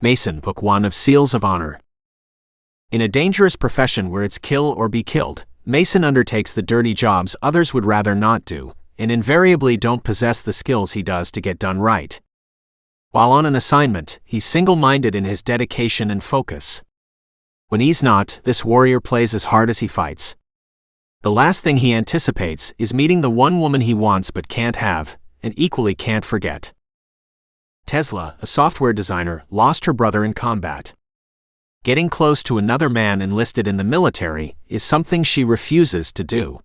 Mason, Book 1 of Seals of Honor. In a dangerous profession where it's kill or be killed, Mason undertakes the dirty jobs others would rather not do, and invariably don't possess the skills he does to get done right. While on an assignment, he's single-minded in his dedication and focus. When he's not, this warrior plays as hard as he fights. The last thing he anticipates is meeting the one woman he wants but can't have, and equally can't forget. Tesla, a software designer, lost her brother in combat. Getting close to another man enlisted in the military is something she refuses to do.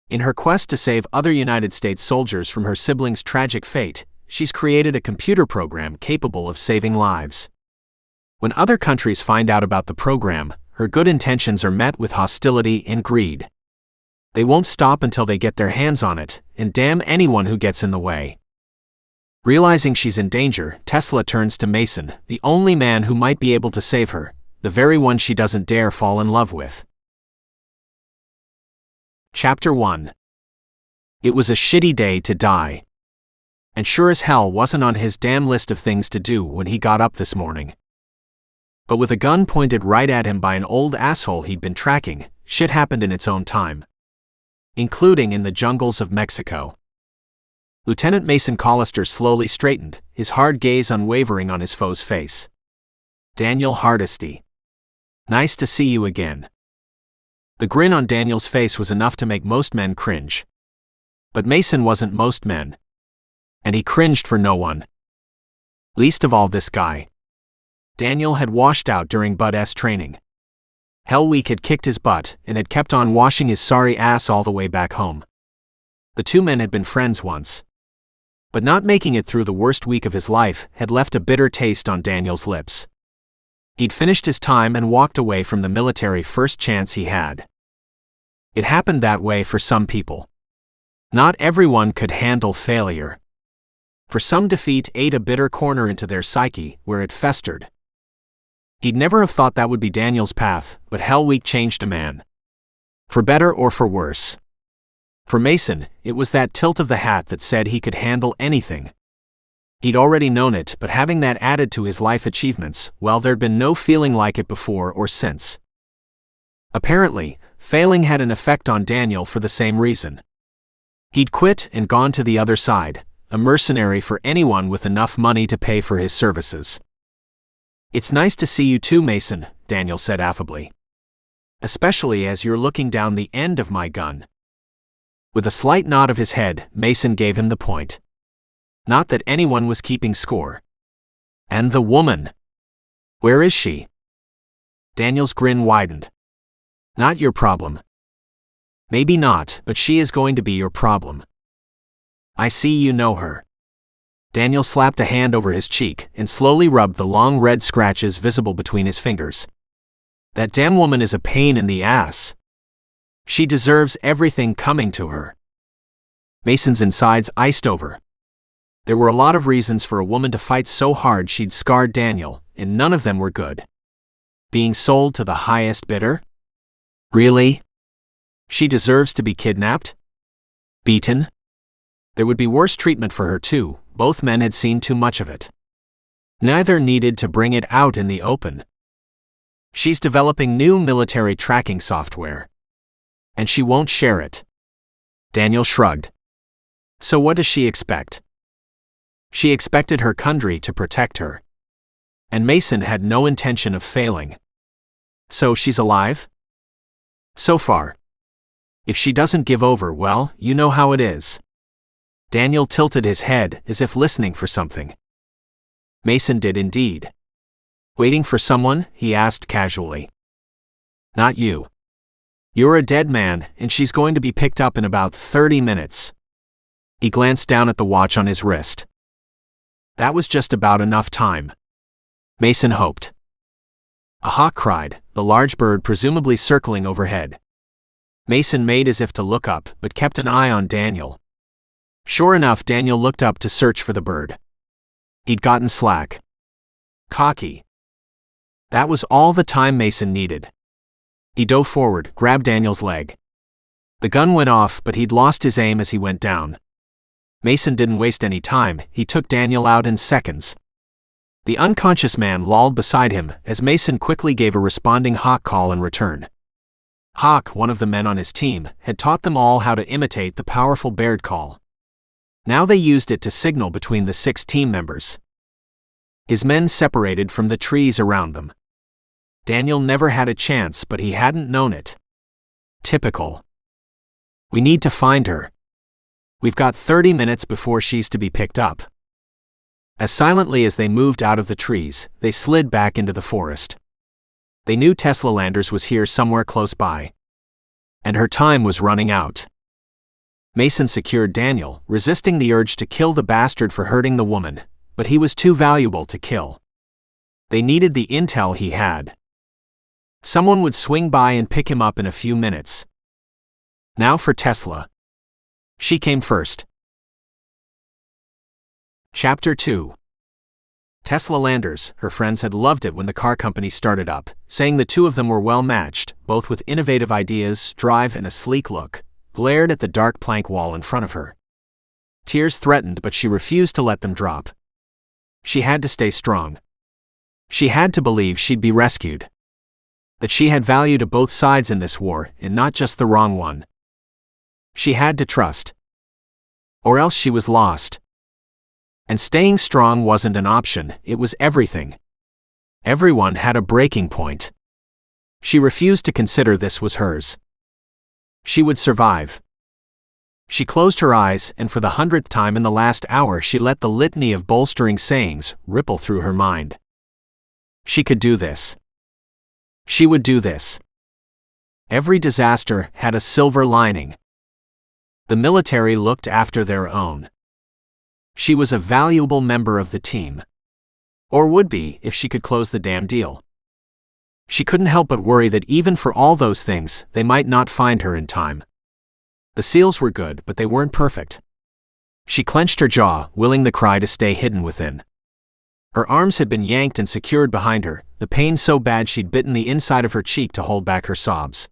In her quest to save other United States soldiers from her siblings' tragic fate, she's created a computer program capable of saving lives. When other countries find out about the program, her good intentions are met with hostility and greed. They won't stop until they get their hands on it, and damn anyone who gets in the way. Realizing she's in danger, Tesla turns to Mason, the only man who might be able to save her, the very one she doesn't dare fall in love with. Chapter 1. It was a shitty day to die. And sure as hell wasn't on his damn list of things to do when he got up this morning. But with a gun pointed right at him by an old asshole he'd been tracking, shit happened in its own time. Including in the jungles of Mexico. Lieutenant Mason Collister slowly straightened, his hard gaze unwavering on his foe's face. Daniel Hardesty. Nice to see you again. The grin on Daniel's face was enough to make most men cringe. But Mason wasn't most men. And he cringed for no one. Least of all this guy. Daniel had washed out during Bud S training. Hell Week had kicked his butt and had kept on washing his sorry ass all the way back home. The two men had been friends once. But not making it through the worst week of his life had left a bitter taste on Daniel's lips. He'd finished his time and walked away from the military first chance he had. It happened that way for some people. Not everyone could handle failure. For some, defeat ate a bitter corner into their psyche, where it festered. He'd never have thought that would be Daniel's path, but Hell Week changed a man. For better or for worse. For Mason, it was that tilt of the hat that said he could handle anything. He'd already known it, but having that added to his life achievements, well, there'd been no feeling like it before or since. Apparently, failing had an effect on Daniel for the same reason. He'd quit and gone to the other side, a mercenary for anyone with enough money to pay for his services. It's nice to see you too, Mason, Daniel said affably. Especially as you're looking down the end of my gun. With a slight nod of his head, Mason gave him the point. Not that anyone was keeping score. And the woman. Where is she? Daniel's grin widened. Not your problem. Maybe not, but she is going to be your problem. I see you know her. Daniel slapped a hand over his cheek and slowly rubbed the long red scratches visible between his fingers. That damn woman is a pain in the ass. She deserves everything coming to her. Mason's insides iced over. There were a lot of reasons for a woman to fight so hard she'd scarred Daniel, and none of them were good. Being sold to the highest bidder? Really? She deserves to be kidnapped? Beaten? There would be worse treatment for her too, both men had seen too much of it. Neither needed to bring it out in the open. She's developing new military tracking software. And she won't share it. Daniel shrugged. So what does she expect? She expected her country to protect her. And Mason had no intention of failing. So she's alive? So far. If she doesn't give over, well, you know how it is. Daniel tilted his head as if listening for something. Mason did indeed. Waiting for someone? He asked casually. Not you. You're a dead man, and she's going to be picked up in about 30 minutes. He glanced down at the watch on his wrist. That was just about enough time. Mason hoped. A hawk cried, the large bird presumably circling overhead. Mason made as if to look up, but kept an eye on Daniel. Sure enough, Daniel looked up to search for the bird. He'd gotten slack. Cocky. That was all the time Mason needed. He dove forward, grabbed Daniel's leg. The gun went off, but he'd lost his aim as he went down. Mason didn't waste any time, he took Daniel out in seconds. The unconscious man lolled beside him as Mason quickly gave a responding hawk call in return. Hawk, one of the men on his team, had taught them all how to imitate the powerful Baird call. Now they used it to signal between the 6 team members. His men separated from the trees around them. Daniel never had a chance, but he hadn't known it. Typical. We need to find her. We've got 30 minutes before she's to be picked up. As silently as they moved out of the trees, they slid back into the forest. They knew Tesla Landers was here somewhere close by. And her time was running out. Mason secured Daniel, resisting the urge to kill the bastard for hurting the woman, but he was too valuable to kill. They needed the intel he had. Someone would swing by and pick him up in a few minutes. Now for Tesla. She came first. Chapter 2. Tesla Landers, her friends had loved it when the car company started up, saying the two of them were well matched, both with innovative ideas, drive, and a sleek look, glared at the dark plank wall in front of her. Tears threatened, but she refused to let them drop. She had to stay strong. She had to believe she'd be rescued. That she had value to both sides in this war, and not just the wrong one. She had to trust. Or else she was lost. And staying strong wasn't an option, it was everything. Everyone had a breaking point. She refused to consider this was hers. She would survive. She closed her eyes, and for the 100th time in the last hour she let the litany of bolstering sayings ripple through her mind. She could do this. She would do this. Every disaster had a silver lining. The military looked after their own. She was a valuable member of the team. Or would be, if she could close the damn deal. She couldn't help but worry that even for all those things, they might not find her in time. The seals were good, but they weren't perfect. She clenched her jaw, willing the cry to stay hidden within. Her arms had been yanked and secured behind her, the pain so bad she'd bitten the inside of her cheek to hold back her sobs.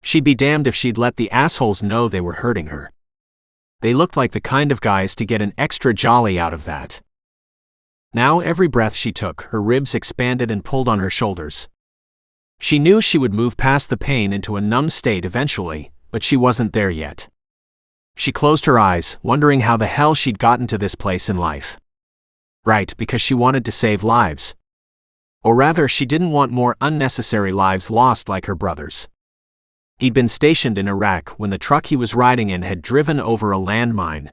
She'd be damned if she'd let the assholes know they were hurting her. They looked like the kind of guys to get an extra jolly out of that. Now every breath she took, her ribs expanded and pulled on her shoulders. She knew she would move past the pain into a numb state eventually, but she wasn't there yet. She closed her eyes, wondering how the hell she'd gotten to this place in life. Right, because she wanted to save lives. Or rather, she didn't want more unnecessary lives lost like her brother's. He'd been stationed in Iraq when the truck he was riding in had driven over a landmine.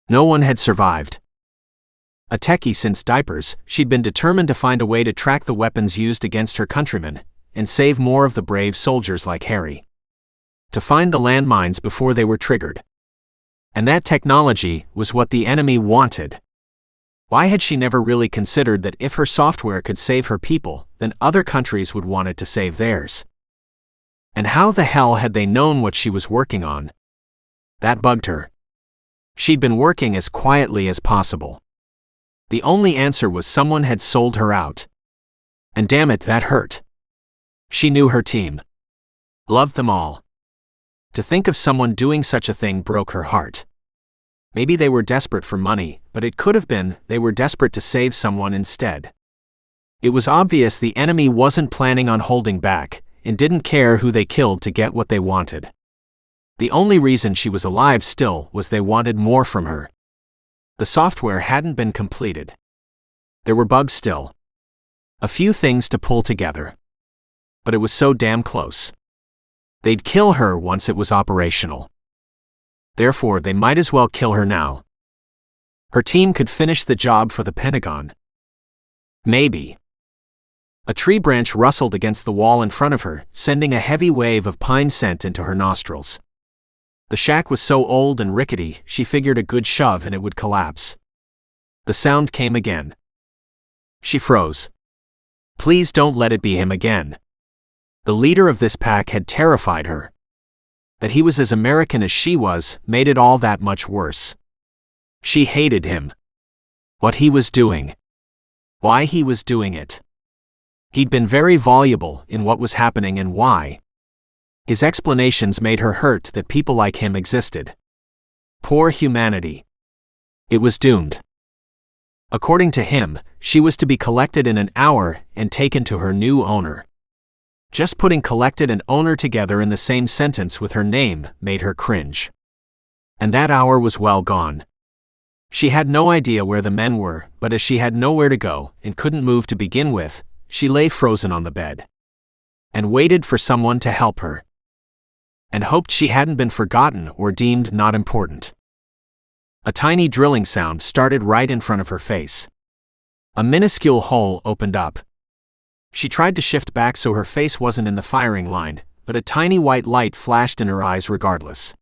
No one had survived. A techie since diapers, she'd been determined to find a way to track the weapons used against her countrymen, and save more of the brave soldiers like Harry. To find the landmines before they were triggered. And that technology was what the enemy wanted. Why had she never really considered that if her software could save her people, then other countries would want it to save theirs? And how the hell had they known what she was working on? That bugged her. She'd been working as quietly as possible. The only answer was someone had sold her out. And damn it, that hurt. She knew her team. Loved them all. To think of someone doing such a thing broke her heart. Maybe they were desperate for money, but it could have been they were desperate to save someone instead. It was obvious the enemy wasn't planning on holding back, and didn't care who they killed to get what they wanted. The only reason she was alive still was they wanted more from her. The software hadn't been completed. There were bugs still. A few things to pull together. But it was so damn close. They'd kill her once it was operational. Therefore, they might as well kill her now. Her team could finish the job for the Pentagon. Maybe. A tree branch rustled against the wall in front of her, sending a heavy wave of pine scent into her nostrils. The shack was so old and rickety, she figured a good shove and it would collapse. The sound came again. She froze. Please don't let it be him again. The leader of this pack had terrified her. That he was as American as she was made it all that much worse. She hated him. What he was doing. Why he was doing it. He'd been very voluble in what was happening and why. His explanations made her hurt that people like him existed. Poor humanity. It was doomed. According to him, she was to be collected in an hour and taken to her new owner. Just putting collected and owner together in the same sentence with her name made her cringe. And that hour was well gone. She had no idea where the men were, but as she had nowhere to go and couldn't move to begin with, she lay frozen on the bed and waited for someone to help her, and hoped she hadn't been forgotten or deemed not important. A tiny drilling sound started right in front of her face. A minuscule hole opened up. She tried to shift back so her face wasn't in the firing line, but a tiny white light flashed in her eyes regardless.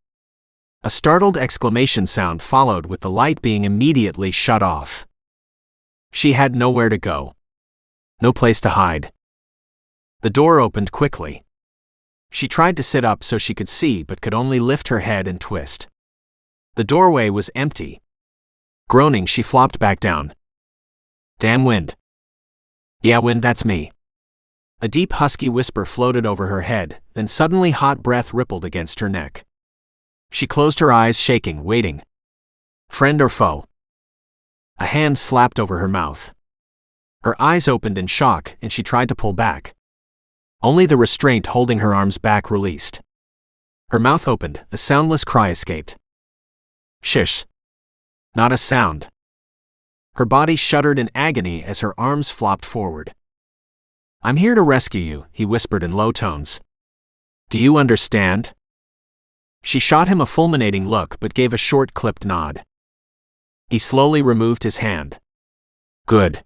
A startled exclamation sound followed with the light being immediately shut off. She had nowhere to go. No place to hide. The door opened quickly. She tried to sit up so she could see but could only lift her head and twist. The doorway was empty. Groaning, she flopped back down. Damn wind. Yeah, wind, that's me. A deep husky whisper floated over her head, then suddenly hot breath rippled against her neck. She closed her eyes, shaking, waiting. Friend or foe? A hand slapped over her mouth. Her eyes opened in shock and she tried to pull back. Only the restraint holding her arms back released. Her mouth opened, a soundless cry escaped. Shish. Not a sound. Her body shuddered in agony as her arms flopped forward. I'm here to rescue you, he whispered in low tones. Do you understand? She shot him a fulminating look but gave a short clipped nod. He slowly removed his hand. Good.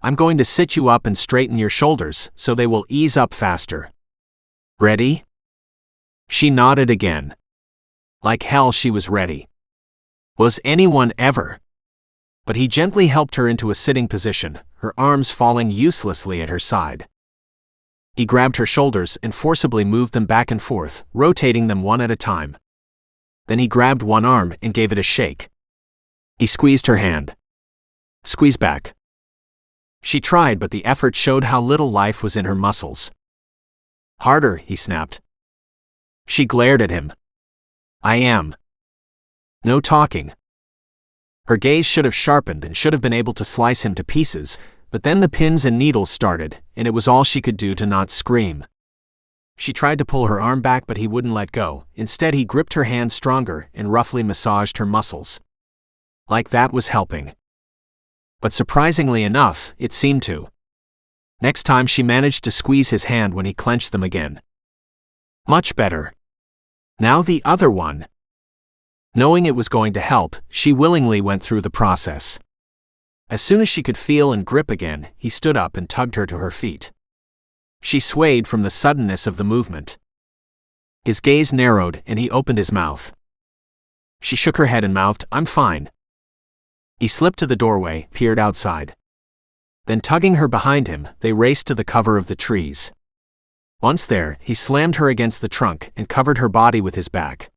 I'm going to sit you up and straighten your shoulders so they will ease up faster. Ready? She nodded again. Like hell she was ready. Was anyone ever? But he gently helped her into a sitting position, her arms falling uselessly at her side. He grabbed her shoulders and forcibly moved them back and forth, rotating them one at a time. Then he grabbed one arm and gave it a shake. He squeezed her hand. Squeeze back. She tried, but the effort showed how little life was in her muscles. Harder, he snapped. She glared at him. I am. No talking. Her gaze should have sharpened and should have been able to slice him to pieces, but then the pins and needles started, and it was all she could do to not scream. She tried to pull her arm back, but he wouldn't let go. Instead, he gripped her hand stronger and roughly massaged her muscles. Like that was helping. But surprisingly enough, it seemed to. Next time she managed to squeeze his hand when he clenched them again. Much better. Now the other one. Knowing it was going to help, she willingly went through the process. As soon as she could feel and grip again, he stood up and tugged her to her feet. She swayed from the suddenness of the movement. His gaze narrowed and he opened his mouth. She shook her head and mouthed, I'm fine. He slipped to the doorway, peered outside. Then tugging her behind him, they raced to the cover of the trees. Once there, he slammed her against the trunk and covered her body with his back.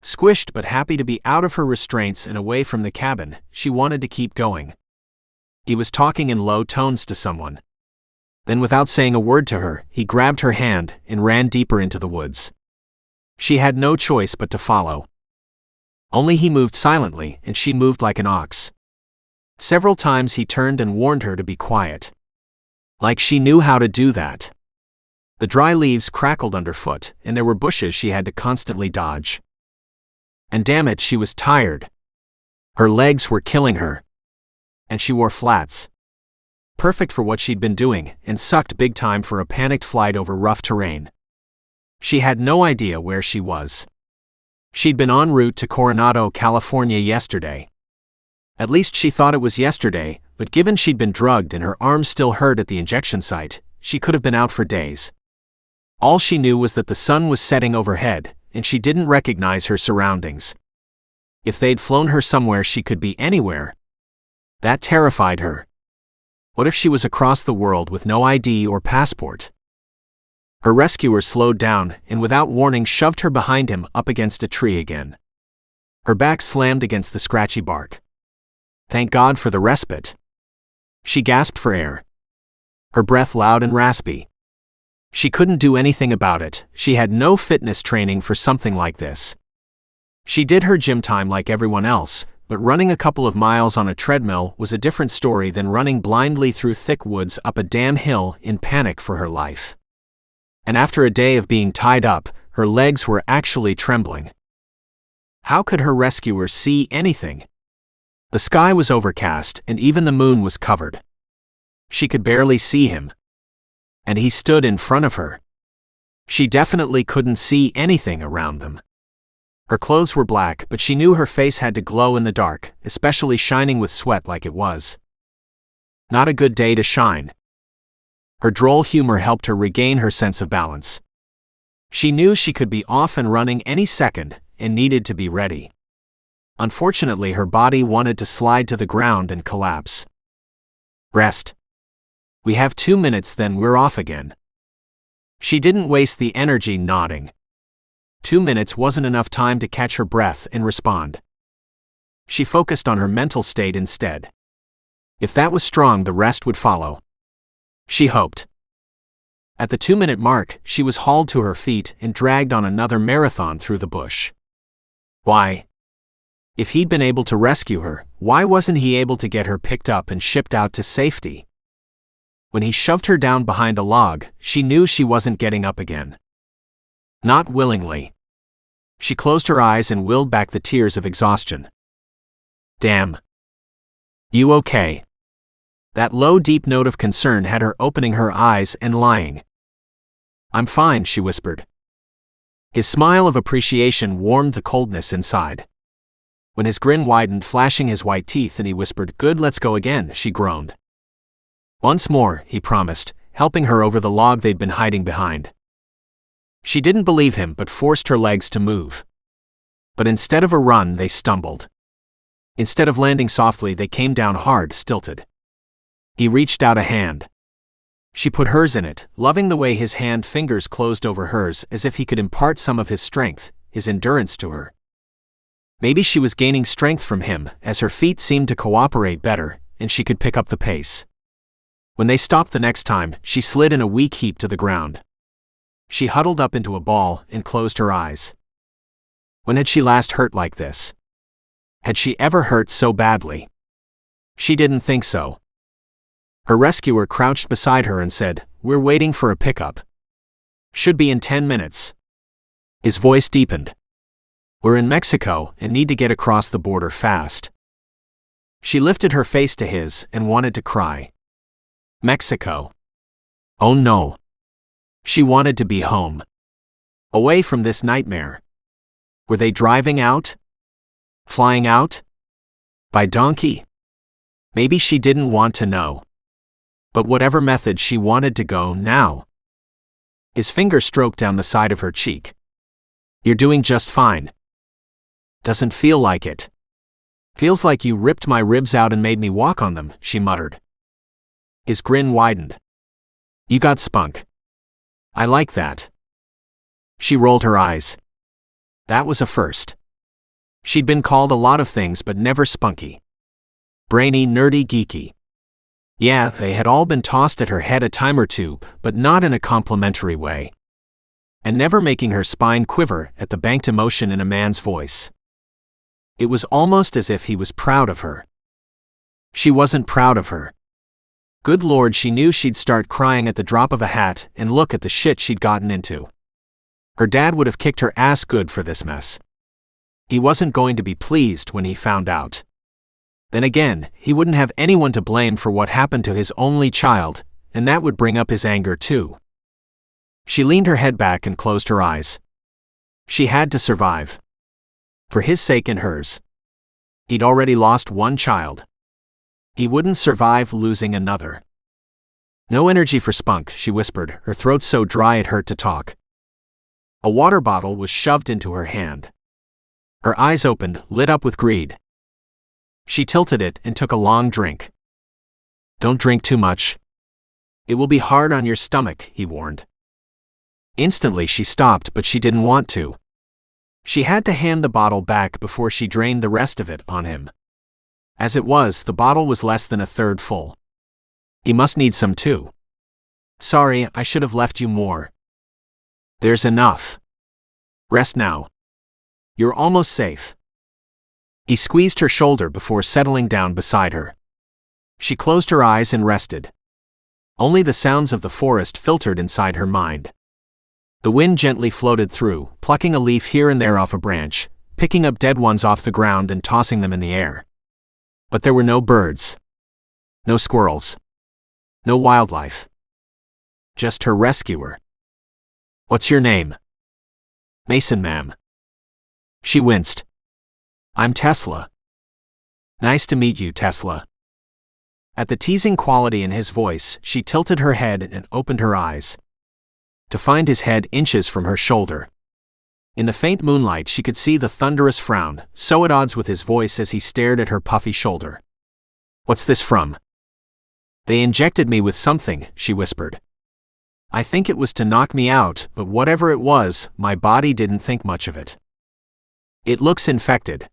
Squished but happy to be out of her restraints and away from the cabin, she wanted to keep going. He was talking in low tones to someone. Then without saying a word to her, he grabbed her hand and ran deeper into the woods. She had no choice but to follow. Only he moved silently and she moved like an ox. Several times he turned and warned her to be quiet. Like she knew how to do that. The dry leaves crackled underfoot and there were bushes she had to constantly dodge. And damn it, she was tired. Her legs were killing her. And she wore flats. Perfect for what she'd been doing, and sucked big time for a panicked flight over rough terrain. She had no idea where she was. She'd been en route to Coronado, California yesterday. At least she thought it was yesterday, but given she'd been drugged and her arms still hurt at the injection site, she could have been out for days. All she knew was that the sun was setting overhead, and she didn't recognize her surroundings. If they'd flown her somewhere, she could be anywhere. That terrified her. What if she was across the world with no ID or passport? Her rescuer slowed down and without warning shoved her behind him up against a tree again. Her back slammed against the scratchy bark. Thank God for the respite. She gasped for air. Her breath loud and raspy. She couldn't do anything about it. She had no fitness training for something like this. She did her gym time like everyone else, but running a couple of miles on a treadmill was a different story than running blindly through thick woods up a damn hill in panic for her life. And after a day of being tied up, her legs were actually trembling. How could her rescuer see anything? The sky was overcast and even the moon was covered. She could barely see him. And he stood in front of her. She definitely couldn't see anything around them. Her clothes were black, but she knew her face had to glow in the dark, especially shining with sweat like it was. Not a good day to shine. Her droll humor helped her regain her sense of balance. She knew she could be off and running any second and needed to be ready. Unfortunately, her body wanted to slide to the ground and collapse. Rest. We have 2 minutes, then we're off again. She didn't waste the energy nodding. 2 minutes wasn't enough time to catch her breath and respond. She focused on her mental state instead. If that was strong, the rest would follow. She hoped. At the 2-minute mark, she was hauled to her feet and dragged on another marathon through the bush. Why? If he'd been able to rescue her, why wasn't he able to get her picked up and shipped out to safety? When he shoved her down behind a log, she knew she wasn't getting up again. Not willingly. She closed her eyes and willed back the tears of exhaustion. Damn. You okay? That low, deep note of concern had her opening her eyes and lying. I'm fine, she whispered. His smile of appreciation warmed the coldness inside. When his grin widened, flashing his white teeth, and he whispered, "Good, let's go again," she groaned. Once more, he promised, helping her over the log they'd been hiding behind. She didn't believe him but forced her legs to move. But instead of a run, they stumbled. Instead of landing softly, they came down hard, stilted. He reached out a hand. She put hers in it, loving the way his hand fingers closed over hers as if he could impart some of his strength, his endurance to her. Maybe she was gaining strength from him as her feet seemed to cooperate better and she could pick up the pace. When they stopped the next time, she slid in a weak heap to the ground. She huddled up into a ball and closed her eyes. When had she last hurt like this? Had she ever hurt so badly? She didn't think so. Her rescuer crouched beside her and said, "We're waiting for a pickup. Should be in 10 minutes. His voice deepened. "We're in Mexico and need to get across the border fast." She lifted her face to his and wanted to cry. Mexico. Oh no. She wanted to be home. Away from this nightmare. Were they driving out? Flying out? By donkey? Maybe she didn't want to know. But whatever method, she wanted to go now. His finger stroked down the side of her cheek. "You're doing just fine." "Doesn't feel like it. Feels like you ripped my ribs out and made me walk on them," she muttered. His grin widened. "You got spunk. I like that." She rolled her eyes. That was a first. She'd been called a lot of things but never spunky. Brainy, nerdy, geeky. Yeah, they had all been tossed at her head a time or two, but not in a complimentary way. And never making her spine quiver at the banked emotion in a man's voice. It was almost as if he was proud of her. She wasn't proud of her. Good Lord, she knew she'd start crying at the drop of a hat and look at the shit she'd gotten into. Her dad would have kicked her ass good for this mess. He wasn't going to be pleased when he found out. Then again, he wouldn't have anyone to blame for what happened to his only child, and that would bring up his anger too. She leaned her head back and closed her eyes. She had to survive. For his sake and hers. He'd already lost one child. He wouldn't survive losing another. "No energy for spunk," she whispered, her throat so dry it hurt to talk. A water bottle was shoved into her hand. Her eyes opened, lit up with greed. She tilted it and took a long drink. "Don't drink too much. It will be hard on your stomach," he warned. Instantly she stopped, but she didn't want to. She had to hand the bottle back before she drained the rest of it on him. As it was, the bottle was less than a third full. He must need some too. "Sorry, I should have left you more." "There's enough. Rest now. You're almost safe." He squeezed her shoulder before settling down beside her. She closed her eyes and rested. Only the sounds of the forest filtered inside her mind. The wind gently floated through, plucking a leaf here and there off a branch, picking up dead ones off the ground and tossing them in the air. But there were no birds. No squirrels. No wildlife. Just her rescuer. "What's your name?" "Mason, ma'am." She winced. "I'm Tesla." "Nice to meet you, Tesla." At the teasing quality in his voice, she tilted her head and opened her eyes, to find his head inches from her shoulder. In the faint moonlight she could see the thunderous frown, so at odds with his voice as he stared at her puffy shoulder. "What's this from?" "They injected me with something," she whispered. "I think it was to knock me out, but whatever it was, my body didn't think much of it." "It looks infected."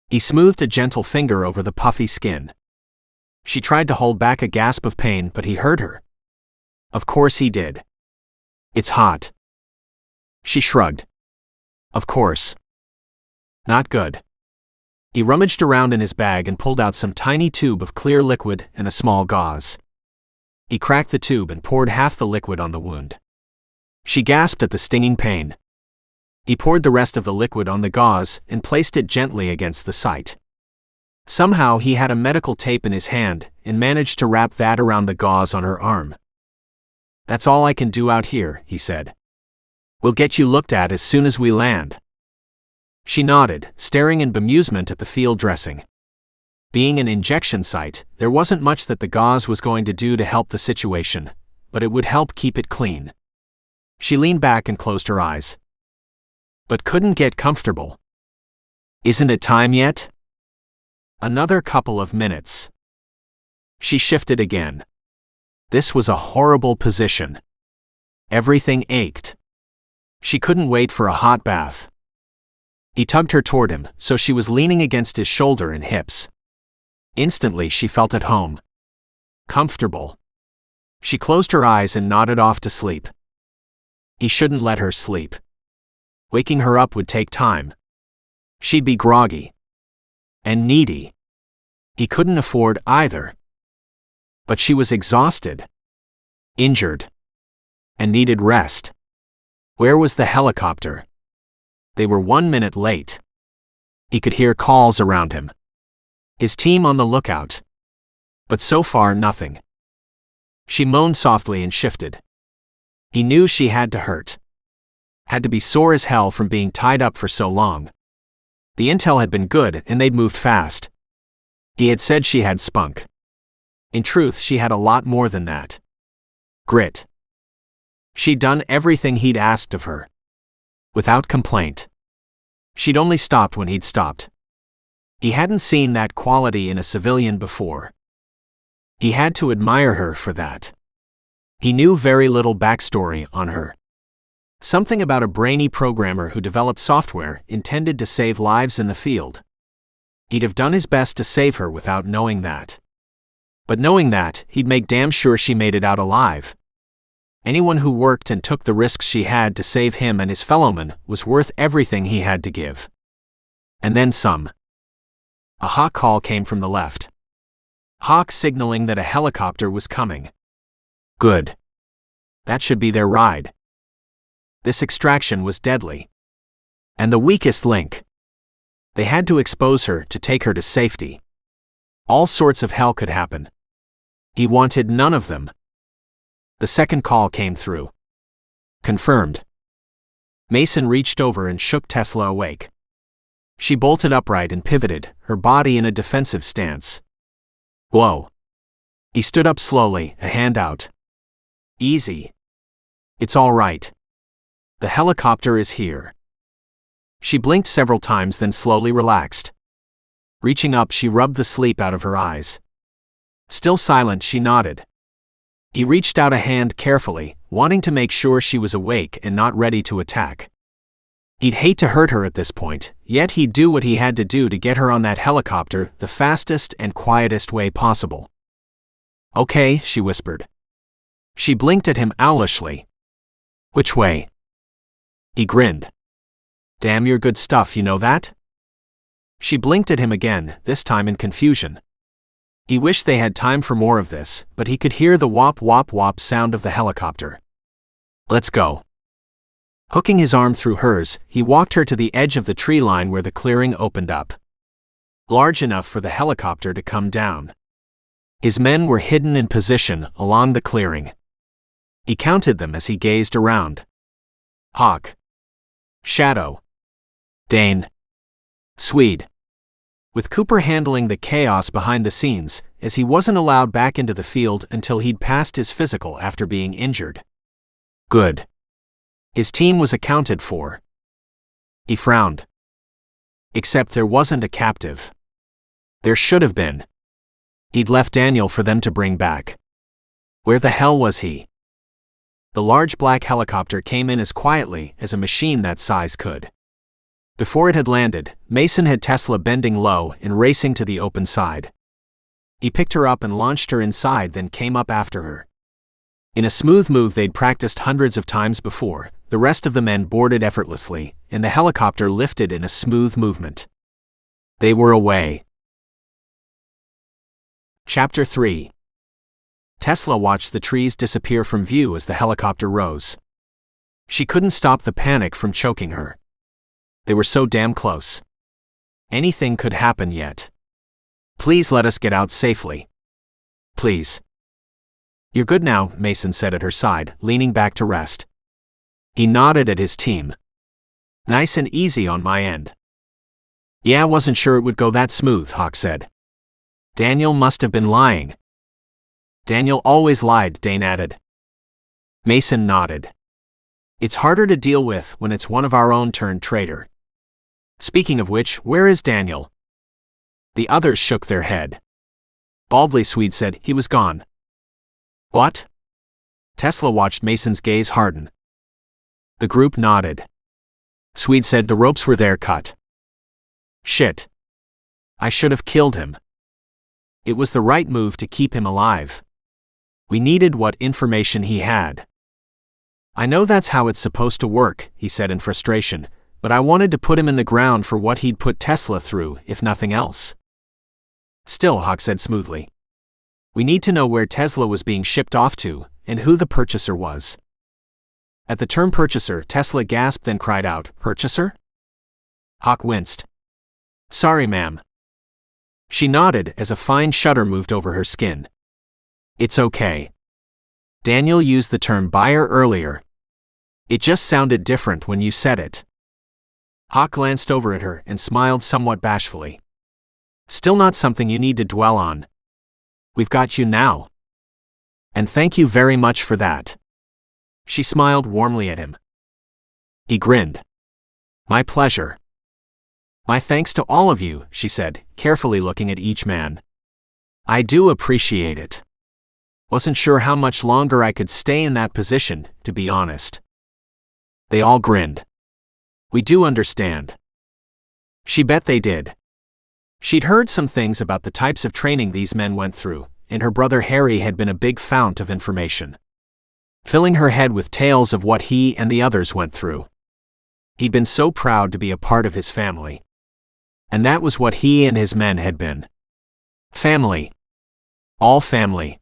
He smoothed a gentle finger over the puffy skin. She tried to hold back a gasp of pain, but he heard her. Of course he did. "It's hot." She shrugged. "Of course. Not good." He rummaged around in his bag and pulled out some tiny tube of clear liquid and a small gauze. He cracked the tube and poured half the liquid on the wound. She gasped at the stinging pain. He poured the rest of the liquid on the gauze and placed it gently against the site. Somehow he had a medical tape in his hand and managed to wrap that around the gauze on her arm. "That's all I can do out here," he said. "We'll get you looked at as soon as we land." She nodded, staring in bemusement at the field dressing. Being an injection site, there wasn't much that the gauze was going to do to help the situation, but it would help keep it clean. She leaned back and closed her eyes, but couldn't get comfortable. "Isn't it time yet?" Another couple of minutes. She shifted again. This was a horrible position. Everything ached. She couldn't wait for a hot bath. He tugged her toward him, so she was leaning against his shoulder and hips. Instantly she felt at home. Comfortable. She closed her eyes and nodded off to sleep. He shouldn't let her sleep. Waking her up would take time. She'd be groggy. And needy. He couldn't afford either. But she was exhausted. Injured. And needed rest. Where was the helicopter? They were 1 minute late. He could hear calls around him. His team on the lookout. But so far nothing. She moaned softly and shifted. He knew she had to hurt. Had to be sore as hell from being tied up for so long. The intel had been good and they'd moved fast. He had said she had spunk. In truth, she had a lot more than that. Grit. She'd done everything he'd asked of her. Without complaint. She'd only stopped when he'd stopped. He hadn't seen that quality in a civilian before. He had to admire her for that. He knew very little backstory on her. Something about a brainy programmer who developed software intended to save lives in the field. He'd have done his best to save her without knowing that. But knowing that, he'd make damn sure she made it out alive. Anyone who worked and took the risks she had to save him and his fellowmen was worth everything he had to give. And then some. A hawk call came from the left. Hawk signaling that a helicopter was coming. Good. That should be their ride. This extraction was deadly. And the weakest link. They had to expose her to take her to safety. All sorts of hell could happen. He wanted none of them. The second call came through. Confirmed. Mason reached over and shook Tesla awake. She bolted upright and pivoted, her body in a defensive stance. Whoa. He stood up slowly, a hand out. Easy. It's all right. The helicopter is here. She blinked several times, then slowly relaxed. Reaching up, she rubbed the sleep out of her eyes. Still silent, she nodded. He reached out a hand carefully, wanting to make sure she was awake and not ready to attack. He'd hate to hurt her at this point, yet he'd do what he had to do to get her on that helicopter the fastest and quietest way possible. Okay, she whispered. She blinked at him owlishly. Which way? He grinned. Damn, you're good stuff, you know that? She blinked at him again, this time in confusion. He wished they had time for more of this, but he could hear the whop whop whop sound of the helicopter. Let's go. Hooking his arm through hers, he walked her to the edge of the tree line where the clearing opened up. Large enough for the helicopter to come down. His men were hidden in position along the clearing. He counted them as he gazed around. Hawk. Shadow. Dane. Swede. With Cooper handling the chaos behind the scenes, as he wasn't allowed back into the field until he'd passed his physical after being injured. Good. His team was accounted for. He frowned. Except there wasn't a captive. There should have been. He'd left Daniel for them to bring back. Where the hell was he? The large black helicopter came in as quietly as a machine that size could. Before it had landed, Mason had Tesla bending low and racing to the open side. He picked her up and launched her inside, then came up after her. In a smooth move they'd practiced hundreds of times before, the rest of the men boarded effortlessly, and the helicopter lifted in a smooth movement. They were away. Chapter 3. Tesla watched the trees disappear from view as the helicopter rose. She couldn't stop the panic from choking her. They were so damn close. Anything could happen yet. Please let us get out safely. Please. You're good now, Mason said at her side, leaning back to rest. He nodded at his team. Nice and easy on my end. Yeah, wasn't sure it would go that smooth, Hawk said. Daniel must have been lying. Daniel always lied, Dane added. Mason nodded. It's harder to deal with when it's one of our own turned traitor. Speaking of which, where is Daniel? The others shook their head. Baldly, Swede said, he was gone. What? Tesla watched Mason's gaze harden. The group nodded. Swede said the ropes were there cut. Shit. I should have killed him. It was the right move to keep him alive. We needed what information he had. I know that's how it's supposed to work, he said in frustration, but I wanted to put him in the ground for what he'd put Tesla through, if nothing else. Still, Hawk said smoothly. We need to know where Tesla was being shipped off to, and who the purchaser was. At the term purchaser, Tesla gasped, then cried out, Purchaser? Hawk winced. Sorry, ma'am. She nodded as a fine shudder moved over her skin. It's okay. Daniel used the term buyer earlier. It just sounded different when you said it. Hawk glanced over at her and smiled somewhat bashfully. Still not something you need to dwell on. We've got you now. And thank you very much for that. She smiled warmly at him. He grinned. My pleasure. My thanks to all of you, she said, carefully looking at each man. I do appreciate it. Wasn't sure how much longer I could stay in that position, to be honest. They all grinned. We do understand. She bet they did. She'd heard some things about the types of training these men went through, and her brother Harry had been a big fount of information, filling her head with tales of what he and the others went through. He'd been so proud to be a part of his family. And that was what he and his men had been. Family. All family.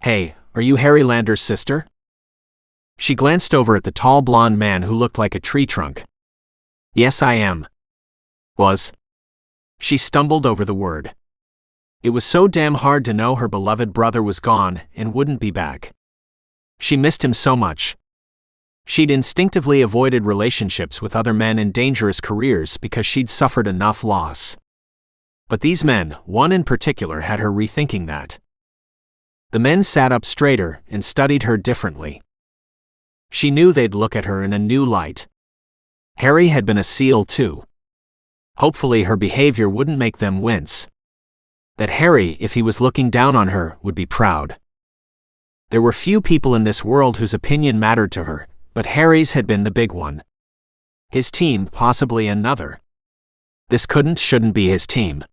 Hey, are you Harry Lander's sister? She glanced over at the tall blonde man who looked like a tree trunk. Yes, I am. Was. She stumbled over the word. It was so damn hard to know her beloved brother was gone and wouldn't be back. She missed him so much. She'd instinctively avoided relationships with other men in dangerous careers because she'd suffered enough loss. But these men, one in particular, had her rethinking that. The men sat up straighter and studied her differently. She knew they'd look at her in a new light. Harry had been a SEAL too. Hopefully her behavior wouldn't make them wince. That Harry, if he was looking down on her, would be proud. There were few people in this world whose opinion mattered to her, but Harry's had been the big one. His team, possibly another. This shouldn't be his team.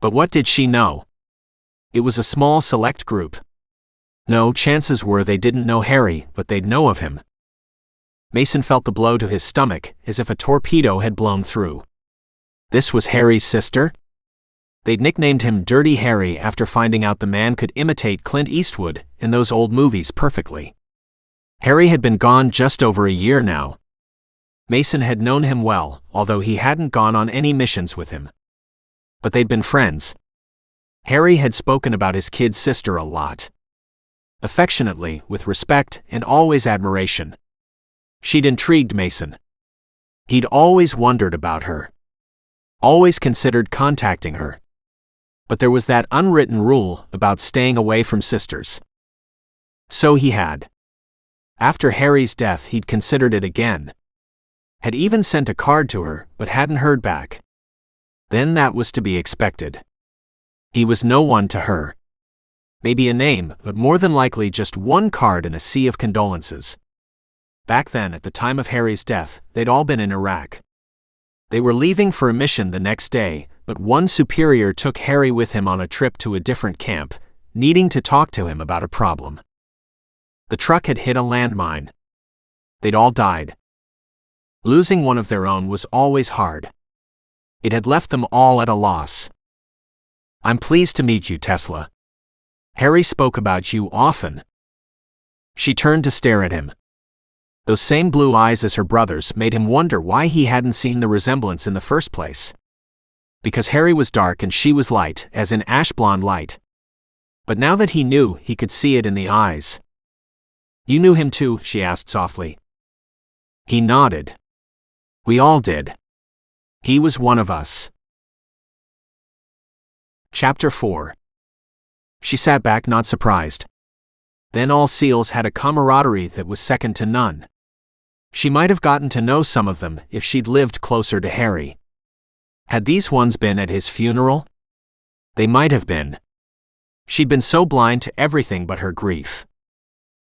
But what did she know? It was a small select group. No, chances were they didn't know Harry, but they'd know of him. Mason felt the blow to his stomach, as if a torpedo had blown through. This was Harry's sister? They'd nicknamed him Dirty Harry after finding out the man could imitate Clint Eastwood in those old movies perfectly. Harry had been gone just over a year now. Mason had known him well, although he hadn't gone on any missions with him. But they'd been friends. Harry had spoken about his kid sister a lot. Affectionately, with respect, and always admiration. She'd intrigued Mason. He'd always wondered about her. Always considered contacting her. But there was that unwritten rule about staying away from sisters. So he had. After Harry's death, he'd considered it again. Had even sent a card to her, but hadn't heard back. Then that was to be expected. He was no one to her. Maybe a name, but more than likely just one card in a sea of condolences. Back then, at the time of Harry's death, they'd all been in Iraq. They were leaving for a mission the next day, but one superior took Harry with him on a trip to a different camp, needing to talk to him about a problem. The truck had hit a landmine. They'd all died. Losing one of their own was always hard. It had left them all at a loss. "I'm pleased to meet you, Tesla. Harry spoke about you often." She turned to stare at him. Those same blue eyes as her brother's made him wonder why he hadn't seen the resemblance in the first place. Because Harry was dark and she was light, as in ash blonde light. But now that he knew, he could see it in the eyes. "You knew him too?" she asked softly. He nodded. "We all did. He was one of us." Chapter 4. She sat back, not surprised. Then all SEALs had a camaraderie that was second to none. She might have gotten to know some of them if she'd lived closer to Harry. Had these ones been at his funeral? They might have been. She'd been so blind to everything but her grief.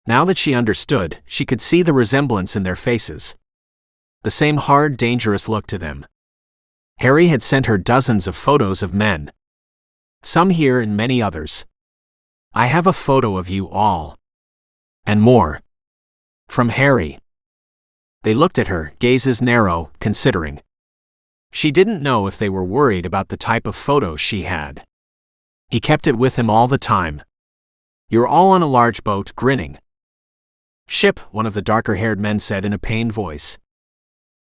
Now that she understood, she could see the resemblance in their faces. The same hard, dangerous look to them. Harry had sent her dozens of photos of men. Some here and many others. "I have a photo of you all." And more. From Harry. They looked at her, gazes narrow, considering. She didn't know if they were worried about the type of photo she had. He kept it with him all the time. "You're all on a large boat, grinning." "Ship," one of the darker-haired men said in a pained voice.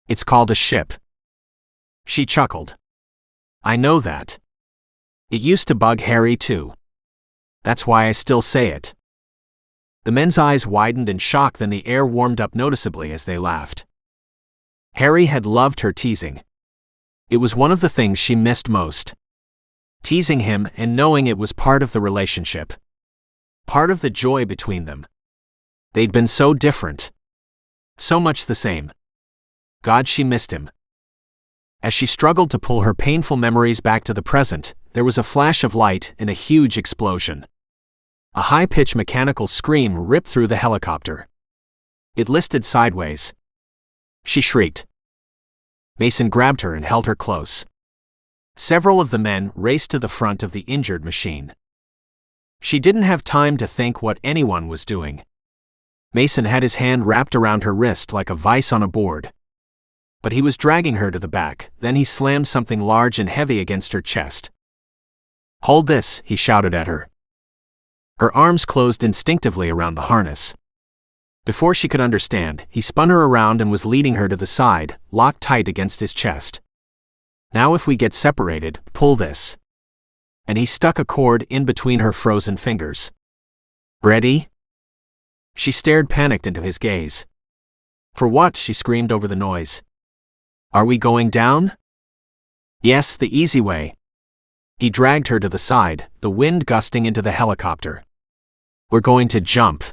"It's called a ship." She chuckled. "I know that. It used to bug Harry too. That's why I still say it." The men's eyes widened in shock, then the air warmed up noticeably as they laughed. Harry had loved her teasing. It was one of the things she missed most. Teasing him and knowing it was part of the relationship. Part of the joy between them. They'd been so different. So much the same. God, she missed him. As she struggled to pull her painful memories back to the present, there was a flash of light and a huge explosion. A high-pitched mechanical scream ripped through the helicopter. It listed sideways. She shrieked. Mason grabbed her and held her close. Several of the men raced to the front of the injured machine. She didn't have time to think what anyone was doing. Mason had his hand wrapped around her wrist like a vice on a board. But he was dragging her to the back, then he slammed something large and heavy against her chest. "Hold this," he shouted at her. Her arms closed instinctively around the harness. Before she could understand, he spun her around and was leading her to the side, locked tight against his chest. "Now if we get separated, pull this." And he stuck a cord in between her frozen fingers. "Ready?" She stared panicked into his gaze. "For what?" she screamed over the noise. "Are we going down?" "Yes, the easy way." He dragged her to the side, the wind gusting into the helicopter. "We're going to jump.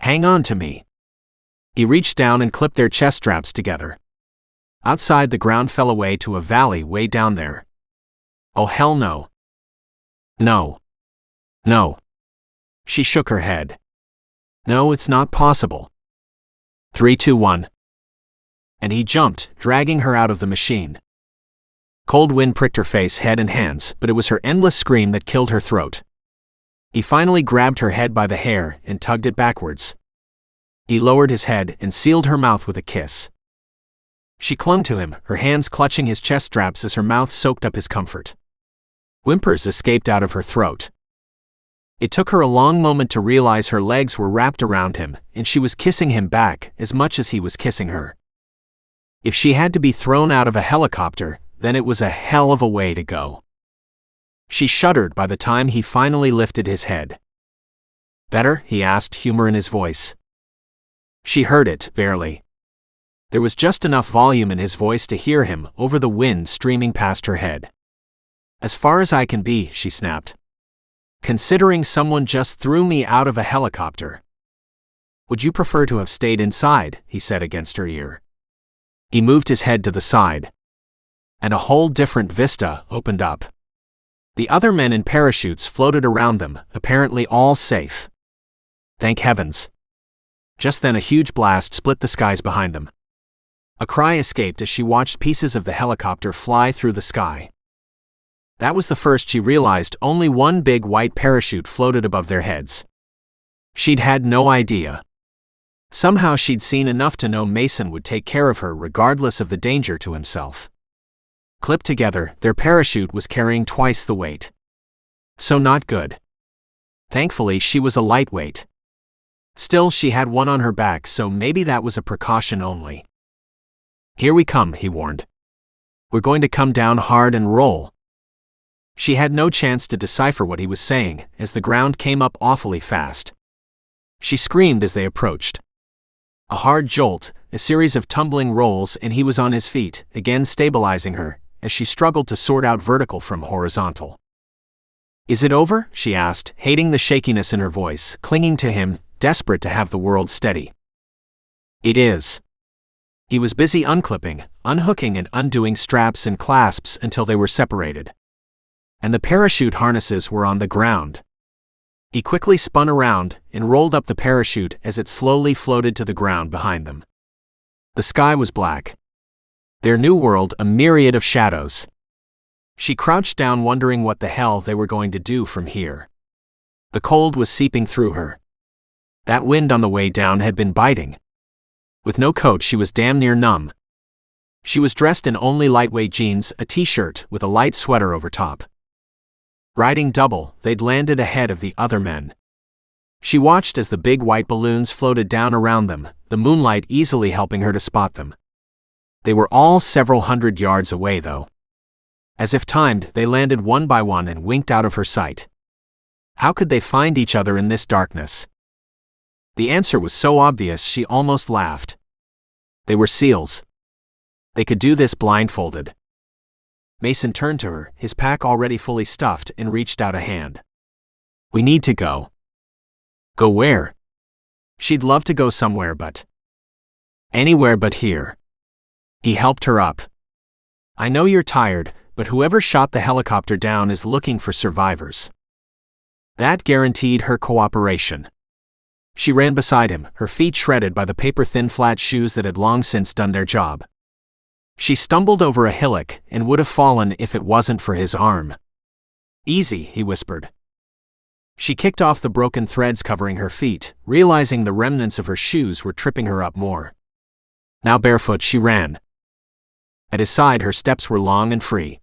Hang on to me." He reached down and clipped their chest straps together. Outside, the ground fell away to a valley way down there. "Oh hell no. No. No." She shook her head. "No, it's not possible." 3, 2, 1. And he jumped, dragging her out of the machine. Cold wind pricked her face, head, and hands, but it was her endless scream that killed her throat. He finally grabbed her head by the hair and tugged it backwards. He lowered his head and sealed her mouth with a kiss. She clung to him, her hands clutching his chest straps as her mouth soaked up his comfort. Whimpers escaped out of her throat. It took her a long moment to realize her legs were wrapped around him, and she was kissing him back as much as he was kissing her. If she had to be thrown out of a helicopter, then it was a hell of a way to go. She shuddered by the time he finally lifted his head. "Better?" he asked, humor in his voice. She heard it, barely. There was just enough volume in his voice to hear him over the wind streaming past her head. "As far as I can be," she snapped. "Considering someone just threw me out of a helicopter." "Would you prefer to have stayed inside?" he said against her ear. He moved his head to the side. And a whole different vista opened up. The other men in parachutes floated around them, apparently all safe. Thank heavens. Just then a huge blast split the skies behind them. A cry escaped as she watched pieces of the helicopter fly through the sky. That was the first she realized only one big white parachute floated above their heads. She'd had no idea. Somehow she'd seen enough to know Mason would take care of her regardless of the danger to himself. Clipped together, their parachute was carrying twice the weight. So not good. Thankfully, she was a lightweight. Still, she had one on her back, so maybe that was a precaution only. "Here we come," he warned. "We're going to come down hard and roll." She had no chance to decipher what he was saying, as the ground came up awfully fast. She screamed as they approached. A hard jolt, a series of tumbling rolls, and he was on his feet, again stabilizing her, as she struggled to sort out vertical from horizontal. "Is it over?" she asked, hating the shakiness in her voice, clinging to him, desperate to have the world steady. "It is." He was busy unclipping, unhooking and undoing straps and clasps until they were separated. And the parachute harnesses were on the ground. He quickly spun around and rolled up the parachute as it slowly floated to the ground behind them. The sky was black. Their new world a myriad of shadows. She crouched down wondering what the hell they were going to do from here. The cold was seeping through her. That wind on the way down had been biting. With no coat she was damn near numb. She was dressed in only lightweight jeans, a t-shirt with a light sweater over top. Riding double, they'd landed ahead of the other men. She watched as the big white balloons floated down around them, the moonlight easily helping her to spot them. They were all several hundred yards away, though. As if timed, they landed one by one and winked out of her sight. How could they find each other in this darkness? The answer was so obvious she almost laughed. They were SEALs. They could do this blindfolded. Mason turned to her, his pack already fully stuffed, and reached out a hand. "We need to go." "Go where?" "She'd love to go somewhere but..." "Anywhere but here." He helped her up. "I know you're tired, but whoever shot the helicopter down is looking for survivors." That guaranteed her cooperation. She ran beside him, her feet shredded by the paper-thin flat shoes that had long since done their job. She stumbled over a hillock and would have fallen if it wasn't for his arm. "Easy," he whispered. She kicked off the broken threads covering her feet, realizing the remnants of her shoes were tripping her up more. Now barefoot she ran. At his side her steps were long and free.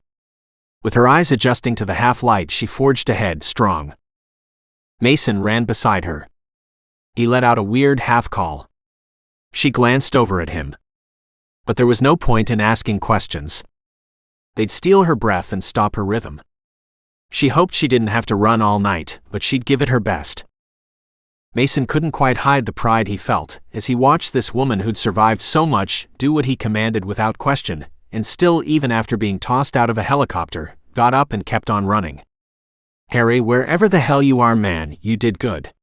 With her eyes adjusting to the half-light she forged ahead, strong. Mason ran beside her. He let out a weird half-call. She glanced over at him. But there was no point in asking questions. They'd steal her breath and stop her rhythm. She hoped she didn't have to run all night, but she'd give it her best. Mason couldn't quite hide the pride he felt, as he watched this woman who'd survived so much do what he commanded without question, and still, even after being tossed out of a helicopter, got up and kept on running. "Harry, wherever the hell you are, man, you did good."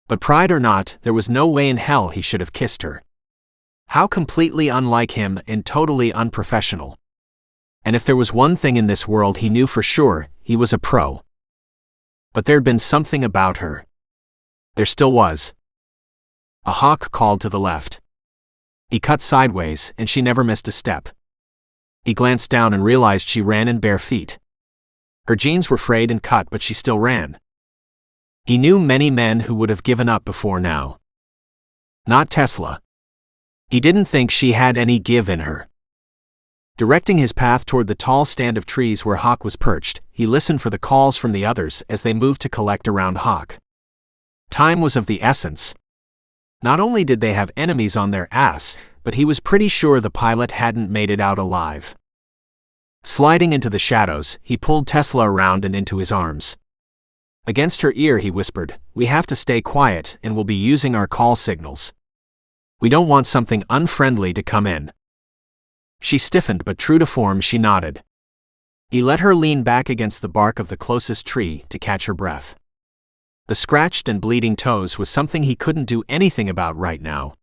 But pride or not, there was no way in hell he should have kissed her. How completely unlike him and totally unprofessional. And if there was one thing in this world he knew for sure, he was a pro. But there'd been something about her. There still was. A hawk called to the left. He cut sideways, and she never missed a step. He glanced down and realized she ran in bare feet. Her jeans were frayed and cut, but she still ran. He knew many men who would have given up before now. Not Tesla. He didn't think she had any give in her. Directing his path toward the tall stand of trees where Hawk was perched, he listened for the calls from the others as they moved to collect around Hawk. Time was of the essence. Not only did they have enemies on their ass, but he was pretty sure the pilot hadn't made it out alive. Sliding into the shadows, he pulled Tesla around and into his arms. Against her ear he whispered, "We have to stay quiet and we'll be using our call signals. We don't want something unfriendly to come in." She stiffened, but true to form she nodded. He let her lean back against the bark of the closest tree to catch her breath. The scratched and bleeding toes was something he couldn't do anything about right now.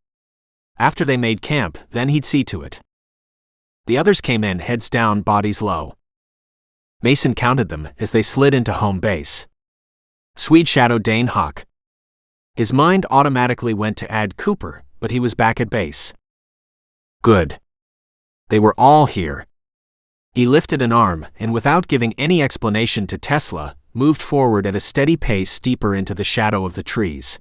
After they made camp, then he'd see to it. The others came in, heads down, bodies low. Mason counted them as they slid into home base. Swede shadowed Dane Hawk. His mind automatically went to add Cooper, but he was back at base. Good. They were all here. He lifted an arm, and without giving any explanation to Tesla, moved forward at a steady pace deeper into the shadow of the trees.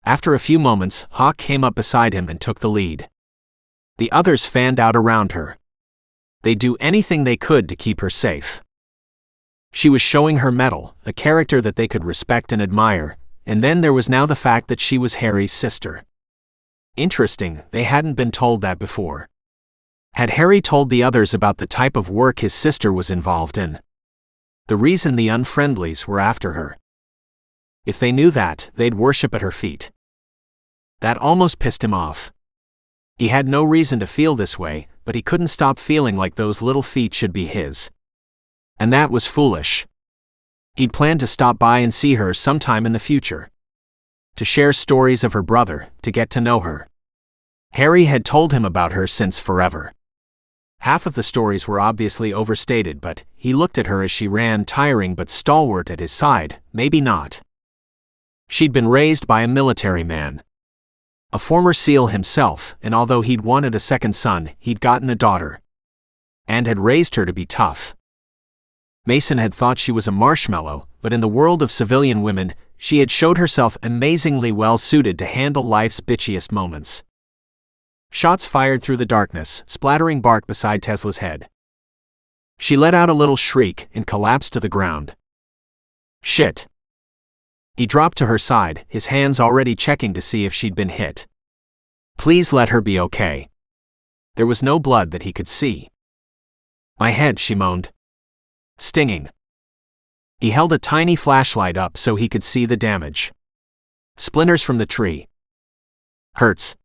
After a few moments, Hawk came up beside him and took the lead. The others fanned out around her. They'd do anything they could to keep her safe. She was showing her mettle, a character that they could respect and admire, and then there was now the fact that she was Harry's sister. Interesting, they hadn't been told that before. Had Harry told the others about the type of work his sister was involved in? The reason the unfriendlies were after her? If they knew that, they'd worship at her feet. That almost pissed him off. He had no reason to feel this way, but he couldn't stop feeling like those little feet should be his. And that was foolish. He'd planned to stop by and see her sometime in the future. To share stories of her brother, to get to know her. Harry had told him about her since forever. Half of the stories were obviously overstated, but he looked at her as she ran, tiring but stalwart at his side. Maybe not. She'd been raised by a military man. A former SEAL himself, and although he'd wanted a second son, he'd gotten a daughter. And had raised her to be tough. Mason had thought she was a marshmallow, but in the world of civilian women, she had showed herself amazingly well suited to handle life's bitchiest moments. Shots fired through the darkness, splattering bark beside Tesla's head. She let out a little shriek and collapsed to the ground. Shit. He dropped to her side, his hands already checking to see if she'd been hit. Please let her be okay. There was no blood that he could see. My head, she moaned. Stinging. He held a tiny flashlight up so he could see the damage. Splinters from the tree. Hurts.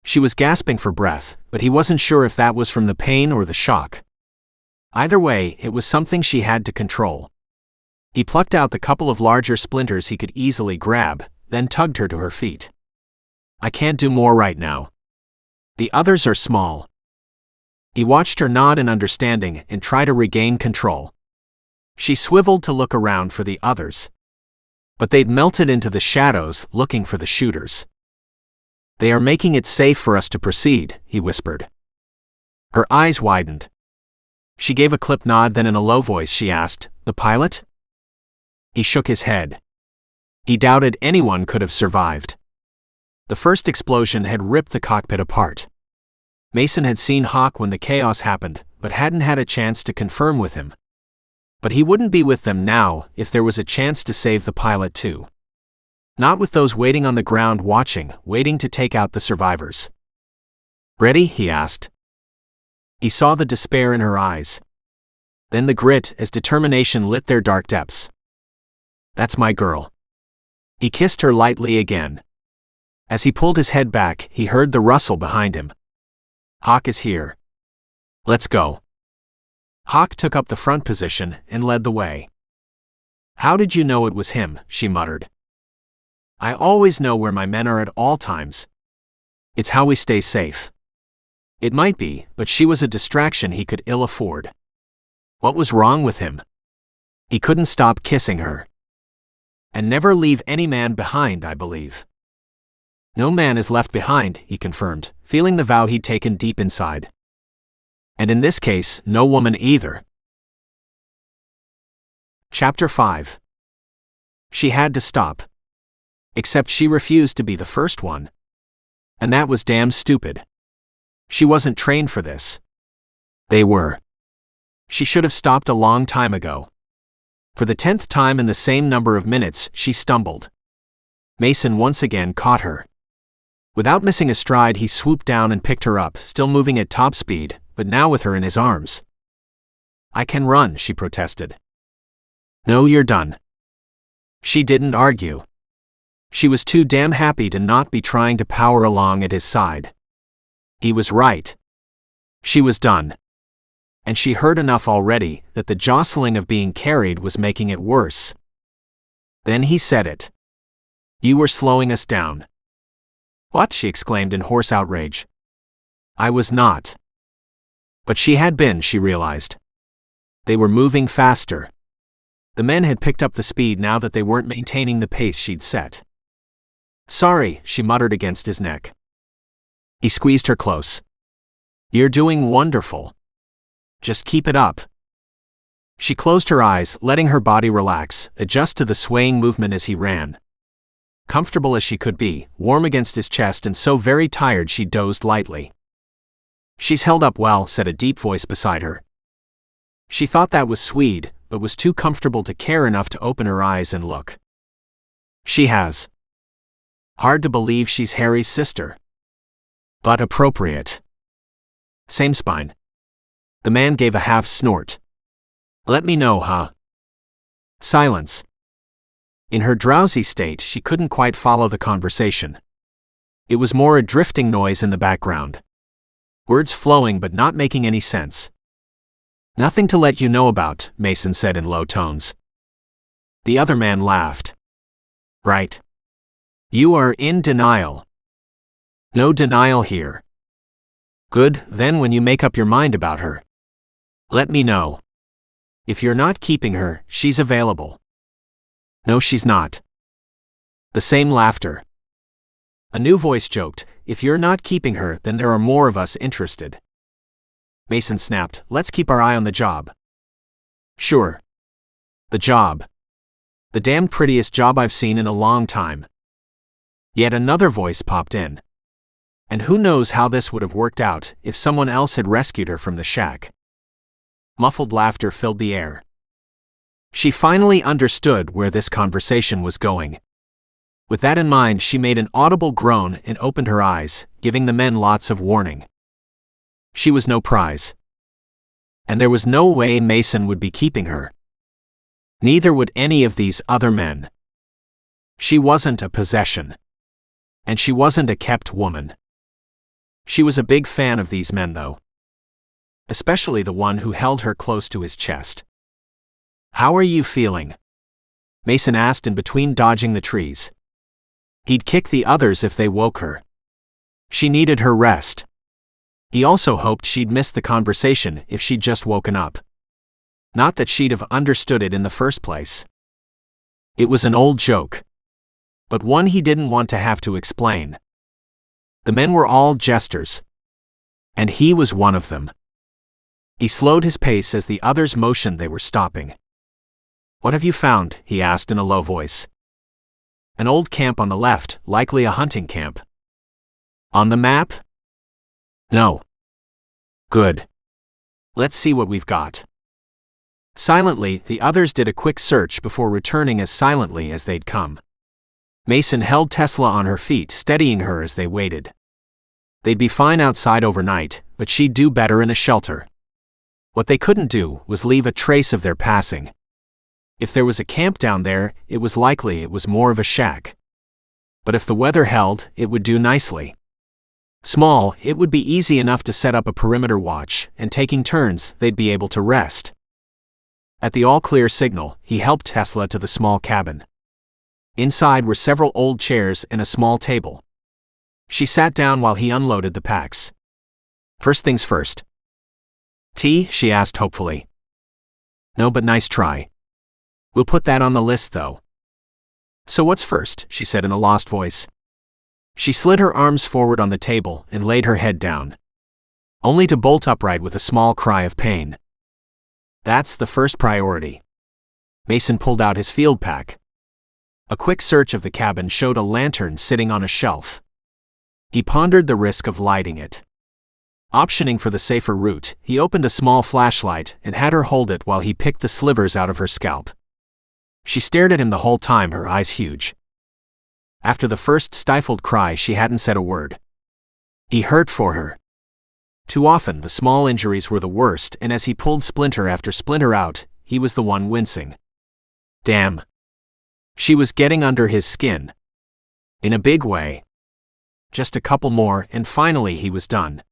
She was gasping for breath, but he wasn't sure if that was from the pain or the shock. Either way, it was something she had to control. He plucked out the couple of larger splinters he could easily grab, then tugged her to her feet. I can't do more right now. The others are small. He watched her nod in understanding and try to regain control. She swiveled to look around for the others. But they'd melted into the shadows, looking for the shooters. They are making it safe for us to proceed, he whispered. Her eyes widened. She gave a clipped nod, then in a low voice she asked, "The pilot?" He shook his head. He doubted anyone could have survived. The first explosion had ripped the cockpit apart. Mason had seen Hawk when the chaos happened, but hadn't had a chance to confirm with him. But he wouldn't be with them now if there was a chance to save the pilot too. Not with those waiting on the ground watching, waiting to take out the survivors. Ready? He asked. He saw the despair in her eyes. Then the grit as determination lit their dark depths. That's my girl. He kissed her lightly again. As he pulled his head back, he heard the rustle behind him. Hawk is here. Let's go. Hawk took up the front position and led the way. How did you know it was him? She muttered. I always know where my men are at all times. It's how we stay safe. It might be, but she was a distraction he could ill afford. What was wrong with him? He couldn't stop kissing her. And never leave any man behind, I believe. No man is left behind, he confirmed, feeling the vow he'd taken deep inside. And in this case, no woman either. Chapter 5. She had to stop. Except she refused to be the first one. And that was damn stupid. She wasn't trained for this. They were. She should have stopped a long time ago. For the 10th time in the same number of minutes, she stumbled. Mason once again caught her. Without missing a stride, he swooped down and picked her up, still moving at top speed, but now with her in his arms. "I can run," she protested. "No, you're done." She didn't argue. She was too damn happy to not be trying to power along at his side. He was right. She was done. And she heard enough already that the jostling of being carried was making it worse. Then he said it. "You were slowing us down." "What?" she exclaimed in hoarse outrage. "I was not." But she had been, she realized. They were moving faster. The men had picked up the speed now that they weren't maintaining the pace she'd set. "Sorry," she muttered against his neck. He squeezed her close. "You're doing wonderful. Just keep it up." She closed her eyes, letting her body relax, adjust to the swaying movement as he ran. Comfortable as she could be, warm against his chest and so very tired she dozed lightly. "She's held up well," said a deep voice beside her. She thought that was Swede, but was too comfortable to care enough to open her eyes and look. "She has." Hard to believe she's Harry's sister. But appropriate. Same spine. The man gave a half snort. "Let me know, huh?" Silence. In her drowsy state, she couldn't quite follow the conversation. It was more a drifting noise in the background. Words flowing but not making any sense. "Nothing to let you know about," Mason said in low tones. The other man laughed. "Right. You are in denial." "No denial here." "Good, then when you make up your mind about her, let me know. If you're not keeping her, she's available." "No, she's not." The same laughter. A new voice joked, "If you're not keeping her, then there are more of us interested." Mason snapped, "Let's keep our eye on the job." "Sure." The job. The damn prettiest job I've seen in a long time. Yet another voice popped in. And who knows how this would have worked out if someone else had rescued her from the shack. Muffled laughter filled the air. She finally understood where this conversation was going. With that in mind, she made an audible groan and opened her eyes, giving the men lots of warning. She was no prize. And there was no way Mason would be keeping her. Neither would any of these other men. She wasn't a possession. And she wasn't a kept woman. She was a big fan of these men, though. Especially the one who held her close to his chest. "How are you feeling?" Mason asked in between dodging the trees. He'd kick the others if they woke her. She needed her rest. He also hoped she'd missed the conversation if she'd just woken up. Not that she'd have understood it in the first place. It was an old joke. But one he didn't want to have to explain. The men were all jesters. And he was one of them. He slowed his pace as the others motioned they were stopping. "What have you found?" he asked in a low voice. "An old camp on the left, likely a hunting camp." "On the map?" "No." "Good. Let's see what we've got." Silently, the others did a quick search before returning as silently as they'd come. Mason held Tesla on her feet, steadying her as they waited. They'd be fine outside overnight, but she'd do better in a shelter. What they couldn't do was leave a trace of their passing. If there was a camp down there, it was likely it was more of a shack. But if the weather held, it would do nicely. Small, it would be easy enough to set up a perimeter watch, and taking turns, they'd be able to rest. At the all-clear signal, he helped Tesla to the small cabin. Inside were several old chairs and a small table. She sat down while he unloaded the packs. "First things first." "Tea?" she asked hopefully. "No, but nice try. We'll put that on the list, though." "So what's first?" she said in a lost voice. She slid her arms forward on the table and laid her head down. Only to bolt upright with a small cry of pain. "That's the first priority." Mason pulled out his field pack. A quick search of the cabin showed a lantern sitting on a shelf. He pondered the risk of lighting it. Optioning for the safer route, he opened a small flashlight and had her hold it while he picked the slivers out of her scalp. She stared at him the whole time, her eyes huge. After the first stifled cry, she hadn't said a word. He hurt for her. Too often, the small injuries were the worst, and as he pulled splinter after splinter out, he was the one wincing. Damn. She was getting under his skin. In a big way. Just a couple more, and finally he was done.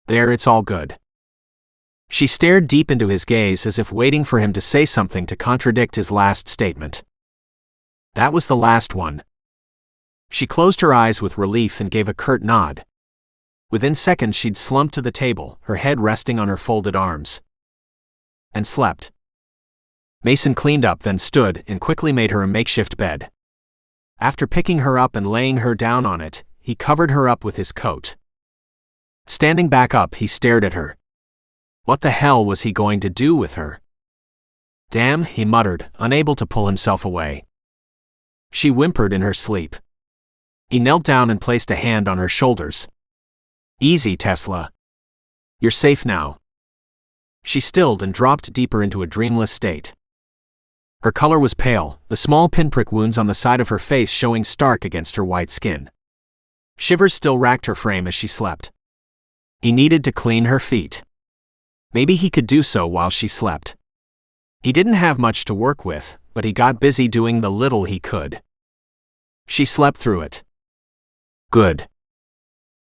There, it's all good. She stared deep into his gaze as if waiting for him to say something to contradict his last statement. That was the last one. She closed her eyes with relief and gave a curt nod. Within seconds she'd slumped to the table, her head resting on her folded arms. And slept. Mason cleaned up, then stood and quickly made her a makeshift bed. After picking her up and laying her down on it, he covered her up with his coat. Standing back up, he stared at her. What the hell was he going to do with her? Damn, he muttered, unable to pull himself away. She whimpered in her sleep. He knelt down and placed a hand on her shoulders. Easy, Tesla. You're safe now. She stilled and dropped deeper into a dreamless state. Her color was pale, the small pinprick wounds on the side of her face showing stark against her white skin. Shivers still racked her frame as she slept. He needed to clean her feet. Maybe he could do so while she slept. He didn't have much to work with, but he got busy doing the little he could. She slept through it. Good.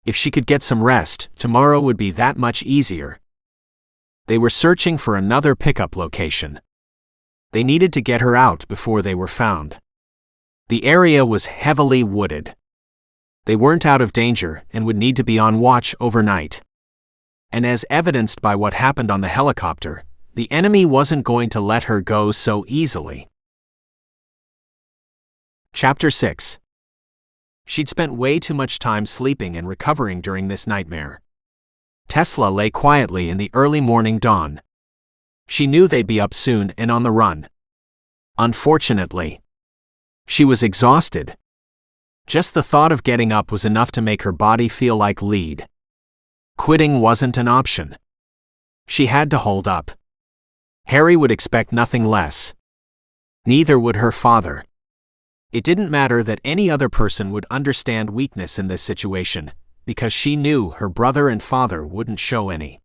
If she could get some rest, tomorrow would be that much easier. They were searching for another pickup location. They needed to get her out before they were found. The area was heavily wooded. They weren't out of danger and would need to be on watch overnight. And as evidenced by what happened on the helicopter, the enemy wasn't going to let her go so easily. Chapter 6. She'd spent way too much time sleeping and recovering during this nightmare. Tesla lay quietly in the early morning dawn. She knew they'd be up soon and on the run. Unfortunately, she was exhausted. Just the thought of getting up was enough to make her body feel like lead. Quitting wasn't an option. She had to hold up. Harry would expect nothing less. Neither would her father. It didn't matter that any other person would understand weakness in this situation, because she knew her brother and father wouldn't show any.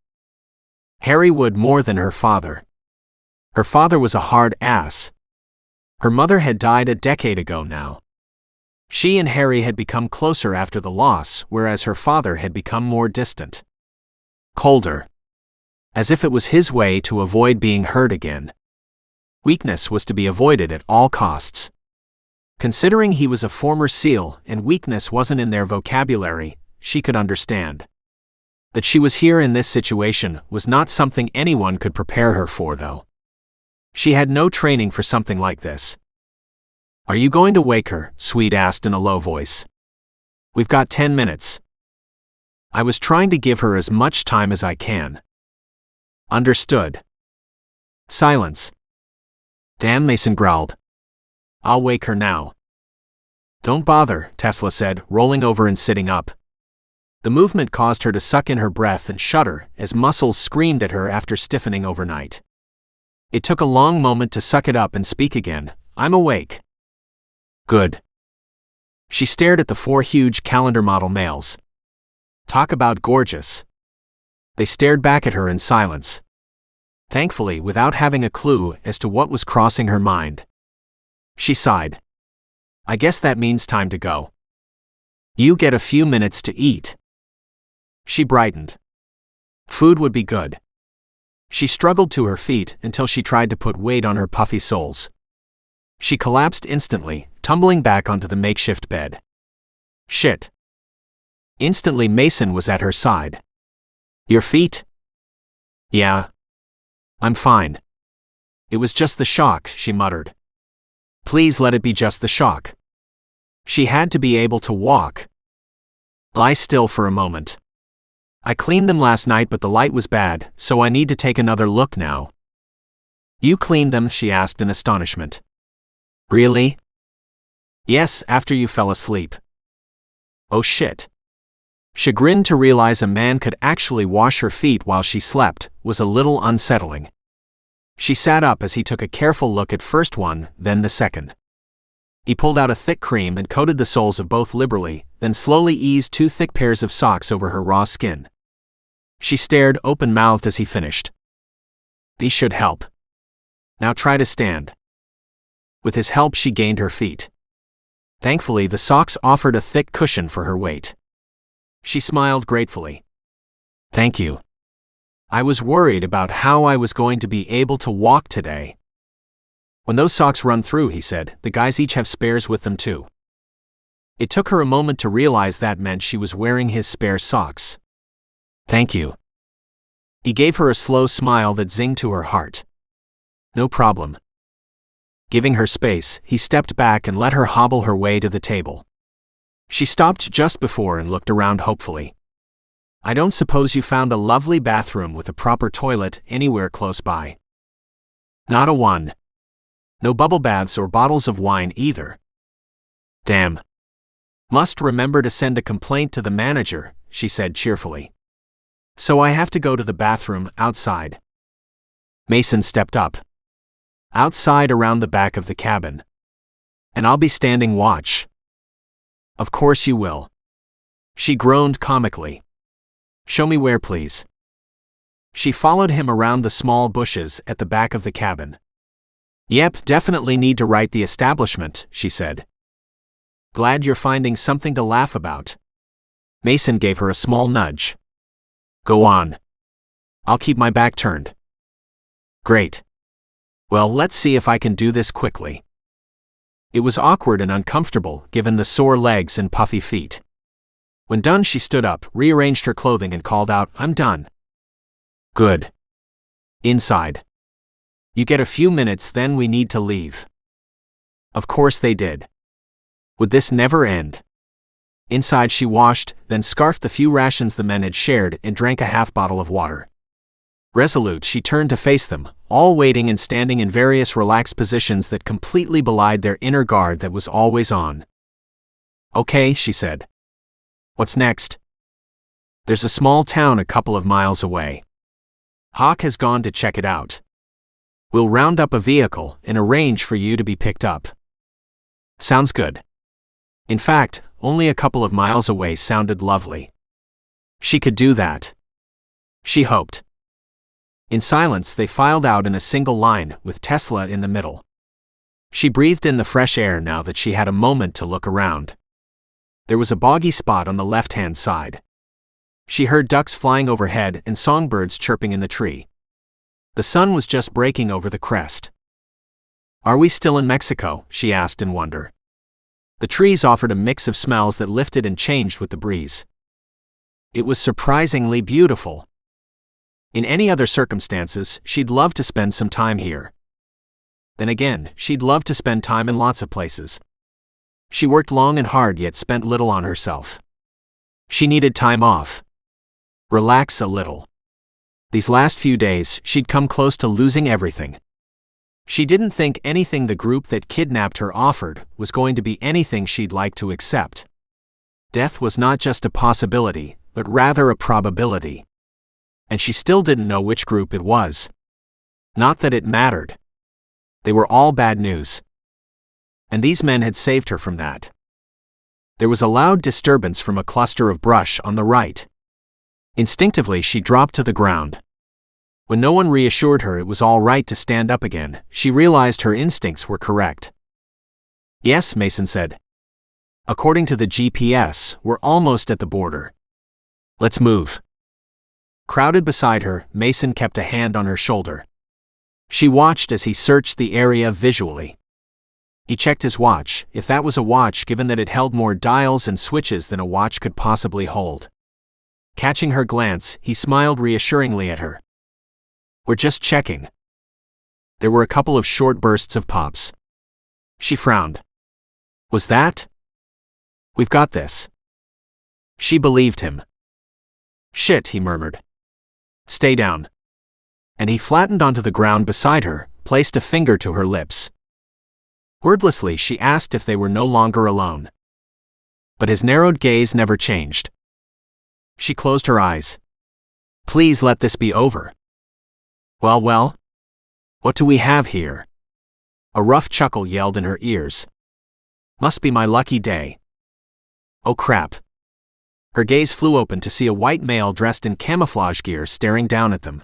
Harry would more than her father. Her father was a hard ass. Her mother had died a decade ago now. She and Harry had become closer after the loss, whereas her father had become more distant. Colder. As if it was his way to avoid being hurt again. Weakness was to be avoided at all costs. Considering he was a former SEAL and weakness wasn't in their vocabulary, she could understand. That she was here in this situation was not something anyone could prepare her for, though. She had no training for something like this. Are you going to wake her? Sweet asked in a low voice. We've got 10 minutes. I was trying to give her as much time as I can. Understood. Silence. Damn, Mason growled. I'll wake her now. Don't bother, Tesla said, rolling over and sitting up. The movement caused her to suck in her breath and shudder as muscles screamed at her after stiffening overnight. It took a long moment to suck it up and speak again. I'm awake. Good. She stared at the 4 huge calendar model males. Talk about gorgeous. They stared back at her in silence. Thankfully, without having a clue as to what was crossing her mind. She sighed. I guess that means time to go. You get a few minutes to eat. She brightened. Food would be good. She struggled to her feet until she tried to put weight on her puffy soles. She collapsed instantly, tumbling back onto the makeshift bed. Shit. Instantly Mason was at her side. Your feet? Yeah. I'm fine. It was just the shock, she muttered. Please let it be just the shock. She had to be able to walk. Lie still for a moment. I cleaned them last night but the light was bad, so I need to take another look now. You cleaned them? She asked in astonishment. Really? Yes, after you fell asleep. Oh shit. Chagrin to realize a man could actually wash her feet while she slept was a little unsettling. She sat up as he took a careful look at first one, then the second. He pulled out a thick cream and coated the soles of both liberally, then slowly eased 2 thick pairs of socks over her raw skin. She stared open-mouthed as he finished. These should help. Now try to stand. With his help, she gained her feet. Thankfully, the socks offered a thick cushion for her weight. She smiled gratefully. Thank you. I was worried about how I was going to be able to walk today. When those socks run through, he said, the guys each have spares with them too. It took her a moment to realize that meant she was wearing his spare socks. Thank you. He gave her a slow smile that zinged to her heart. No problem. Giving her space, he stepped back and let her hobble her way to the table. She stopped just before and looked around hopefully. I don't suppose you found a lovely bathroom with a proper toilet anywhere close by? Not a one. No bubble baths or bottles of wine either. Damn. Must remember to send a complaint to the manager, she said cheerfully. So I have to go to the bathroom outside. Mason stepped up. Outside around the back of the cabin. And I'll be standing watch. Of course you will. She groaned comically. Show me where, please. She followed him around the small bushes at the back of the cabin. Yep, definitely need to write the establishment, she said. Glad you're finding something to laugh about. Mason gave her a small nudge. Go on. I'll keep my back turned. Great. Well, let's see if I can do this quickly. It was awkward and uncomfortable given the sore legs and puffy feet. When done, she stood up, rearranged her clothing and called out, I'm done. Good. Inside. You get a few minutes, then we need to leave. Of course they did. Would this never end? Inside she washed, then scarfed the few rations the men had shared and drank a half bottle of water. Resolute, she turned to face them, all waiting and standing in various relaxed positions that completely belied their inner guard that was always on. Okay, she said. What's next? There's a small town a couple of miles away. Hawk has gone to check it out. We'll round up a vehicle and arrange for you to be picked up. Sounds good. In fact, only a couple of miles away sounded lovely. She could do that. She hoped. In silence, they filed out in a single line, with Tesla in the middle. She breathed in the fresh air now that she had a moment to look around. There was a boggy spot on the left-hand side. She heard ducks flying overhead and songbirds chirping in the tree. The sun was just breaking over the crest. Are we still in Mexico? She asked in wonder. The trees offered a mix of smells that lifted and changed with the breeze. It was surprisingly beautiful. In any other circumstances, she'd love to spend some time here. Then again, she'd love to spend time in lots of places. She worked long and hard yet spent little on herself. She needed time off. Relax a little. These last few days, she'd come close to losing everything. She didn't think anything the group that kidnapped her offered was going to be anything she'd like to accept. Death was not just a possibility, but rather a probability. And she still didn't know which group it was. Not that it mattered. They were all bad news. And these men had saved her from that. There was a loud disturbance from a cluster of brush on the right. Instinctively, she dropped to the ground. When no one reassured her it was all right to stand up again, she realized her instincts were correct. Yes, Mason said. According to the GPS, we're almost at the border. Let's move. Crowded beside her, Mason kept a hand on her shoulder. She watched as he searched the area visually. He checked his watch, if that was a watch given that it held more dials and switches than a watch could possibly hold. Catching her glance, he smiled reassuringly at her. We're just checking. There were a couple of short bursts of pops. She frowned. Was that? We've got this. She believed him. Shit, he murmured. Stay down. And he flattened onto the ground beside her, placed a finger to her lips. Wordlessly, she asked if they were no longer alone. But his narrowed gaze never changed. She closed her eyes. Please let this be over. Well, well? What do we have here? A rough chuckle yelled in her ears. Must be my lucky day. Oh crap. Her gaze flew open to see a white male dressed in camouflage gear staring down at them.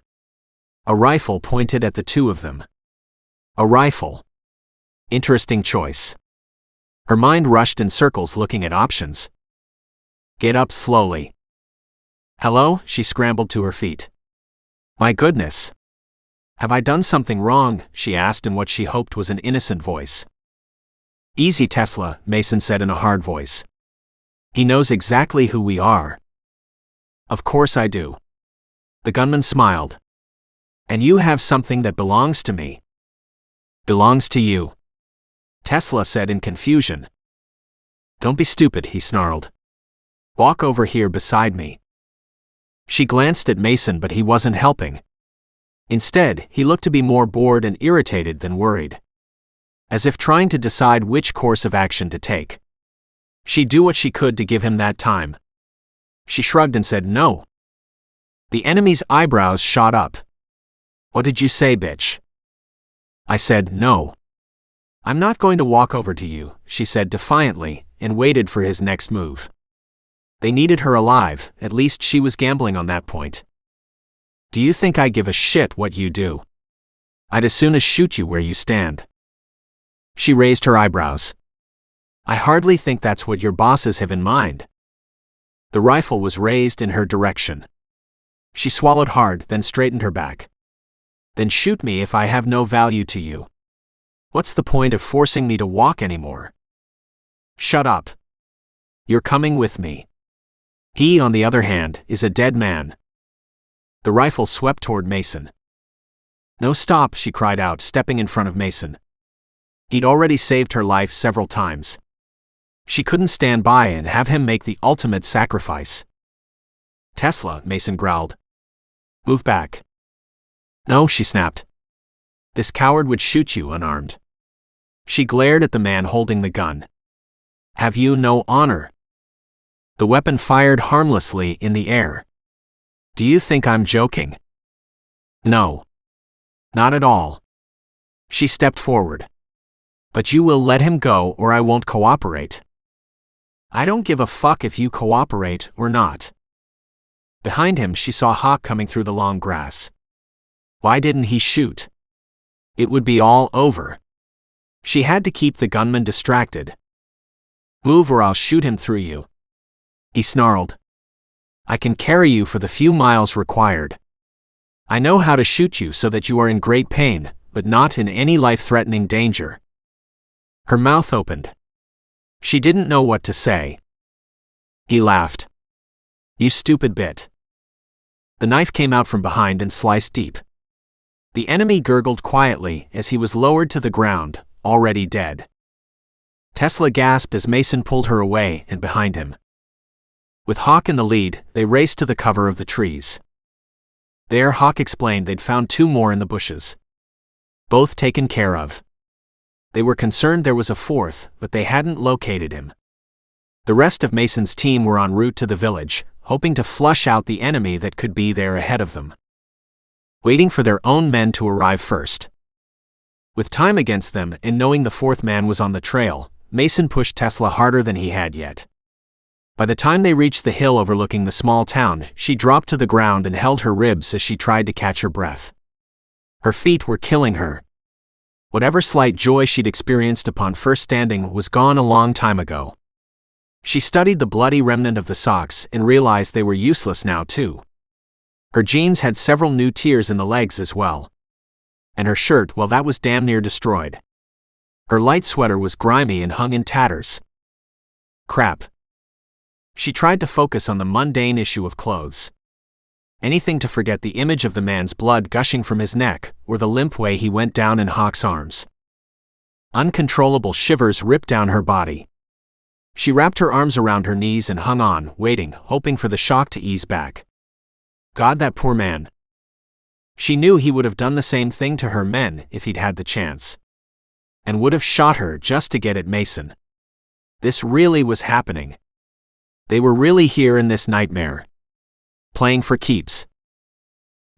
A rifle pointed at the two of them. A rifle. Interesting choice. Her mind rushed in circles looking at options. Get up slowly. Hello? She scrambled to her feet. My goodness. Have I done something wrong? She asked in what she hoped was an innocent voice. Easy, Tesla, Mason said in a hard voice. He knows exactly who we are. Of course I do. The gunman smiled. And you have something that belongs to me. Belongs to you. Tesla said in confusion. Don't be stupid, he snarled. Walk over here beside me. She glanced at Mason, but he wasn't helping. Instead, he looked to be more bored and irritated than worried. As if trying to decide which course of action to take. She'd do what she could to give him that time. She shrugged and said no. The enemy's eyebrows shot up. What did you say, bitch? I said no. I'm not going to walk over to you, she said defiantly, and waited for his next move. They needed her alive, at least she was gambling on that point. Do you think I give a shit what you do? I'd as soon as shoot you where you stand. She raised her eyebrows. I hardly think that's what your bosses have in mind. The rifle was raised in her direction. She swallowed hard, then straightened her back. Then shoot me if I have no value to you. What's the point of forcing me to walk anymore? Shut up. You're coming with me. He, on the other hand, is a dead man. The rifle swept toward Mason. No, stop, she cried out, stepping in front of Mason. He'd already saved her life several times. She couldn't stand by and have him make the ultimate sacrifice. Tesla, Mason growled. Move back. No, she snapped. This coward would shoot you unarmed. She glared at the man holding the gun. Have you no honor? The weapon fired harmlessly in the air. Do you think I'm joking? No. Not at all. She stepped forward. But you will let him go or I won't cooperate. I don't give a fuck if you cooperate or not. Behind him she saw Hawk coming through the long grass. Why didn't he shoot? It would be all over. She had to keep the gunman distracted. Move or I'll shoot him through you. He snarled. I can carry you for the few miles required. I know how to shoot you so that you are in great pain, but not in any life-threatening danger. Her mouth opened. She didn't know what to say. He laughed. You stupid bit. The knife came out from behind and sliced deep. The enemy gurgled quietly as he was lowered to the ground, already dead. Tesla gasped as Mason pulled her away and behind him. With Hawk in the lead, they raced to the cover of the trees. There, Hawk explained they'd found two more in the bushes. Both taken care of. They were concerned there was a fourth, but they hadn't located him. The rest of Mason's team were en route to the village, hoping to flush out the enemy that could be there ahead of them. Waiting for their own men to arrive first. With time against them and knowing the fourth man was on the trail, Mason pushed Tesla harder than he had yet. By the time they reached the hill overlooking the small town, she dropped to the ground and held her ribs as she tried to catch her breath. Her feet were killing her. Whatever slight joy she'd experienced upon first standing was gone a long time ago. She studied the bloody remnant of the socks and realized they were useless now too. Her jeans had several new tears in the legs as well. And her shirt, well, that was damn near destroyed. Her light sweater was grimy and hung in tatters. Crap. She tried to focus on the mundane issue of clothes. Anything to forget the image of the man's blood gushing from his neck, or the limp way he went down in Hawk's arms. Uncontrollable shivers ripped down her body. She wrapped her arms around her knees and hung on, waiting, hoping for the shock to ease back. God, that poor man. She knew he would have done the same thing to her men if he'd had the chance. And would have shot her just to get at Mason. This really was happening. They were really here in this nightmare. Playing for keeps.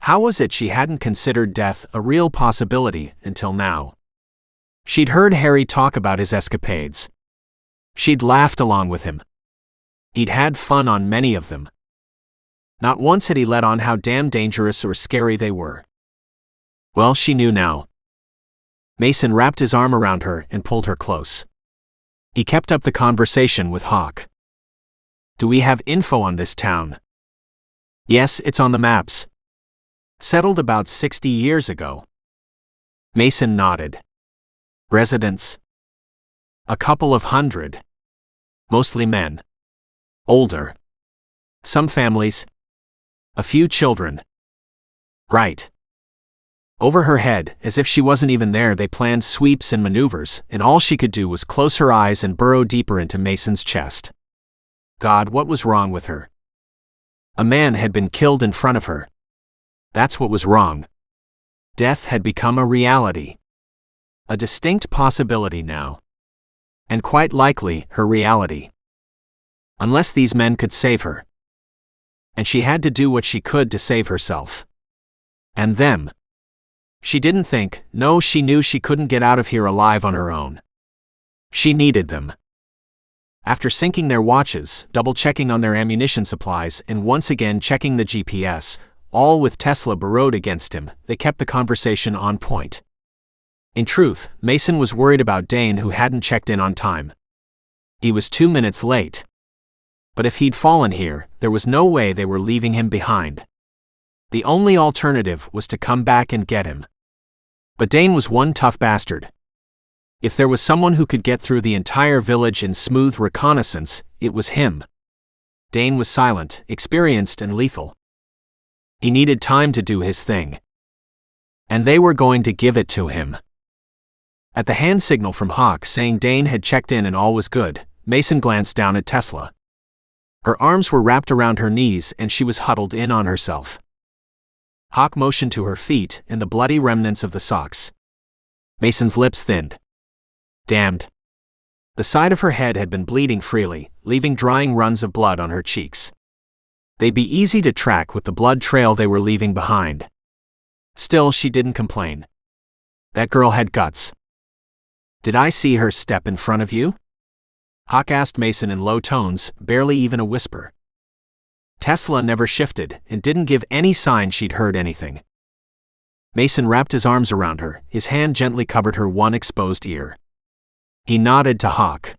How was it she hadn't considered death a real possibility until now? She'd heard Harry talk about his escapades. She'd laughed along with him. He'd had fun on many of them. Not once had he let on how damn dangerous or scary they were. Well, she knew now. Mason wrapped his arm around her and pulled her close. He kept up the conversation with Hawk. Do we have info on this town? Yes, it's on the maps. Settled about 60 years ago. Mason nodded. Residents? A couple of hundred. Mostly men. Older. Some families. A few children. Right. Over her head, as if she wasn't even there, they planned sweeps and maneuvers, and all she could do was close her eyes and burrow deeper into Mason's chest. God, what was wrong with her? A man had been killed in front of her. That's what was wrong. Death had become a reality. A distinct possibility now. And quite likely, her reality. Unless these men could save her. And she had to do what she could to save herself. And them. She didn't think, no, she knew she couldn't get out of here alive on her own. She needed them. After syncing their watches, double-checking on their ammunition supplies, and once again checking the GPS, all with Tesla burrowed against him, they kept the conversation on point. In truth, Mason was worried about Dane, who hadn't checked in on time. He was 2 minutes late. But if he'd fallen here, there was no way they were leaving him behind. The only alternative was to come back and get him. But Dane was one tough bastard. If there was someone who could get through the entire village in smooth reconnaissance, it was him. Dane was silent, experienced, and lethal. He needed time to do his thing. And they were going to give it to him. At the hand signal from Hawk saying Dane had checked in and all was good, Mason glanced down at Tesla. Her arms were wrapped around her knees and she was huddled in on herself. Hawk motioned to her feet and the bloody remnants of the socks. Mason's lips thinned. Damned. The side of her head had been bleeding freely, leaving drying runs of blood on her cheeks. They'd be easy to track with the blood trail they were leaving behind. Still, she didn't complain. That girl had guts. Did I see her step in front of you? Hawk asked Mason in low tones, barely even a whisper. Tesla never shifted and didn't give any sign she'd heard anything. Mason wrapped his arms around her, his hand gently covered her one exposed ear. He nodded to Hawk.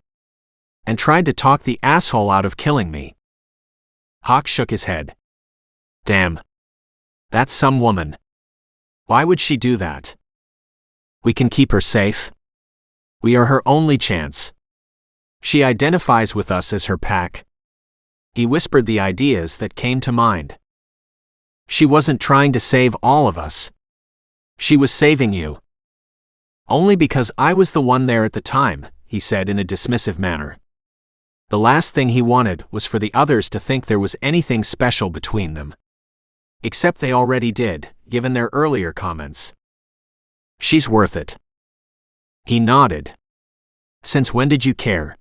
And tried to talk the asshole out of killing me. Hawk shook his head. Damn. That's some woman. Why would she do that? We can keep her safe. We are her only chance. She identifies with us as her pack. He whispered the ideas that came to mind. She wasn't trying to save all of us. She was saving you. Only because I was the one there at the time, he said in a dismissive manner. The last thing he wanted was for the others to think there was anything special between them. Except they already did, given their earlier comments. She's worth it. He nodded. Since when did you care?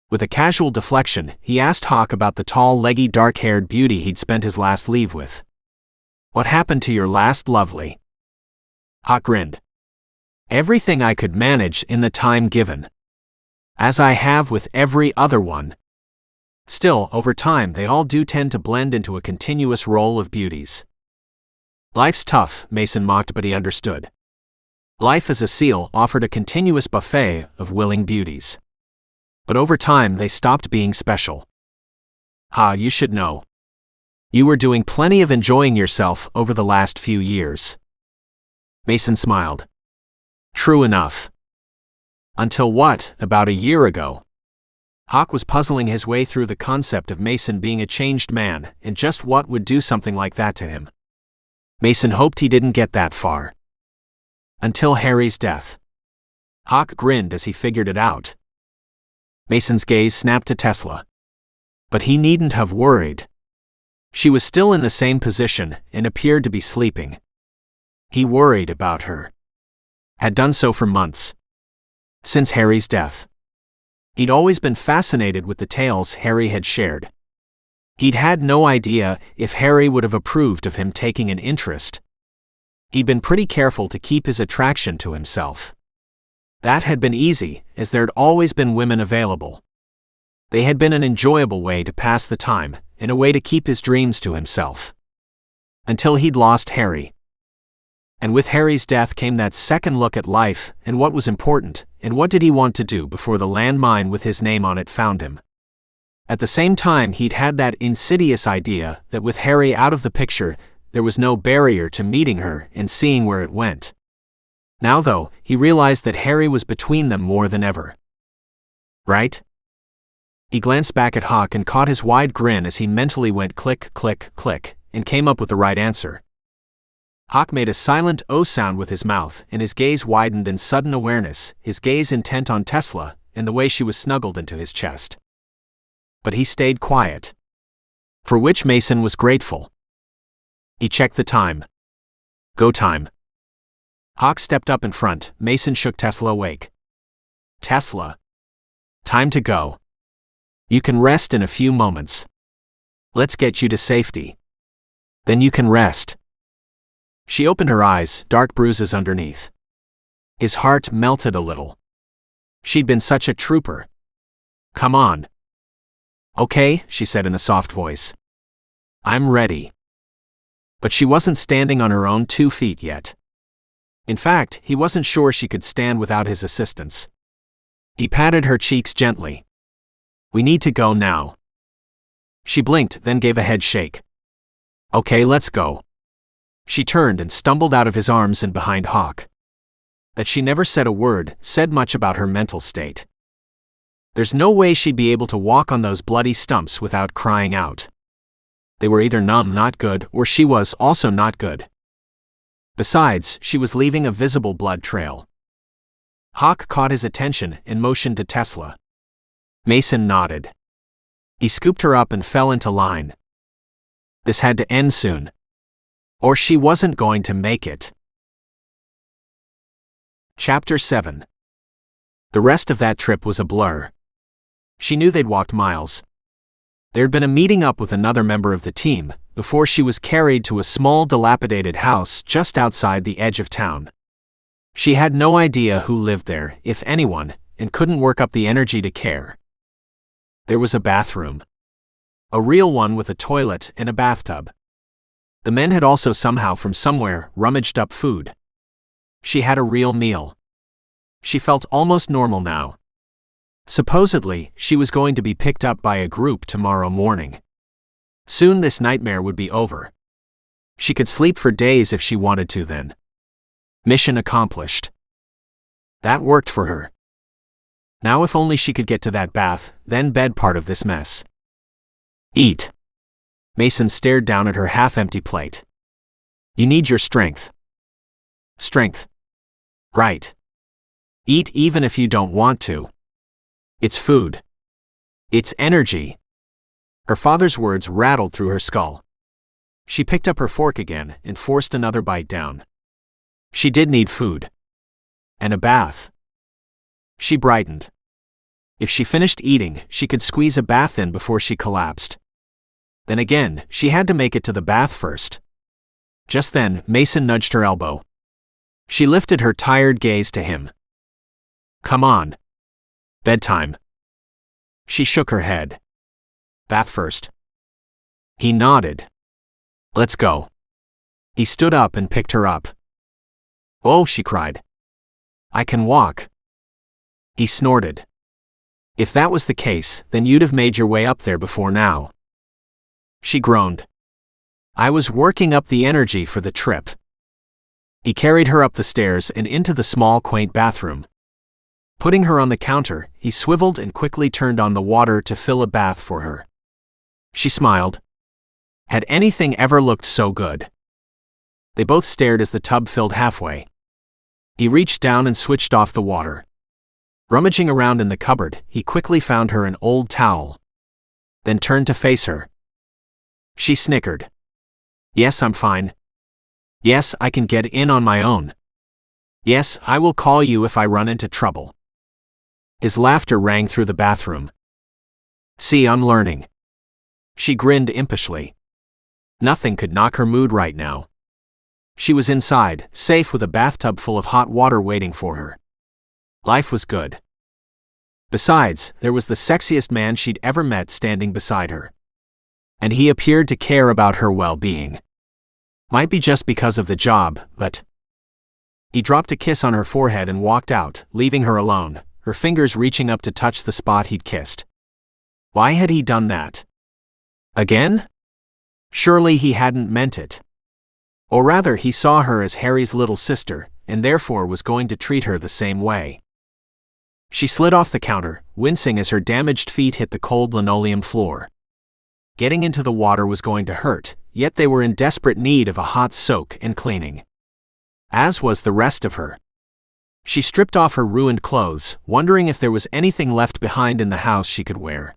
With a casual deflection, he asked Hawk about the tall, leggy, dark-haired beauty he'd spent his last leave with. What happened to your last lovely? Hawk grinned. Everything I could manage in the time given. As I have with every other one. Still, over time they all do tend to blend into a continuous roll of beauties. Life's tough, Mason mocked, but he understood. Life as a seal offered a continuous buffet of willing beauties. But over time they stopped being special. You should know. You were doing plenty of enjoying yourself over the last few years. Mason smiled. True enough. Until what, about a year ago? Hawk was puzzling his way through the concept of Mason being a changed man, and just what would do something like that to him. Mason hoped he didn't get that far. Until Harry's death. Hawk grinned as he figured it out. Mason's gaze snapped to Tesla. But he needn't have worried. She was still in the same position and appeared to be sleeping. He worried about her. Had done so for months. Since Harry's death. He'd always been fascinated with the tales Harry had shared. He'd had no idea if Harry would have approved of him taking an interest. He'd been pretty careful to keep his attraction to himself. That had been easy, as there'd always been women available. They had been an enjoyable way to pass the time, and a way to keep his dreams to himself. Until he'd lost Harry. And with Harry's death came that second look at life, and what was important, and what did he want to do before the landmine with his name on it found him. At the same time, he'd had that insidious idea that with Harry out of the picture, there was no barrier to meeting her and seeing where it went. Now though, he realized that Harry was between them more than ever. Right? He glanced back at Hawk and caught his wide grin as he mentally went click, click, click, and came up with the right answer. Hawk made a silent O sound with his mouth, and his gaze widened in sudden awareness, his gaze intent on Tesla and the way she was snuggled into his chest. But he stayed quiet. For which Mason was grateful. He checked the time. Go time. Hawk stepped up in front. Mason shook Tesla awake. Tesla. Time to go. You can rest in a few moments. Let's get you to safety. Then you can rest. She opened her eyes, dark bruises underneath. His heart melted a little. She'd been such a trooper. Come on. Okay, she said in a soft voice. I'm ready. But she wasn't standing on her own 2 feet yet. In fact, he wasn't sure she could stand without his assistance. He patted her cheeks gently. We need to go now. She blinked, then gave a head shake. Okay, let's go. She turned and stumbled out of his arms and behind Hawk. That she never said a word said much about her mental state. There's no way she'd be able to walk on those bloody stumps without crying out. They were either numb, not good, or she was also not good. Besides, she was leaving a visible blood trail. Hawk caught his attention and motioned to Tesla. Mason nodded. He scooped her up and fell into line. This had to end soon. Or she wasn't going to make it. Chapter 7. The rest of that trip was a blur. She knew they'd walked miles. There'd been a meeting up with another member of the team, before she was carried to a small dilapidated house just outside the edge of town. She had no idea who lived there, if anyone, and couldn't work up the energy to care. There was a bathroom. A real one with a toilet and a bathtub. The men had also somehow from somewhere rummaged up food. She had a real meal. She felt almost normal now. Supposedly, she was going to be picked up by a group tomorrow morning. Soon this nightmare would be over. She could sleep for days if she wanted to then. Mission accomplished. That worked for her. Now if only she could get to that bath, then bed part of this mess. Eat. Mason stared down at her half-empty plate. You need your strength. Strength. Right. Eat even if you don't want to. It's food. It's energy. Her father's words rattled through her skull. She picked up her fork again and forced another bite down. She did need food. And a bath. She brightened. If she finished eating, she could squeeze a bath in before she collapsed. Then again, she had to make it to the bath first. Just then, Mason nudged her elbow. She lifted her tired gaze to him. Come on. Bedtime. She shook her head. Bath first. He nodded. Let's go. He stood up and picked her up. Oh, she cried. I can walk. He snorted. If that was the case, then you'd have made your way up there before now. She groaned. I was working up the energy for the trip. He carried her up the stairs and into the small, quaint bathroom. Putting her on the counter, he swiveled and quickly turned on the water to fill a bath for her. She smiled. Had anything ever looked so good? They both stared as the tub filled halfway. He reached down and switched off the water. Rummaging around in the cupboard, he quickly found her an old towel. Then turned to face her. She snickered. Yes, I'm fine. Yes, I can get in on my own. Yes, I will call you if I run into trouble. His laughter rang through the bathroom. See, I'm learning. She grinned impishly. Nothing could knock her mood right now. She was inside, safe with a bathtub full of hot water waiting for her. Life was good. Besides, there was the sexiest man she'd ever met standing beside her. And he appeared to care about her well-being. Might be just because of the job, but... He dropped a kiss on her forehead and walked out, leaving her alone, her fingers reaching up to touch the spot he'd kissed. Why had he done that? Again? Surely he hadn't meant it. Or rather, he saw her as Harry's little sister, and therefore was going to treat her the same way. She slid off the counter, wincing as her damaged feet hit the cold linoleum floor. Getting into the water was going to hurt, yet they were in desperate need of a hot soak and cleaning. As was the rest of her. She stripped off her ruined clothes, wondering if there was anything left behind in the house she could wear.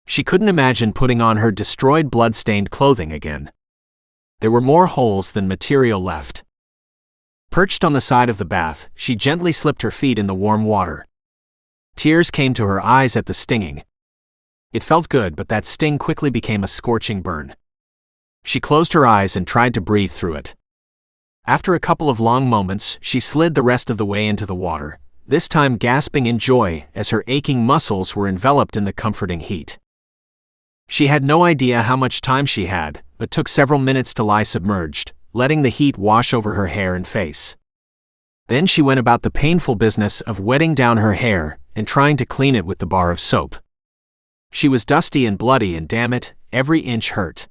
She couldn't imagine putting on her destroyed blood-stained clothing again. There were more holes than material left. Perched on the side of the bath, she gently slipped her feet in the warm water. Tears came to her eyes at the stinging. It felt good, but that sting quickly became a scorching burn. She closed her eyes and tried to breathe through it. After a couple of long moments, she slid the rest of the way into the water, this time gasping in joy as her aching muscles were enveloped in the comforting heat. She had no idea how much time she had, but took several minutes to lie submerged, letting the heat wash over her hair and face. Then she went about the painful business of wetting down her hair and trying to clean it with the bar of soap. She was dusty and bloody, and damn it, every inch hurt.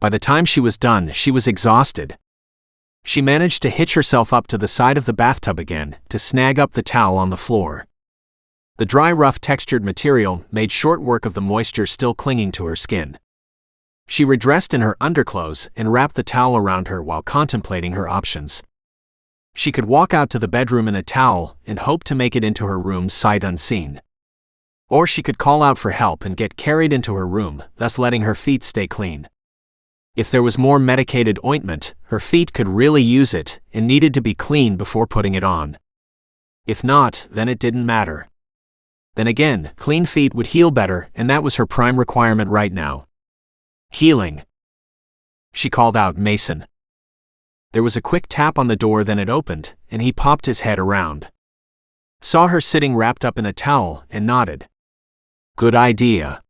By the time she was done, she was exhausted. She managed to hitch herself up to the side of the bathtub again to snag up the towel on the floor. The dry, rough textured material made short work of the moisture still clinging to her skin. She redressed in her underclothes and wrapped the towel around her while contemplating her options. She could walk out to the bedroom in a towel and hope to make it into her room sight unseen. Or she could call out for help and get carried into her room, thus letting her feet stay clean. If there was more medicated ointment, her feet could really use it and needed to be clean before putting it on. If not, then it didn't matter. Then again, clean feet would heal better, and that was her prime requirement right now. Healing. She called out, "Mason." There was a quick tap on the door, then it opened, and he popped his head around. Saw her sitting wrapped up in a towel, and nodded. Good idea.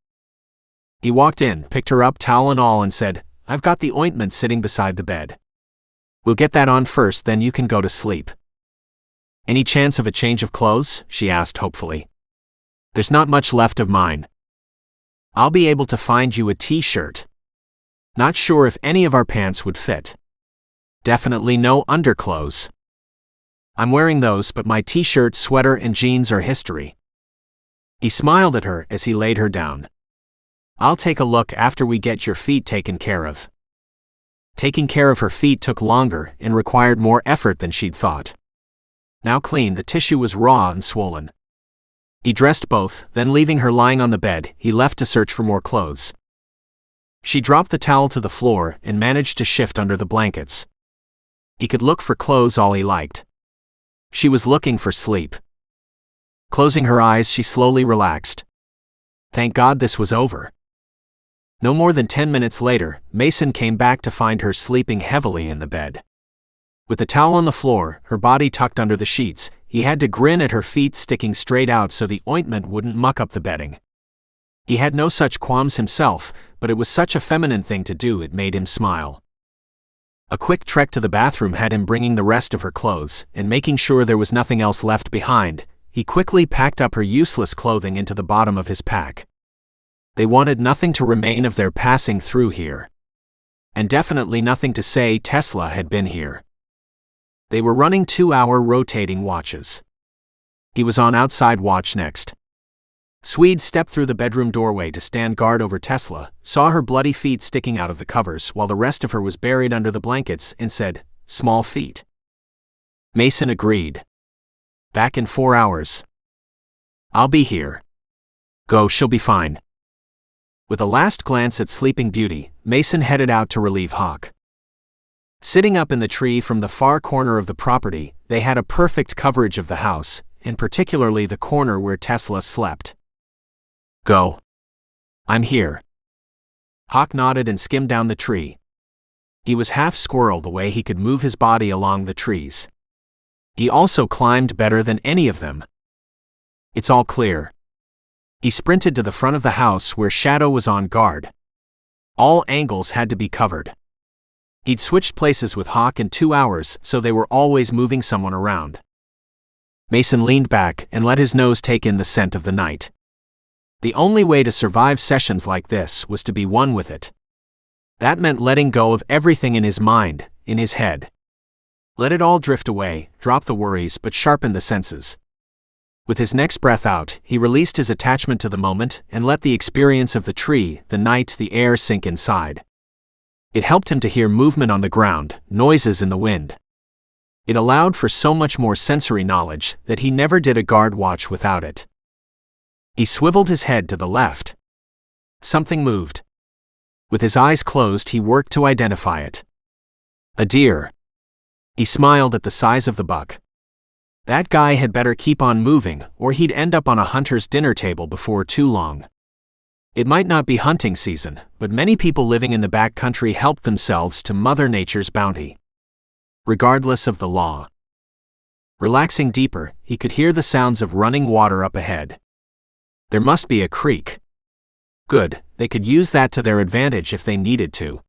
He walked in, picked her up, towel and all, and said, "I've got the ointment sitting beside the bed. We'll get that on first, then you can go to sleep." Any chance of a change of clothes? She asked hopefully. There's not much left of mine. I'll be able to find you a t-shirt. Not sure if any of our pants would fit. Definitely no underclothes. I'm wearing those, but my t-shirt, sweater, and jeans are history. He smiled at her as he laid her down. I'll take a look after we get your feet taken care of. Taking care of her feet took longer and required more effort than she'd thought. Now clean, the tissue was raw and swollen. He dressed both, then leaving her lying on the bed, he left to search for more clothes. She dropped the towel to the floor and managed to shift under the blankets. He could look for clothes all he liked. She was looking for sleep. Closing her eyes, she slowly relaxed. Thank God this was over. No more than 10 minutes later, Mason came back to find her sleeping heavily in the bed. With the towel on the floor, her body tucked under the sheets, he had to grin at her feet sticking straight out so the ointment wouldn't muck up the bedding. He had no such qualms himself, but it was such a feminine thing to do it made him smile. A quick trek to the bathroom had him bringing the rest of her clothes, and making sure there was nothing else left behind, he quickly packed up her useless clothing into the bottom of his pack. They wanted nothing to remain of their passing through here. And definitely nothing to say Tesla had been here. They were running 2-hour rotating watches. He was on outside watch next. Swede stepped through the bedroom doorway to stand guard over Tesla, saw her bloody feet sticking out of the covers while the rest of her was buried under the blankets, and said, "Small feet." Mason agreed. "Back in 4 hours. I'll be here. Go, she'll be fine." With a last glance at Sleeping Beauty, Mason headed out to relieve Hawk. Sitting up in the tree from the far corner of the property, they had a perfect coverage of the house, and particularly the corner where Tesla slept. "Go. I'm here." Hawk nodded and skimmed down the tree. He was half squirrel the way he could move his body along the trees. He also climbed better than any of them. It's all clear. He sprinted to the front of the house where Shadow was on guard. All angles had to be covered. He'd switched places with Hawk in 2 hours, so they were always moving someone around. Mason leaned back and let his nose take in the scent of the night. The only way to survive sessions like this was to be one with it. That meant letting go of everything in his mind, in his head. Let it all drift away, drop the worries, but sharpen the senses. With his next breath out, he released his attachment to the moment and let the experience of the tree, the night, the air sink inside. It helped him to hear movement on the ground, noises in the wind. It allowed for so much more sensory knowledge that he never did a guard watch without it. He swiveled his head to the left. Something moved. With his eyes closed, he worked to identify it. A deer. He smiled at the size of the buck. That guy had better keep on moving, or he'd end up on a hunter's dinner table before too long. It might not be hunting season, but many people living in the back country helped themselves to Mother Nature's bounty, regardless of the law. Relaxing deeper, he could hear the sounds of running water up ahead. There must be a creek. Good, they could use that to their advantage if they needed to.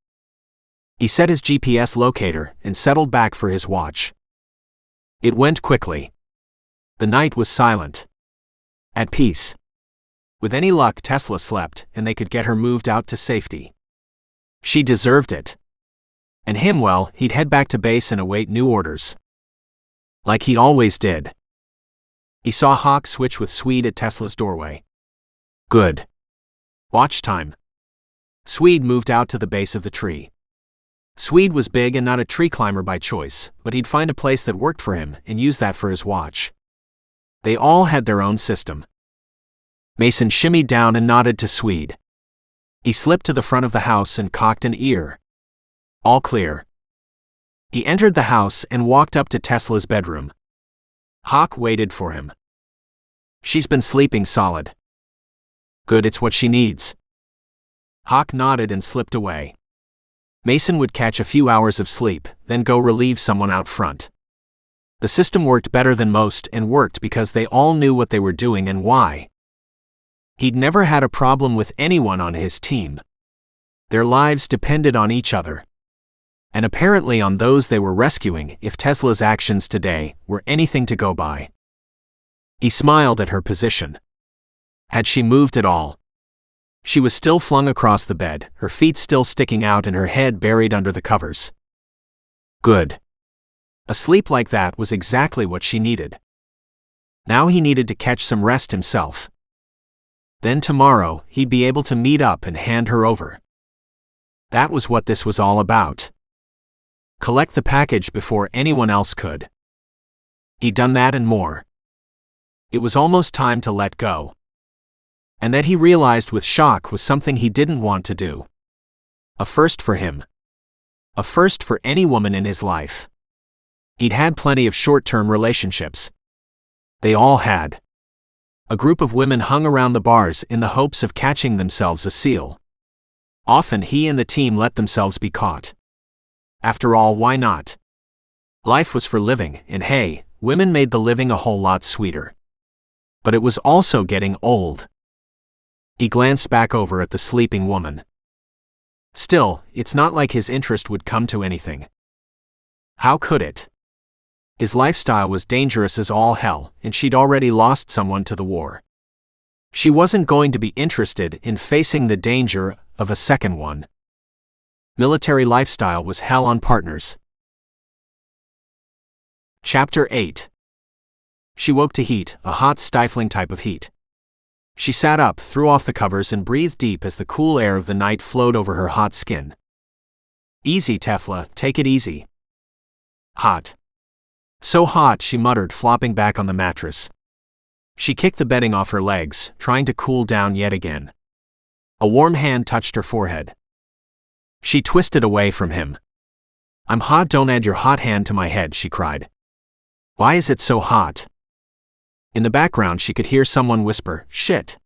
He set his GPS locator and settled back for his watch. It went quickly. The night was silent. At peace. With any luck, Tesla slept, and they could get her moved out to safety. She deserved it. And him, well, he'd head back to base and await new orders. Like he always did. He saw Hawk switch with Swede at Tesla's doorway. Good. Watch time. Swede moved out to the base of the tree. Swede was big and not a tree climber by choice, but he'd find a place that worked for him and use that for his watch. They all had their own system. Mason shimmied down and nodded to Swede. He slipped to the front of the house and cocked an ear. All clear. He entered the house and walked up to Tesla's bedroom. Hawk waited for him. She's been sleeping solid. Good, it's what she needs. Hawk nodded and slipped away. Mason would catch a few hours of sleep, then go relieve someone out front. The system worked better than most and worked because they all knew what they were doing and why. He'd never had a problem with anyone on his team. Their lives depended on each other. And apparently on those they were rescuing if Tesla's actions today were anything to go by. He smiled at her position. Had she moved at all? She was still flung across the bed, her feet still sticking out and her head buried under the covers. Good. A sleep like that was exactly what she needed. Now he needed to catch some rest himself. Then tomorrow, he'd be able to meet up and hand her over. That was what this was all about. Collect the package before anyone else could. He'd done that and more. It was almost time to let go. And that he realized with shock was something he didn't want to do. A first for him. A first for any woman in his life. He'd had plenty of short-term relationships. They all had. A group of women hung around the bars in the hopes of catching themselves a seal. Often he and the team let themselves be caught. After all, why not? Life was for living, and hey, women made the living a whole lot sweeter. But it was also getting old. He glanced back over at the sleeping woman. Still, it's not like his interest would come to anything. How could it? His lifestyle was dangerous as all hell, and she'd already lost someone to the war. She wasn't going to be interested in facing the danger of a second one. Military lifestyle was hell on partners. Chapter 8. She woke to heat, a hot, stifling type of heat. She sat up, threw off the covers and breathed deep as the cool air of the night flowed over her hot skin. Easy, Tefla, take it easy. Hot. So hot, she muttered, flopping back on the mattress. She kicked the bedding off her legs, trying to cool down yet again. A warm hand touched her forehead. She twisted away from him. I'm hot, don't add your hot hand to my head, she cried. Why is it so hot? In the background she could hear someone whisper, shit.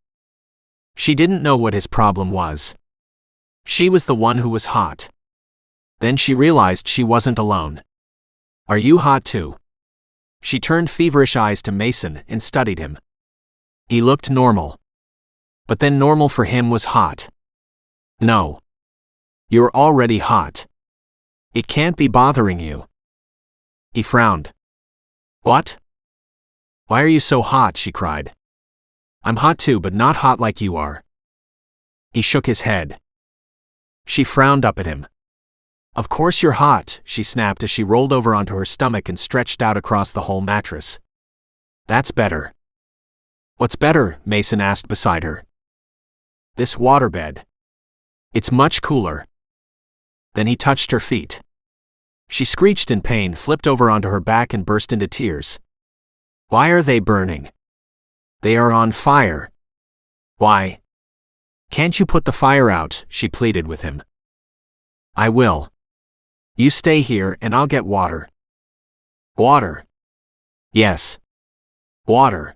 She didn't know what his problem was. She was the one who was hot. Then she realized she wasn't alone. Are you hot too? She turned feverish eyes to Mason and studied him. He looked normal. But then normal for him was hot. No. You're already hot. It can't be bothering you. He frowned. What? Why are you so hot? She cried. I'm hot too, but not hot like you are. He shook his head. She frowned up at him. Of course you're hot, she snapped as she rolled over onto her stomach and stretched out across the whole mattress. That's better. What's better? Mason asked beside her. This waterbed. It's much cooler. Then he touched her feet. She screeched in pain, flipped over onto her back and burst into tears. Why are they burning? They are on fire. Why? Can't you put the fire out? She pleaded with him. I will. You stay here and I'll get water. Water? Yes. Water.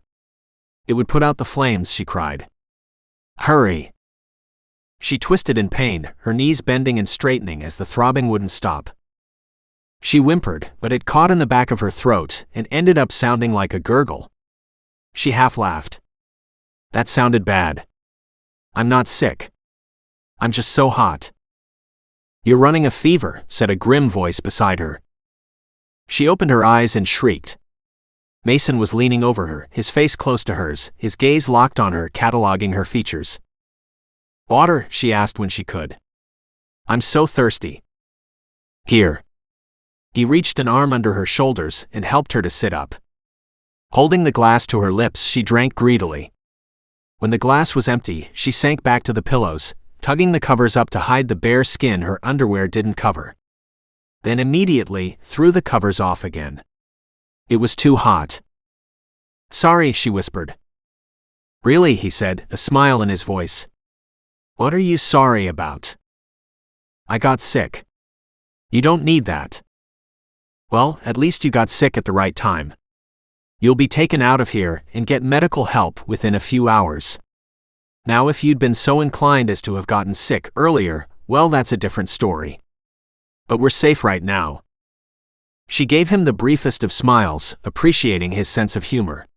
It would put out the flames, she cried. Hurry. She twisted in pain, her knees bending and straightening as the throbbing wouldn't stop. She whimpered, but it caught in the back of her throat and ended up sounding like a gurgle. She half laughed. That sounded bad. I'm not sick. I'm just so hot. You're running a fever, said a grim voice beside her. She opened her eyes and shrieked. Mason was leaning over her, his face close to hers, his gaze locked on her, cataloging her features. Water? She asked when she could. I'm so thirsty. Here. He reached an arm under her shoulders and helped her to sit up. Holding the glass to her lips, she drank greedily. When the glass was empty, she sank back to the pillows, tugging the covers up to hide the bare skin her underwear didn't cover. Then immediately threw the covers off again. It was too hot. Sorry, she whispered. Really, he said, a smile in his voice. What are you sorry about? I got sick. You don't need that. Well, at least you got sick at the right time. You'll be taken out of here and get medical help within a few hours. Now if you'd been so inclined as to have gotten sick earlier, well, that's a different story. But we're safe right now. She gave him the briefest of smiles, appreciating his sense of humor.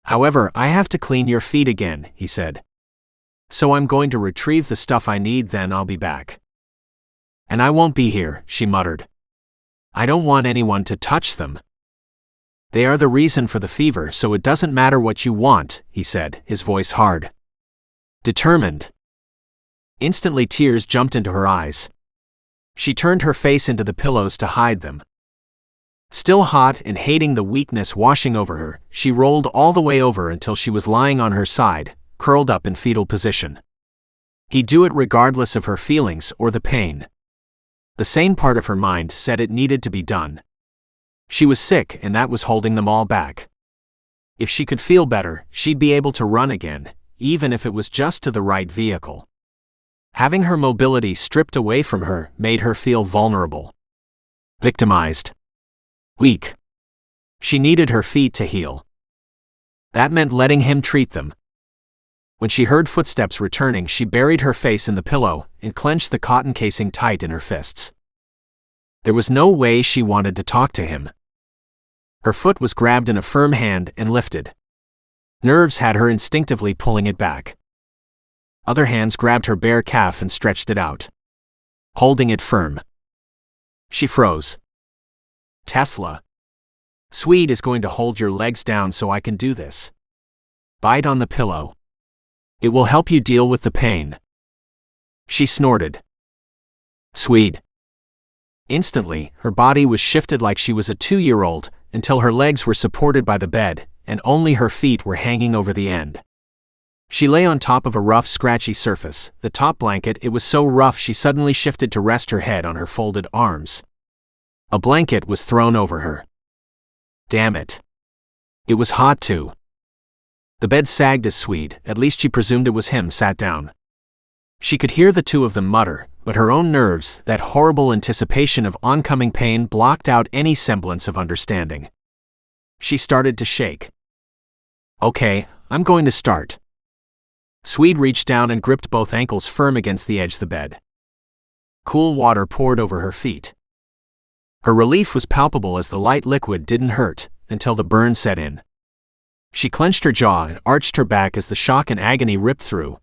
However, I have to clean your feet again, he said. So I'm going to retrieve the stuff I need, then I'll be back. And I won't be here, she muttered. I don't want anyone to touch them. They are the reason for the fever, so it doesn't matter what you want, he said, his voice hard. Determined. Instantly tears jumped into her eyes. She turned her face into the pillows to hide them. Still hot and hating the weakness washing over her, she rolled all the way over until she was lying on her side, curled up in fetal position. He'd do it regardless of her feelings or the pain. The sane part of her mind said it needed to be done. She was sick and that was holding them all back. If she could feel better, she'd be able to run again, even if it was just to the right vehicle. Having her mobility stripped away from her made her feel vulnerable. Victimized. Weak. She needed her feet to heal. That meant letting him treat them. When she heard footsteps returning, she buried her face in the pillow and clenched the cotton casing tight in her fists. There was no way she wanted to talk to him. Her foot was grabbed in a firm hand and lifted. Nerves had her instinctively pulling it back. Other hands grabbed her bare calf and stretched it out, holding it firm. She froze. Tesla. Swede is going to hold your legs down so I can do this. Bite on the pillow. It will help you deal with the pain. She snorted. Swede. Instantly, her body was shifted like she was a 2-year-old, until her legs were supported by the bed, and only her feet were hanging over the end. She lay on top of a rough, scratchy surface, the top blanket. It was so rough she suddenly shifted to rest her head on her folded arms. A blanket was thrown over her. Damn it. It was hot too. The bed sagged as Swede, at least she presumed it was him, sat down. She could hear the two of them mutter, but her own nerves, that horrible anticipation of oncoming pain, blocked out any semblance of understanding. She started to shake. Okay, I'm going to start. Swede reached down and gripped both ankles firm against the edge of the bed. Cool water poured over her feet. Her relief was palpable as the light liquid didn't hurt until the burn set in. She clenched her jaw and arched her back as the shock and agony ripped through.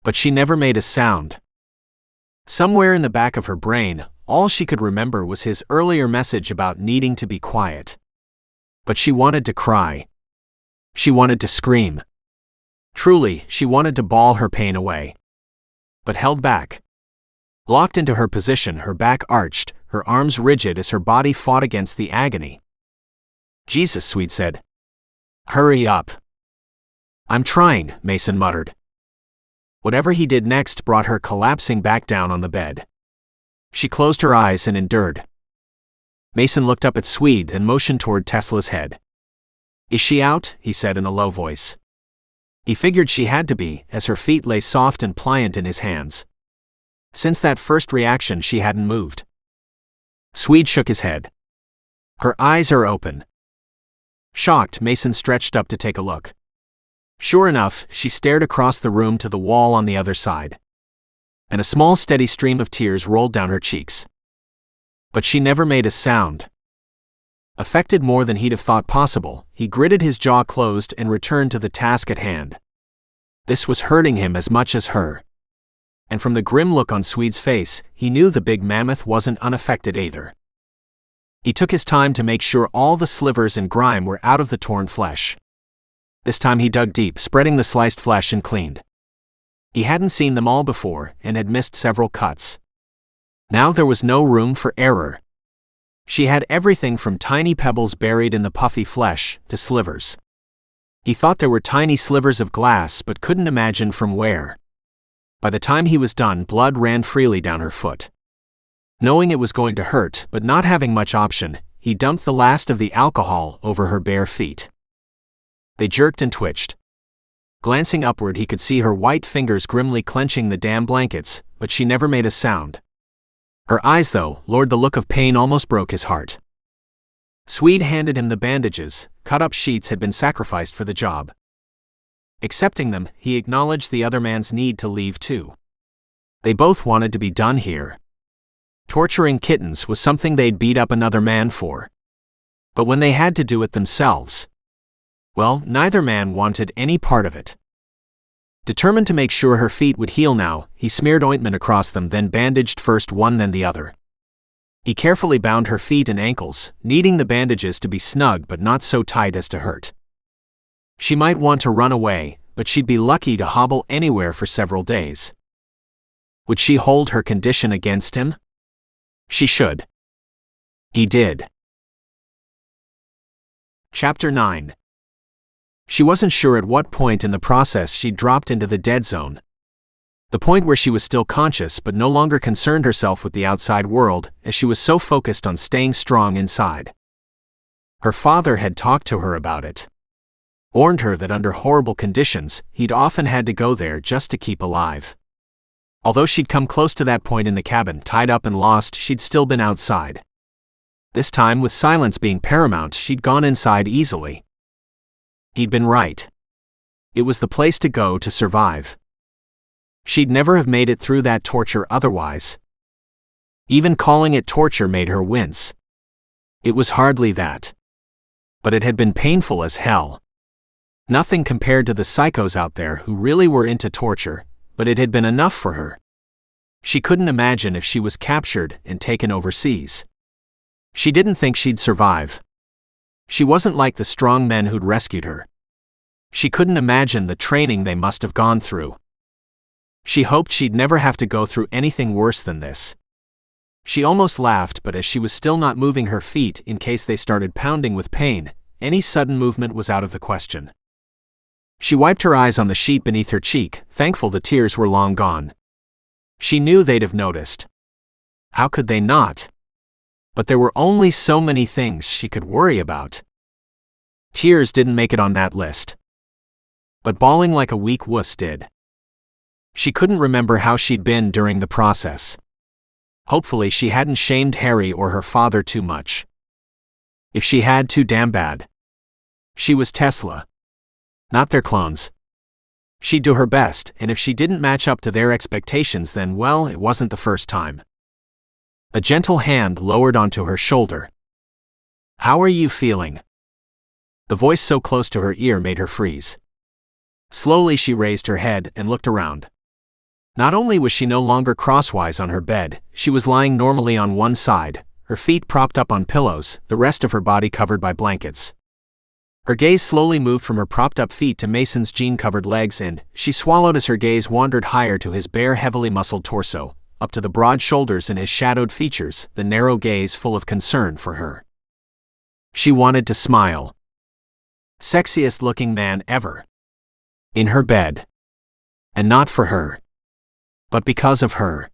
But she never made a sound. Somewhere in the back of her brain, all she could remember was his earlier message about needing to be quiet. But she wanted to cry. She wanted to scream. Truly, she wanted to bawl her pain away. But held back. Locked into her position, her back arched, her arms rigid as her body fought against the agony. "Jesus," Swede said. "Hurry up." "I'm trying," Mason muttered. Whatever he did next brought her collapsing back down on the bed. She closed her eyes and endured. Mason looked up at Swede and motioned toward Tesla's head. "Is she out?" he said in a low voice. He figured she had to be, as her feet lay soft and pliant in his hands. Since that first reaction, she hadn't moved. Swede shook his head. "Her eyes are open." Shocked, Mason stretched up to take a look. Sure enough, she stared across the room to the wall on the other side. And a small steady stream of tears rolled down her cheeks. But she never made a sound. Affected more than he'd have thought possible, he gritted his jaw closed and returned to the task at hand. This was hurting him as much as her. And from the grim look on Swede's face, he knew the big mammoth wasn't unaffected either. He took his time to make sure all the slivers and grime were out of the torn flesh. This time he dug deep, spreading the sliced flesh, and cleaned. He hadn't seen them all before and had missed several cuts. Now there was no room for error. She had everything from tiny pebbles buried in the puffy flesh to slivers. He thought there were tiny slivers of glass but couldn't imagine from where. By the time he was done, blood ran freely down her foot. Knowing it was going to hurt, but not having much option, he dumped the last of the alcohol over her bare feet. They jerked and twitched. Glancing upward, he could see her white fingers grimly clenching the damn blankets, but she never made a sound. Her eyes, though, Lord, the look of pain almost broke his heart. Swede handed him the bandages. Cut-up sheets had been sacrificed for the job. Accepting them, he acknowledged the other man's need to leave too. They both wanted to be done here. Torturing kittens was something they'd beat up another man for. But when they had to do it themselves, well, neither man wanted any part of it. Determined to make sure her feet would heal now, he smeared ointment across them, then bandaged first one then the other. He carefully bound her feet and ankles, needing the bandages to be snug but not so tight as to hurt. She might want to run away, but she'd be lucky to hobble anywhere for several days. Would she hold her condition against him? She should. He did. Chapter 9. She wasn't sure at what point in the process she'd dropped into the dead zone. The point where she was still conscious but no longer concerned herself with the outside world, as she was so focused on staying strong inside. Her father had talked to her about it. Warned her that under horrible conditions, he'd often had to go there just to keep alive. Although she'd come close to that point in the cabin, tied up and lost, she'd still been outside. This time, with silence being paramount, she'd gone inside easily. He'd been right. It was the place to go to survive. She'd never have made it through that torture otherwise. Even calling it torture made her wince. It was hardly that. But it had been painful as hell. Nothing compared to the psychos out there who really were into torture, but it had been enough for her. She couldn't imagine if she was captured and taken overseas. She didn't think she'd survive. She wasn't like the strong men who'd rescued her. She couldn't imagine the training they must have gone through. She hoped she'd never have to go through anything worse than this. She almost laughed, but as she was still not moving her feet in case they started pounding with pain, any sudden movement was out of the question. She wiped her eyes on the sheet beneath her cheek, thankful the tears were long gone. She knew they'd have noticed. How could they not? But there were only so many things she could worry about. Tears didn't make it on that list. But bawling like a weak wuss did. She couldn't remember how she'd been during the process. Hopefully she hadn't shamed Harry or her father too much. If she had, too damn bad. She was Tesla. Not their clones. She'd do her best, and if she didn't match up to their expectations, then, well, it wasn't the first time. A gentle hand lowered onto her shoulder. "How are you feeling?" The voice so close to her ear made her freeze. Slowly she raised her head and looked around. Not only was she no longer crosswise on her bed, she was lying normally on one side, her feet propped up on pillows, the rest of her body covered by blankets. Her gaze slowly moved from her propped-up feet to Mason's jean-covered legs, and she swallowed as her gaze wandered higher to his bare, heavily muscled torso, up to the broad shoulders and his shadowed features, the narrow gaze full of concern for her. She wanted to smile. Sexiest-looking man ever. In her bed. And not for her. But because of her.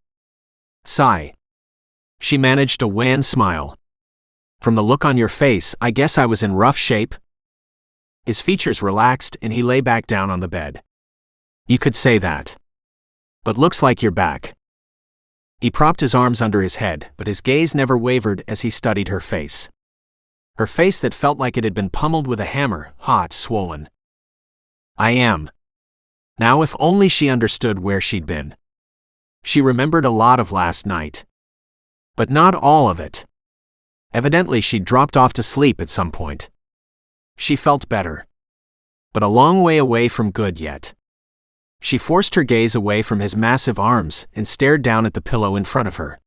Sigh. She managed a wan smile. "From the look on your face, I guess I was in rough shape?" His features relaxed and he lay back down on the bed. "You could say that. But looks like you're back." He propped his arms under his head, but his gaze never wavered as he studied her face. Her face that felt like it had been pummeled with a hammer, hot, swollen. "I am." Now if only she understood where she'd been. She remembered a lot of last night. But not all of it. Evidently she'd dropped off to sleep at some point. She felt better. But a long way away from good yet. She forced her gaze away from his massive arms and stared down at the pillow in front of her.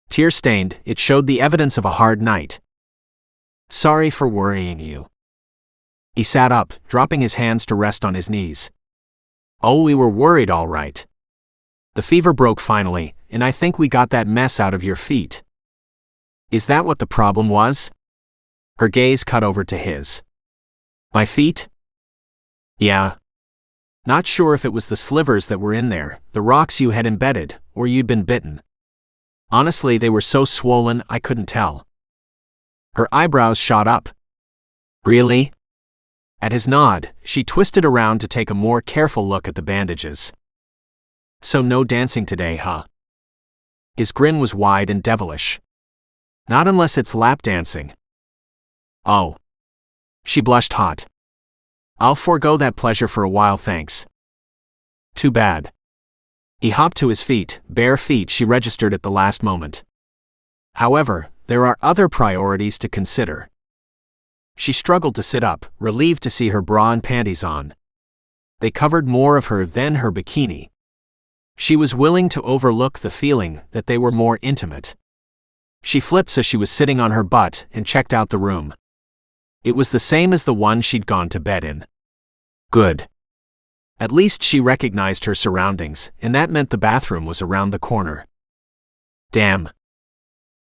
Tear-stained, it showed the evidence of a hard night. "Sorry for worrying you." He sat up, dropping his hands to rest on his knees. "Oh, we were worried all right. The fever broke finally, and I think we got that mess out of your feet." "Is that what the problem was?" Her gaze cut over to his. "My feet?" "Yeah. Not sure if it was the slivers that were in there, the rocks you had embedded, or you'd been bitten. Honestly, they were so swollen I couldn't tell." Her eyebrows shot up. "Really?" At his nod, she twisted around to take a more careful look at the bandages. "So no dancing today, huh?" His grin was wide and devilish. "Not unless it's lap dancing." "Oh." She blushed hot. "I'll forego that pleasure for a while, thanks." "Too bad." He hopped to his feet, bare feet she registered at the last moment. "However, there are other priorities to consider." She struggled to sit up, relieved to see her bra and panties on. They covered more of her than her bikini. She was willing to overlook the feeling that they were more intimate. She flipped so she was sitting on her butt and checked out the room. It was the same as the one she'd gone to bed in. Good. At least she recognized her surroundings, and that meant the bathroom was around the corner. Damn.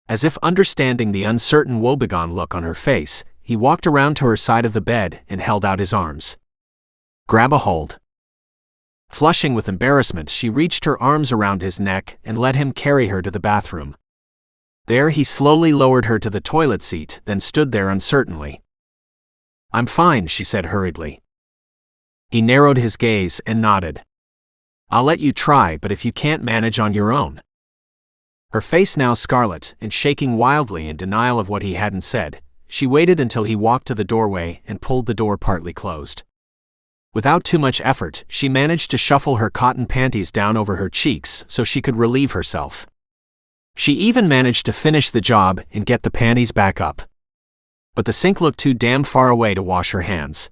As if understanding the uncertain woebegone look on her face, he walked around to her side of the bed and held out his arms. "Grab a hold." Flushing with embarrassment, she reached her arms around his neck and let him carry her to the bathroom. There he slowly lowered her to the toilet seat, then stood there uncertainly. "I'm fine," she said hurriedly. He narrowed his gaze and nodded. "I'll let you try, but if you can't manage on your own." Her face now scarlet and shaking wildly in denial of what he hadn't said, she waited until he walked to the doorway and pulled the door partly closed. Without too much effort, she managed to shuffle her cotton panties down over her cheeks so she could relieve herself. She even managed to finish the job and get the panties back up. But the sink looked too damn far away to wash her hands.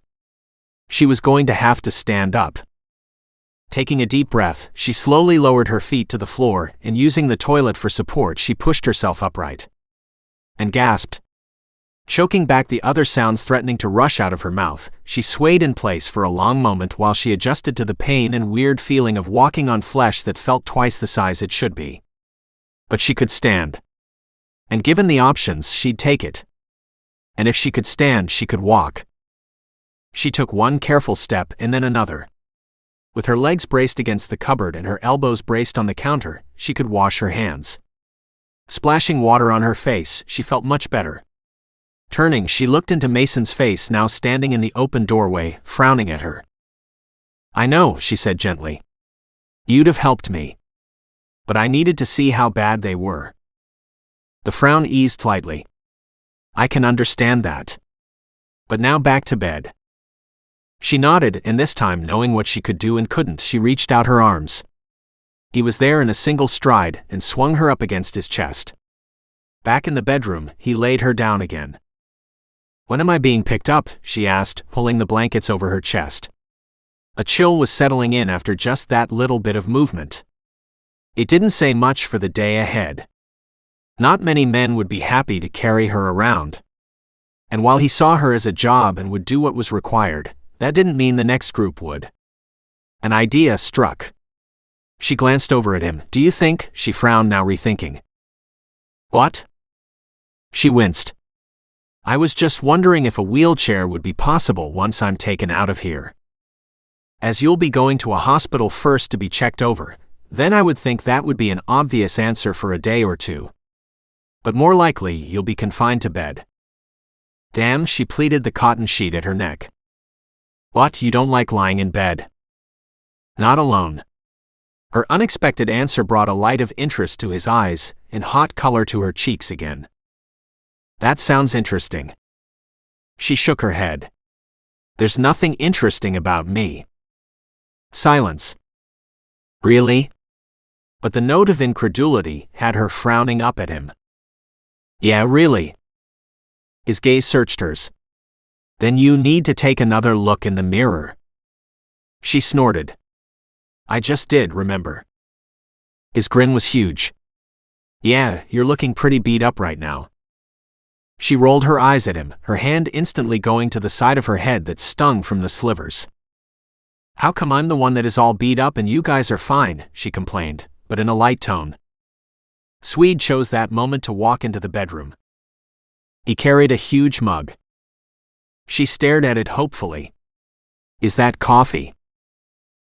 She was going to have to stand up. Taking a deep breath, she slowly lowered her feet to the floor, and using the toilet for support, she pushed herself upright. And gasped. Choking back the other sounds threatening to rush out of her mouth, she swayed in place for a long moment while she adjusted to the pain and weird feeling of walking on flesh that felt twice the size it should be. But she could stand. And given the options, she'd take it. And if she could stand, she could walk. She took one careful step and then another. With her legs braced against the cupboard and her elbows braced on the counter, she could wash her hands. Splashing water on her face, she felt much better. Turning, she looked into Mason's face, now standing in the open doorway, frowning at her. "I know," she said gently. "You'd have helped me. But I needed to see how bad they were." The frown eased slightly. "I can understand that. But now back to bed." She nodded, and this time, knowing what she could do and couldn't, she reached out her arms. He was there in a single stride and swung her up against his chest. Back in the bedroom, he laid her down again. "When am I being picked up?" she asked, pulling the blankets over her chest. A chill was settling in after just that little bit of movement. It didn't say much for the day ahead. Not many men would be happy to carry her around. And while he saw her as a job and would do what was required, that didn't mean the next group would. An idea struck. She glanced over at him. "Do you think?" She frowned, now rethinking. "What?" She winced. "I was just wondering if a wheelchair would be possible once I'm taken out of here. As you'll be going to a hospital first to be checked over, then I would think that would be an obvious answer for a day or two. But more likely, you'll be confined to bed." "Damn," she pleated the cotton sheet at her neck. "What, you don't like lying in bed?" "Not alone." Her unexpected answer brought a light of interest to his eyes and hot color to her cheeks again. "That sounds interesting." She shook her head. "There's nothing interesting about me." Silence. "Really?" But the note of incredulity had her frowning up at him. "Yeah, really." His gaze searched hers. "Then you need to take another look in the mirror." She snorted. "I just did, remember." His grin was huge. "Yeah, you're looking pretty beat up right now." She rolled her eyes at him, her hand instantly going to the side of her head that stung from the slivers. "How come I'm the one that is all beat up and you guys are fine?" she complained, but in a light tone. Swede chose that moment to walk into the bedroom. He carried a huge mug. She stared at it hopefully. "Is that coffee?"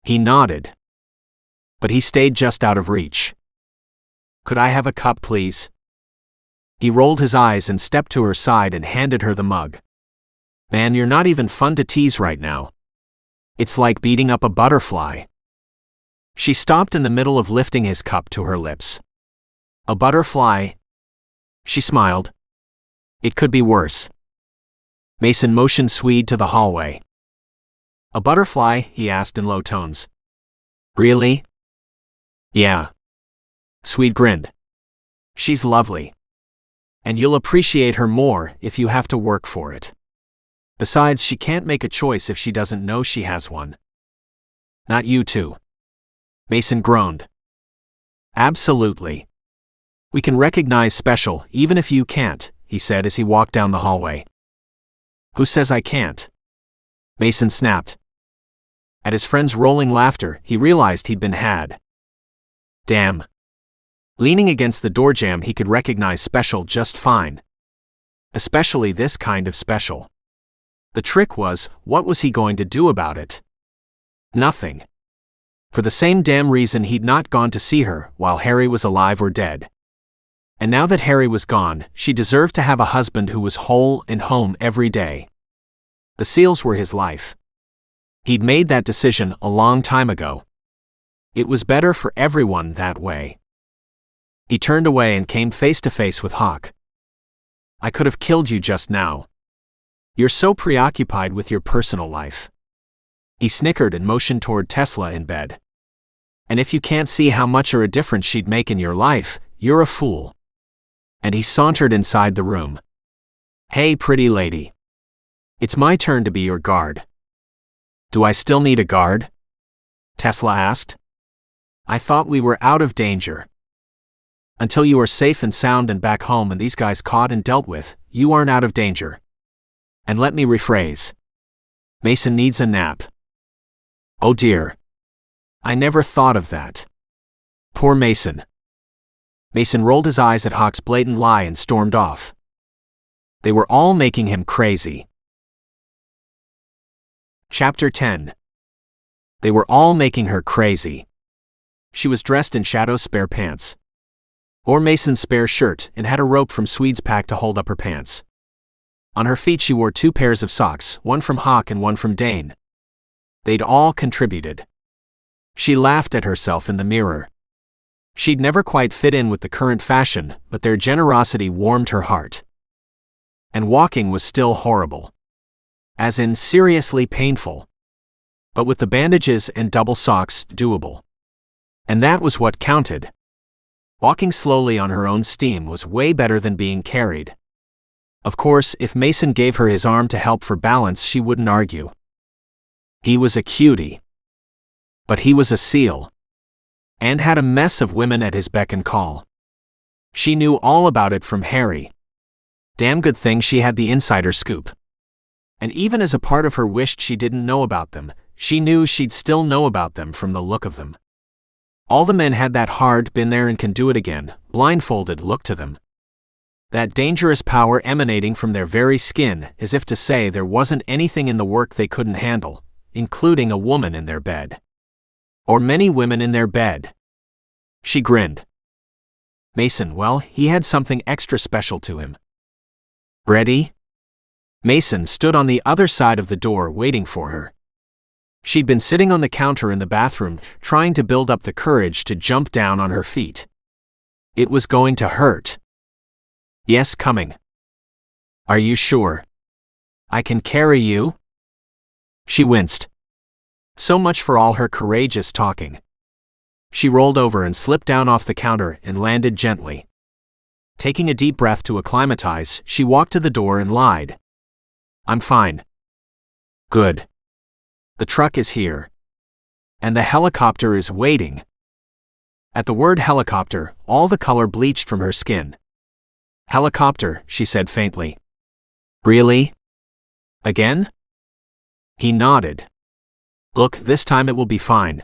He nodded. But he stayed just out of reach. "Could I have a cup, please?" He rolled his eyes and stepped to her side and handed her the mug. "Man, you're not even fun to tease right now. It's like beating up a butterfly." She stopped in the middle of lifting his cup to her lips. "A butterfly?" She smiled. "It could be worse." Mason motioned Swede to the hallway. "A butterfly?" he asked in low tones. "Really?" "Yeah." Swede grinned. "She's lovely. And you'll appreciate her more if you have to work for it. Besides, she can't make a choice if she doesn't know she has one." "Not you two." Mason groaned. "Absolutely. We can recognize special even if you can't," he said as he walked down the hallway. "Who says I can't?" Mason snapped. At his friend's rolling laughter, he realized he'd been had. Damn. Leaning against the door jamb, he could recognize special just fine. Especially this kind of special. The trick was, what was he going to do about it? Nothing. For the same damn reason he'd not gone to see her while Harry was alive or dead. And now that Harry was gone, she deserved to have a husband who was whole and home every day. The seals were his life. He'd made that decision a long time ago. It was better for everyone that way. He turned away and came face to face with Hawk. "I could have killed you just now. You're so preoccupied with your personal life." He snickered and motioned toward Tesla in bed. "And if you can't see how much of a difference she'd make in your life, you're a fool." And he sauntered inside the room. "Hey, pretty lady. It's my turn to be your guard." "Do I still need a guard?" Tesla asked. "I thought we were out of danger." "Until you are safe and sound and back home and these guys caught and dealt with, you aren't out of danger. And let me rephrase. Mason needs a nap." "Oh dear. I never thought of that. Poor Mason." Mason rolled his eyes at Hawk's blatant lie and stormed off. They were all making him crazy. Chapter 10. They were all making her crazy. She was dressed in Shadow's spare pants. Or Mason's spare shirt, and had a rope from Swede's pack to hold up her pants. On her feet she wore 2 pairs of socks, one from Hawk and one from Dane. They'd all contributed. She laughed at herself in the mirror. She'd never quite fit in with the current fashion, but their generosity warmed her heart. And walking was still horrible. As in seriously painful. but with the bandages and double socks, doable. And that was what counted. Walking slowly on her own steam was way better than being carried. Of course, if Mason gave her his arm to help for balance, she wouldn't argue. He was a cutie. But he was a seal. And had a mess of women at his beck and call. She knew all about it from Harry. Damn good thing she had the insider scoop. And even as a part of her wished she didn't know about them, she knew she'd still know about them from the look of them. All the men had that hard, been there and can do it again, blindfolded look to them. That dangerous power emanating from their very skin, as if to say there wasn't anything in the work they couldn't handle, including a woman in their bed. Or many women in their bed. She grinned. Mason, well, he had something extra special to him. Ready? Mason stood on the other side of the door waiting for her. She'd been sitting on the counter in the bathroom, trying to build up the courage to jump down on her feet. It was going to hurt. Yes, coming. Are you sure? I can carry you? She winced. So much for all her courageous talking. She rolled over and slipped down off the counter and landed gently. Taking a deep breath to acclimatize, she walked to the door and lied. I'm fine. Good. The truck is here. And the helicopter is waiting. At the word helicopter, all the color bleached from her skin. Helicopter, she said faintly. Really? Again? He nodded. Look, this time it will be fine.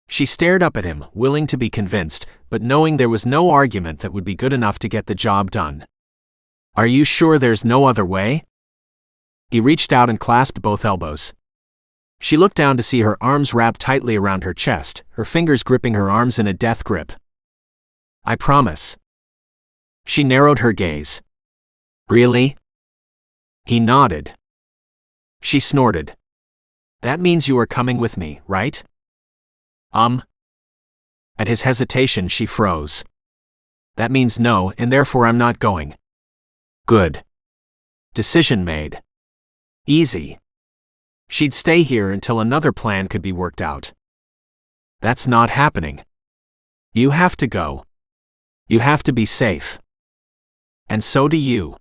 She stared up at him, willing to be convinced, but knowing there was no argument that would be good enough to get the job done. Are you sure there's no other way? He reached out and clasped both elbows. She looked down to see her arms wrapped tightly around her chest, her fingers gripping her arms in a death grip. I promise. She narrowed her gaze. Really? He nodded. She snorted. That means you are coming with me, right? At his hesitation, she froze. That means no, and therefore I'm not going. Good. Decision made. Easy. She'd stay here until another plan could be worked out. That's not happening. You have to go. You have to be safe. And so do you.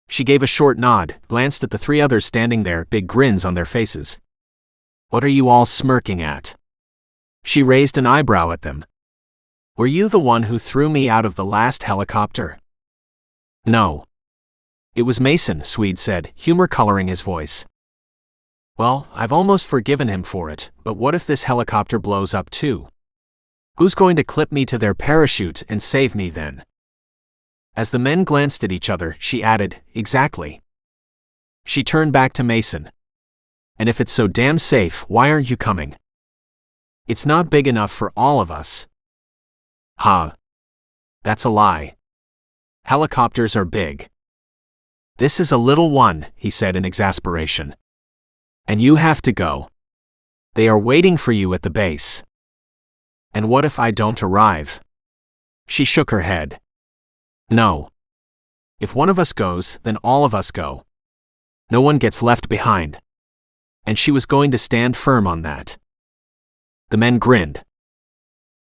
She gave a short nod, glanced at the three others standing there, big grins on their faces. What are you all smirking at? She raised an eyebrow at them. Were you the one who threw me out of the last helicopter? No. It was Mason, Swede said, humor coloring his voice. Well, I've almost forgiven him for it, but what if this helicopter blows up too? Who's going to clip me to their parachute and save me then? As the men glanced at each other, she added, exactly. She turned back to Mason. And if it's so damn safe, why aren't you coming? It's not big enough for all of us. Ha. That's a lie. Helicopters are big. This is a little one, he said in exasperation. And you have to go. They are waiting for you at the base. And what if I don't arrive? She shook her head. No. If one of us goes, then all of us go. No one gets left behind. And she was going to stand firm on that. The men grinned.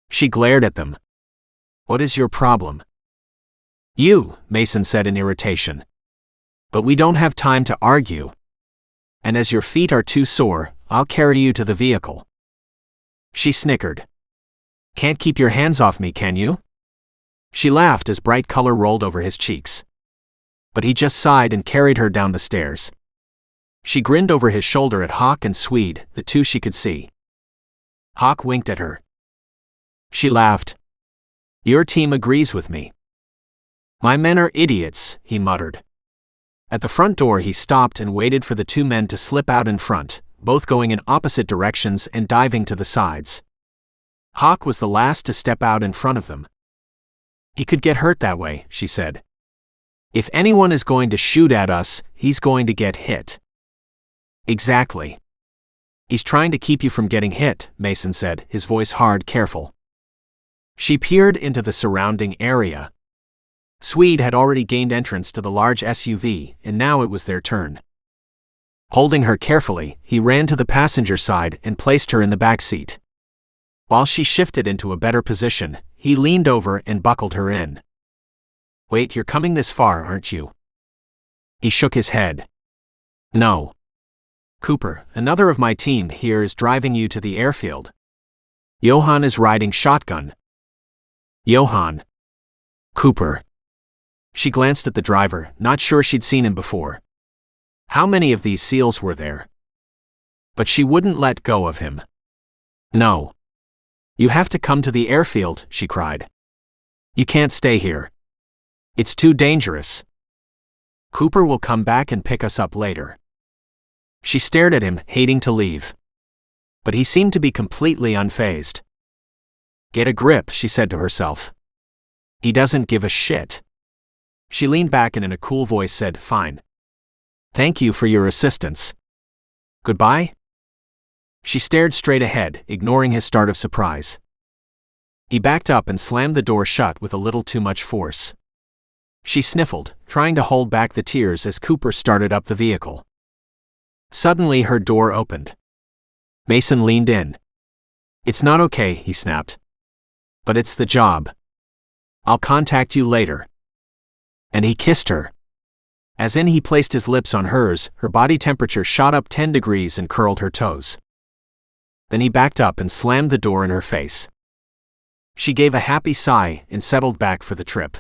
She glared at them. What is your problem? You, Mason said in irritation. But we don't have time to argue. And as your feet are too sore, I'll carry you to the vehicle. She snickered. Can't keep your hands off me, can you? She laughed as bright color rolled over his cheeks. But he just sighed and carried her down the stairs. She grinned over his shoulder at Hawk and Swede, the two she could see. Hawk winked at her. She laughed. Your team agrees with me. My men are idiots, he muttered. At the front door he stopped and waited for the two men to slip out in front, both going in opposite directions and diving to the sides. Hawk was the last to step out in front of them. He could get hurt that way, she said. If anyone is going to shoot at us, he's going to get hit. Exactly. He's trying to keep you from getting hit, Mason said, his voice hard, careful. She peered into the surrounding area. Swede had already gained entrance to the large SUV, and now it was their turn. Holding her carefully, he ran to the passenger side and placed her in the back seat. While she shifted into a better position, he leaned over and buckled her in. "Wait, you're coming this far, aren't you?" He shook his head. "No. Cooper, another of my team here is driving you to the airfield. Johann is riding shotgun." "Johann." "Cooper." She glanced at the driver, not sure she'd seen him before. How many of these SEALs were there? But she wouldn't let go of him. "No. You have to come to the airfield," she cried. "You can't stay here. It's too dangerous. Cooper will come back and pick us up later." She stared at him, hating to leave. But he seemed to be completely unfazed. "Get a grip," she said to herself. "He doesn't give a shit." She leaned back and in a cool voice said, "Fine. Thank you for your assistance. Goodbye?" She stared straight ahead, ignoring his start of surprise. He backed up and slammed the door shut with a little too much force. She sniffled, trying to hold back the tears as Cooper started up the vehicle. Suddenly her door opened. Mason leaned in. "It's not okay," he snapped. "But it's the job. I'll contact you later." And he kissed her. As in he placed his lips on hers, her body temperature shot up 10 degrees and curled her toes. Then he backed up and slammed the door in her face. She gave a happy sigh and settled back for the trip.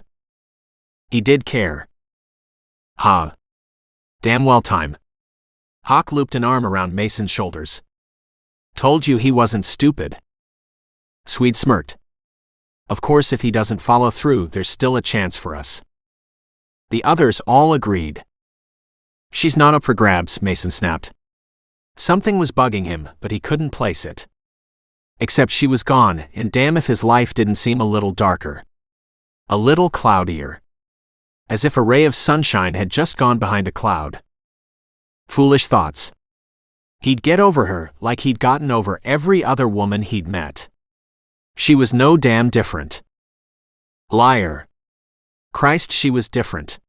He did care. "Ha. Damn well time." Hawk looped an arm around Mason's shoulders. "Told you he wasn't stupid." Swede smirked. "Of course if he doesn't follow through there's still a chance for us." The others all agreed. "She's not up for grabs," Mason snapped. Something was bugging him, but he couldn't place it. Except she was gone, and damn if his life didn't seem a little darker. A little cloudier. As if a ray of sunshine had just gone behind a cloud. Foolish thoughts. He'd get over her like he'd gotten over every other woman he'd met. She was no damn different. Liar. Christ, she was different.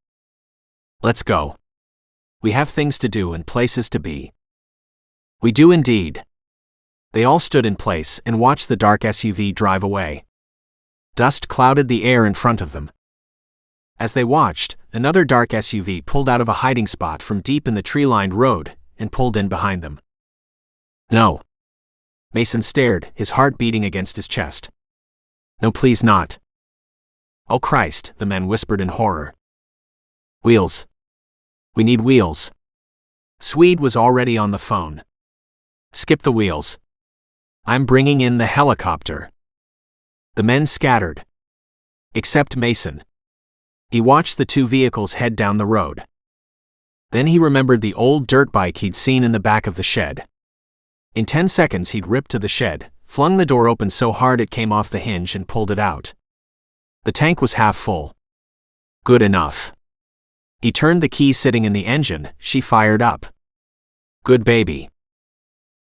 "Let's go. We have things to do and places to be." "We do indeed." They all stood in place and watched the dark SUV drive away. Dust clouded the air in front of them. As they watched, another dark SUV pulled out of a hiding spot from deep in the tree-lined road and pulled in behind them. "No." Mason stared, his heart beating against his chest. "No, please not." "Oh Christ," the men whispered in horror. "Wheels. We need wheels." Swede was already on the phone. "Skip the wheels. I'm bringing in the helicopter." The men scattered. Except Mason. He watched the two vehicles head down the road. Then he remembered the old dirt bike he'd seen in the back of the shed. In 10 seconds he'd ripped to the shed, flung the door open so hard it came off the hinge and pulled it out. The tank was half full. Good enough. He turned the key sitting in the engine, she fired up. Good baby.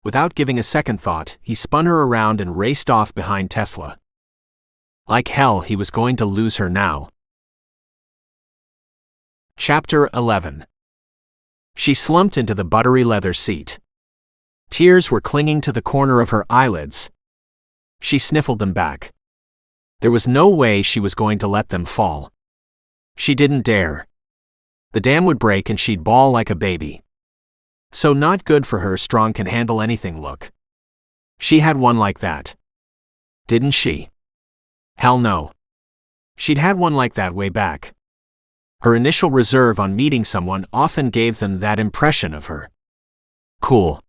Without giving a second thought, he spun her around and raced off behind Tesla. Like hell he was going to lose her now. Chapter 11. She slumped into the buttery leather seat. Tears were clinging to the corner of her eyelids. She sniffled them back. There was no way she was going to let them fall. She didn't dare. The dam would break and she'd bawl like a baby. So not good for her strong can handle anything look. She had one like that. Didn't she? Hell no. She'd had one like that way back. Her initial reserve on meeting someone often gave them that impression of her. Cool.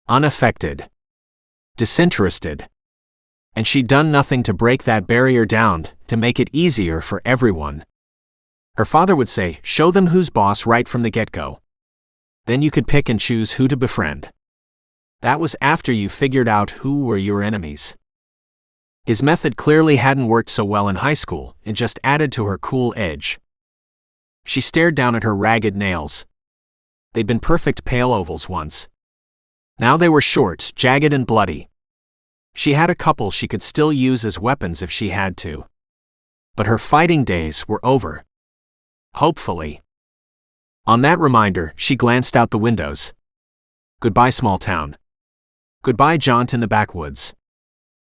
Unaffected. Disinterested. And she'd done nothing to break that barrier down, to make it easier for everyone. Her father would say, show them who's boss right from the get-go. Then you could pick and choose who to befriend. That was after you figured out who were your enemies. His method clearly hadn't worked so well in high school, and just added to her cool edge. She stared down at her ragged nails. They'd been perfect pale ovals once. Now they were short, jagged and bloody. She had a couple she could still use as weapons if she had to. But her fighting days were over. Hopefully. On that reminder, she glanced out the windows. Goodbye, small town. Goodbye, jaunt in the backwoods.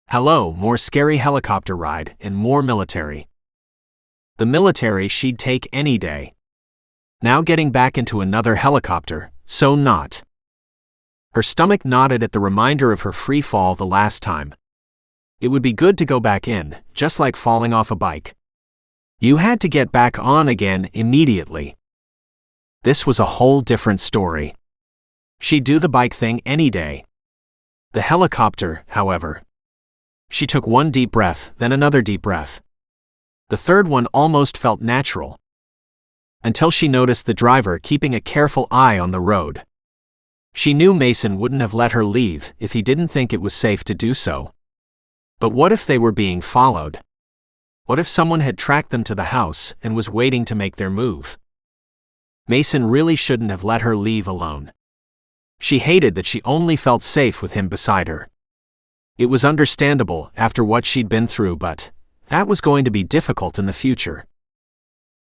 Hello, more scary helicopter ride and more military. The military she'd take any day. Now getting back into another helicopter, so not. Her stomach nodded at the reminder of her free fall the last time. It would be good to go back in, just like falling off a bike. You had to get back on again immediately. This was a whole different story. She'd do the bike thing any day. The helicopter, however. She took one deep breath, then another deep breath. The third one almost felt natural. Until she noticed the driver keeping a careful eye on the road. She knew Mason wouldn't have let her leave if he didn't think it was safe to do so. But what if they were being followed? What if someone had tracked them to the house and was waiting to make their move? Mason really shouldn't have let her leave alone. She hated that she only felt safe with him beside her. It was understandable after what she'd been through, but that was going to be difficult in the future.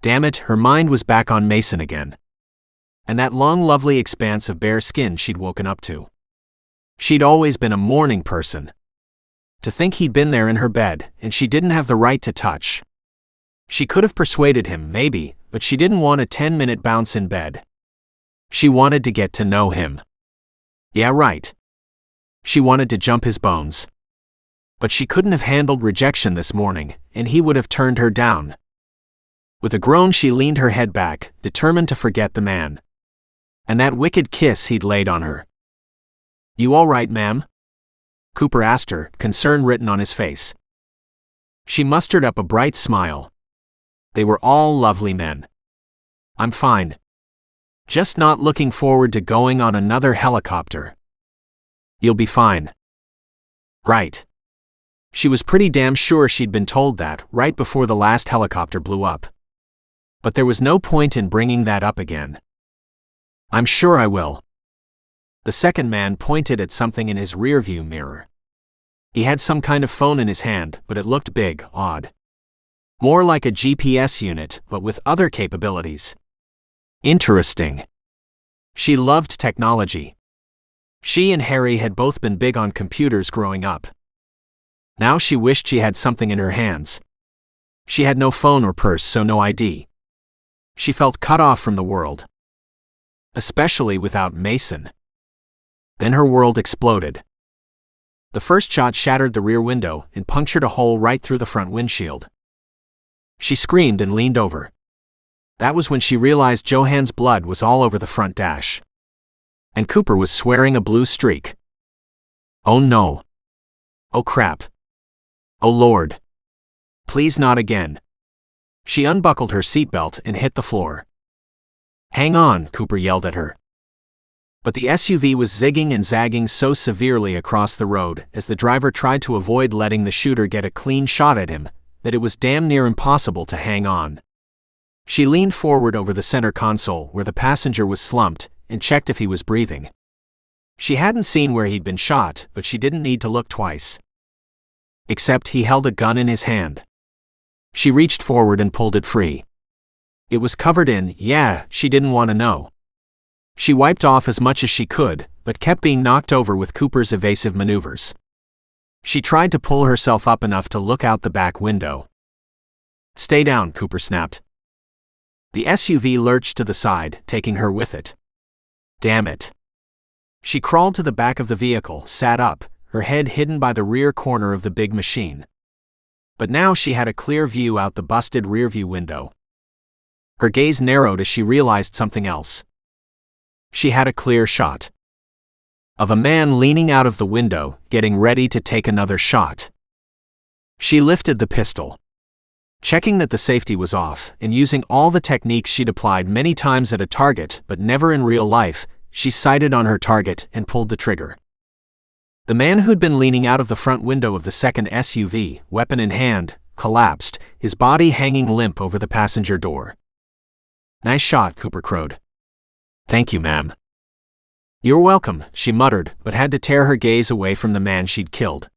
Damn it, her mind was back on Mason again. And that long, lovely expanse of bare skin she'd woken up to. She'd always been a morning person. To think he'd been there in her bed, and she didn't have the right to touch. She could have persuaded him, maybe, but she didn't want a 10-minute bounce in bed. She wanted to get to know him. Yeah, right. She wanted to jump his bones. But she couldn't have handled rejection this morning, and he would have turned her down. With a groan, she leaned her head back, determined to forget the man. And that wicked kiss he'd laid on her. You all right, ma'am? Cooper asked her, concern written on his face. She mustered up a bright smile. They were all lovely men. I'm fine. Just not looking forward to going on another helicopter. You'll be fine. Right. She was pretty damn sure she'd been told that right before the last helicopter blew up. But there was no point in bringing that up again. I'm sure I will. The second man pointed at something in his rearview mirror. He had some kind of phone in his hand, but it looked big, odd. More like a GPS unit, but with other capabilities. Interesting. She loved technology. She and Harry had both been big on computers growing up. Now she wished she had something in her hands. She had no phone or purse, so no ID. She felt cut off from the world. Especially without Mason. Then her world exploded. The first shot shattered the rear window and punctured a hole right through the front windshield. She screamed and leaned over. That was when she realized Johan's blood was all over the front dash. And Cooper was swearing a blue streak. Oh no. Oh crap. Oh Lord. Please not again. She unbuckled her seatbelt and hit the floor. Hang on, Cooper yelled at her. But the SUV was zigging and zagging so severely across the road as the driver tried to avoid letting the shooter get a clean shot at him that it was damn near impossible to hang on. She leaned forward over the center console where the passenger was slumped and checked if he was breathing. She hadn't seen where he'd been shot, but she didn't need to look twice. Except he held a gun in his hand. She reached forward and pulled it free. It was covered in, yeah, she didn't want to know. She wiped off as much as she could, but kept being knocked over with Cooper's evasive maneuvers. She tried to pull herself up enough to look out the back window. Stay down, Cooper snapped. The SUV lurched to the side, taking her with it. Damn it. She crawled to the back of the vehicle, sat up, her head hidden by the rear corner of the big machine. But now she had a clear view out the busted rearview window. Her gaze narrowed as she realized something else. She had a clear shot of a man leaning out of the window, getting ready to take another shot. She lifted the pistol. Checking that the safety was off, and using all the techniques she'd applied many times at a target but never in real life, she sighted on her target and pulled the trigger. The man who'd been leaning out of the front window of the second SUV, weapon in hand, collapsed, his body hanging limp over the passenger door. Nice shot, Cooper crowed. Thank you, ma'am. You're welcome, she muttered, but had to tear her gaze away from the man she'd killed.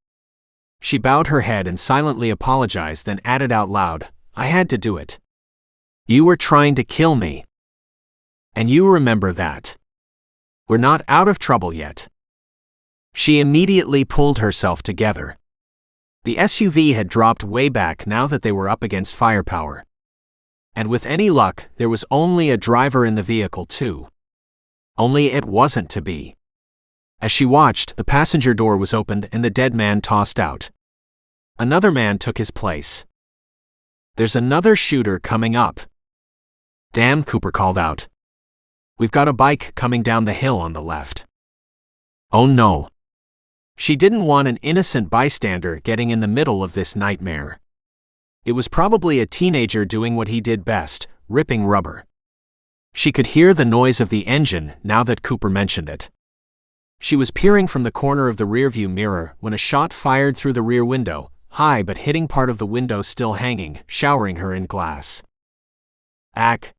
She bowed her head and silently apologized, then added out loud, I had to do it. You were trying to kill me. And you remember that. We're not out of trouble yet. She immediately pulled herself together. The SUV had dropped way back now that they were up against firepower. And with any luck, there was only a driver in the vehicle too. Only it wasn't to be. As she watched, the passenger door was opened and the dead man tossed out. Another man took his place. There's another shooter coming up. Damn, Cooper called out. We've got a bike coming down the hill on the left. Oh no. She didn't want an innocent bystander getting in the middle of this nightmare. It was probably a teenager doing what he did best, ripping rubber. She could hear the noise of the engine now that Cooper mentioned it. She was peering from the corner of the rearview mirror when a shot fired through the rear window, high but hitting part of the window still hanging, showering her in glass. Ack.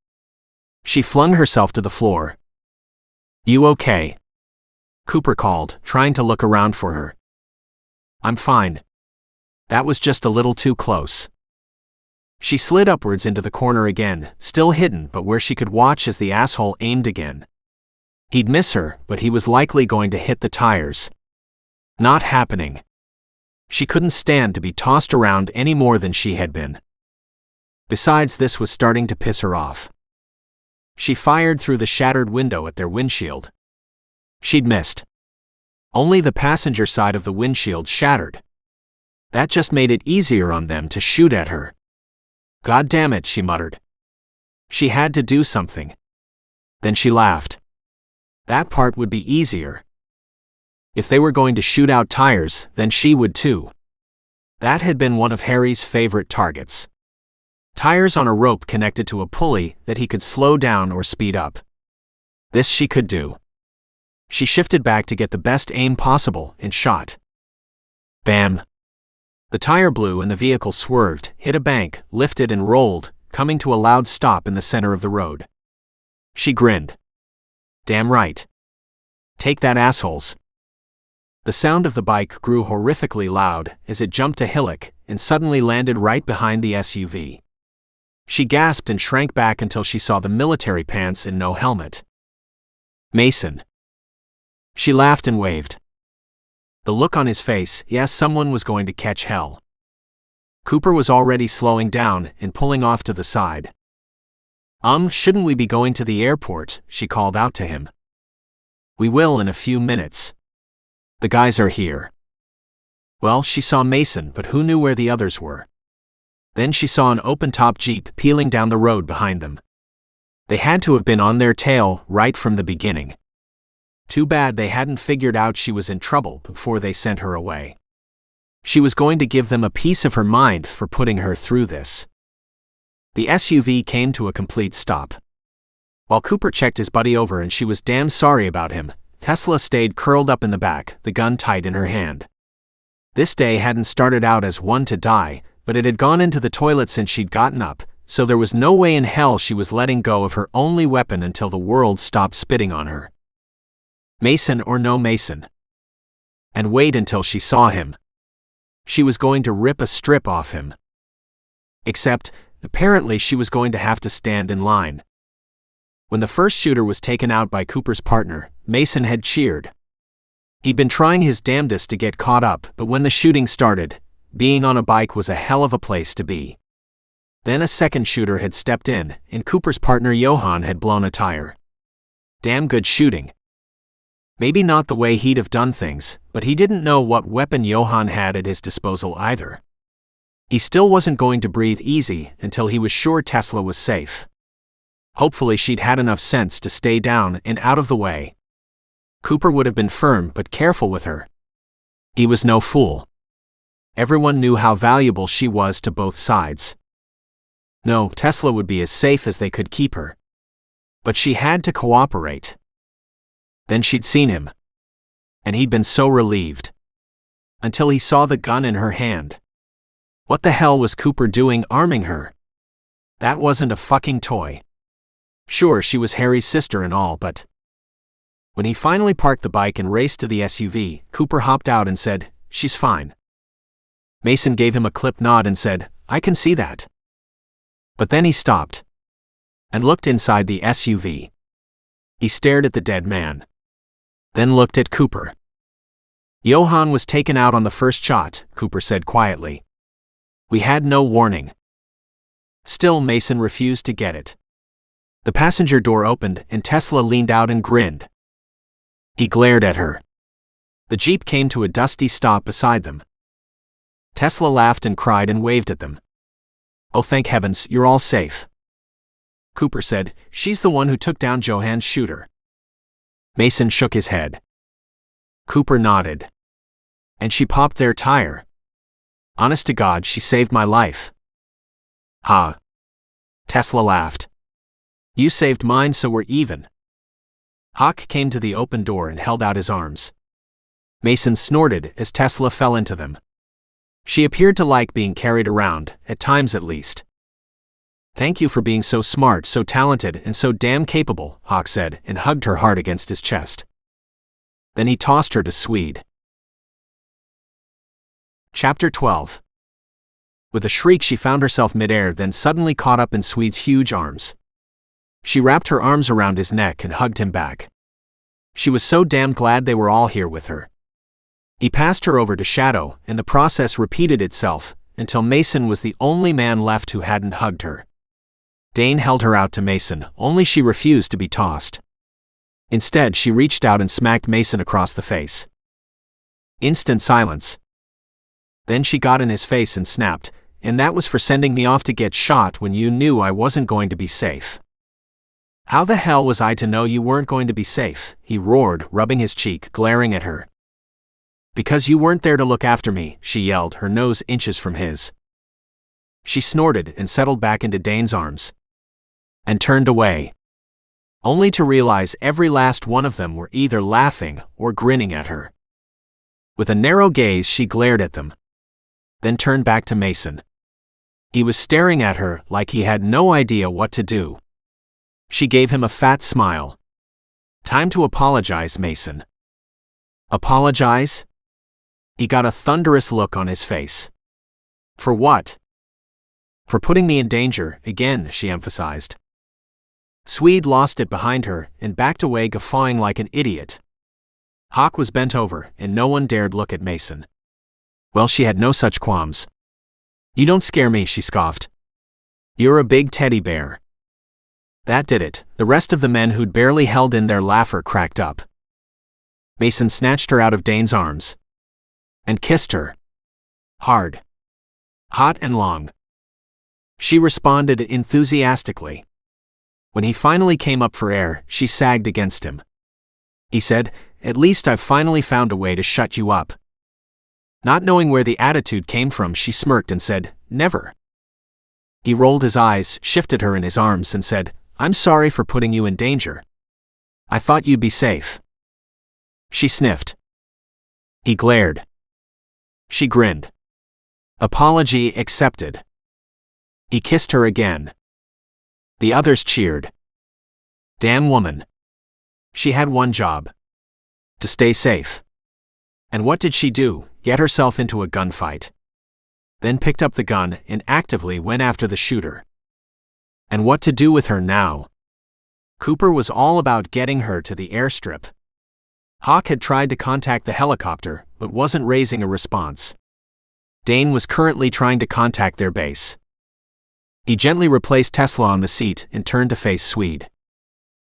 She flung herself to the floor. You okay? Cooper called, trying to look around for her. I'm fine. That was just a little too close. She slid upwards into the corner again, still hidden but where she could watch as the asshole aimed again. He'd miss her, but he was likely going to hit the tires. Not happening. She couldn't stand to be tossed around any more than she had been. Besides, this was starting to piss her off. She fired through the shattered window at their windshield. She'd missed. Only the passenger side of the windshield shattered. That just made it easier on them to shoot at her. God damn it, she muttered. She had to do something. Then she laughed. That part would be easier. If they were going to shoot out tires, then she would too. That had been one of Harry's favorite targets. Tires on a rope connected to a pulley that he could slow down or speed up. This she could do. She shifted back to get the best aim possible and shot. Bam! The tire blew and the vehicle swerved, hit a bank, lifted and rolled, coming to a loud stop in the center of the road. She grinned. Damn right. Take that, assholes. The sound of the bike grew horrifically loud as it jumped a hillock and suddenly landed right behind the SUV. She gasped and shrank back until she saw the military pants and no helmet. Mason. She laughed and waved. The look on his face, yes, someone was going to catch hell. Cooper was already slowing down and pulling off to the side. Shouldn't we be going to the airport? She called out to him. We will in a few minutes. The guys are here. Well, she saw Mason, but who knew where the others were? Then she saw an open-top Jeep peeling down the road behind them. They had to have been on their tail right from the beginning. Too bad they hadn't figured out she was in trouble before they sent her away. She was going to give them a piece of her mind for putting her through this. The SUV came to a complete stop. While Cooper checked his buddy over and she was damn sorry about him, Tesla stayed curled up in the back, the gun tight in her hand. This day hadn't started out as one to die, but it had gone into the toilet since she'd gotten up, so there was no way in hell she was letting go of her only weapon until the world stopped spitting on her. Mason or no Mason. And wait until she saw him. She was going to rip a strip off him. Except, apparently she was going to have to stand in line. When the first shooter was taken out by Cooper's partner, Mason had cheered. He'd been trying his damnedest to get caught up, but when the shooting started, being on a bike was a hell of a place to be. Then a second shooter had stepped in, and Cooper's partner Johann had blown a tire. Damn good shooting. Maybe not the way he'd have done things, but he didn't know what weapon Johann had at his disposal either. He still wasn't going to breathe easy until he was sure Tesla was safe. Hopefully she'd had enough sense to stay down and out of the way. Cooper would have been firm but careful with her. He was no fool. Everyone knew how valuable she was to both sides. No, Tesla would be as safe as they could keep her. But she had to cooperate. Then she'd seen him. And he'd been so relieved. Until he saw the gun in her hand. What the hell was Cooper doing arming her? That wasn't a fucking toy. Sure, she was Harry's sister and all, but... When he finally parked the bike and raced to the SUV, Cooper hopped out and said, "She's fine." Mason gave him a clipped nod and said, "I can see that." But then he stopped. And looked inside the SUV. He stared at the dead man. then looked at Cooper. "Johann was taken out on the first shot," Cooper said quietly. "We had no warning." Still, Mason refused to get it. The passenger door opened and Tesla leaned out and grinned. He glared at her. The Jeep came to a dusty stop beside them. Tesla laughed and cried and waved at them. "Oh, thank heavens, you're all safe." Cooper said, "She's the one who took down Johann's shooter." Mason shook his head. Cooper nodded. "And she popped their tire. Honest to God, she saved my life." "Ha." Tesla laughed. "You saved mine, so we're even." Hawk came to the open door and held out his arms. Mason snorted as Tesla fell into them. She appeared to like being carried around, at times at least. "Thank you for being so smart, so talented, and so damn capable," Hawk said, and hugged her hard against his chest. Then he tossed her to Swede. Chapter 12. With a shriek, she found herself midair, then suddenly caught up in Swede's huge arms. She wrapped her arms around his neck and hugged him back. She was so damn glad they were all here with her. He passed her over to Shadow, and the process repeated itself, until Mason was the only man left who hadn't hugged her. Dane held her out to Mason, only she refused to be tossed. Instead, she reached out and smacked Mason across the face. Instant silence. Then she got in his face and snapped, "And that was for sending me off to get shot when you knew I wasn't going to be safe." "How the hell was I to know you weren't going to be safe?" he roared, rubbing his cheek, glaring at her. "Because you weren't there to look after me," she yelled, her nose inches from his. She snorted and settled back into Dane's arms. And turned away. Only to realize every last one of them were either laughing or grinning at her. With a narrow gaze, she glared at them. Then turned back to Mason. He was staring at her like he had no idea what to do. She gave him a fat smile. "Time to apologize, Mason." "Apologize?" He got a thunderous look on his face. "For what?" "For putting me in danger, again," she emphasized. Swede lost it behind her and backed away, guffawing like an idiot. Hawk was bent over, and no one dared look at Mason. Well, she had no such qualms. "You don't scare me," she scoffed. "You're a big teddy bear." That did it. The rest of the men who'd barely held in their laughter cracked up. Mason snatched her out of Dane's arms. And kissed her. Hard. Hot and long. She responded enthusiastically. When he finally came up for air, she sagged against him. He said, "At least I've finally found a way to shut you up." Not knowing where the attitude came from, she smirked and said, "Never." He rolled his eyes, shifted her in his arms, and said, "I'm sorry for putting you in danger. I thought you'd be safe." She sniffed. He glared. She grinned. Apology accepted. He kissed her again. The others cheered. Damn woman. She had one job. To stay safe. And what did she do? Get herself into a gunfight. Then picked up the gun and actively went after the shooter. And what to do with her now? Cooper was all about getting her to the airstrip. Hawk had tried to contact the helicopter, but wasn't raising a response. Dane was currently trying to contact their base. He gently replaced Tesla on the seat and turned to face Swede.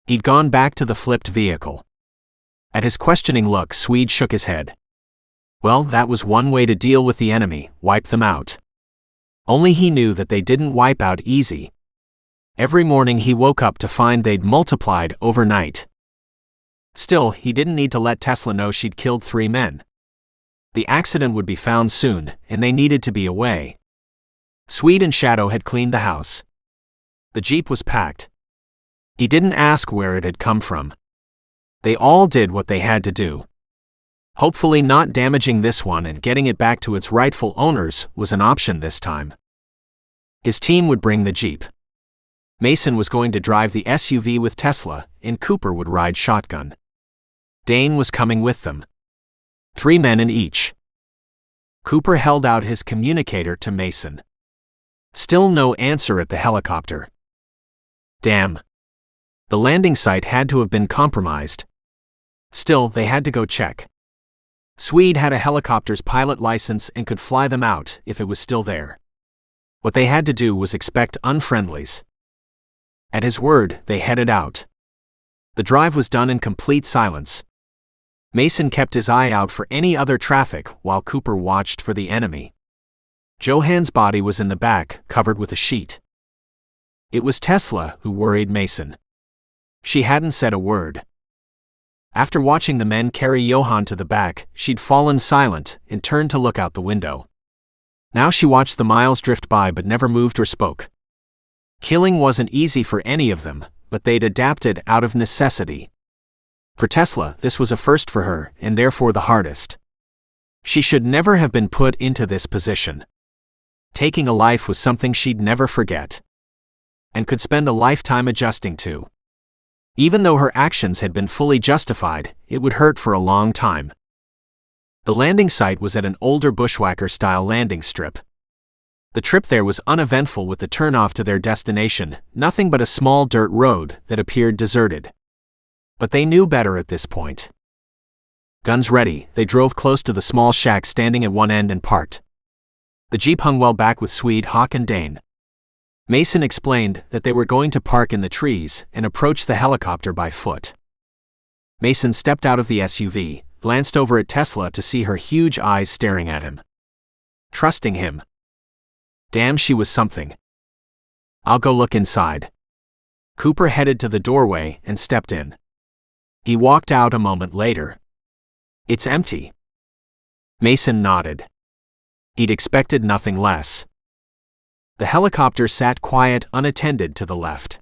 He'd gone back to the flipped vehicle. At his questioning look, Swede shook his head. Well, that was one way to deal with the enemy, wipe them out. Only he knew that they didn't wipe out easy. Every morning he woke up to find they'd multiplied overnight. Still, he didn't need to let Tesla know she'd killed 3 men. The accident would be found soon, and they needed to be away. Swede and Shadow had cleaned the house. The Jeep was packed. He didn't ask where it had come from. They all did what they had to do. Hopefully not damaging this one and getting it back to its rightful owners was an option this time. His team would bring the Jeep. Mason was going to drive the SUV with Tesla, and Cooper would ride shotgun. Dane was coming with them. 3 men in each. Cooper held out his communicator to Mason. Still no answer at the helicopter. Damn. The landing site had to have been compromised. Still, they had to go check. Swede had a helicopter's pilot license and could fly them out if it was still there. What they had to do was expect unfriendlies. At his word, they headed out. The drive was done in complete silence. Mason kept his eye out for any other traffic while Cooper watched for the enemy. Johan's body was in the back, covered with a sheet. It was Tesla who worried Mason. She hadn't said a word. After watching the men carry Johan to the back, she'd fallen silent and turned to look out the window. Now she watched the miles drift by but never moved or spoke. Killing wasn't easy for any of them, but they'd adapted out of necessity. For Tesla, this was a first for her, and therefore the hardest. She should never have been put into this position. Taking a life was something she'd never forget, and could spend a lifetime adjusting to. Even though her actions had been fully justified, it would hurt for a long time. The landing site was at an older bushwhacker-style landing strip. The trip there was uneventful with the turnoff to their destination, nothing but a small dirt road that appeared deserted. But they knew better at this point. Guns ready, they drove close to the small shack standing at one end and parked. The Jeep hung well back with Swede, Hawk and Dane. Mason explained that they were going to park in the trees and approach the helicopter by foot. Mason stepped out of the SUV, glanced over at Tesla to see her huge eyes staring at him. Trusting him. Damn, she was something. I'll go look inside. Cooper headed to the doorway and stepped in. He walked out a moment later. It's empty. Mason nodded. He'd expected nothing less. The helicopter sat quiet, unattended to the left.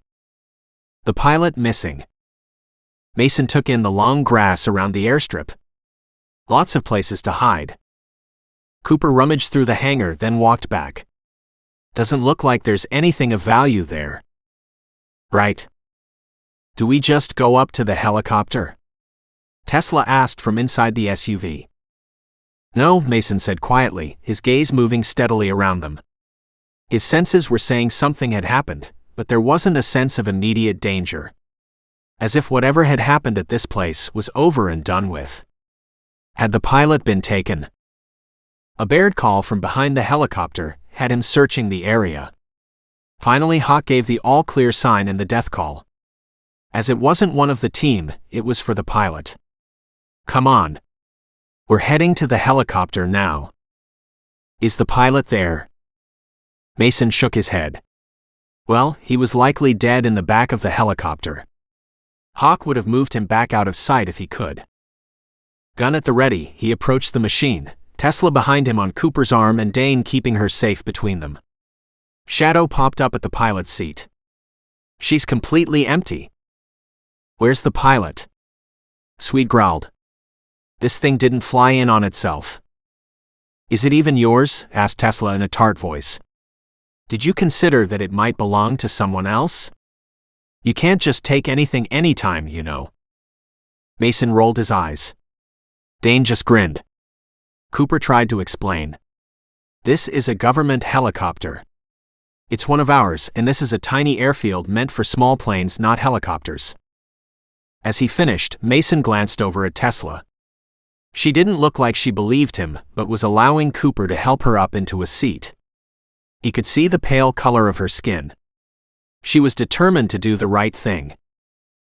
The pilot missing. Mason took in the long grass around the airstrip. Lots of places to hide. Cooper rummaged through the hangar, then walked back. Doesn't look like there's anything of value there. Right. Do we just go up to the helicopter? Tesla asked from inside the SUV. No, Mason said quietly, his gaze moving steadily around them. His senses were saying something had happened, but there wasn't a sense of immediate danger. As if whatever had happened at this place was over and done with. Had the pilot been taken? A Baird call from behind the helicopter had him searching the area. Finally, Hawk gave the all-clear sign in the death call. As it wasn't one of the team, it was for the pilot. Come on. We're heading to the helicopter now. Is the pilot there? Mason shook his head. Well, he was likely dead in the back of the helicopter. Hawk would have moved him back out of sight if he could. Gun at the ready, he approached the machine, Tesla behind him on Cooper's arm and Dane keeping her safe between them. Shadow popped up at the pilot's seat. She's completely empty. Where's the pilot? Swede growled. This thing didn't fly in on itself. Is it even yours? Asked Tesla in a tart voice. Did you consider that it might belong to someone else? You can't just take anything anytime, you know. Mason rolled his eyes. Dane just grinned. Cooper tried to explain. This is a government helicopter. It's one of ours, and this is a tiny airfield meant for small planes, not helicopters. As he finished, Mason glanced over at Tesla. She didn't look like she believed him, but was allowing Cooper to help her up into a seat. He could see the pale color of her skin. She was determined to do the right thing.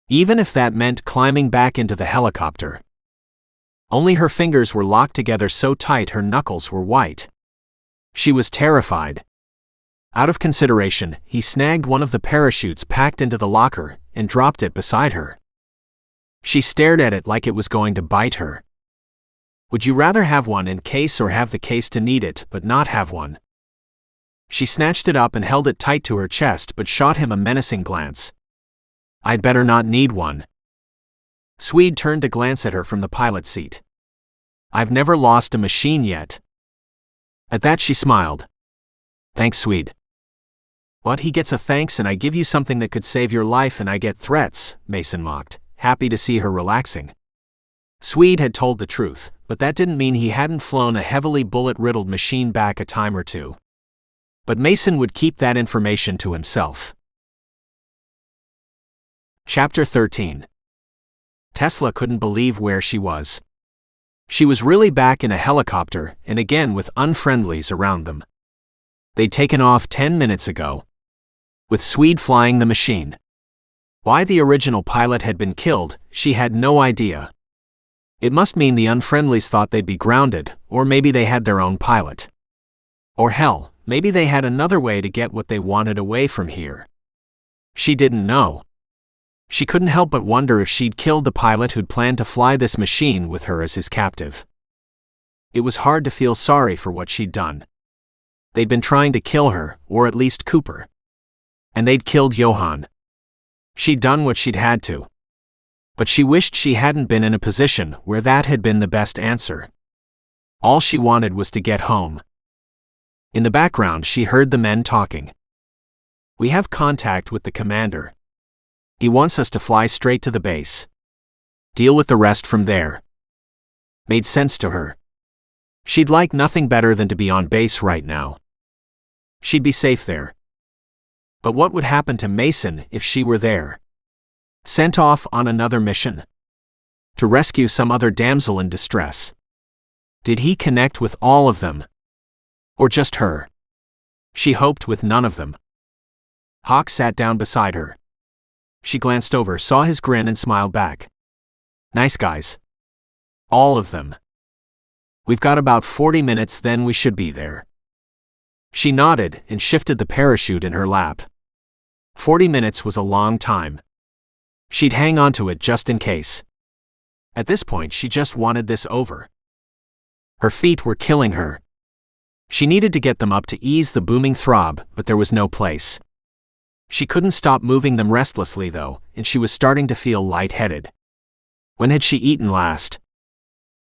Even if that meant climbing back into the helicopter. Only her fingers were locked together so tight her knuckles were white. She was terrified. Out of consideration, he snagged one of the parachutes packed into the locker and dropped it beside her. She stared at it like it was going to bite her. Would you rather have one in case or have the case to need it but not have one? She snatched it up and held it tight to her chest but shot him a menacing glance. I'd better not need one. Swede turned to glance at her from the pilot's seat. I've never lost a machine yet. At that she smiled. Thanks, Swede. What, he gets a thanks and I give you something that could save your life and I get threats, Mason mocked, happy to see her relaxing. Swede had told the truth, but that didn't mean he hadn't flown a heavily bullet-riddled machine back a time or two. But Mason would keep that information to himself. Chapter 13. Tesla couldn't believe where she was. She was really back in a helicopter, and again with unfriendlies around them. They'd taken off 10 minutes ago, with Swede flying the machine. Why the original pilot had been killed, she had no idea. It must mean the unfriendlies thought they'd be grounded, or maybe they had their own pilot. Or hell, maybe they had another way to get what they wanted away from here. She didn't know. She couldn't help but wonder if she'd killed the pilot who'd planned to fly this machine with her as his captive. It was hard to feel sorry for what she'd done. They'd been trying to kill her, or at least Cooper. And they'd killed Johan. She'd done what she'd had to. But she wished she hadn't been in a position where that had been the best answer. All she wanted was to get home. In the background, she heard the men talking. "We have contact with the commander. He wants us to fly straight to the base. Deal with the rest from there." Made sense to her. She'd like nothing better than to be on base right now. She'd be safe there. But what would happen to Mason if she were there? Sent off on another mission? To rescue some other damsel in distress? Did he connect with all of them? Or just her? She hoped with none of them. Hawk sat down beside her. She glanced over, saw his grin, and smiled back. "Nice guys. All of them. We've got about 40 minutes, then we should be there." She nodded and shifted the parachute in her lap. 40 minutes was a long time. She'd hang on to it just in case. At this point, she just wanted this over. Her feet were killing her. She needed to get them up to ease the booming throb, but there was no place. She couldn't stop moving them restlessly, though, and she was starting to feel lightheaded. When had she eaten last?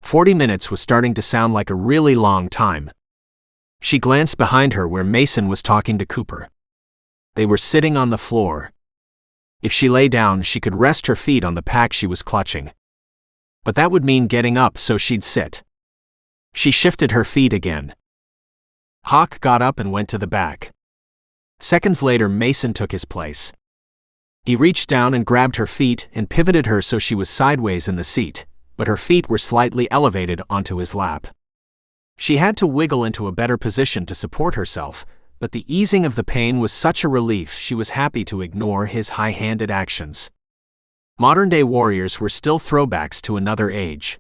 40 minutes was starting to sound like a really long time. She glanced behind her where Mason was talking to Cooper. They were sitting on the floor. If she lay down, she could rest her feet on the pack she was clutching. But that would mean getting up, so she'd sit. She shifted her feet again. Hawk got up and went to the back. Seconds later, Mason took his place. He reached down and grabbed her feet and pivoted her so she was sideways in the seat, but her feet were slightly elevated onto his lap. She had to wiggle into a better position to support herself, but the easing of the pain was such a relief she was happy to ignore his high-handed actions. Modern-day warriors were still throwbacks to another age.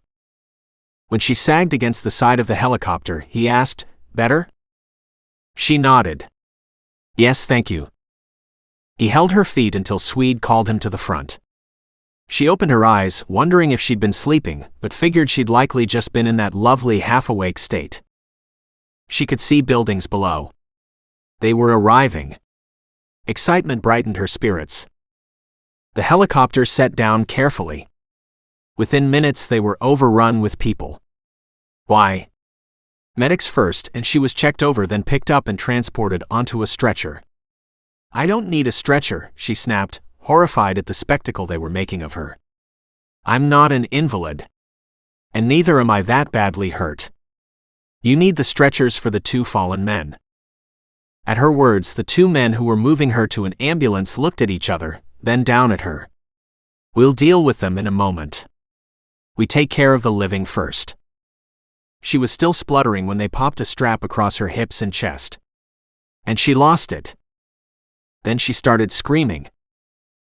When she sagged against the side of the helicopter, he asked, "Better?" She nodded. "Yes, thank you." He held her feet until Swede called him to the front. She opened her eyes, wondering if she'd been sleeping, but figured she'd likely just been in that lovely half-awake state. She could see buildings below. They were arriving. Excitement brightened her spirits. The helicopter set down carefully. Within minutes, they were overrun with people. Why? Medics first, and she was checked over, then picked up and transported onto a stretcher. "I don't need a stretcher," she snapped, horrified at the spectacle they were making of her. "I'm not an invalid. And neither am I that badly hurt. You need the stretchers for the 2 fallen men." At her words, the 2 men who were moving her to an ambulance looked at each other, then down at her. "We'll deal with them in a moment. We take care of the living first." She was still spluttering when they popped a strap across her hips and chest. And she lost it. Then she started screaming.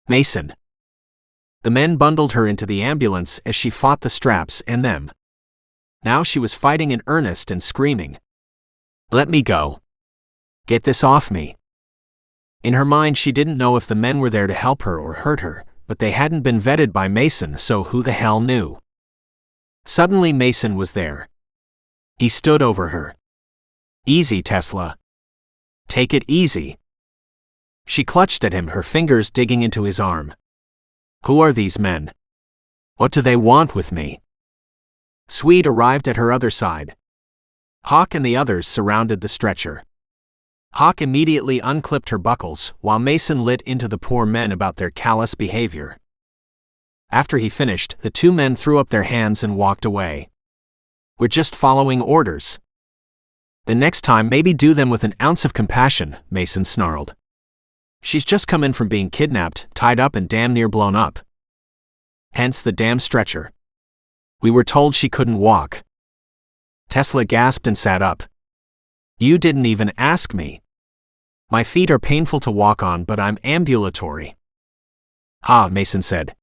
"Mason!" The men bundled her into the ambulance as she fought the straps and them. Now she was fighting in earnest and screaming. "Let me go. Get this off me." In her mind, she didn't know if the men were there to help her or hurt her, but they hadn't been vetted by Mason, so who the hell knew? Suddenly Mason was there. He stood over her. "Easy, Tesla. Take it easy." She clutched at him, her fingers digging into his arm. "Who are these men? What do they want with me?" Swede arrived at her other side. Hawk and the others surrounded the stretcher. Hawk immediately unclipped her buckles, while Mason lit into the poor men about their callous behavior. After he finished, the 2 men threw up their hands and walked away. "We're just following orders. The next time, maybe do them with an ounce of compassion," Mason snarled. "She's just come in from being kidnapped, tied up, and damn near blown up." Hence the damn stretcher. We were told she couldn't walk. Tesla gasped and sat up. You didn't even ask me. My feet are painful to walk on, but I'm ambulatory. Ah, Mason said.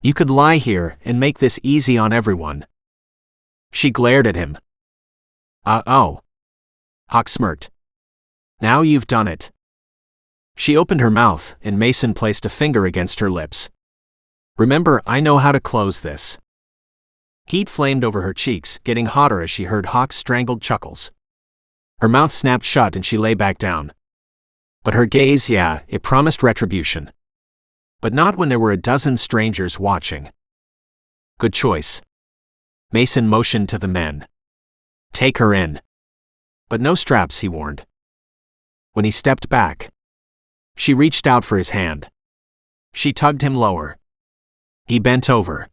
You could lie here and make this easy on everyone. She glared at him. Oh. Hawk smirked. Now you've done it. She opened her mouth, and Mason placed a finger against her lips. Remember, I know how to close this. Heat flamed over her cheeks, getting hotter as she heard Hawk's strangled chuckles. Her mouth snapped shut and she lay back down. But her gaze, it promised retribution. But not when there were a dozen strangers watching. Good choice. Mason motioned to the men. Take her in. But no straps, he warned. When he stepped back, she reached out for his hand. She tugged him lower. He bent over.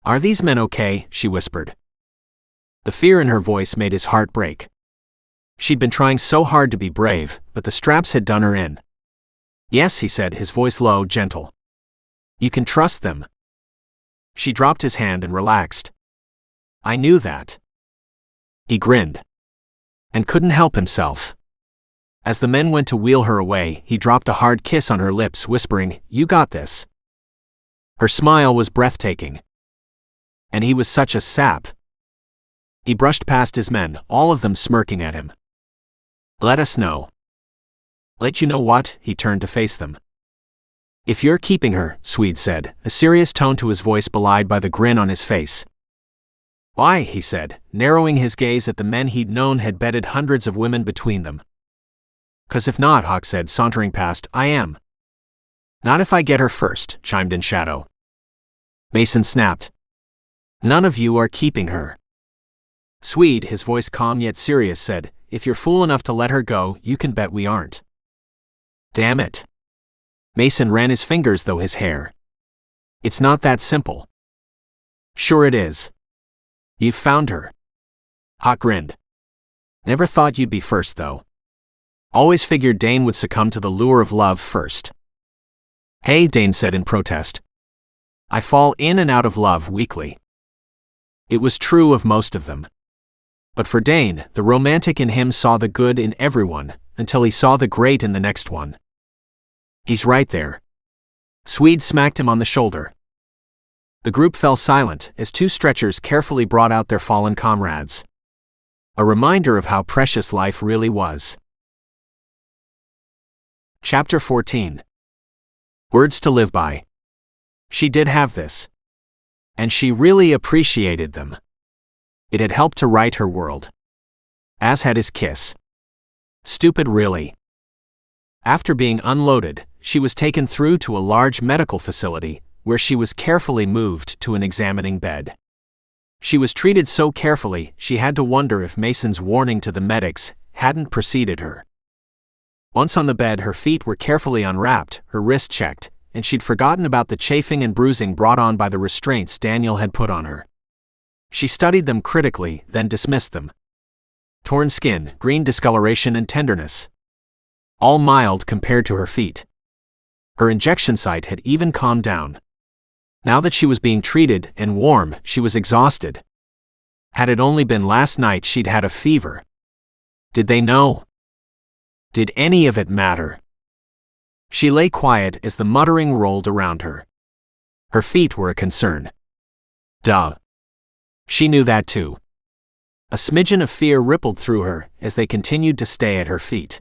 Are these men okay? She whispered. The fear in her voice made his heart break. She'd been trying so hard to be brave, but the straps had done her in. Yes, he said, his voice low, gentle. You can trust them. She dropped his hand and relaxed. I knew that. He grinned. And couldn't help himself. As the men went to wheel her away, he dropped a hard kiss on her lips, whispering, You got this. Her smile was breathtaking. And he was such a sap. He brushed past his men, all of them smirking at him. Let us know. Let you know what? He turned to face them. If you're keeping her, Swede said, a serious tone to his voice belied by the grin on his face. Why, he said, narrowing his gaze at the men he'd known had bedded hundreds of women between them. 'Cause if not, Hawk said, sauntering past, I am. Not if I get her first, chimed in Shadow. Mason snapped. None of you are keeping her. Swede, his voice calm yet serious, said, If you're fool enough to let her go, you can bet we aren't. Damn it. Mason ran his fingers through his hair. It's not that simple. Sure it is. You've found her. Hawk grinned. Never thought you'd be first, though. Always figured Dane would succumb to the lure of love first. Hey, Dane said in protest. I fall in and out of love weekly. It was true of most of them. But for Dane, the romantic in him saw the good in everyone, until he saw the great in the next one. He's right there. Swede smacked him on the shoulder. The group fell silent as two stretchers carefully brought out their fallen comrades. A reminder of how precious life really was. Chapter 14. Words to live by. She did have this. And she really appreciated them. It had helped to right her world. As had his kiss. Stupid, really. After being unloaded, she was taken through to a large medical facility, where she was carefully moved to an examining bed. She was treated so carefully, she had to wonder if Mason's warning to the medics hadn't preceded her. Once on the bed, her feet were carefully unwrapped, her wrist checked, and she'd forgotten about the chafing and bruising brought on by the restraints Daniel had put on her. She studied them critically, then dismissed them. Torn skin, green discoloration and tenderness. All mild compared to her feet. Her injection site had even calmed down. Now that she was being treated and warm, she was exhausted. Had it only been last night she'd had a fever. Did they know? Did any of it matter? She lay quiet as the muttering rolled around her. Her feet were a concern. Duh. She knew that too. A smidgen of fear rippled through her as they continued to stay at her feet.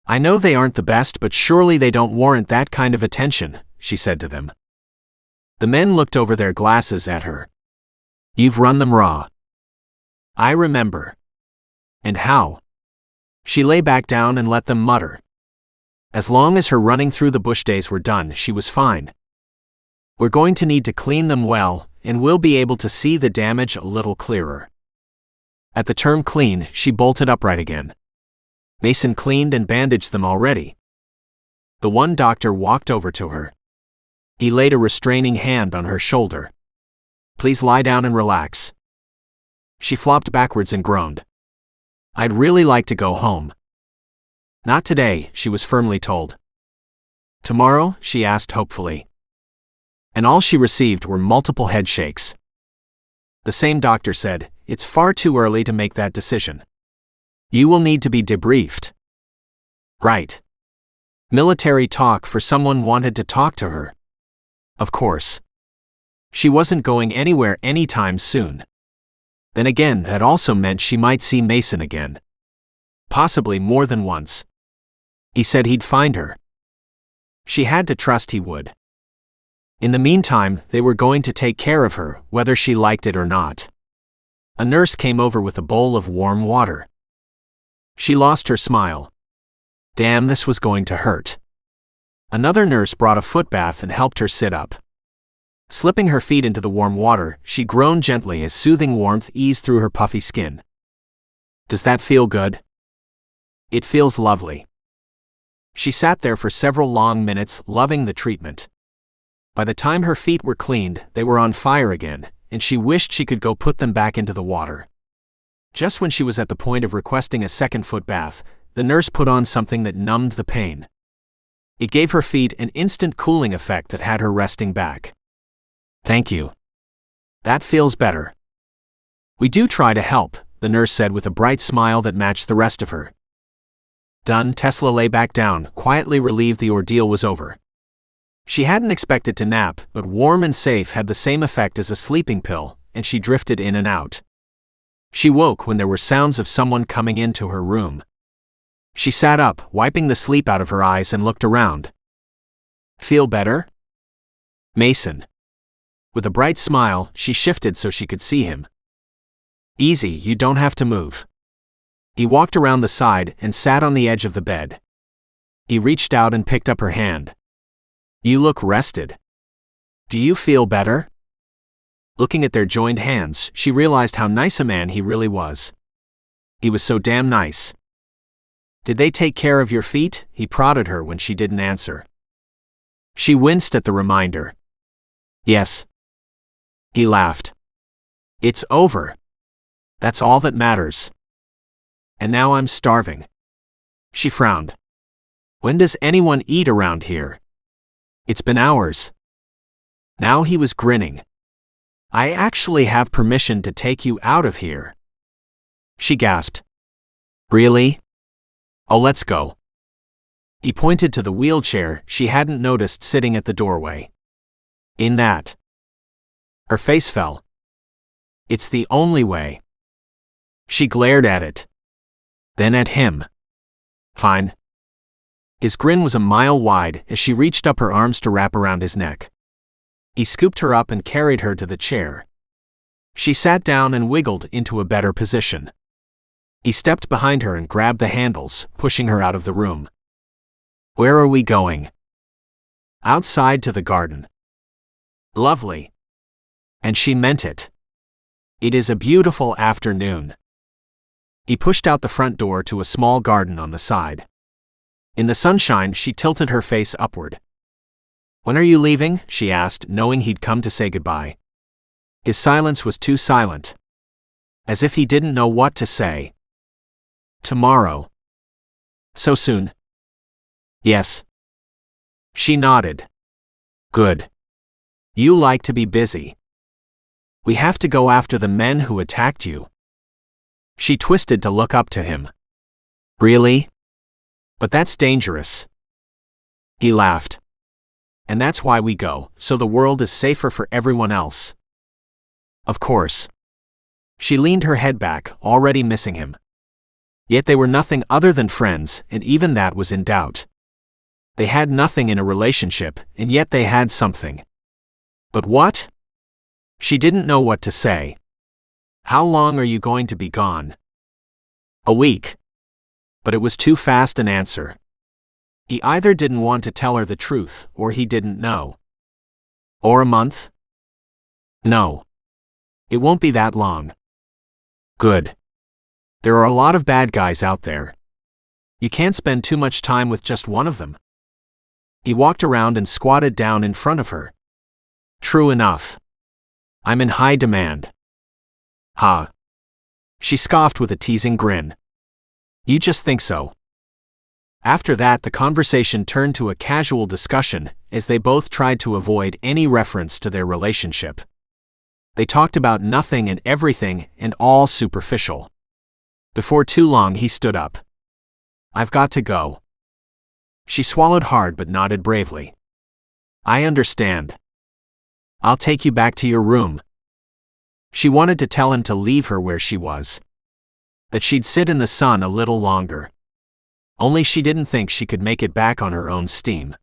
I know they aren't the best, but surely they don't warrant that kind of attention, she said to them. The men looked over their glasses at her. You've run them raw. I remember. And how? She lay back down and let them mutter. As long as her running through the bush days were done, she was fine. We're going to need to clean them well, and we'll be able to see the damage a little clearer. At the term clean, she bolted upright again. Mason cleaned and bandaged them already. The one doctor walked over to her. He laid a restraining hand on her shoulder. Please lie down and relax. She flopped backwards and groaned. I'd really like to go home. Not today, she was firmly told. Tomorrow? She asked hopefully. and all she received were multiple head shakes. The same doctor said, "It's far too early to make that decision. You will need to be debriefed." Right. Military talk for someone wanted to talk to her. Of course. She wasn't going anywhere anytime soon. Then again, that also meant she might see Mason again. Possibly more than once. He said he'd find her. She had to trust he would. In the meantime, they were going to take care of her, whether she liked it or not. A nurse came over with a bowl of warm water. She lost her smile. Damn, this was going to hurt. Another nurse brought a foot bath and helped her sit up. Slipping her feet into the warm water, she groaned gently as soothing warmth eased through her puffy skin. Does that feel good? It feels lovely. She sat there for several long minutes, loving the treatment. By the time her feet were cleaned, they were on fire again, and she wished she could go put them back into the water. Just when she was at the point of requesting a second foot bath, the nurse put on something that numbed the pain. It gave her feet an instant cooling effect that had her resting back. Thank you. That feels better. We do try to help, the nurse said with a bright smile that matched the rest of her. Done. Tesla lay back down, quietly relieved the ordeal was over. She hadn't expected to nap, but warm and safe had the same effect as a sleeping pill, and she drifted in and out. She woke when there were sounds of someone coming into her room. She sat up, wiping the sleep out of her eyes, and looked around. Feel better? Mason. With a bright smile, she shifted so she could see him. Easy, you don't have to move. He walked around the side and sat on the edge of the bed. He reached out and picked up her hand. You look rested. Do you feel better? Looking at their joined hands, she realized how nice a man he really was. He was so damn nice. Did they take care of your feet? He prodded her when she didn't answer. She winced at the reminder. Yes. He laughed. It's over. That's all that matters. And now I'm starving. She frowned. When does anyone eat around here? It's been hours. Now he was grinning. I actually have permission to take you out of here. She gasped. Really? Oh, let's go. He pointed to the wheelchair she hadn't noticed sitting at the doorway. In that. Her face fell. It's the only way. She glared at it. Then at him. Fine. His grin was a mile wide as she reached up her arms to wrap around his neck. He scooped her up and carried her to the chair. She sat down and wiggled into a better position. He stepped behind her and grabbed the handles, pushing her out of the room. Where are we going? Outside to the garden. Lovely. And she meant it. It is a beautiful afternoon. He pushed out the front door to a small garden on the side. In the sunshine, she tilted her face upward. When are you leaving? She asked, knowing he'd come to say goodbye. His silence was too silent. As if he didn't know what to say. Tomorrow. So soon? Yes. She nodded. Good. You like to be busy. We have to go after the men who attacked you. She twisted to look up to him. Really? But that's dangerous. He laughed. And that's why we go, so the world is safer for everyone else. Of course. She leaned her head back, already missing him. Yet they were nothing other than friends, and even that was in doubt. They had nothing in a relationship, and yet they had something. But what? She didn't know what to say. How long are you going to be gone? A week. But it was too fast an answer. He either didn't want to tell her the truth, or he didn't know. Or a month? No. It won't be that long. Good. There are a lot of bad guys out there. You can't spend too much time with just one of them. He walked around and squatted down in front of her. True enough. I'm in high demand. Ha. She scoffed with a teasing grin. You just think so. After that, the conversation turned to a casual discussion as they both tried to avoid any reference to their relationship. They talked about nothing and everything and all superficial. Before too long, he stood up. "I've got to go." She swallowed hard but nodded bravely. "I understand. I'll take you back to your room." She wanted to tell him to leave her where she was, that she'd sit in the sun a little longer. Only she didn't think she could make it back on her own steam.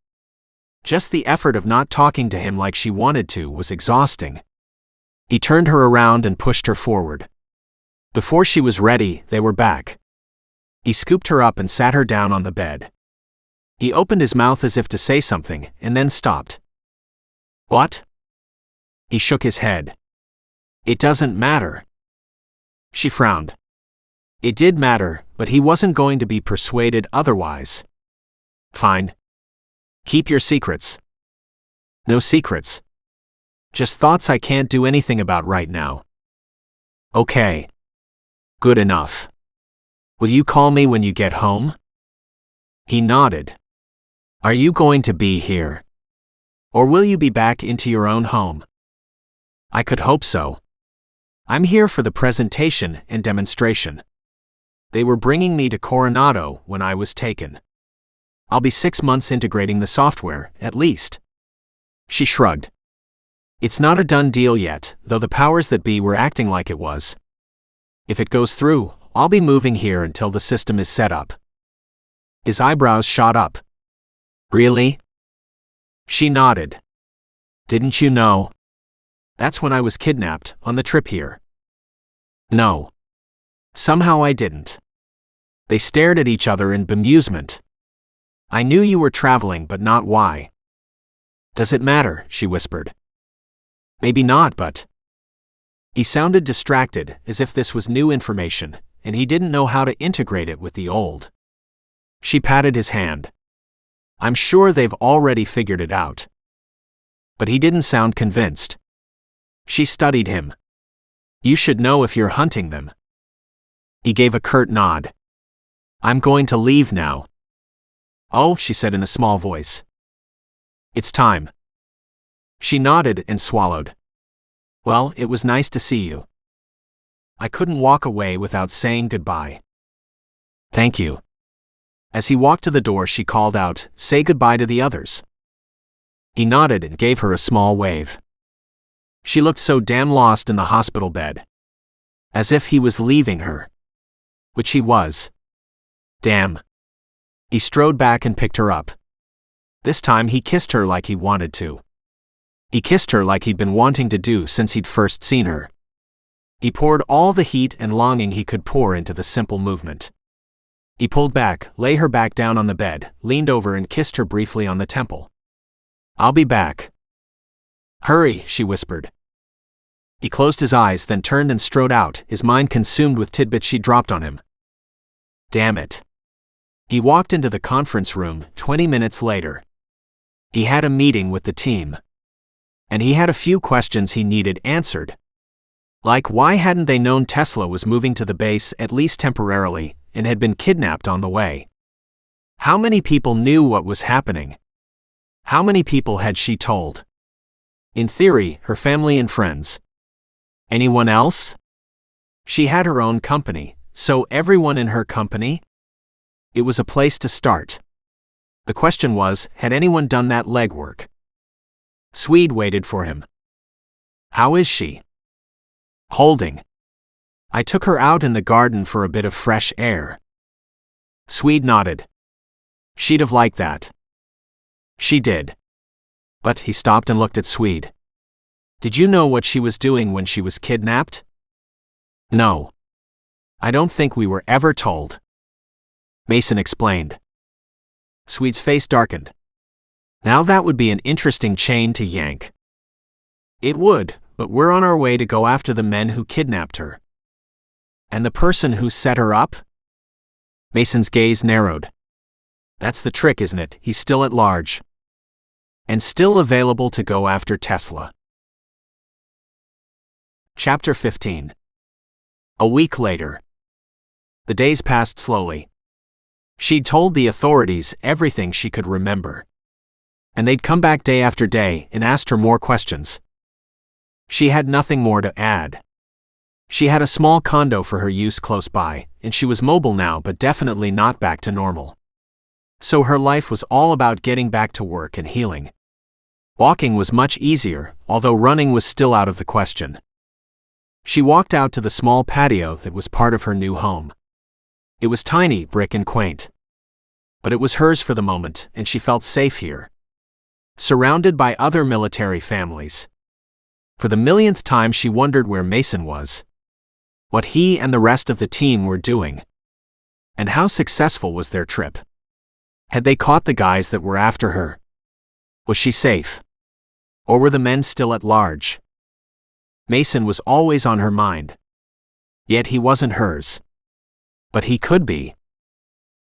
Just the effort of not talking to him like she wanted to was exhausting. He turned her around and pushed her forward. Before she was ready, they were back. He scooped her up and sat her down on the bed. He opened his mouth as if to say something, and then stopped. "What?" He shook his head. "It doesn't matter." She frowned. It did matter, but he wasn't going to be persuaded otherwise. "Fine. Keep your secrets." "No secrets. Just thoughts I can't do anything about right now." "Okay. Good enough. Will you call me when you get home?" He nodded. "Are you going to be here? Or will you be back into your own home?" "I could hope so. I'm here for the presentation and demonstration. They were bringing me to Coronado when I was taken. I'll be 6 months integrating the software, at least." She shrugged. "It's not a done deal yet, though the powers that be were acting like it was. If it goes through, I'll be moving here until the system is set up." His eyebrows shot up. "Really?" She nodded. "Didn't you know? That's when I was kidnapped, on the trip here." "No. Somehow I didn't." They stared at each other in bemusement. "I knew you were traveling, but not why." "Does it matter?" she whispered. "Maybe not, but..." He sounded distracted, as if this was new information, and he didn't know how to integrate it with the old. She patted his hand. "I'm sure they've already figured it out." But he didn't sound convinced. She studied him. "You should know if you're hunting them." He gave a curt nod. "I'm going to leave now." "Oh," she said in a small voice. "It's time." She nodded and swallowed. "Well, it was nice to see you. I couldn't walk away without saying goodbye." "Thank you." As he walked to the door, she called out, "Say goodbye to the others." He nodded and gave her a small wave. She looked so damn lost in the hospital bed. As if he was leaving her. Which he was. Damn. He strode back and picked her up. This time he kissed her like he wanted to. He kissed her like he'd been wanting to do since he'd first seen her. He poured all the heat and longing he could pour into the simple movement. He pulled back, lay her back down on the bed, leaned over and kissed her briefly on the temple. "I'll be back." "Hurry," she whispered. He closed his eyes, then turned and strode out, his mind consumed with tidbits she dropped on him. Damn it. He walked into the conference room 20 minutes later. He had a meeting with the team. And he had a few questions he needed answered. Like, why hadn't they known Tesla was moving to the base at least temporarily, and had been kidnapped on the way? How many people knew what was happening? How many people had she told? In theory, her family and friends. Anyone else? She had her own company, so everyone in her company? It was a place to start. The question was, had anyone done that legwork? Swede waited for him. How is she? Holding. I took her out in the garden for a bit of fresh air. Swede nodded. She'd have liked that. She did. But he stopped and looked at Swede. Did you know what she was doing when she was kidnapped? No. I don't think we were ever told. Mason explained. Swede's face darkened. Now that would be an interesting chain to yank. It would, but we're on our way to go after the men who kidnapped her. And the person who set her up? Mason's gaze narrowed. That's the trick, isn't it? He's still at large. And still available to go after Tesla. Chapter 15. A week later. The days passed slowly. She'd told the authorities everything she could remember. And they'd come back day after day and asked her more questions. She had nothing more to add. She had a small condo for her use close by, and she was mobile now but definitely not back to normal. So her life was all about getting back to work and healing. Walking was much easier, although running was still out of the question. She walked out to the small patio that was part of her new home. It was tiny, brick and quaint. But it was hers for the moment, and she felt safe here. Surrounded by other military families. For the millionth time she wondered where Mason was. What he and the rest of the team were doing. And how successful was their trip? Had they caught the guys that were after her? Was she safe? Or were the men still at large? Mason was always on her mind. Yet he wasn't hers. But he could be.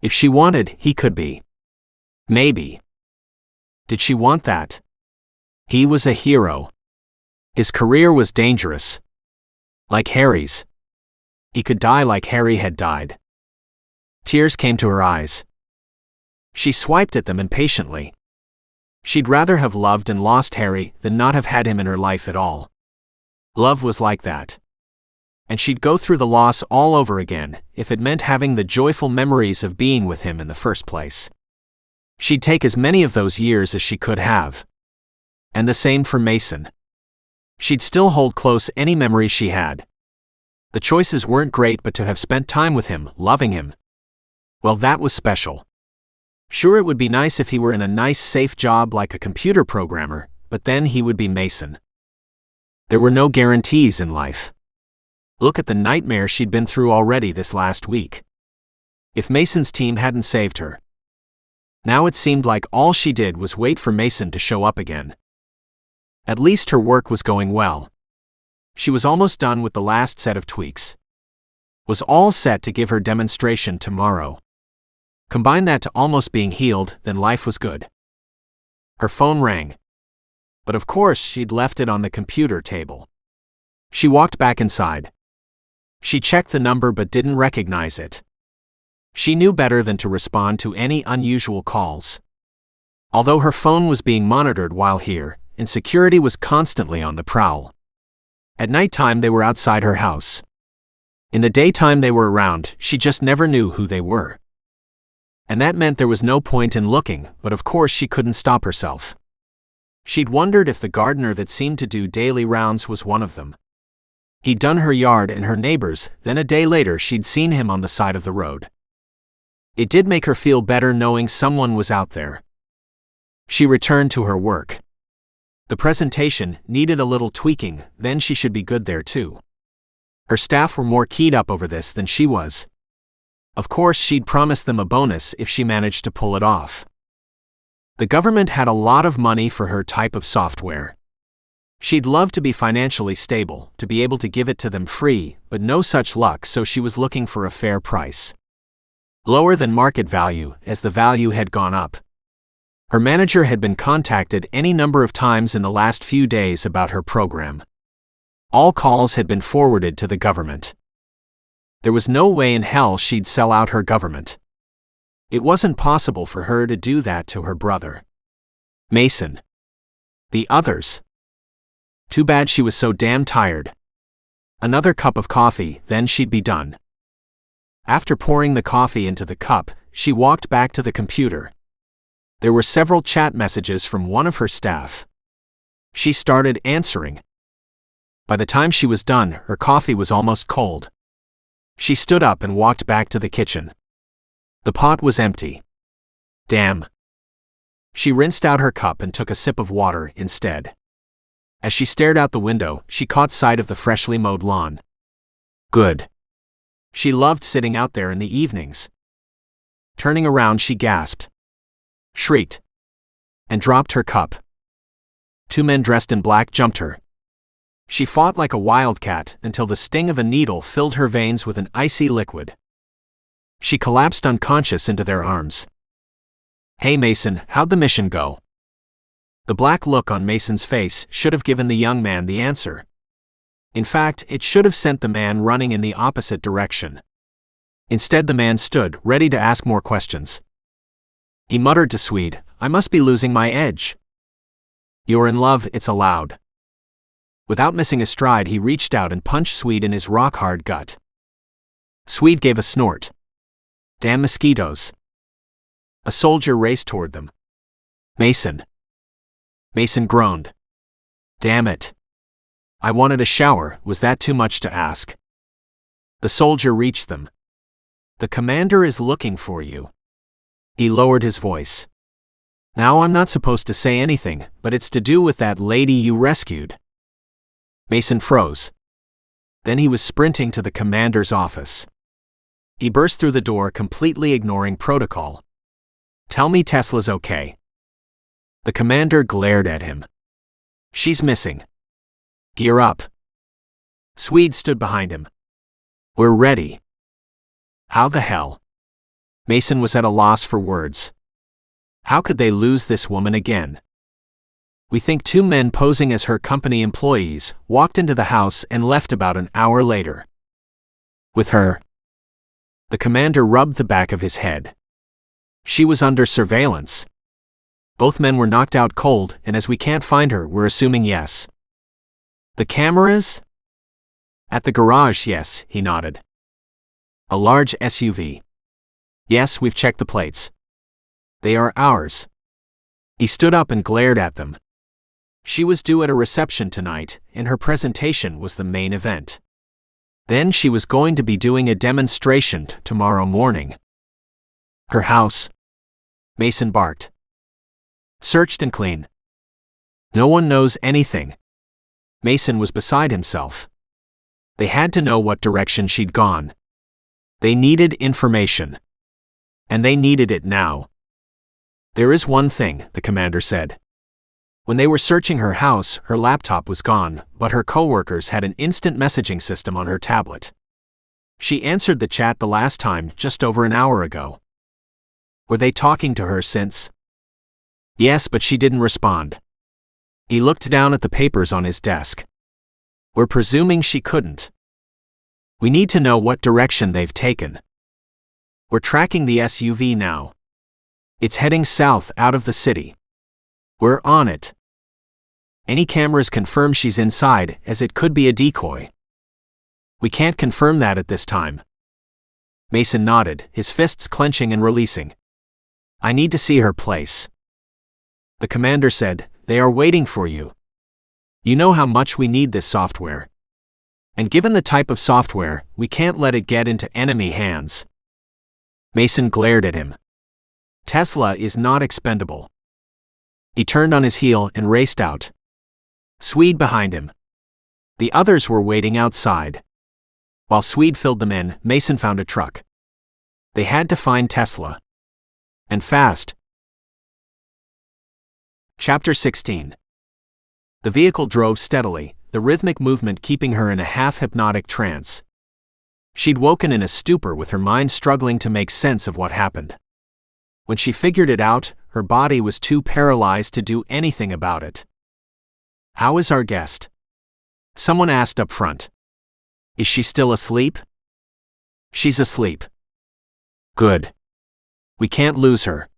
If she wanted, he could be. Maybe. Did she want that? He was a hero. His career was dangerous. Like Harry's. He could die like Harry had died. Tears came to her eyes. She swiped at them impatiently. She'd rather have loved and lost Harry than not have had him in her life at all. Love was like that. And she'd go through the loss all over again if it meant having the joyful memories of being with him in the first place. She'd take as many of those years as she could have. And the same for Mason. She'd still hold close any memories she had. The choices weren't great, but to have spent time with him, loving him, well, that was special. Sure, it would be nice if he were in a nice, safe job like a computer programmer, but then he would be Mason. There were no guarantees in life. Look at the nightmare she'd been through already this last week. If Mason's team hadn't saved her. Now it seemed like all she did was wait for Mason to show up again. At least her work was going well. She was almost done with the last set of tweaks. Was all set to give her demonstration tomorrow. Combine that to almost being healed, then life was good. Her phone rang. But of course she'd left it on the computer table. She walked back inside. She checked the number but didn't recognize it. She knew better than to respond to any unusual calls. Although her phone was being monitored while here, and security was constantly on the prowl. At nighttime they were outside her house. In the daytime they were around, she just never knew who they were. And that meant there was no point in looking, but of course she couldn't stop herself. She'd wondered if the gardener that seemed to do daily rounds was one of them. He'd done her yard and her neighbors, then a day later she'd seen him on the side of the road. It did make her feel better knowing someone was out there. She returned to her work. The presentation needed a little tweaking, then she should be good there too. Her staff were more keyed up over this than she was. Of course, she'd promised them a bonus if she managed to pull it off. The government had a lot of money for her type of software. She'd love to be financially stable, to be able to give it to them free, but no such luck, so she was looking for a fair price. Lower than market value, as the value had gone up. Her manager had been contacted any number of times in the last few days about her program. All calls had been forwarded to the government. There was no way in hell she'd sell out her government. It wasn't possible for her to do that to her brother. Mason. The others. Too bad she was so damn tired. Another cup of coffee, then she'd be done. After pouring the coffee into the cup, she walked back to the computer. There were several chat messages from one of her staff. She started answering. By the time she was done, her coffee was almost cold. She stood up and walked back to the kitchen. The pot was empty. Damn. She rinsed out her cup and took a sip of water instead. As she stared out the window, she caught sight of the freshly mowed lawn. Good. She loved sitting out there in the evenings. Turning around, she gasped. Shrieked. And dropped her cup. Two men dressed in black jumped her. She fought like a wildcat until the sting of a needle filled her veins with an icy liquid. She collapsed unconscious into their arms. Hey Mason, how'd the mission go? The black look on Mason's face should have given the young man the answer. In fact, it should have sent the man running in the opposite direction. Instead, the man stood, ready to ask more questions. He muttered to Swede, "I must be losing my edge." "You're in love, it's allowed." Without missing a stride, he reached out and punched Swede in his rock-hard gut. Swede gave a snort. "Damn mosquitoes." A soldier raced toward them. "Mason." Mason groaned. "Damn it. I wanted a shower, was that too much to ask?" The soldier reached them. "The commander is looking for you." He lowered his voice. "Now I'm not supposed to say anything, but it's to do with that lady you rescued." Mason froze. Then he was sprinting to the commander's office. He burst through the door, completely ignoring protocol. "Tell me Tesla's okay." The commander glared at him. "She's missing. Gear up." Swede stood behind him. "We're ready." "How the hell?" Mason was at a loss for words. How could they lose this woman again? "We think two men posing as her company employees walked into the house and left about an hour later." "With her?" The commander rubbed the back of his head. "She was under surveillance. Both men were knocked out cold, and as we can't find her, we're assuming yes." "The cameras?" "At the garage, yes," he nodded. "A large SUV?" "Yes, we've checked the plates. They are ours." He stood up and glared at them. She was due at a reception tonight, and her presentation was the main event. Then she was going to be doing a demonstration tomorrow morning. "Her house?" Mason barked. "Searched and clean. No one knows anything." Mason was beside himself. They had to know what direction she'd gone. They needed information. And they needed it now. "There is one thing," the commander said. "When they were searching her house, her laptop was gone, but her coworkers had an instant messaging system on her tablet. She answered the chat the last time just over an hour ago." "Were they talking to her since?" "Yes, but she didn't respond." He looked down at the papers on his desk. "We're presuming she couldn't. We need to know what direction they've taken. We're tracking the SUV now. It's heading south out of the city. We're on it. Any cameras confirm she's inside, as it could be a decoy." "We can't confirm that at this time." Mason nodded, his fists clenching and releasing. "I need to see her place." The commander said, "They are waiting for you. You know how much we need this software. And given the type of software, we can't let it get into enemy hands." Mason glared at him. "Tesla is not expendable." He turned on his heel and raced out. Swede behind him. The others were waiting outside. While Swede filled them in, Mason found a truck. They had to find Tesla. And fast. Chapter 16. The vehicle drove steadily, the rhythmic movement keeping her in a half-hypnotic trance. She'd woken in a stupor with her mind struggling to make sense of what happened. When she figured it out, her body was too paralyzed to do anything about it. "How is our guest?" someone asked up front. "Is she still asleep?" "She's asleep." "Good. We can't lose her."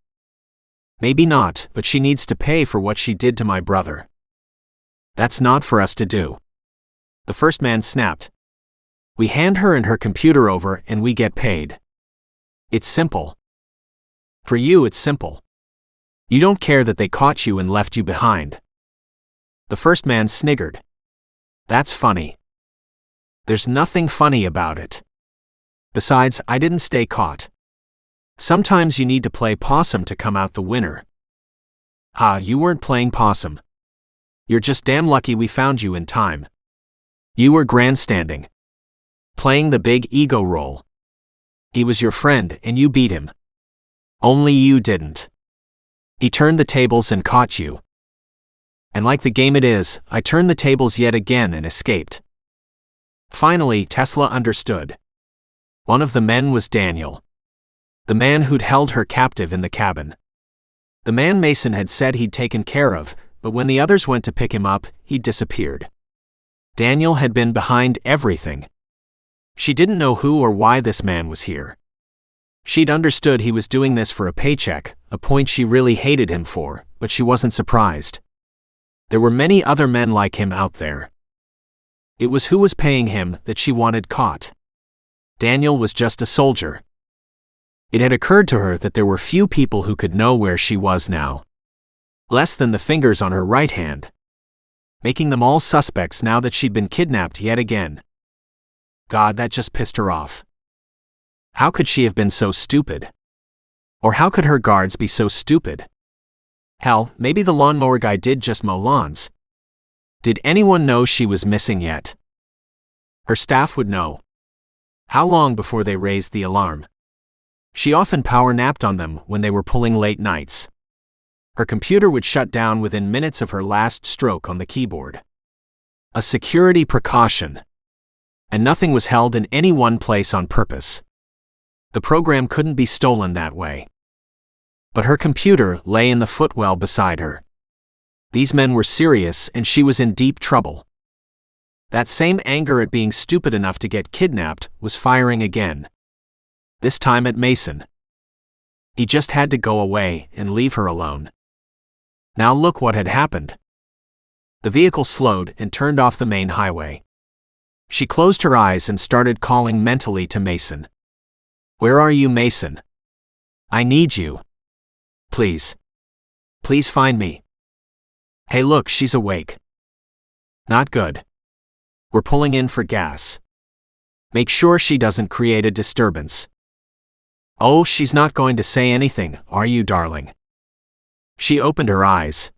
"Maybe not, but she needs to pay for what she did to my brother." "That's not for us to do." The first man snapped. "We hand her and her computer over and we get paid. It's simple. For you it's simple. You don't care that they caught you and left you behind." The first man sniggered. "That's funny." "There's nothing funny about it. Besides, I didn't stay caught. Sometimes you need to play possum to come out the winner." "Ah, you weren't playing possum. You're just damn lucky we found you in time. You were grandstanding. Playing the big ego role. He was your friend and you beat him. Only you didn't. He turned the tables and caught you. And like the game it is, I turned the tables yet again and escaped." Finally, Tesla understood. One of the men was Daniel. The man who'd held her captive in the cabin. The man Mason had said he'd taken care of, but when the others went to pick him up, he'd disappeared. Daniel had been behind everything. She didn't know who or why this man was here. She'd understood he was doing this for a paycheck, a point she really hated him for, but she wasn't surprised. There were many other men like him out there. It was who was paying him that she wanted caught. Daniel was just a soldier. It had occurred to her that there were few people who could know where she was now. Less than the fingers on her right hand. Making them all suspects now that she'd been kidnapped yet again. God, that just pissed her off. How could she have been so stupid? Or how could her guards be so stupid? Hell, maybe the lawnmower guy did just mow lawns. Did anyone know she was missing yet? Her staff would know. How long before they raised the alarm? She often power napped on them when they were pulling late nights. Her computer would shut down within minutes of her last stroke on the keyboard. A security precaution. And nothing was held in any one place on purpose. The program couldn't be stolen that way. But her computer lay in the footwell beside her. These men were serious and she was in deep trouble. That same anger at being stupid enough to get kidnapped was firing again. This time at Mason. He just had to go away and leave her alone. Now look what had happened. The vehicle slowed and turned off the main highway. She closed her eyes and started calling mentally to Mason. Where are you, Mason? I need you. Please. Please find me. Hey, look, she's awake. Not good. We're pulling in for gas. Make sure she doesn't create a disturbance. Oh, she's not going to say anything, are you, darling? She opened her eyes.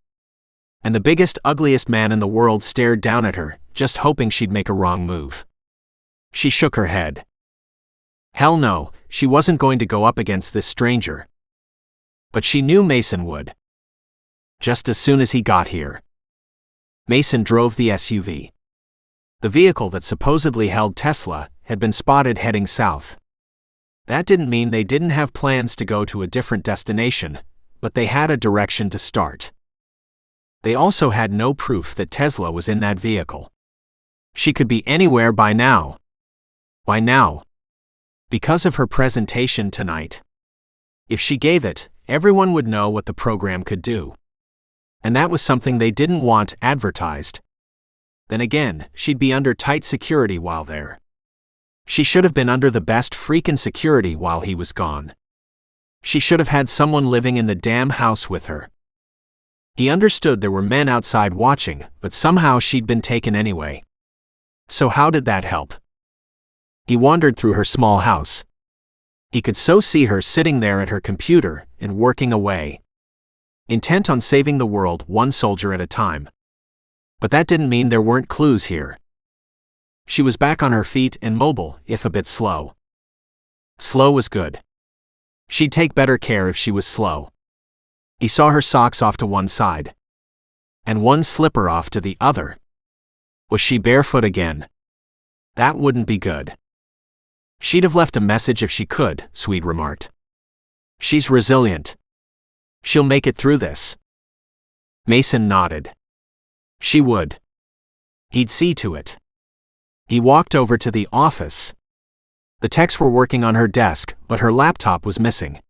And the biggest, ugliest man in the world stared down at her, just hoping she'd make a wrong move. She shook her head. Hell no, she wasn't going to go up against this stranger. But she knew Mason would. Just as soon as he got here. Mason drove the SUV. The vehicle that supposedly held Tesla had been spotted heading south. That didn't mean they didn't have plans to go to a different destination, but they had a direction to start. They also had no proof that Tesla was in that vehicle. She could be anywhere by now. Why now? Because of her presentation tonight. If she gave it, everyone would know what the program could do. And that was something they didn't want advertised. Then again, she'd be under tight security while there. She should have been under the best freaking security while he was gone. She should have had someone living in the damn house with her. He understood there were men outside watching, but somehow she'd been taken anyway. So how did that help? He wandered through her small house. He could so see her sitting there at her computer and working away. Intent on saving the world one soldier at a time. But that didn't mean there weren't clues here. She was back on her feet and mobile, if a bit slow. Slow was good. She'd take better care if she was slow. He saw her socks off to one side. And one slipper off to the other. Was she barefoot again? That wouldn't be good. She'd have left a message if she could, Sweet remarked. She's resilient. She'll make it through this. Mason nodded. She would. He'd see to it. He walked over to the office. The techs were working on her desk, but her laptop was missing.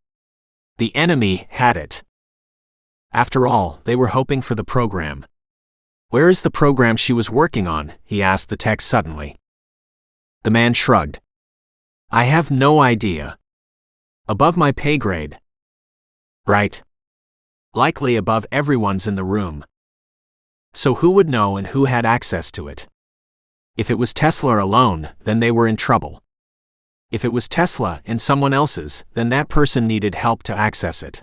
The enemy had it. After all, they were hoping for the program. Where is the program she was working on? He asked the tech suddenly. The man shrugged. I have no idea. Above my pay grade. Right. Likely above everyone's in the room. So who would know and who had access to it? If it was Tesla alone, then they were in trouble. If it was Tesla and someone else's, then that person needed help to access it.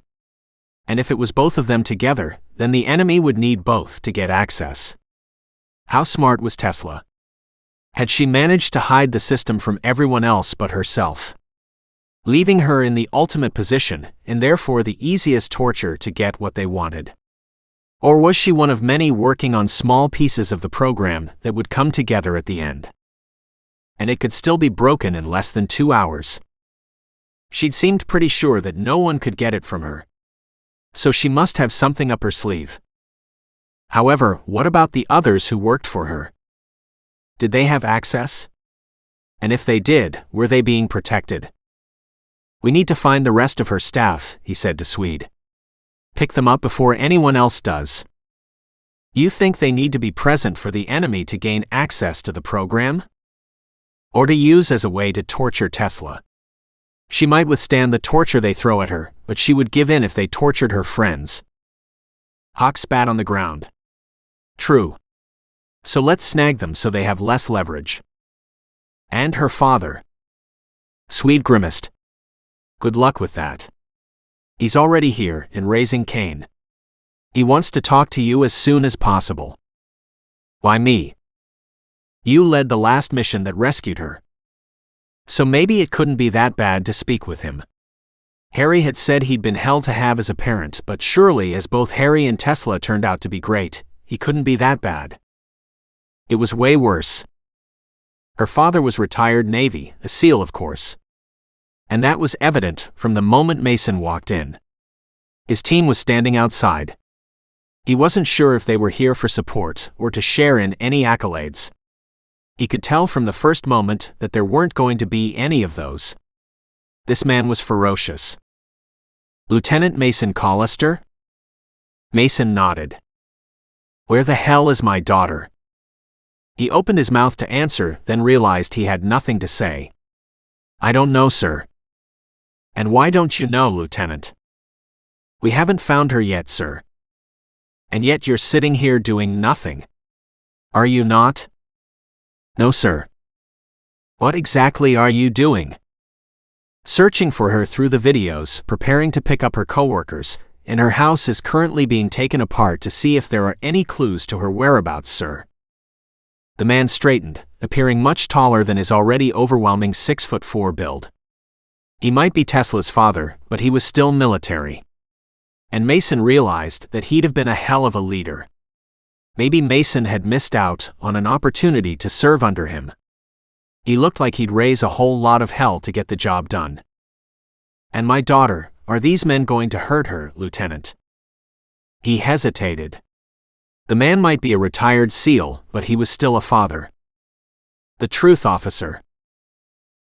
And if it was both of them together, then the enemy would need both to get access. How smart was Tesla? Had she managed to hide the system from everyone else but herself? Leaving her in the ultimate position, and therefore the easiest torture to get what they wanted. Or was she one of many working on small pieces of the program that would come together at the end? And it could still be broken in less than 2 hours. She'd seemed pretty sure that no one could get it from her. So she must have something up her sleeve. However, what about the others who worked for her? Did they have access? And if they did, were they being protected? We need to find the rest of her staff, he said to Swede. Pick them up before anyone else does. You think they need to be present for the enemy to gain access to the program? Or to use as a way to torture Tesla? She might withstand the torture they throw at her, but she would give in if they tortured her friends. Hawk spat on the ground. True. So let's snag them so they have less leverage. And her father. Swede grimaced. Good luck with that. He's already here and raising Cain. He wants to talk to you as soon as possible. Why me? You led the last mission that rescued her. So maybe it couldn't be that bad to speak with him. Harry had said he'd been hell to have as a parent, but surely as both Harry and Tesla turned out to be great, he couldn't be that bad. It was way worse. Her father was retired Navy, a SEAL of course. And that was evident from the moment Mason walked in. His team was standing outside. He wasn't sure if they were here for support or to share in any accolades. He could tell from the first moment that there weren't going to be any of those. This man was ferocious. Lieutenant Mason Collister? Mason nodded. Where the hell is my daughter? He opened his mouth to answer, then realized he had nothing to say. I don't know, sir. And why don't you know, Lieutenant? We haven't found her yet, sir. And yet you're sitting here doing nothing. Are you not? No, sir. What exactly are you doing? Searching for her through the videos, preparing to pick up her coworkers, and her house is currently being taken apart to see if there are any clues to her whereabouts, sir. The man straightened, appearing much taller than his already overwhelming 6'4" build. He might be Tesla's father, but he was still military. And Mason realized that he'd have been a hell of a leader. Maybe Mason had missed out on an opportunity to serve under him. He looked like he'd raise a whole lot of hell to get the job done. And my daughter, are these men going to hurt her, Lieutenant? He hesitated. The man might be a retired SEAL, but he was still a father. The truth, officer.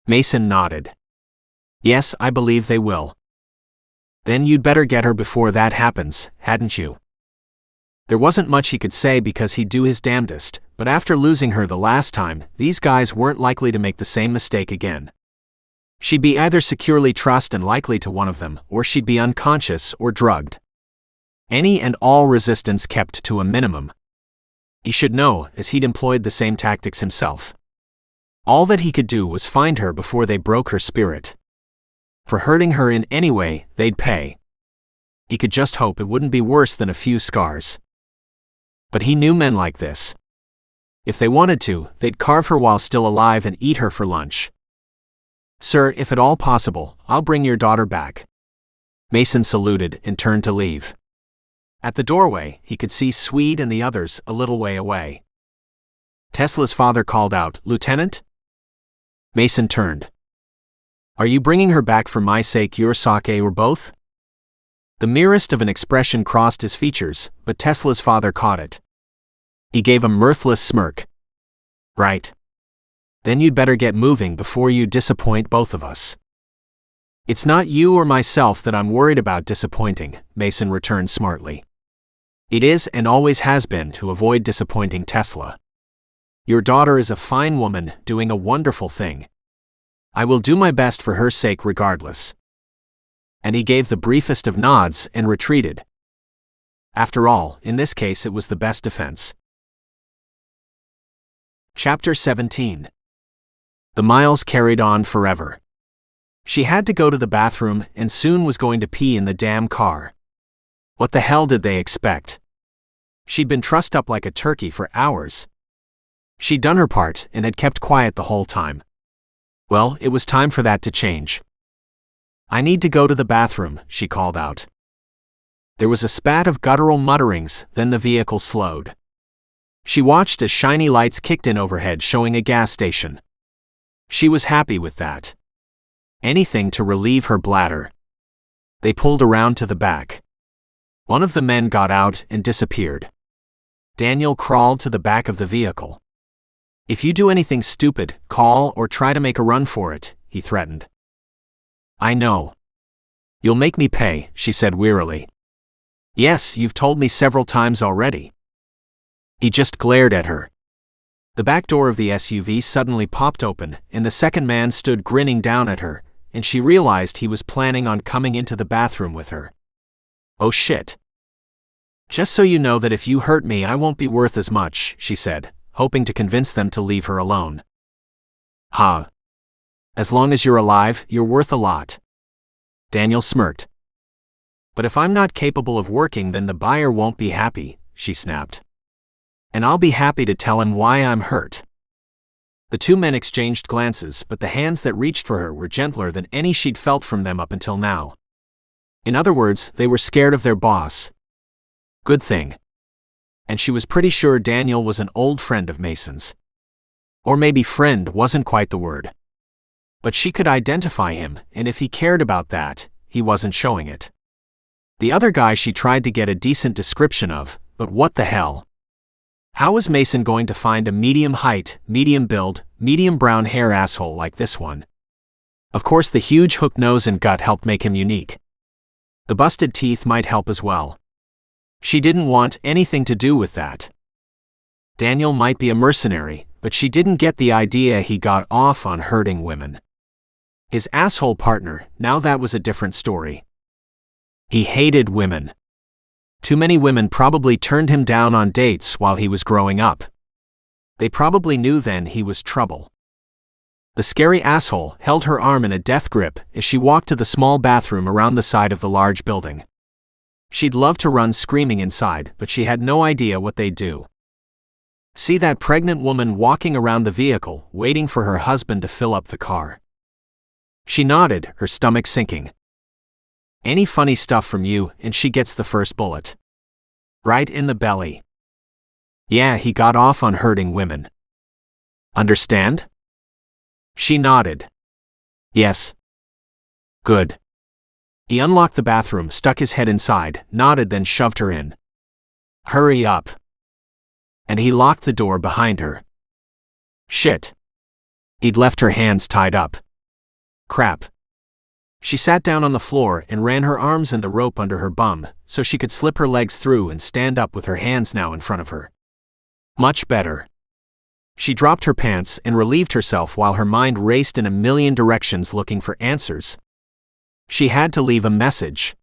Mason nodded. Yes, I believe they will. Then you'd better get her before that happens, hadn't you? There wasn't much he could say because he'd do his damnedest, but after losing her the last time, these guys weren't likely to make the same mistake again. She'd be either securely trussed and likely to one of them, or she'd be unconscious or drugged. Any and all resistance kept to a minimum. He should know, as he'd employed the same tactics himself. All that he could do was find her before they broke her spirit. For hurting her in any way, they'd pay. He could just hope it wouldn't be worse than a few scars. But he knew men like this. If they wanted to, they'd carve her while still alive and eat her for lunch. Sir, if at all possible, I'll bring your daughter back. Mason saluted and turned to leave. At the doorway, he could see Swede and the others a little way away. Tesla's father called out, Lieutenant? Mason turned. Are you bringing her back for my sake, your sake, or both? The merest of an expression crossed his features, but Tesla's father caught it. He gave a mirthless smirk. Right. Then you'd better get moving before you disappoint both of us. It's not you or myself that I'm worried about disappointing, Mason returned smartly. It is and always has been to avoid disappointing Tesla. Your daughter is a fine woman doing a wonderful thing. I will do my best for her sake regardless. And he gave the briefest of nods and retreated. After all, in this case it was the best defense. Chapter 17. The miles carried on forever. She had to go to the bathroom and soon was going to pee in the damn car. What the hell did they expect? She'd been trussed up like a turkey for hours. She'd done her part and had kept quiet the whole time. Well, it was time for that to change. I need to go to the bathroom, she called out. There was a spat of guttural mutterings, then the vehicle slowed. She watched as shiny lights kicked in overhead showing a gas station. She was happy with that. Anything to relieve her bladder. They pulled around to the back. One of the men got out and disappeared. Daniel crawled to the back of the vehicle. If you do anything stupid, call or try to make a run for it, he threatened. I know. You'll make me pay, she said wearily. Yes, you've told me several times already. He just glared at her. The back door of the SUV suddenly popped open, and the second man stood grinning down at her, and she realized he was planning on coming into the bathroom with her. Oh shit. Just so you know that if you hurt me I won't be worth as much, she said, hoping to convince them to leave her alone. Huh. As long as you're alive, you're worth a lot. Daniel smirked. But if I'm not capable of working, then the buyer won't be happy, she snapped. And I'll be happy to tell him why I'm hurt. The two men exchanged glances, but the hands that reached for her were gentler than any she'd felt from them up until now. In other words, they were scared of their boss. Good thing. And she was pretty sure Daniel was an old friend of Mason's. Or maybe friend wasn't quite the word. But she could identify him, and if he cared about that, he wasn't showing it. The other guy she tried to get a decent description of, but what the hell? How was Mason going to find a medium height, medium build, medium brown hair asshole like this one? Of course the huge hook nose and gut helped make him unique. The busted teeth might help as well. She didn't want anything to do with that. Daniel might be a mercenary, but she didn't get the idea he got off on hurting women. His asshole partner, now that was a different story. He hated women. Too many women probably turned him down on dates while he was growing up. They probably knew then he was trouble. The scary asshole held her arm in a death grip as she walked to the small bathroom around the side of the large building. She'd love to run screaming inside, but she had no idea what they'd do. See that pregnant woman walking around the vehicle, waiting for her husband to fill up the car. She nodded, her stomach sinking. Any funny stuff from you, and she gets the first bullet. Right in the belly. Yeah, he got off on hurting women. Understand? She nodded. Yes. Good. He unlocked the bathroom, stuck his head inside, nodded, then shoved her in. Hurry up. And he locked the door behind her. Shit. He'd left her hands tied up. Crap. She sat down on the floor and ran her arms and the rope under her bum, so she could slip her legs through and stand up with her hands now in front of her. Much better. She dropped her pants and relieved herself while her mind raced in a million directions looking for answers. She had to leave a message.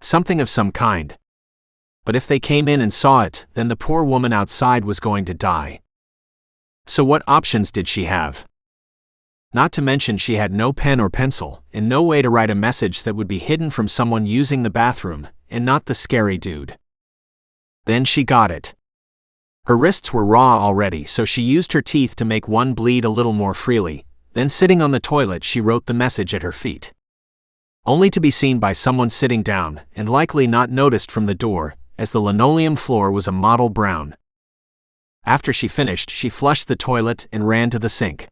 Something of some kind. But if they came in and saw it, then the poor woman outside was going to die. So what options did she have? Not to mention she had no pen or pencil, and no way to write a message that would be hidden from someone using the bathroom, and not the scary dude. Then she got it. Her wrists were raw already, so she used her teeth to make one bleed a little more freely, then sitting on the toilet she wrote the message at her feet. Only to be seen by someone sitting down, and likely not noticed from the door, as the linoleum floor was a mottle brown. After she finished, she flushed the toilet and ran to the sink.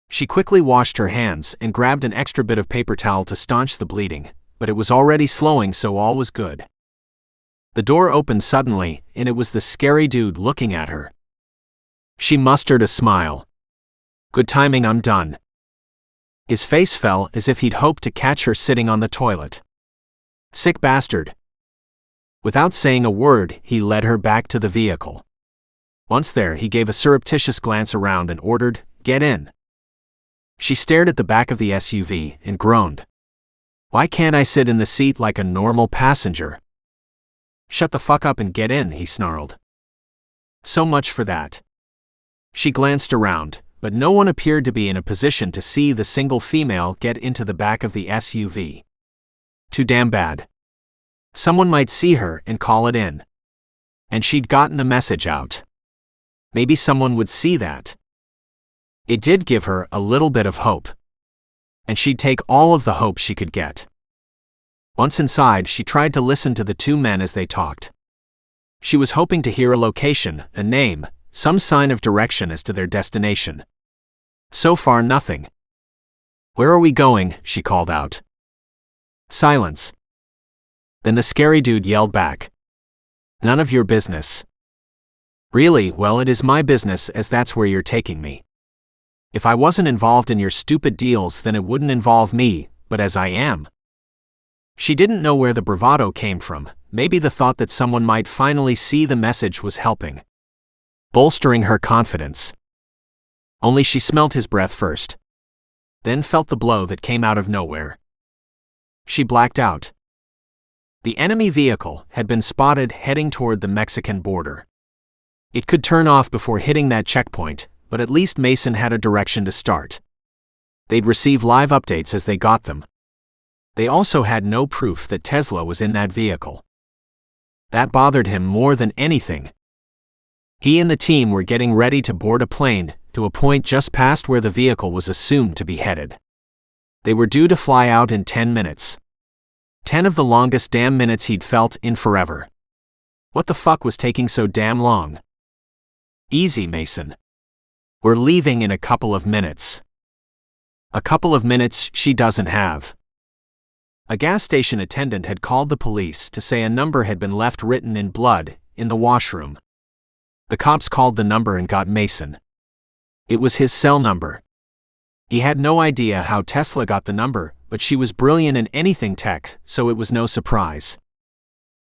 She quickly washed her hands and grabbed an extra bit of paper towel to staunch the bleeding, but it was already slowing, so all was good. The door opened suddenly, and it was the scary dude looking at her. She mustered a smile. Good timing, I'm done. His face fell as if he'd hoped to catch her sitting on the toilet. Sick bastard. Without saying a word, he led her back to the vehicle. Once there, he gave a surreptitious glance around and ordered, "Get in." She stared at the back of the SUV and groaned. Why can't I sit in the seat like a normal passenger? Shut the fuck up and get in, he snarled. So much for that. She glanced around, but no one appeared to be in a position to see the single female get into the back of the SUV. Too damn bad. Someone might see her and call it in. And she'd gotten a message out. Maybe someone would see that. It did give her a little bit of hope. And she'd take all of the hope she could get. Once inside, she tried to listen to the two men as they talked. She was hoping to hear a location, a name, some sign of direction as to their destination. So far, nothing. Where are we going? She called out. Silence. Then the scary dude yelled back. None of your business. Really? Well, it is my business, as that's where you're taking me. If I wasn't involved in your stupid deals, then it wouldn't involve me, but as I am. She didn't know where the bravado came from. Maybe the thought that someone might finally see the message was helping, bolstering her confidence. Only she smelled his breath first, then felt the blow that came out of nowhere. She blacked out. The enemy vehicle had been spotted heading toward the Mexican border. It could turn off before hitting that checkpoint, but at least Mason had a direction to start. They'd receive live updates as they got them. They also had no proof that Tesla was in that vehicle. That bothered him more than anything. He and the team were getting ready to board a plane to a point just past where the vehicle was assumed to be headed. They were due to fly out in 10 minutes. 10 of the longest damn minutes he'd felt in forever. What the fuck was taking so damn long? Easy, Mason. We're leaving in a couple of minutes. A couple of minutes she doesn't have. A gas station attendant had called the police to say a number had been left written in blood in the washroom. The cops called the number and got Mason. It was his cell number. He had no idea how Tesla got the number, but she was brilliant in anything tech, so it was no surprise.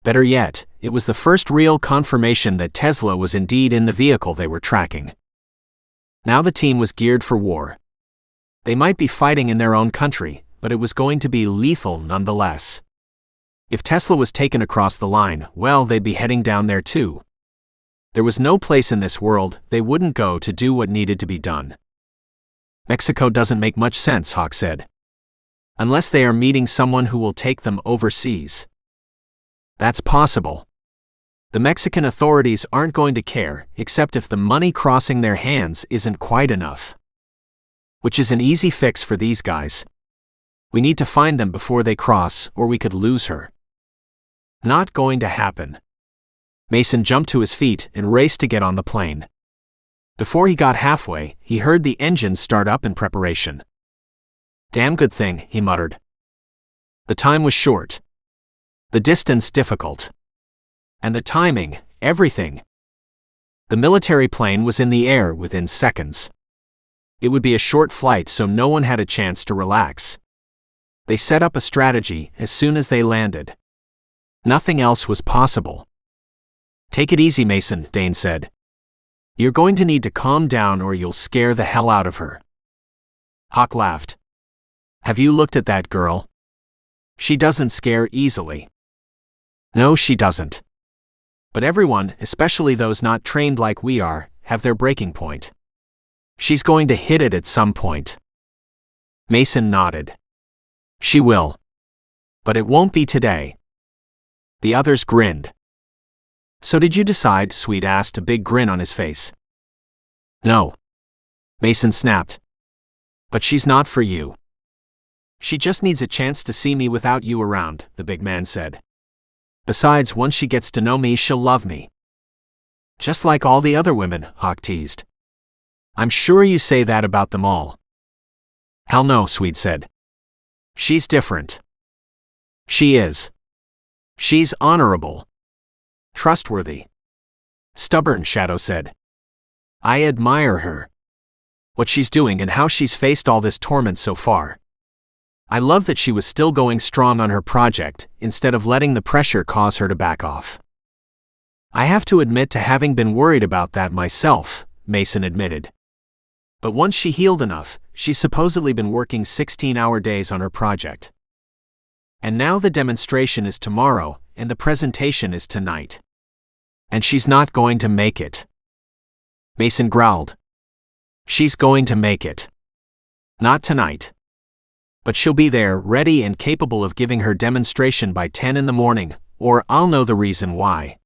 Better yet, it was the first real confirmation that Tesla was indeed in the vehicle they were tracking. Now the team was geared for war. They might be fighting in their own country, but it was going to be lethal nonetheless. If Tesla was taken across the line, well, they'd be heading down there too. There was no place in this world they wouldn't go to do what needed to be done. Mexico doesn't make much sense, Hawk said. Unless they are meeting someone who will take them overseas. That's possible. The Mexican authorities aren't going to care, except if the money crossing their hands isn't quite enough. Which is an easy fix for these guys. We need to find them before they cross, or we could lose her. Not going to happen. Mason jumped to his feet and raced to get on the plane. Before he got halfway, he heard the engine start up in preparation. Damn good thing, he muttered. The time was short. The distance difficult. And the timing, everything. The military plane was in the air within seconds. It would be a short flight, so no one had a chance to relax. They set up a strategy as soon as they landed. Nothing else was possible. Take it easy, Mason, Dane said. You're going to need to calm down or you'll scare the hell out of her. Hawk laughed. Have you looked at that girl? She doesn't scare easily. No, she doesn't. But everyone, especially those not trained like we are, have their breaking point. She's going to hit it at some point. Mason nodded. She will. But it won't be today. The others grinned. So did you decide? Sweet asked, a big grin on his face. No. Mason snapped. But she's not for you. She just needs a chance to see me without you around, the big man said. Besides, once she gets to know me, she'll love me. Just like all the other women, Hawk teased. I'm sure you say that about them all. Hell no, Sweet said. She's different. She is. She's honorable. Trustworthy. Stubborn, Shadow said. I admire her. What she's doing and how she's faced all this torment so far. I love that she was still going strong on her project, instead of letting the pressure cause her to back off. I have to admit to having been worried about that myself, Mason admitted. But once she healed enough, she's supposedly been working 16-hour days on her project. And now the demonstration is tomorrow, and the presentation is tonight. And she's not going to make it. Mason growled. She's going to make it. Not tonight. But she'll be there, ready and capable of giving her demonstration by 10 in the morning, or I'll know the reason why.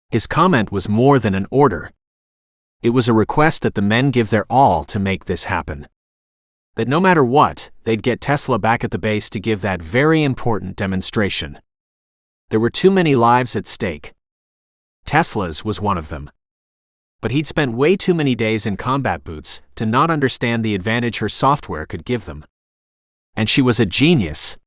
His comment was more than an order. It was a request that the men give their all to make this happen. That no matter what, they'd get Tesla back at the base to give that very important demonstration. There were too many lives at stake. Tesla's was one of them. But he'd spent way too many days in combat boots to not understand the advantage her software could give them. And she was a genius.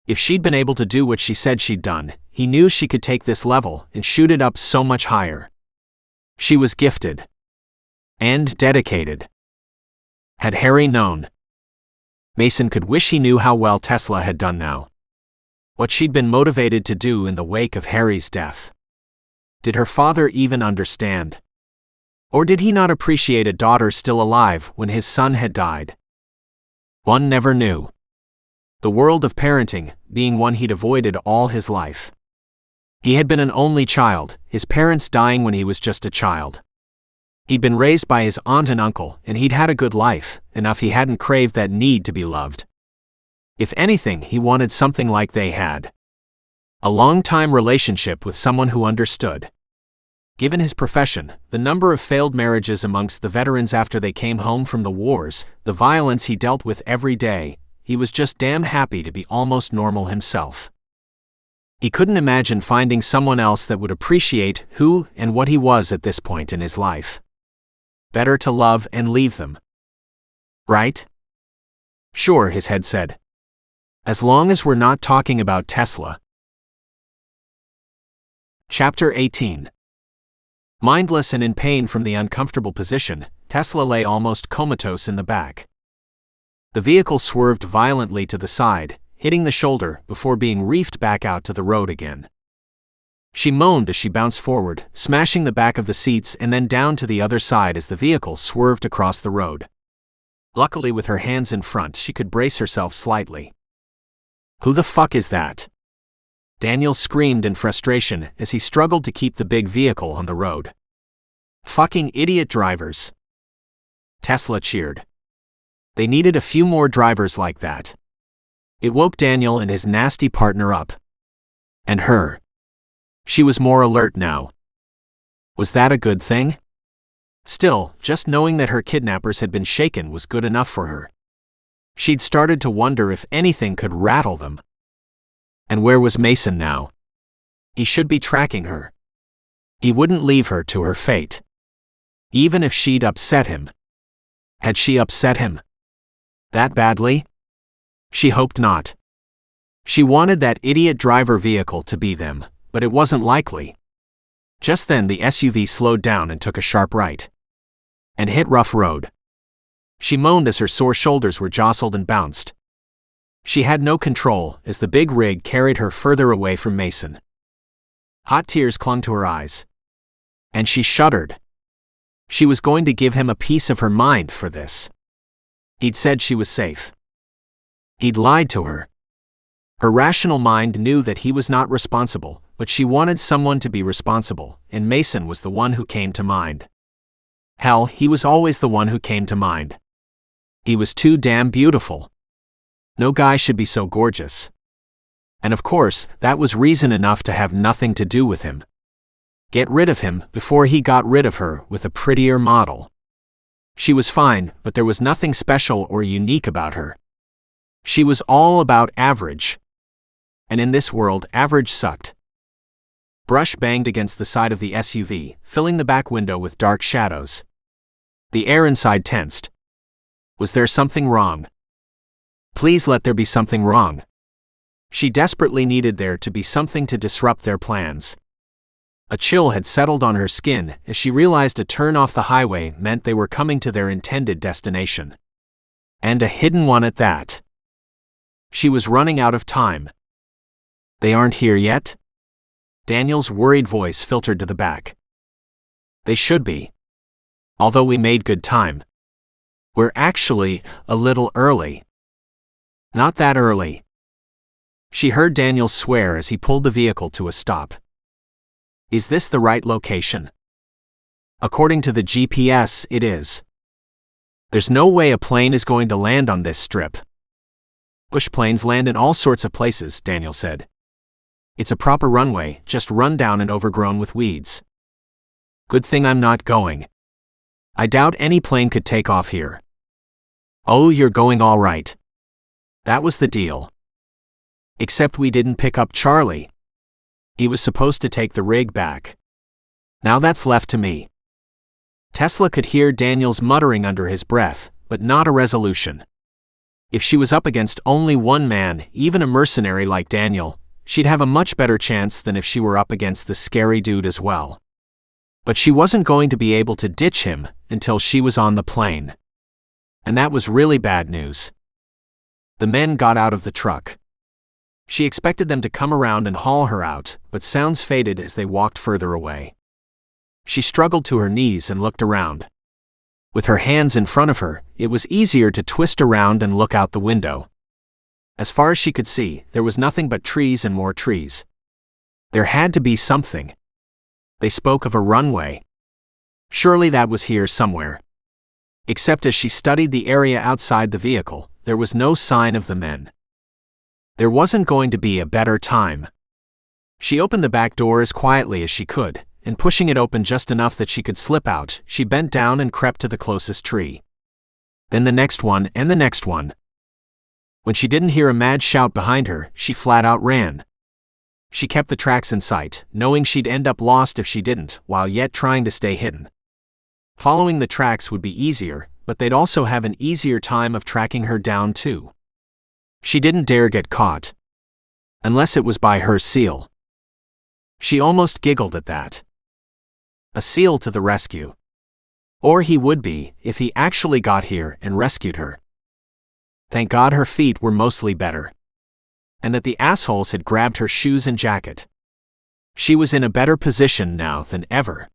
If she'd been able to do what she said she'd done, he knew she could take this level and shoot it up so much higher. She was gifted. And dedicated. Had Harry known? Mason could wish he knew how well Tesla had done now. What she'd been motivated to do in the wake of Harry's death. Did her father even understand? Or did he not appreciate a daughter still alive when his son had died? One never knew. The world of parenting being one he'd avoided all his life. He had been an only child, his parents dying when he was just a child. He'd been raised by his aunt and uncle, and he'd had a good life, enough he hadn't craved that need to be loved. If anything, he wanted something like they had. A long-time relationship with someone who understood. Given his profession, the number of failed marriages amongst the veterans after they came home from the wars, the violence he dealt with every day, he was just damn happy to be almost normal himself. He couldn't imagine finding someone else that would appreciate who and what he was at this point in his life. Better to love and leave them. Right? Sure, his head said. As long as we're not talking about Tesla. Chapter 18. Mindless and in pain from the uncomfortable position, Tesla lay almost comatose in the back. The vehicle swerved violently to the side, hitting the shoulder before being reefed back out to the road again. She moaned as she bounced forward, smashing the back of the seats and then down to the other side as the vehicle swerved across the road. Luckily, with her hands in front, she could brace herself slightly. "Who the fuck is that?" Daniel screamed in frustration as he struggled to keep the big vehicle on the road. "Fucking idiot drivers." Tesla cheered. They needed a few more drivers like that. It woke Daniel and his nasty partner up. And her. She was more alert now. Was that a good thing? Still, just knowing that her kidnappers had been shaken was good enough for her. She'd started to wonder if anything could rattle them. And where was Mason now? He should be tracking her. He wouldn't leave her to her fate. Even if she'd upset him. Had she upset him? That badly? She hoped not. She wanted that idiot driver vehicle to be them, but it wasn't likely. Just then the SUV slowed down and took a sharp right. And hit rough road. She moaned as her sore shoulders were jostled and bounced. She had no control as the big rig carried her further away from Mason. Hot tears clung to her eyes. And she shuddered. She was going to give him a piece of her mind for this. He'd said she was safe. He'd lied to her. Her rational mind knew that he was not responsible, but she wanted someone to be responsible, and Mason was the one who came to mind. Hell, he was always the one who came to mind. He was too damn beautiful. No guy should be so gorgeous. And of course, that was reason enough to have nothing to do with him. Get rid of him before he got rid of her with a prettier model. She was fine, but there was nothing special or unique about her. She was all about average. And in this world, average sucked. Brush banged against the side of the SUV, filling the back window with dark shadows. The air inside tensed. Was there something wrong? Please let there be something wrong. She desperately needed there to be something to disrupt their plans. A chill had settled on her skin as she realized a turn off the highway meant they were coming to their intended destination. And a hidden one at that. She was running out of time. They aren't here yet? Daniel's worried voice filtered to the back. They should be. Although we made good time. We're actually a little early. Not that early. She heard Daniel swear as he pulled the vehicle to a stop. Is this the right location? According to the GPS, it is. There's no way a plane is going to land on this strip. Bush planes land in all sorts of places, Daniel said. It's a proper runway, just run down and overgrown with weeds. Good thing I'm not going. I doubt any plane could take off here. Oh, you're going all right. That was the deal. Except we didn't pick up Charlie. He was supposed to take the rig back. Now that's left to me. Tesla could hear Daniel's muttering under his breath, but not a resolution. If she was up against only one man, even a mercenary like Daniel, she'd have a much better chance than if she were up against the scary dude as well. But she wasn't going to be able to ditch him until she was on the plane. And that was really bad news. The men got out of the truck. She expected them to come around and haul her out, but sounds faded as they walked further away. She struggled to her knees and looked around. With her hands in front of her, it was easier to twist around and look out the window. As far as she could see, there was nothing but trees and more trees. There had to be something. They spoke of a runway. Surely that was here somewhere. Except as she studied the area outside the vehicle, there was no sign of the men. There wasn't going to be a better time. She opened the back door as quietly as she could, and pushing it open just enough that she could slip out, she bent down and crept to the closest tree. Then the next one and the next one. When she didn't hear a mad shout behind her, she flat out ran. She kept the tracks in sight, knowing she'd end up lost if she didn't, while yet trying to stay hidden. Following the tracks would be easier, but they'd also have an easier time of tracking her down too. She didn't dare get caught. Unless it was by her seal. She almost giggled at that. A seal to the rescue. Or he would be, if he actually got here and rescued her. Thank God her feet were mostly better. And that the assholes had grabbed her shoes and jacket. She was in a better position now than ever.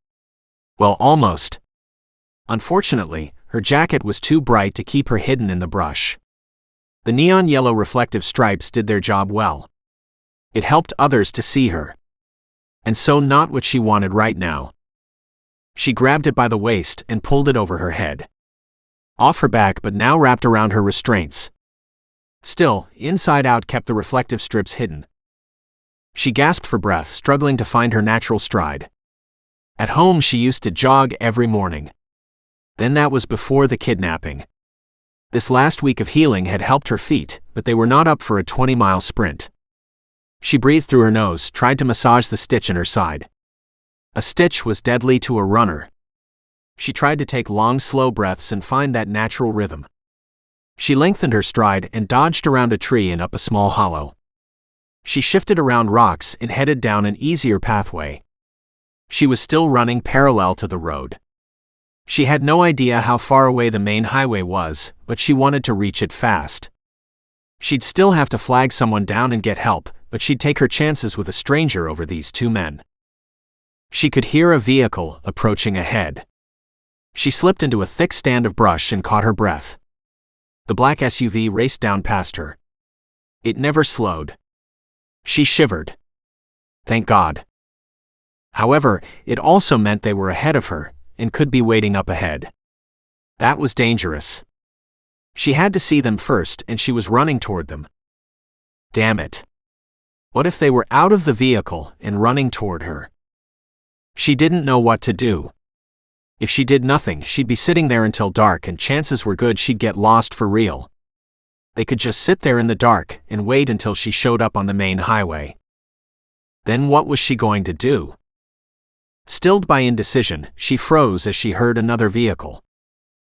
Well, almost. Unfortunately, her jacket was too bright to keep her hidden in the brush. The neon yellow reflective stripes did their job well. It helped others to see her. And so not what she wanted right now. She grabbed it by the waist and pulled it over her head. Off her back but now wrapped around her restraints. Still, inside out kept the reflective strips hidden. She gasped for breath, struggling to find her natural stride. At home she used to jog every morning. Then that was before the kidnapping. This last week of healing had helped her feet, but they were not up for a 20-mile sprint. She breathed through her nose, tried to massage the stitch in her side. A stitch was deadly to a runner. She tried to take long, slow breaths and find that natural rhythm. She lengthened her stride and dodged around a tree and up a small hollow. She shifted around rocks and headed down an easier pathway. She was still running parallel to the road. She had no idea how far away the main highway was, but she wanted to reach it fast. She'd still have to flag someone down and get help, but she'd take her chances with a stranger over these two men. She could hear a vehicle approaching ahead. She slipped into a thick stand of brush and caught her breath. The black SUV raced down past her. It never slowed. She shivered. Thank God. However, it also meant they were ahead of her, and could be waiting up ahead. That was dangerous. She had to see them first, and she was running toward them. Damn it. What if they were out of the vehicle and running toward her? She didn't know what to do. If she did nothing, she'd be sitting there until dark, and chances were good she'd get lost for real. They could just sit there in the dark and wait until she showed up on the main highway. Then what was she going to do? Stilled by indecision, she froze as she heard another vehicle.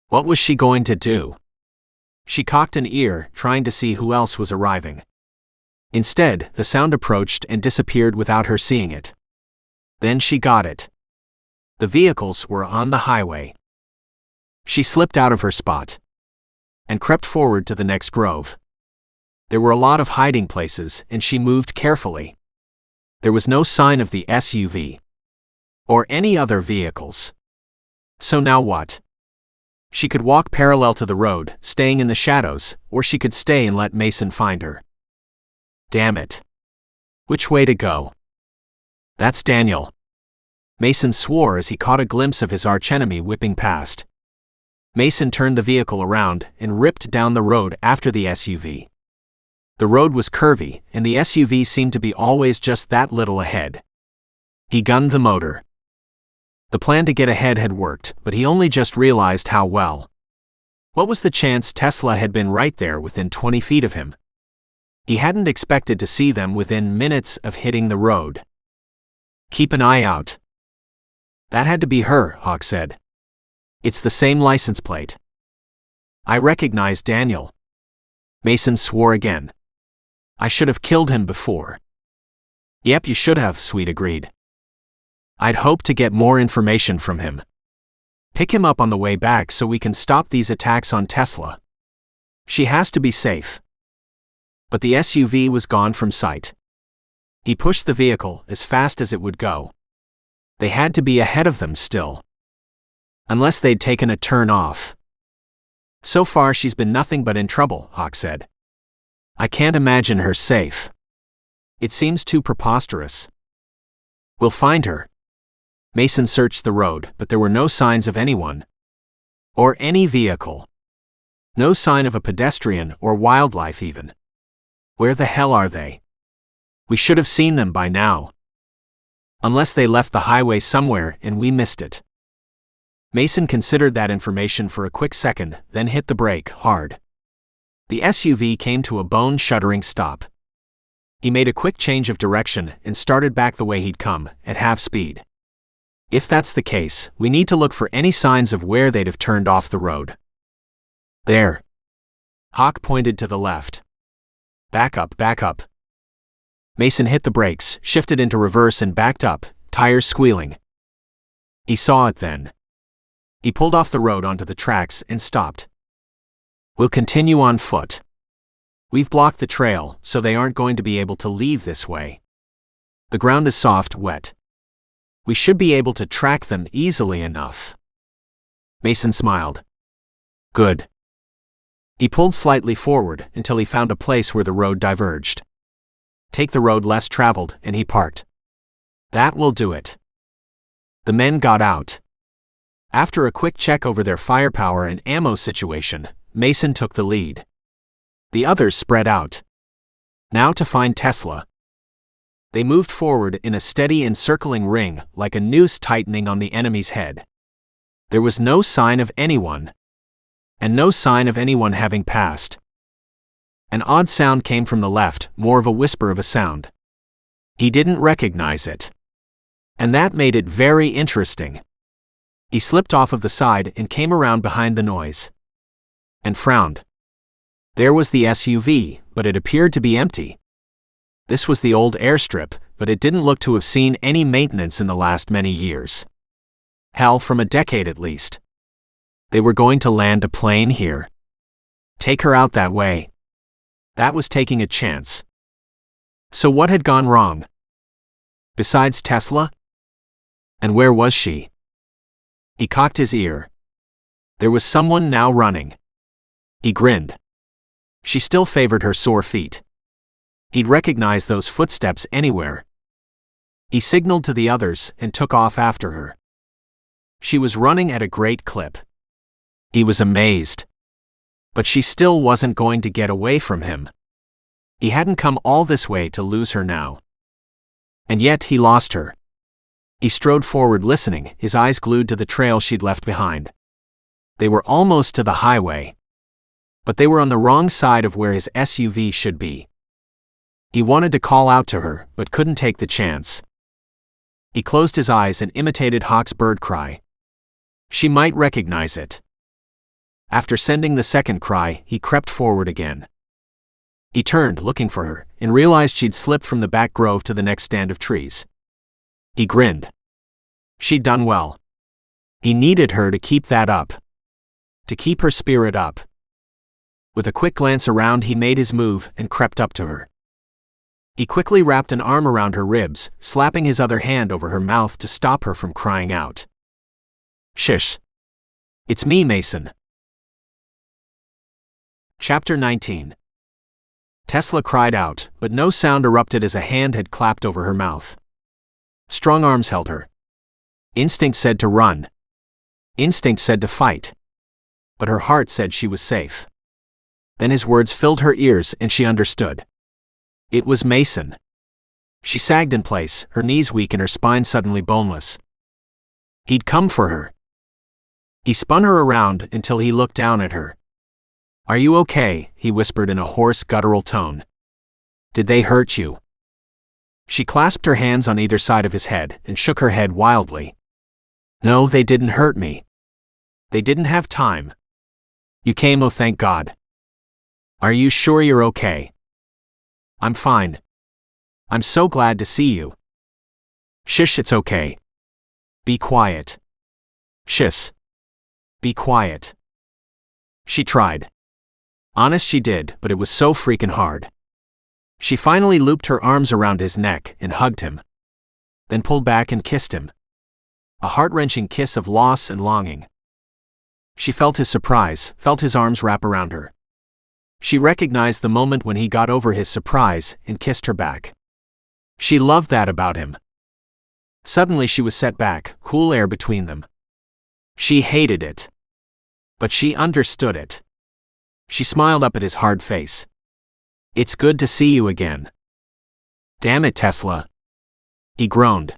What was she going to do? She cocked an ear, trying to see who else was arriving. Instead, the sound approached and disappeared without her seeing it. Then she got it. The vehicles were on the highway. She slipped out of her spot and crept forward to the next grove. There were a lot of hiding places, and she moved carefully. There was no sign of the SUV or any other vehicles. So now what? She could walk parallel to the road, staying in the shadows, or she could stay and let Mason find her. Damn it. Which way to go? That's Daniel. Mason swore as he caught a glimpse of his archenemy whipping past. Mason turned the vehicle around and ripped down the road after the SUV. The road was curvy, and the SUV seemed to be always just that little ahead. He gunned the motor. The plan to get ahead had worked, but he only just realized how well. What was the chance Tesla had been right there within 20 feet of him? He hadn't expected to see them within minutes of hitting the road. Keep an eye out. That had to be her, Hawk said. It's the same license plate. I recognize Daniel. Mason swore again. I should have killed him before. Yep, you should have, Sweet agreed. I'd hoped to get more information from him. Pick him up on the way back so we can stop these attacks on Tesla. She has to be safe. But the SUV was gone from sight. He pushed the vehicle as fast as it would go. They had to be ahead of them still. Unless they'd taken a turn off. So far she's been nothing but in trouble, Hawk said. I can't imagine her safe. It seems too preposterous. We'll find her. Mason searched the road, but there were no signs of anyone. Or any vehicle. No sign of a pedestrian or wildlife even. Where the hell are they? We should have seen them by now. Unless they left the highway somewhere and we missed it. Mason considered that information for a quick second, then hit the brake hard. The SUV came to a bone-shuddering stop. He made a quick change of direction and started back the way he'd come, at half speed. If that's the case, we need to look for any signs of where they'd have turned off the road. There. Hawk pointed to the left. Back up, back up. Mason hit the brakes, shifted into reverse and backed up, tires squealing. He saw it then. He pulled off the road onto the tracks and stopped. We'll continue on foot. We've blocked the trail, so they aren't going to be able to leave this way. The ground is soft, wet. We should be able to track them easily enough. Mason smiled. Good. He pulled slightly forward until he found a place where the road diverged. Take the road less traveled, and he parked. That will do it. The men got out. After a quick check over their firepower and ammo situation, Mason took the lead. The others spread out. Now to find Tesla. They moved forward in a steady encircling ring, like a noose tightening on the enemy's head. There was no sign of anyone. And no sign of anyone having passed. An odd sound came from the left, more of a whisper of a sound. He didn't recognize it. And that made it very interesting. He slipped off of the side and came around behind the noise. And frowned. There was the SUV, but it appeared to be empty. This was the old airstrip, but it didn't look to have seen any maintenance in the last many years. Hell, from a decade at least. They were going to land a plane here. Take her out that way. That was taking a chance. So what had gone wrong? Besides Tesla? And where was she? He cocked his ear. There was someone now running. He grinned. She still favored her sore feet. He'd recognize those footsteps anywhere. He signaled to the others and took off after her. She was running at a great clip. He was amazed. But she still wasn't going to get away from him. He hadn't come all this way to lose her now. And yet he lost her. He strode forward listening, his eyes glued to the trail she'd left behind. They were almost to the highway. But they were on the wrong side of where his SUV should be. He wanted to call out to her, but couldn't take the chance. He closed his eyes and imitated Hawk's bird cry. She might recognize it. After sending the second cry, he crept forward again. He turned, looking for her, and realized she'd slipped from the back grove to the next stand of trees. He grinned. She'd done well. He needed her to keep that up. To keep her spirit up. With a quick glance around, he made his move and crept up to her. He quickly wrapped an arm around her ribs, slapping his other hand over her mouth to stop her from crying out. Shush. It's me, Mason. Chapter 19. Tesla cried out, but no sound erupted as a hand had clapped over her mouth. Strong arms held her. Instinct said to run. Instinct said to fight. But her heart said she was safe. Then his words filled her ears and she understood. It was Mason. She sagged in place, her knees weak and her spine suddenly boneless. He'd come for her. He spun her around until he looked down at her. Are you okay? He whispered in a hoarse, guttural tone. Did they hurt you? She clasped her hands on either side of his head and shook her head wildly. No, they didn't hurt me. They didn't have time. You came, oh thank God. Are you sure you're okay? I'm fine. I'm so glad to see you. Shush, it's okay. Be quiet. Shush. Be quiet. She tried. Honest she did, but it was so freaking hard. She finally looped her arms around his neck and hugged him, then pulled back and kissed him. A heart-wrenching kiss of loss and longing. She felt his surprise, felt his arms wrap around her. She recognized the moment when he got over his surprise and kissed her back. She loved that about him. Suddenly she was set back, cool air between them. She hated it. But she understood it. She smiled up at his hard face. "It's good to see you again." "Damn it, Tesla," he groaned.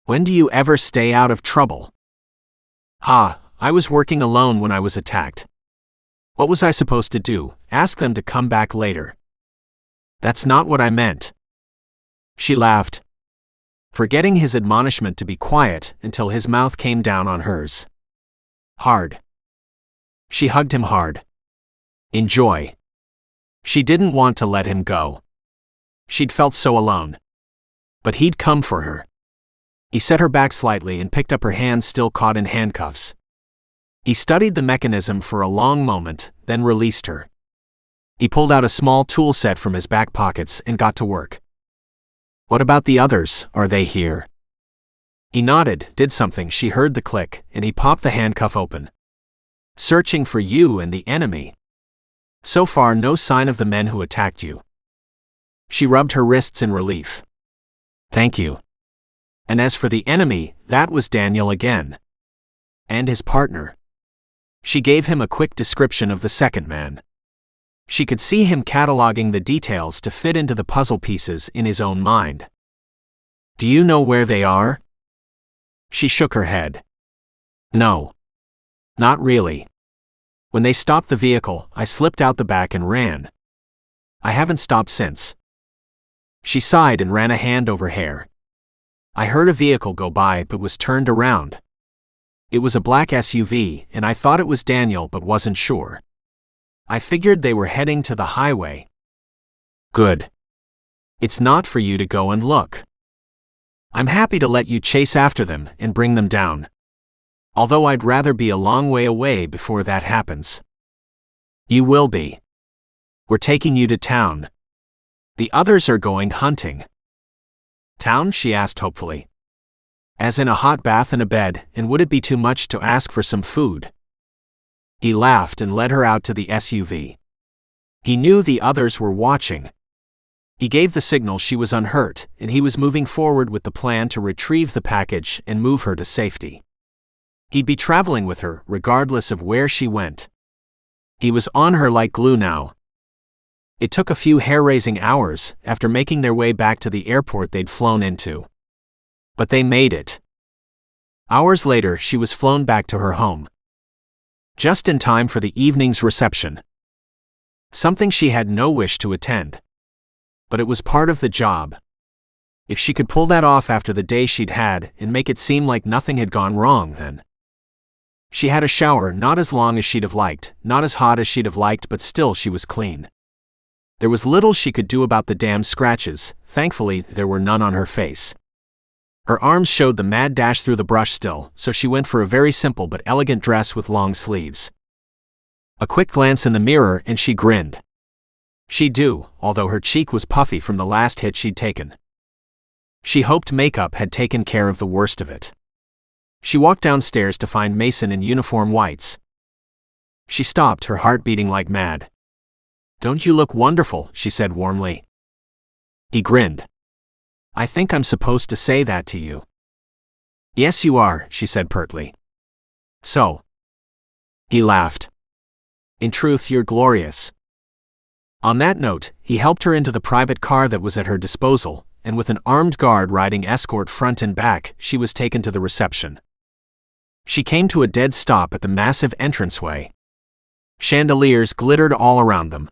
"When do you ever stay out of trouble?" I was working alone when I was attacked. What was I supposed to do, ask them to come back later? That's not what I meant." She laughed, forgetting his admonishment to be quiet until his mouth came down on hers. Hard. She hugged him hard. Enjoy. She didn't want to let him go. She'd felt so alone. But he'd come for her. He set her back slightly and picked up her hands still caught in handcuffs. He studied the mechanism for a long moment, then released her. He pulled out a small tool set from his back pockets and got to work. "What about the others, are they here?" He nodded, did something, she heard the click, and he popped the handcuff open. "Searching for you and the enemy. So far no sign of the men who attacked you." She rubbed her wrists in relief. "Thank you. And as for the enemy, that was Daniel again. And his partner." She gave him a quick description of the second man. She could see him cataloging the details to fit into the puzzle pieces in his own mind. "Do you know where they are?" She shook her head. "No. Not really. When they stopped the vehicle, I slipped out the back and ran. I haven't stopped since." She sighed and ran a hand over hair. "I heard a vehicle go by but was turned around. It was a black SUV, and I thought it was Daniel but wasn't sure. I figured they were heading to the highway." "Good. It's not for you to go and look. I'm happy to let you chase after them and bring them down. Although I'd rather be a long way away before that happens." "You will be. We're taking you to town. The others are going hunting." "Town?" she asked hopefully. "As in a hot bath and a bed, and would it be too much to ask for some food?" He laughed and led her out to the SUV. He knew the others were watching. He gave the signal she was unhurt, and he was moving forward with the plan to retrieve the package and move her to safety. He'd be traveling with her, regardless of where she went. He was on her like glue now. It took a few hair-raising hours after making their way back to the airport they'd flown into. But they made it. Hours later, she was flown back to her home. Just in time for the evening's reception. Something she had no wish to attend. But it was part of the job. If she could pull that off after the day she'd had and make it seem like nothing had gone wrong, then. She had a shower, not as long as she'd have liked, not as hot as she'd have liked, but still she was clean. There was little she could do about the damn scratches. Thankfully, there were none on her face. Her arms showed the mad dash through the brush still, so she went for a very simple but elegant dress with long sleeves. A quick glance in the mirror and she grinned. She'd do, although her cheek was puffy from the last hit she'd taken. She hoped makeup had taken care of the worst of it. She walked downstairs to find Mason in uniform whites. She stopped, her heart beating like mad. "Don't you look wonderful?" she said warmly. He grinned. "I think I'm supposed to say that to you." "Yes, you are," she said pertly. "So?" He laughed. "In truth, you're glorious." On that note, he helped her into the private car that was at her disposal, and with an armed guard riding escort front and back, she was taken to the reception. She came to a dead stop at the massive entranceway. Chandeliers glittered all around them.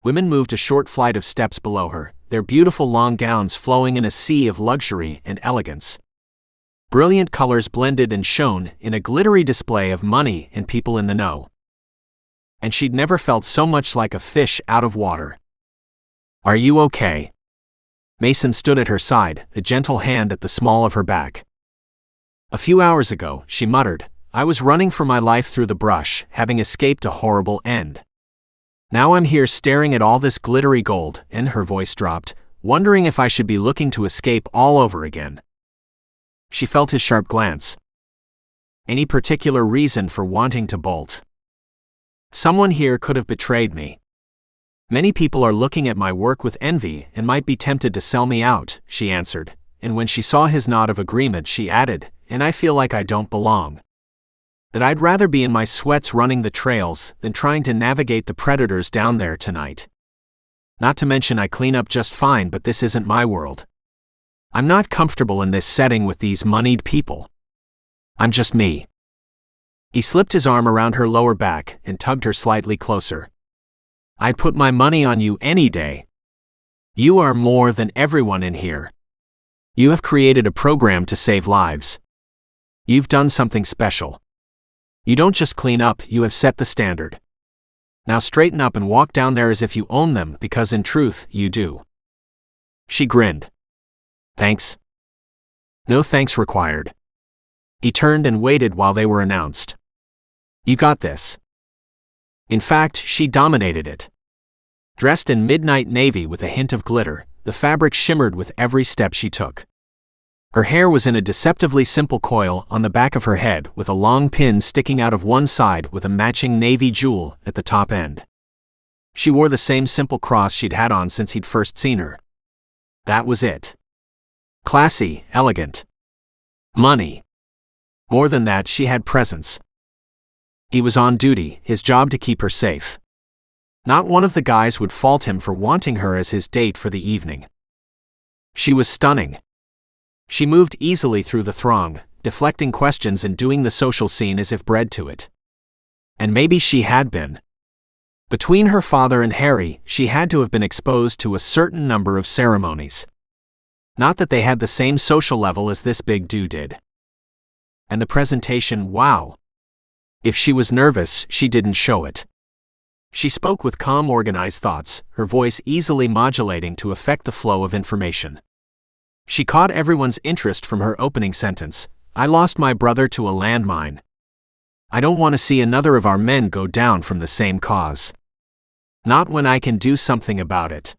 Women moved a short flight of steps below her, their beautiful long gowns flowing in a sea of luxury and elegance. Brilliant colors blended and shone in a glittery display of money and people in the know. And she'd never felt so much like a fish out of water. "Are you okay?" Mason stood at her side, a gentle hand at the small of her back. "A few hours ago," she muttered, "I was running for my life through the brush, having escaped a horrible end. Now I'm here staring at all this glittery gold, and her voice dropped, wondering if I should be looking to escape all over again. She felt his sharp glance. Any particular reason for wanting to bolt? Someone here could have betrayed me. Many people are looking at my work with envy and might be tempted to sell me out, she answered, and when she saw his nod of agreement she added, and I feel like I don't belong. That I'd rather be in my sweats running the trails than trying to navigate the predators down there tonight. Not to mention I clean up just fine, but this isn't my world. I'm not comfortable in this setting with these moneyed people. I'm just me. He slipped his arm around her lower back and tugged her slightly closer. I'd put my money on you any day. You are more than everyone in here. You have created a program to save lives. You've done something special. You don't just clean up, you have set the standard. Now straighten up and walk down there as if you own them, because in truth, you do. She grinned. Thanks. No thanks required. He turned and waited while they were announced. You got this. In fact, she dominated it. Dressed in midnight navy with a hint of glitter, the fabric shimmered with every step she took. Her hair was in a deceptively simple coil on the back of her head, with a long pin sticking out of one side with a matching navy jewel at the top end. She wore the same simple cross she'd had on since he'd first seen her. That was it. Classy, elegant. Money. More than that, she had presence. He was on duty, his job to keep her safe. Not one of the guys would fault him for wanting her as his date for the evening. She was stunning. She moved easily through the throng, deflecting questions and doing the social scene as if bred to it. And maybe she had been. Between her father and Harry, she had to have been exposed to a certain number of ceremonies. Not that they had the same social level as this big dude did. And the presentation, wow. If she was nervous, she didn't show it. She spoke with calm, organized thoughts, her voice easily modulating to affect the flow of information. She caught everyone's interest from her opening sentence. I lost my brother to a landmine. I don't want to see another of our men go down from the same cause. Not when I can do something about it.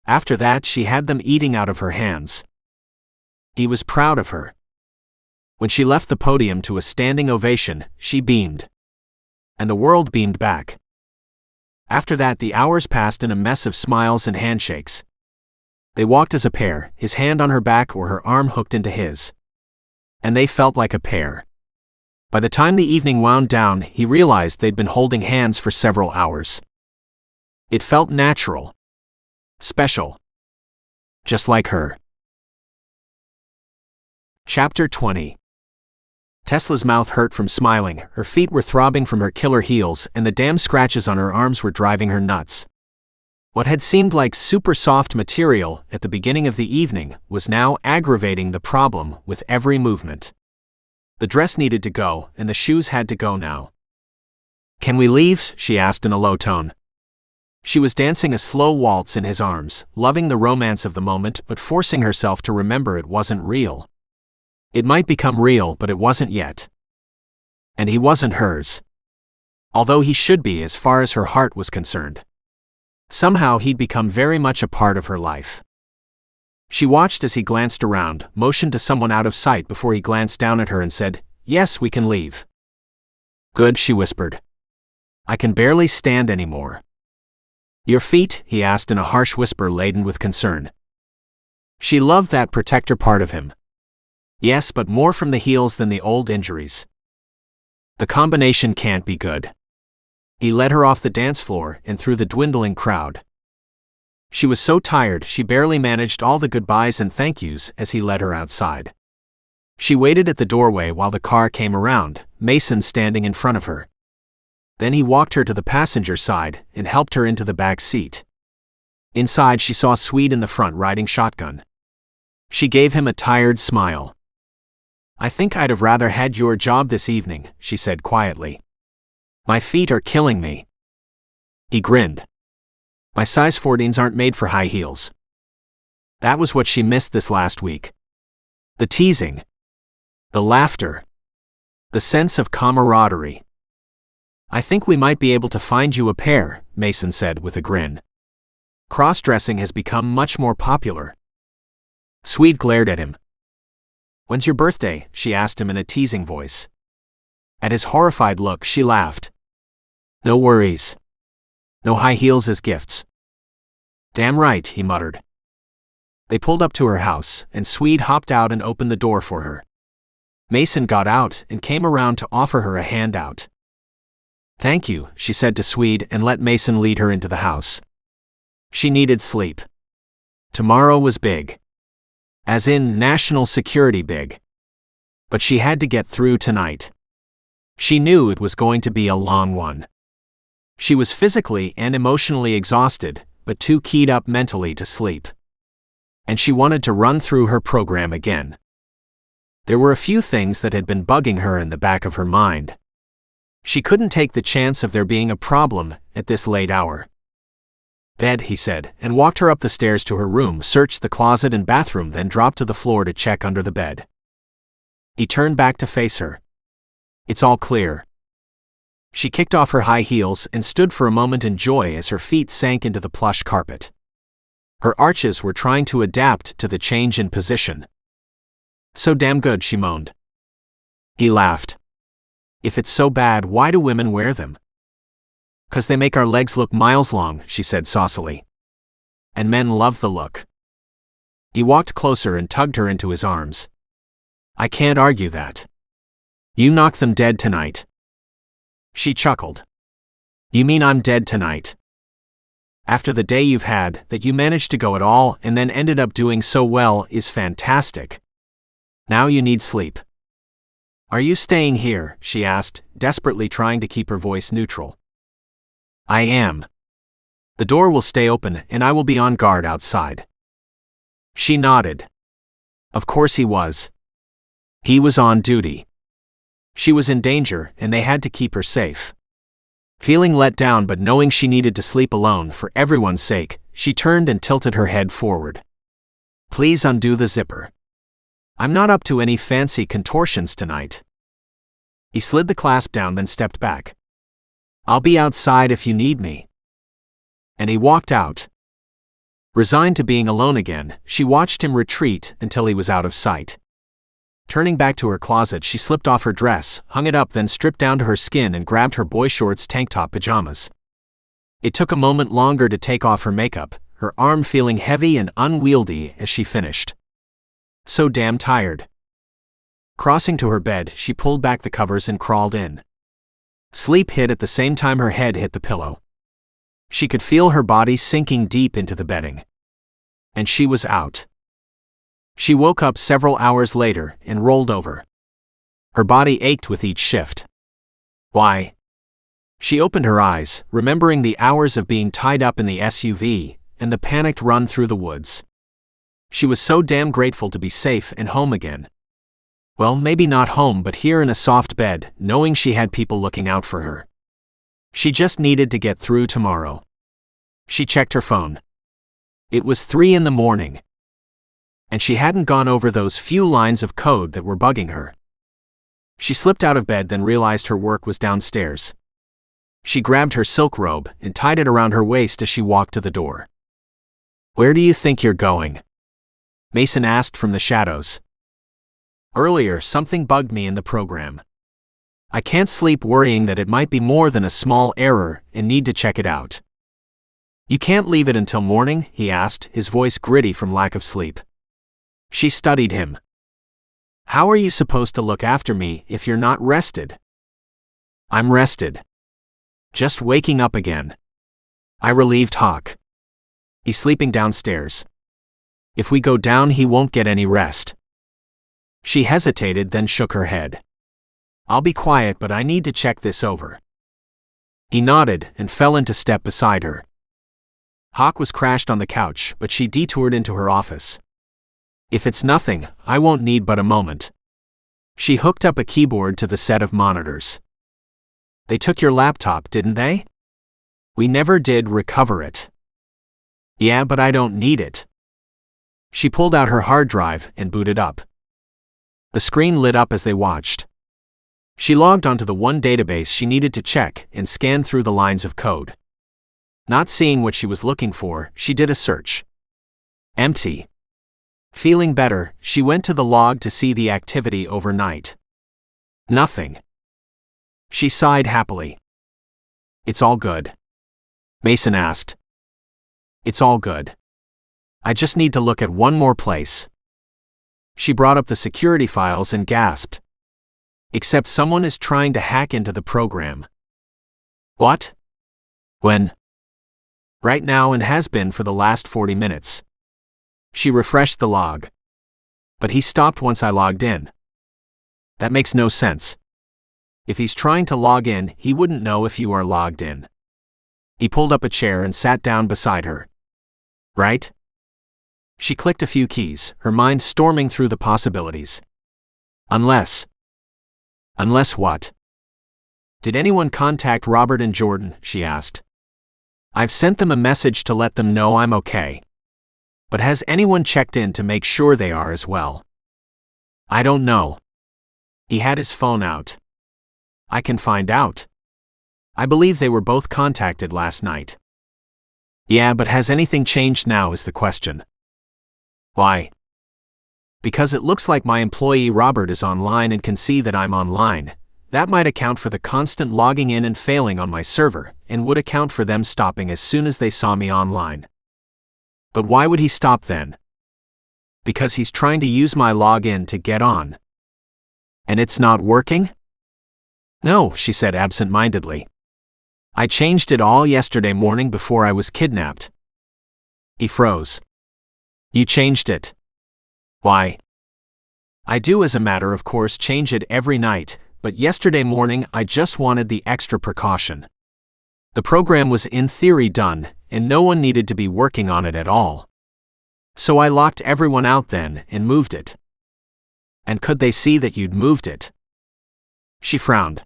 After that, she had them eating out of her hands. He was proud of her. When she left the podium to a standing ovation, she beamed. And the world beamed back. After that, the hours passed in a mess of smiles and handshakes. They walked as a pair, his hand on her back or her arm hooked into his. And they felt like a pair. By the time the evening wound down, he realized they'd been holding hands for several hours. It felt natural. Special. Just like her. Chapter 20. Tesla's mouth hurt from smiling, her feet were throbbing from her killer heels, and the damn scratches on her arms were driving her nuts. What had seemed like super soft material at the beginning of the evening was now aggravating the problem with every movement. The dress needed to go, and the shoes had to go now. Can we leave? She asked in a low tone. She was dancing a slow waltz in his arms, loving the romance of the moment but forcing herself to remember it wasn't real. It might become real, but it wasn't yet. And he wasn't hers. Although he should be as far as her heart was concerned. Somehow he'd become very much a part of her life. She watched as he glanced around, motioned to someone out of sight before he glanced down at her and said, "Yes, we can leave." "Good," she whispered. "I can barely stand anymore." "Your feet?" he asked in a harsh whisper laden with concern. She loved that protector part of him. Yes, but more from the heels than the old injuries. The combination can't be good. He led her off the dance floor and through the dwindling crowd. She was so tired she barely managed all the goodbyes and thank yous as he led her outside. She waited at the doorway while the car came around, Mason standing in front of her. Then he walked her to the passenger side and helped her into the back seat. Inside she saw Swede in the front riding shotgun. She gave him a tired smile. "I think I'd have rather had your job this evening," she said quietly. "My feet are killing me." He grinned. "My size 14s aren't made for high heels." That was what she missed this last week. The teasing. The laughter. The sense of camaraderie. I think we might be able to find you a pair, Mason said with a grin. Cross-dressing has become much more popular. Swede glared at him. When's your birthday? She asked him in a teasing voice. At his horrified look, she laughed. No worries. No high heels as gifts. Damn right, he muttered. They pulled up to her house, and Swede hopped out and opened the door for her. Mason got out and came around to offer her a handout. Thank you, she said to Swede and let Mason lead her into the house. She needed sleep. Tomorrow was big. As in national security big. But she had to get through tonight. She knew it was going to be a long one. She was physically and emotionally exhausted, but too keyed up mentally to sleep. And she wanted to run through her program again. There were a few things that had been bugging her in the back of her mind. She couldn't take the chance of there being a problem at this late hour. Bed, he said, and walked her up the stairs to her room, searched the closet and bathroom, then dropped to the floor to check under the bed. He turned back to face her. It's all clear. She kicked off her high heels and stood for a moment in joy as her feet sank into the plush carpet. Her arches were trying to adapt to the change in position. So damn good, she moaned. He laughed. If it's so bad, why do women wear them? 'Cause they make our legs look miles long, she said saucily. And men love the look. He walked closer and tugged her into his arms. I can't argue that. You knock them dead tonight. She chuckled. You mean I'm dead tonight? After the day you've had, that you managed to go at all and then ended up doing so well is fantastic. Now you need sleep. Are you staying here? She asked, desperately trying to keep her voice neutral. I am. The door will stay open and I will be on guard outside. She nodded. Of course he was. He was on duty. She was in danger and they had to keep her safe. Feeling let down but knowing she needed to sleep alone for everyone's sake, she turned and tilted her head forward. Please undo the zipper. I'm not up to any fancy contortions tonight. He slid the clasp down, then stepped back. I'll be outside if you need me. And he walked out. Resigned to being alone again, she watched him retreat until he was out of sight. Turning back to her closet, she slipped off her dress, hung it up, then stripped down to her skin and grabbed her boy shorts, tank top, pajamas. It took a moment longer to take off her makeup, her arm feeling heavy and unwieldy as she finished. So damn tired. Crossing to her bed, she pulled back the covers and crawled in. Sleep hit at the same time her head hit the pillow. She could feel her body sinking deep into the bedding. And she was out. She woke up several hours later and rolled over. Her body ached with each shift. Why? She opened her eyes, remembering the hours of being tied up in the SUV and the panicked run through the woods. She was so damn grateful to be safe and home again. Well, maybe not home, but here in a soft bed, knowing she had people looking out for her. She just needed to get through tomorrow. She checked her phone. It was 3 a.m. And she hadn't gone over those few lines of code that were bugging her. She slipped out of bed, then realized her work was downstairs. She grabbed her silk robe and tied it around her waist as she walked to the door. Where do you think you're going? Mason asked from the shadows. Earlier, something bugged me in the program. I can't sleep worrying that it might be more than a small error and need to check it out. You can't leave it until morning? He asked, his voice gritty from lack of sleep. She studied him. How are you supposed to look after me if you're not rested? I'm rested. Just waking up again. I relieved Hawk. He's sleeping downstairs. If we go down, he won't get any rest. She hesitated, then shook her head. I'll be quiet, but I need to check this over. He nodded and fell into step beside her. Hawk was crashed on the couch, but she detoured into her office. If it's nothing, I won't need but a moment. She hooked up a keyboard to the set of monitors. They took your laptop, didn't they? We never did recover it. Yeah, but I don't need it. She pulled out her hard drive and booted up. The screen lit up as they watched. She logged onto the one database she needed to check and scanned through the lines of code. Not seeing what she was looking for, she did a search. Empty. Feeling better, she went to the log to see the activity overnight. Nothing. She sighed happily. It's all good. Mason asked. It's all good. I just need to look at one more place. She brought up the security files and gasped. Except someone is trying to hack into the program. What? When? Right now and has been for the last 40 minutes. She refreshed the log. But he stopped once I logged in. That makes no sense. If he's trying to log in, he wouldn't know if you are logged in. He pulled up a chair and sat down beside her. Right? She clicked a few keys, her mind storming through the possibilities. Unless what? Did anyone contact Robert and Jordan? She asked. I've sent them a message to let them know I'm okay. But has anyone checked in to make sure they are as well? I don't know. He had his phone out. I can find out. I believe they were both contacted last night. Yeah, but has anything changed now is the question. Why? Because it looks like my employee Robert is online and can see that I'm online. That might account for the constant logging in and failing on my server, and would account for them stopping as soon as they saw me online. But why would he stop then? Because he's trying to use my login to get on. And it's not working? No, she said absent-mindedly. I changed it all yesterday morning before I was kidnapped. He froze. You changed it? Why? I do, as a matter of course, change it every night, but yesterday morning I just wanted the extra precaution. The program was in theory done, and no one needed to be working on it at all. So I locked everyone out then and moved it. And could they see that you'd moved it? She frowned.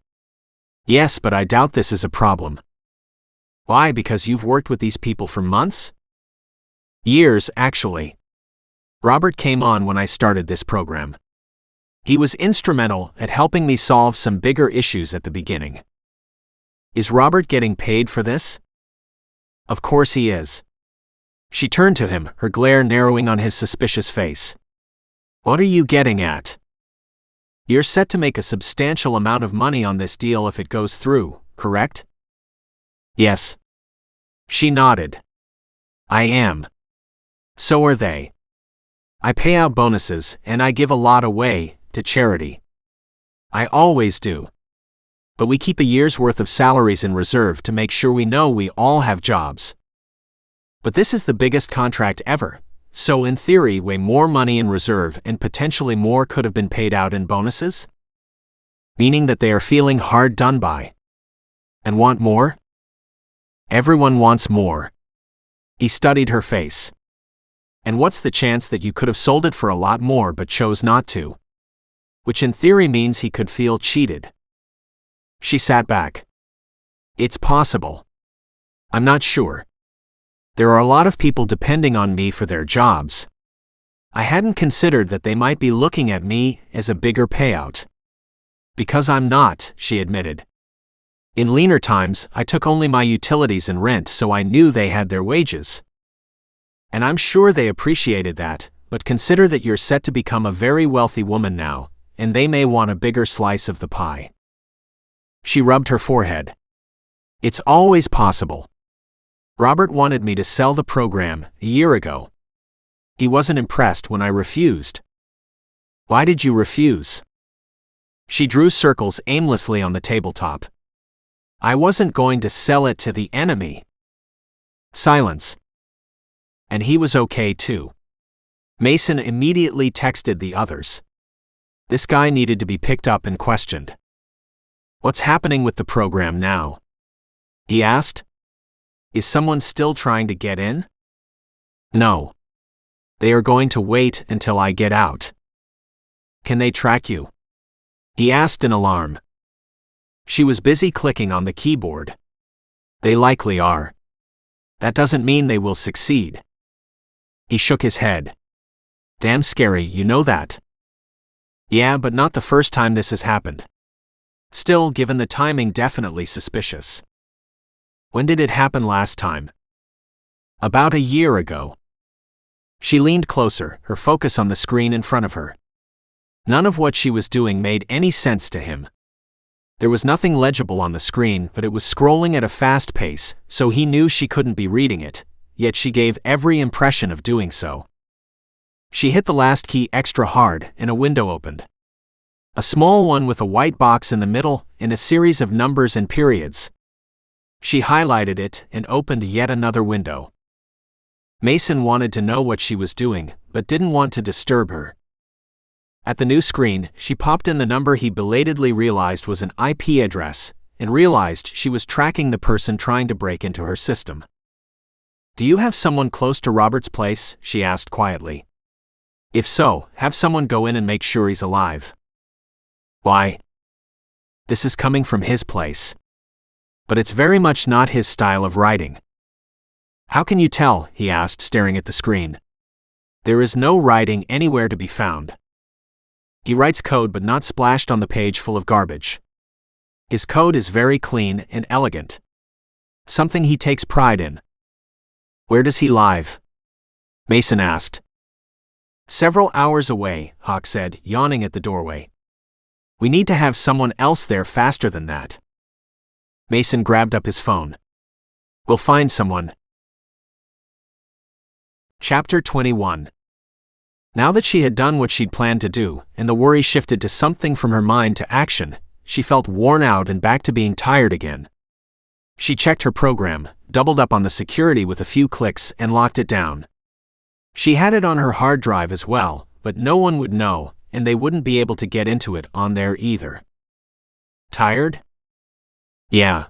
Yes, but I doubt this is a problem. Why? Because you've worked with these people for months? Years, actually. Robert came on when I started this program. He was instrumental at helping me solve some bigger issues at the beginning. Is Robert getting paid for this? Of course he is. She turned to him, her glare narrowing on his suspicious face. What are you getting at? You're set to make a substantial amount of money on this deal if it goes through, correct? Yes. She nodded. I am. So are they. I pay out bonuses, and I give a lot away, to charity. I always do. But we keep a year's worth of salaries in reserve to make sure we know we all have jobs. But this is the biggest contract ever, so in theory way more money in reserve and potentially more could have been paid out in bonuses? Meaning that they are feeling hard done by. And want more? Everyone wants more. He studied her face. And what's the chance that you could have sold it for a lot more but chose not to? Which in theory means he could feel cheated. She sat back. It's possible. I'm not sure. There are a lot of people depending on me for their jobs. I hadn't considered that they might be looking at me as a bigger payout. Because I'm not, she admitted. In leaner times, I took only my utilities and rent, so I knew they had their wages. And I'm sure they appreciated that, but consider that you're set to become a very wealthy woman now, and they may want a bigger slice of the pie. She rubbed her forehead. It's always possible. Robert wanted me to sell the program a year ago. He wasn't impressed when I refused. Why did you refuse? She drew circles aimlessly on the tabletop. I wasn't going to sell it to the enemy. Silence. And he was okay too. Mason immediately texted the others. This guy needed to be picked up and questioned. What's happening with the program now? He asked. Is someone still trying to get in? No. They are going to wait until I get out. Can they track you? He asked in alarm. She was busy clicking on the keyboard. They likely are. That doesn't mean they will succeed. He shook his head. Damn scary, you know that. Yeah, but not the first time this has happened. Still, given the timing, definitely suspicious. When did it happen last time? About a year ago. She leaned closer, her focus on the screen in front of her. None of what she was doing made any sense to him. There was nothing legible on the screen, but it was scrolling at a fast pace, so he knew she couldn't be reading it, yet she gave every impression of doing so. She hit the last key extra hard, and a window opened. A small one with a white box in the middle, and a series of numbers and periods. She highlighted it and opened yet another window. Mason wanted to know what she was doing, but didn't want to disturb her. At the new screen, she popped in the number he belatedly realized was an IP address, and realized she was tracking the person trying to break into her system. "Do you have someone close to Robert's place?" she asked quietly. "If so, have someone go in and make sure he's alive." "Why?" "This is coming from his place. But it's very much not his style of writing." "How can you tell?" he asked, staring at the screen. "There is no writing anywhere to be found. He writes code but not splashed on the page full of garbage. His code is very clean and elegant. Something he takes pride in." "Where does he live?" Mason asked. "Several hours away," Hawk said, yawning at the doorway. "We need to have someone else there faster than that." Mason grabbed up his phone. "We'll find someone." Chapter 21. Now that she had done what she'd planned to do, and the worry shifted to something from her mind to action, she felt worn out and back to being tired again. She checked her program, doubled up on the security with a few clicks, and locked it down. She had it on her hard drive as well, but no one would know, and they wouldn't be able to get into it on there either. Tired? Yeah.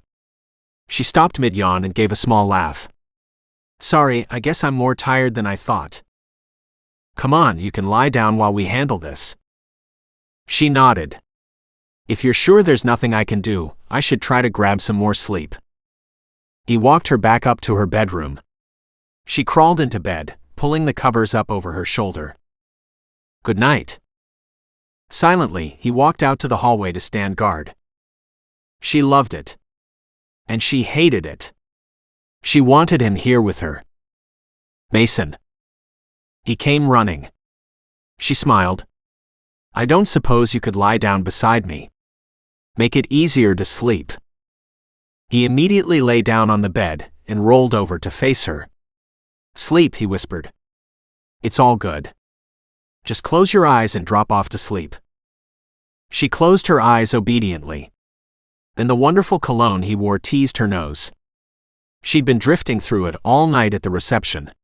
She stopped mid-yawn and gave a small laugh. "Sorry, I guess I'm more tired than I thought." "Come on, you can lie down while we handle this." She nodded. "If you're sure there's nothing I can do, I should try to grab some more sleep." He walked her back up to her bedroom. She crawled into bed, pulling the covers up over her shoulder. "Good night." Silently, he walked out to the hallway to stand guard. She loved it. And she hated it. She wanted him here with her. "Mason." He came running. She smiled. "I don't suppose you could lie down beside me. Make it easier to sleep." He immediately lay down on the bed and rolled over to face her. "Sleep," he whispered. "It's all good. Just close your eyes and drop off to sleep." She closed her eyes obediently. Then the wonderful cologne he wore teased her nose. She'd been drifting through it all night at the reception.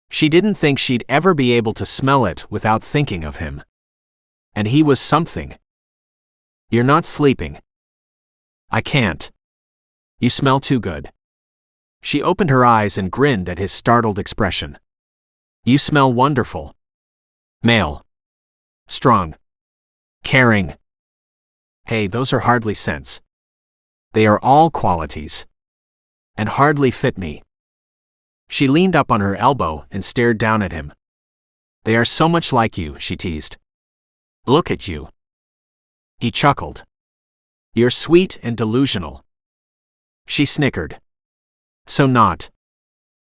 She didn't think she'd ever be able to smell it without thinking of him. And he was something. "You're not sleeping." "I can't. You smell too good." She opened her eyes and grinned at his startled expression. "You smell wonderful. Male. Strong. Caring. Hey, those are hardly scents. They are all qualities. And hardly fit me." She leaned up on her elbow and stared down at him. "They are so much like you," she teased. "Look at you." He chuckled. "You're sweet and delusional." She snickered. "So not."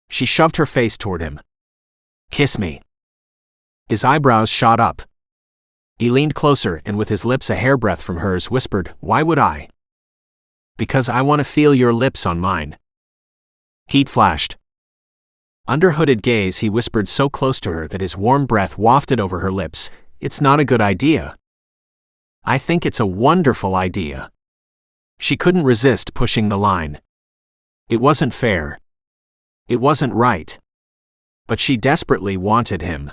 She shoved her face toward him. "Kiss me." His eyebrows shot up. He leaned closer and with his lips a hairbreadth from hers whispered, "Why would I?" "Because I want to feel your lips on mine." Heat flashed. Under hooded gaze he whispered so close to her that his warm breath wafted over her lips, "It's not a good idea." "I think it's a wonderful idea." She couldn't resist pushing the line. It wasn't fair. It wasn't right. But she desperately wanted him.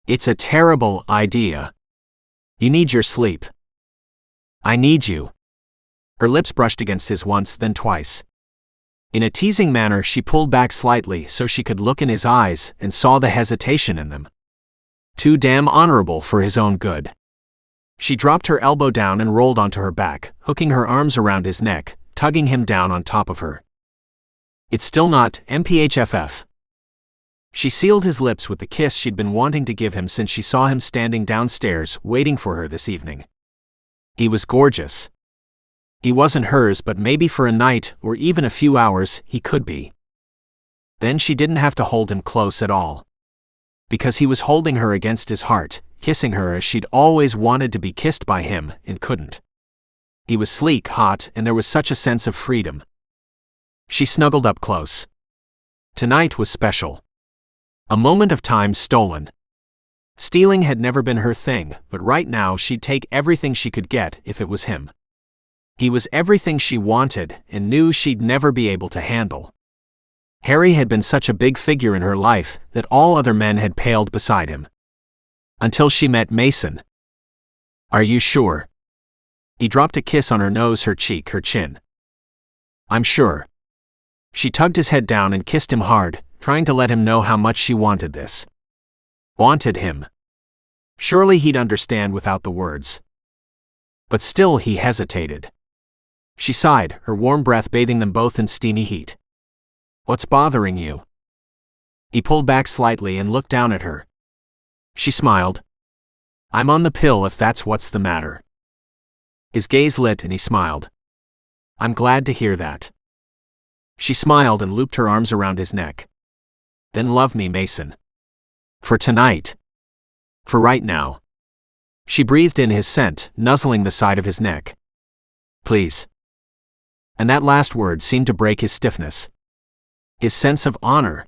"It's a terrible idea. You need your sleep." "I need you." Her lips brushed against his once, then twice. In a teasing manner she pulled back slightly so she could look in his eyes and saw the hesitation in them. Too damn honorable for his own good. She dropped her elbow down and rolled onto her back, hooking her arms around his neck, tugging him down on top of her. "It's still not MPHFF." She sealed his lips with the kiss she'd been wanting to give him since she saw him standing downstairs, waiting for her this evening. He was gorgeous. He wasn't hers, but maybe for a night or even a few hours he could be. Then she didn't have to hold him close at all. Because he was holding her against his heart, kissing her as she'd always wanted to be kissed by him and couldn't. He was sleek, hot, and there was such a sense of freedom. She snuggled up close. Tonight was special. A moment of time stolen. Stealing had never been her thing, but right now she'd take everything she could get if it was him. He was everything she wanted and knew she'd never be able to handle. Harry had been such a big figure in her life that all other men had paled beside him. Until she met Mason. Are you sure? He dropped a kiss on her nose, her cheek, her chin. I'm sure. She tugged his head down and kissed him hard, trying to let him know how much she wanted this. Wanted him. Surely he'd understand without the words. But still he hesitated. She sighed, her warm breath bathing them both in steamy heat. What's bothering you? He pulled back slightly and looked down at her. She smiled. I'm on the pill if that's what's the matter. His gaze lit and he smiled. I'm glad to hear that. She smiled and looped her arms around his neck. Then love me, Mason. For tonight. For right now. She breathed in his scent, nuzzling the side of his neck. Please. And that last word seemed to break his stiffness. His sense of honor.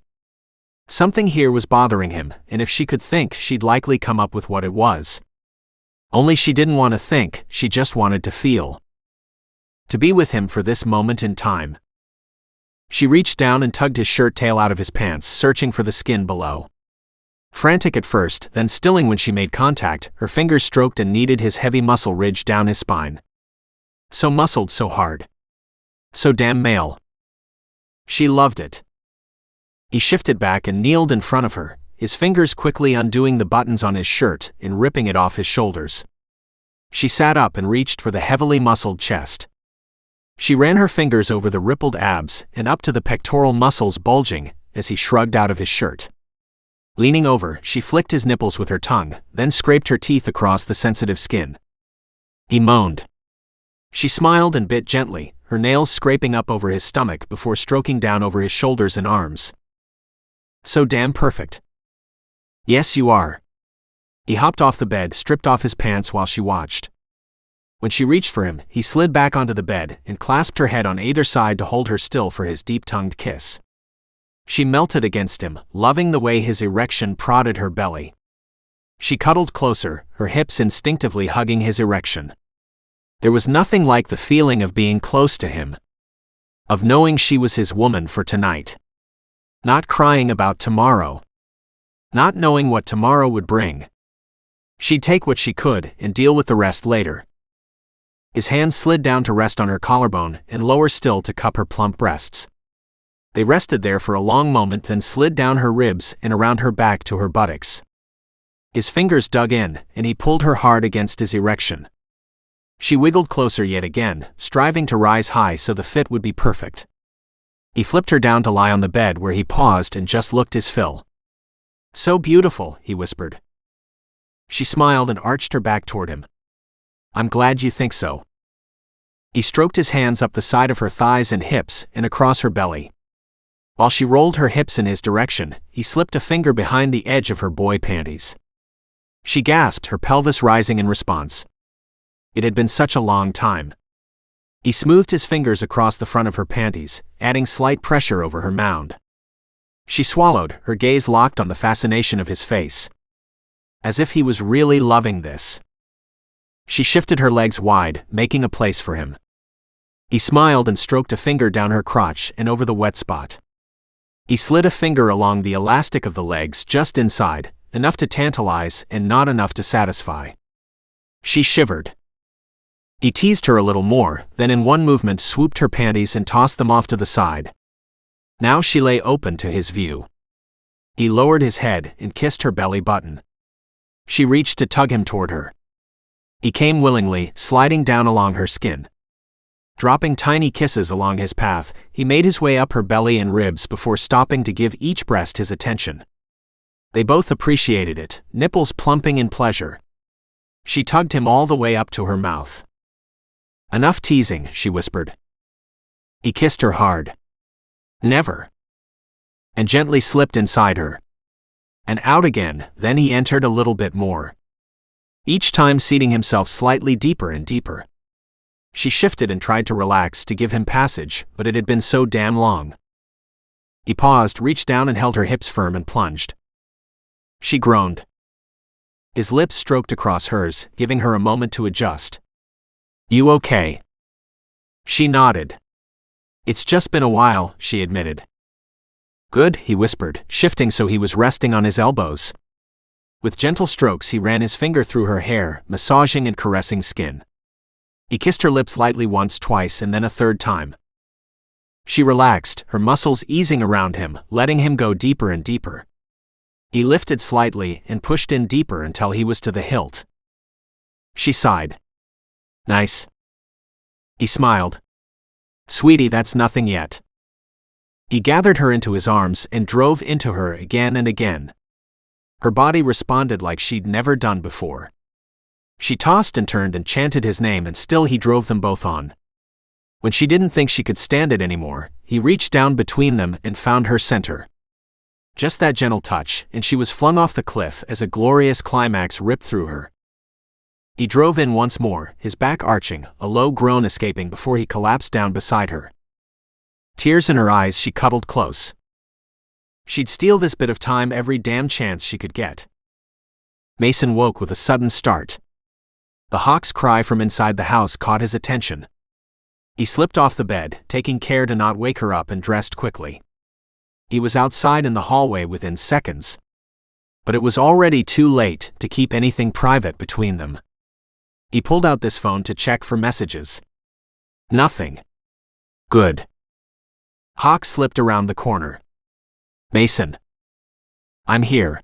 Something here was bothering him, and if she could think, she'd likely come up with what it was. Only she didn't want to think, she just wanted to feel. To be with him for this moment in time. She reached down and tugged his shirt tail out of his pants, searching for the skin below. Frantic at first, then stilling when she made contact, her fingers stroked and kneaded his heavy muscle ridge down his spine. So muscled, so hard. So damn male. She loved it. He shifted back and kneeled in front of her, his fingers quickly undoing the buttons on his shirt and ripping it off his shoulders. She sat up and reached for the heavily muscled chest. She ran her fingers over the rippled abs and up to the pectoral muscles bulging as he shrugged out of his shirt. Leaning over, she flicked his nipples with her tongue, then scraped her teeth across the sensitive skin. He moaned. She smiled and bit gently, her nails scraping up over his stomach before stroking down over his shoulders and arms. So damn perfect. Yes, you are. He hopped off the bed, stripped off his pants while she watched. When she reached for him, he slid back onto the bed and clasped her head on either side to hold her still for his deep-tongued kiss. She melted against him, loving the way his erection prodded her belly. She cuddled closer, her hips instinctively hugging his erection. There was nothing like the feeling of being close to him. Of knowing she was his woman for tonight. Not crying about tomorrow. Not knowing what tomorrow would bring. She'd take what she could and deal with the rest later. His hand slid down to rest on her collarbone and lower still to cup her plump breasts. They rested there for a long moment, then slid down her ribs and around her back to her buttocks. His fingers dug in, and he pulled her hard against his erection. She wiggled closer yet again, striving to rise high so the fit would be perfect. He flipped her down to lie on the bed where he paused and just looked his fill. So beautiful, he whispered. She smiled and arched her back toward him. I'm glad you think so. He stroked his hands up the side of her thighs and hips and across her belly. While she rolled her hips in his direction, he slipped a finger behind the edge of her boy panties. She gasped, her pelvis rising in response. It had been such a long time. He smoothed his fingers across the front of her panties, adding slight pressure over her mound. She swallowed, her gaze locked on the fascination of his face. As if he was really loving this. She shifted her legs wide, making a place for him. He smiled and stroked a finger down her crotch and over the wet spot. He slid a finger along the elastic of the legs just inside, enough to tantalize and not enough to satisfy. She shivered. He teased her a little more, then in one movement swooped her panties and tossed them off to the side. Now she lay open to his view. He lowered his head and kissed her belly button. She reached to tug him toward her. He came willingly, sliding down along her skin. Dropping tiny kisses along his path, he made his way up her belly and ribs before stopping to give each breast his attention. They both appreciated it, nipples plumping in pleasure. She tugged him all the way up to her mouth. Enough teasing, she whispered. He kissed her hard. Never. And gently slipped inside her. And out again, then he entered a little bit more. Each time seating himself slightly deeper and deeper. She shifted and tried to relax to give him passage, but it had been so damn long. He paused, reached down and held her hips firm and plunged. She groaned. His lips stroked across hers, giving her a moment to adjust. You okay? She nodded. It's just been a while, she admitted. Good, he whispered, shifting so he was resting on his elbows. With gentle strokes he ran his finger through her hair, massaging and caressing skin. He kissed her lips lightly once, twice, and then a third time. She relaxed, her muscles easing around him, letting him go deeper and deeper. He lifted slightly and pushed in deeper until he was to the hilt. She sighed. Nice. He smiled. Sweetie, that's nothing yet. He gathered her into his arms and drove into her again and again. Her body responded like she'd never done before. She tossed and turned and chanted his name, and still he drove them both on. When she didn't think she could stand it anymore, he reached down between them and found her center. Just that gentle touch, and she was flung off the cliff as a glorious climax ripped through her. He drove in once more, his back arching, a low groan escaping before he collapsed down beside her. Tears in her eyes, she cuddled close. She'd steal this bit of time every damn chance she could get. Mason woke with a sudden start. The hawk's cry from inside the house caught his attention. He slipped off the bed, taking care to not wake her up, and dressed quickly. He was outside in the hallway within seconds. But it was already too late to keep anything private between them. He pulled out this phone to check for messages. Nothing. Good. Hawk slipped around the corner. Mason. I'm here.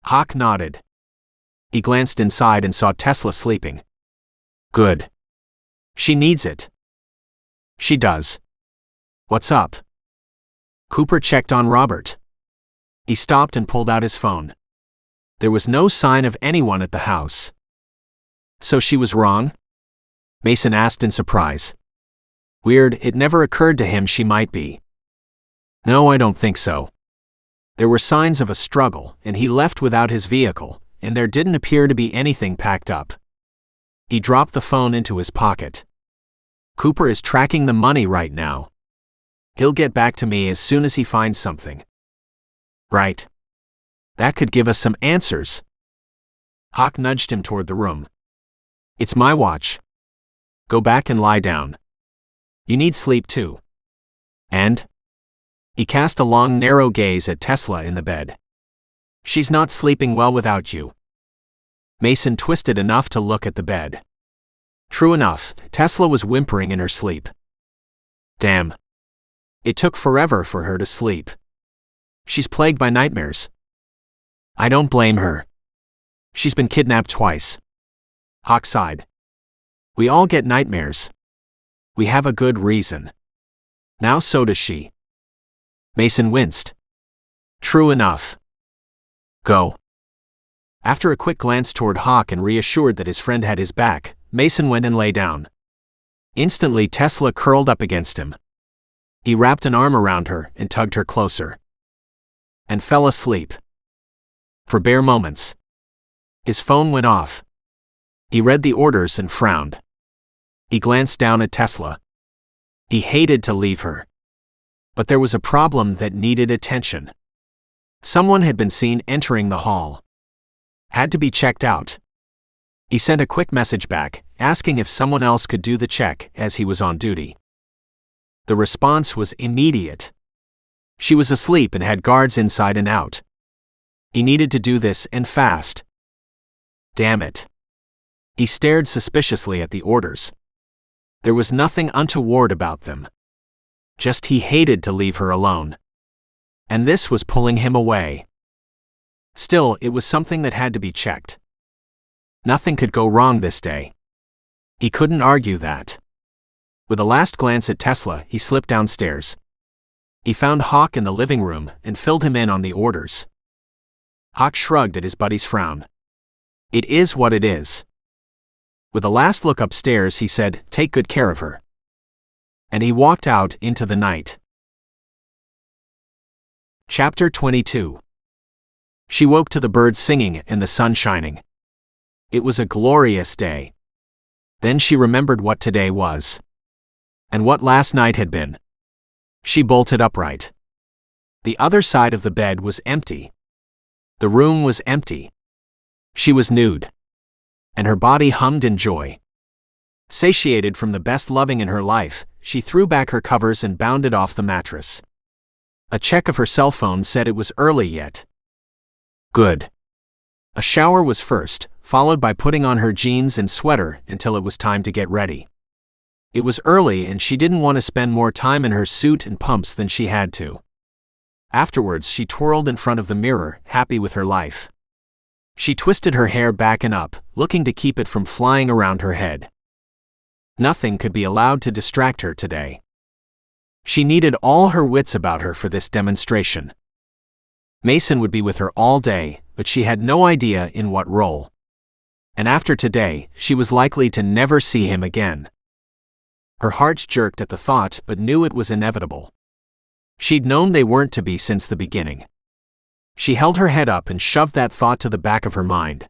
Hawk nodded. He glanced inside and saw Tesla sleeping. Good. She needs it. She does. What's up? Cooper checked on Robert. He stopped and pulled out his phone. There was no sign of anyone at the house. So she was wrong? Mason asked in surprise. Weird, it never occurred to him she might be. No, I don't think so. There were signs of a struggle, and he left without his vehicle, and there didn't appear to be anything packed up. He dropped the phone into his pocket. Cooper is tracking the money right now. He'll get back to me as soon as he finds something. Right. That could give us some answers. Hawk nudged him toward the room. It's my watch. Go back and lie down. You need sleep too. And? He cast a long, narrow gaze at Tesla in the bed. She's not sleeping well without you. Mason twisted enough to look at the bed. True enough, Tesla was whimpering in her sleep. Damn. It took forever for her to sleep. She's plagued by nightmares. I don't blame her. She's been kidnapped twice. Hawk sighed. We all get nightmares. We have a good reason. Now so does she. Mason winced. True enough. Go. After a quick glance toward Hawk and reassured that his friend had his back, Mason went and lay down. Instantly Tesla curled up against him. He wrapped an arm around her and tugged her closer. And fell asleep. For bare moments. His phone went off. He read the orders and frowned. He glanced down at Tesla. He hated to leave her. But there was a problem that needed attention. Someone had been seen entering the hall. Had to be checked out. He sent a quick message back, asking if someone else could do the check as he was on duty. The response was immediate. She was asleep and had guards inside and out. He needed to do this and fast. Damn it. He stared suspiciously at the orders. There was nothing untoward about them. Just he hated to leave her alone. And this was pulling him away. Still, it was something that had to be checked. Nothing could go wrong this day. He couldn't argue that. With a last glance at Tesla, he slipped downstairs. He found Hawk in the living room and filled him in on the orders. Hawk shrugged at his buddy's frown. It is what it is. With a last look upstairs, he said, "Take good care of her." And he walked out into the night. Chapter 22. She woke to the birds singing and the sun shining. It was a glorious day. Then she remembered what today was. And what last night had been. She bolted upright. The other side of the bed was empty. The room was empty. She was nude. And her body hummed in joy. Satiated from the best loving in her life, she threw back her covers and bounded off the mattress. A check of her cell phone said it was early yet. Good. A shower was first, followed by putting on her jeans and sweater until it was time to get ready. It was early and she didn't want to spend more time in her suit and pumps than she had to. Afterwards, she twirled in front of the mirror, happy with her life. She twisted her hair back and up, looking to keep it from flying around her head. Nothing could be allowed to distract her today. She needed all her wits about her for this demonstration. Mason would be with her all day, but she had no idea in what role. And after today, she was likely to never see him again. Her heart jerked at the thought, but knew it was inevitable. She'd known they weren't to be since the beginning. She held her head up and shoved that thought to the back of her mind.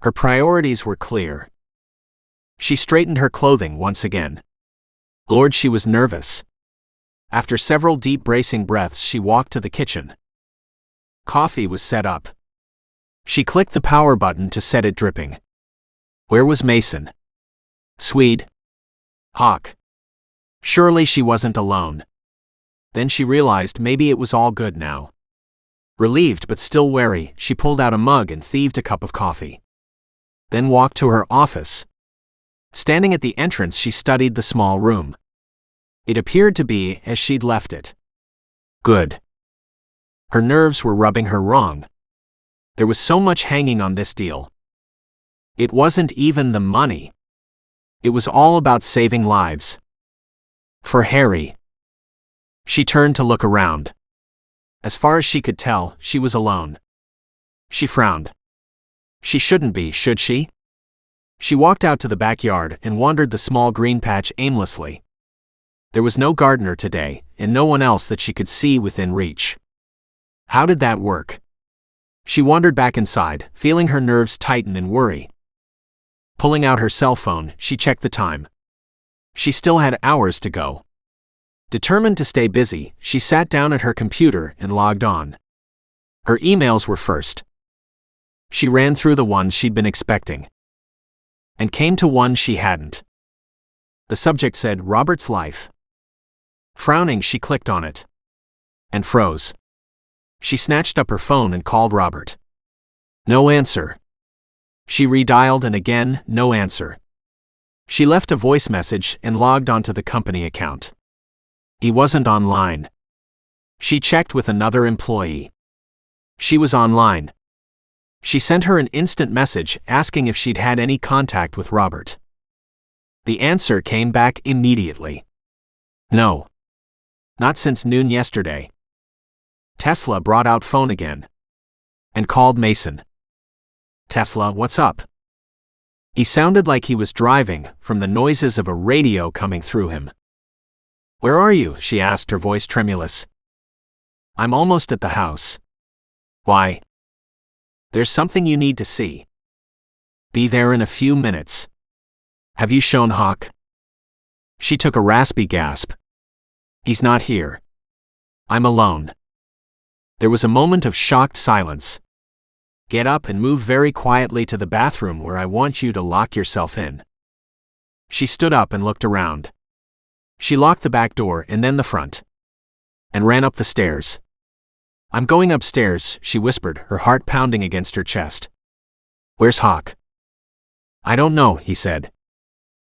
Her priorities were clear. She straightened her clothing once again. Lord, she was nervous. After several deep bracing breaths, she walked to the kitchen. Coffee was set up. She clicked the power button to set it dripping. Where was Mason? Swede? Hawk? Surely she wasn't alone. Then she realized maybe it was all good now. Relieved but still wary, she pulled out a mug and thieved a cup of coffee. Then walked to her office. Standing at the entrance, she studied the small room. It appeared to be as she'd left it. Good. Her nerves were rubbing her wrong. There was so much hanging on this deal. It wasn't even the money. It was all about saving lives. For Harry. She turned to look around. As far as she could tell, she was alone. She frowned. She shouldn't be, should she? She walked out to the backyard and wandered the small green patch aimlessly. There was no gardener today, and no one else that she could see within reach. How did that work? She wandered back inside, feeling her nerves tighten in worry. Pulling out her cell phone, she checked the time. She still had hours to go. Determined to stay busy, she sat down at her computer and logged on. Her emails were first. She ran through the ones she'd been expecting. And came to one she hadn't. The subject said, Robert's life. Frowning, she clicked on it. And froze. She snatched up her phone and called Robert. No answer. She redialed and again, no answer. She left a voice message and logged onto the company account. He wasn't online. She checked with another employee. She was online. She sent her an instant message asking if she'd had any contact with Robert. The answer came back immediately. No. Not since noon yesterday. Tesla brought out phone again. And called Mason. Tesla, what's up? He sounded like he was driving, from the noises of a radio coming through him. Where are you? She asked, her voice tremulous. I'm almost at the house. Why? There's something you need to see. Be there in a few minutes. Have you shown Hawk? She took a raspy gasp. He's not here. I'm alone. There was a moment of shocked silence. Get up and move very quietly to the bathroom where I want you to lock yourself in. She stood up and looked around. She locked the back door and then the front. And ran up the stairs. I'm going upstairs, she whispered, her heart pounding against her chest. Where's Hawk? I don't know, he said.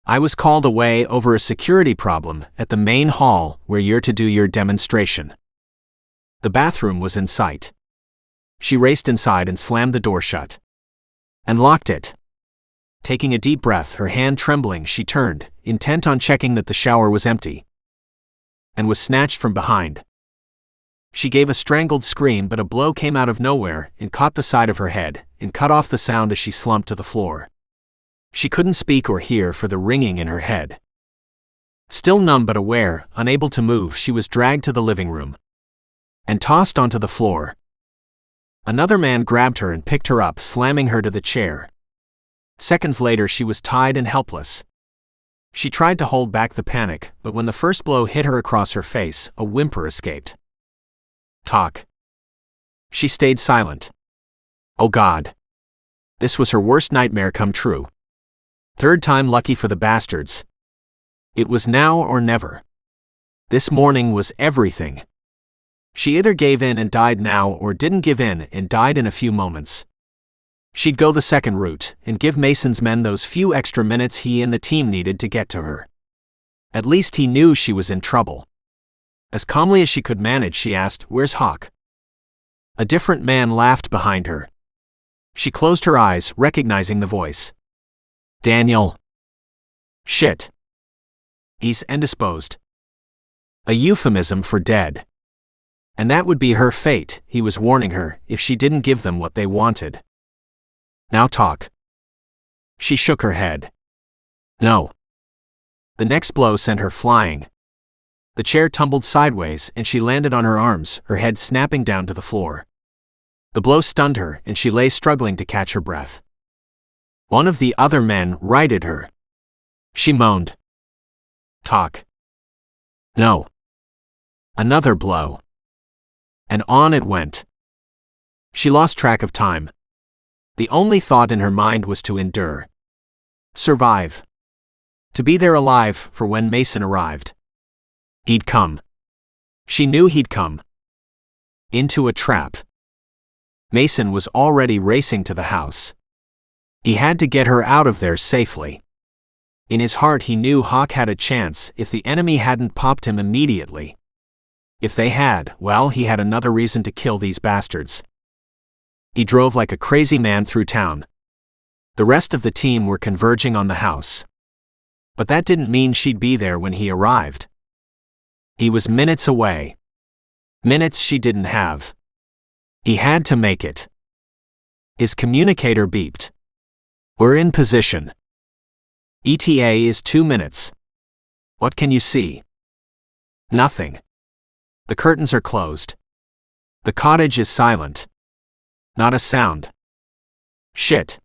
I was called away over a security problem at the main hall where you're to do your demonstration. The bathroom was in sight. She raced inside and slammed the door shut. And locked it. Taking a deep breath, her hand trembling, she turned, intent on checking that the shower was empty. And was snatched from behind. She gave a strangled scream, but a blow came out of nowhere and caught the side of her head and cut off the sound as she slumped to the floor. She couldn't speak or hear for the ringing in her head. Still numb but aware, unable to move, she was dragged to the living room and tossed onto the floor. Another man grabbed her and picked her up, slamming her to the chair. Seconds later, she was tied and helpless. She tried to hold back the panic, but when the first blow hit her across her face, a whimper escaped. Talk. She stayed silent. Oh God. This was her worst nightmare come true. Third time lucky for the bastards. It was now or never. This morning was everything. She either gave in and died now or didn't give in and died in a few moments. She'd go the second route and give Mason's men those few extra minutes he and the team needed to get to her. At least he knew she was in trouble. As calmly as she could manage, she asked, "Where's Hawk?" A different man laughed behind her. She closed her eyes, recognizing the voice. Daniel. Shit. He's indisposed. A euphemism for dead. And that would be her fate, he was warning her, if she didn't give them what they wanted. Now talk. She shook her head. No. The next blow sent her flying. The chair tumbled sideways and she landed on her arms, her head snapping down to the floor. The blow stunned her and she lay struggling to catch her breath. One of the other men righted her. She moaned. Talk. No. Another blow. And on it went. She lost track of time. The only thought in her mind was to endure. Survive. To be there alive for when Mason arrived. He'd come. She knew he'd come. Into a trap. Mason was already racing to the house. He had to get her out of there safely. In his heart he knew Hawk had a chance if the enemy hadn't popped him immediately. If they had, well, he had another reason to kill these bastards. He drove like a crazy man through town. The rest of the team were converging on the house. But that didn't mean she'd be there when he arrived. He was minutes away. Minutes she didn't have. He had to make it. His communicator beeped. We're in position. ETA is 2 minutes. What can you see? Nothing. The curtains are closed. The cottage is silent. Not a sound. Shit.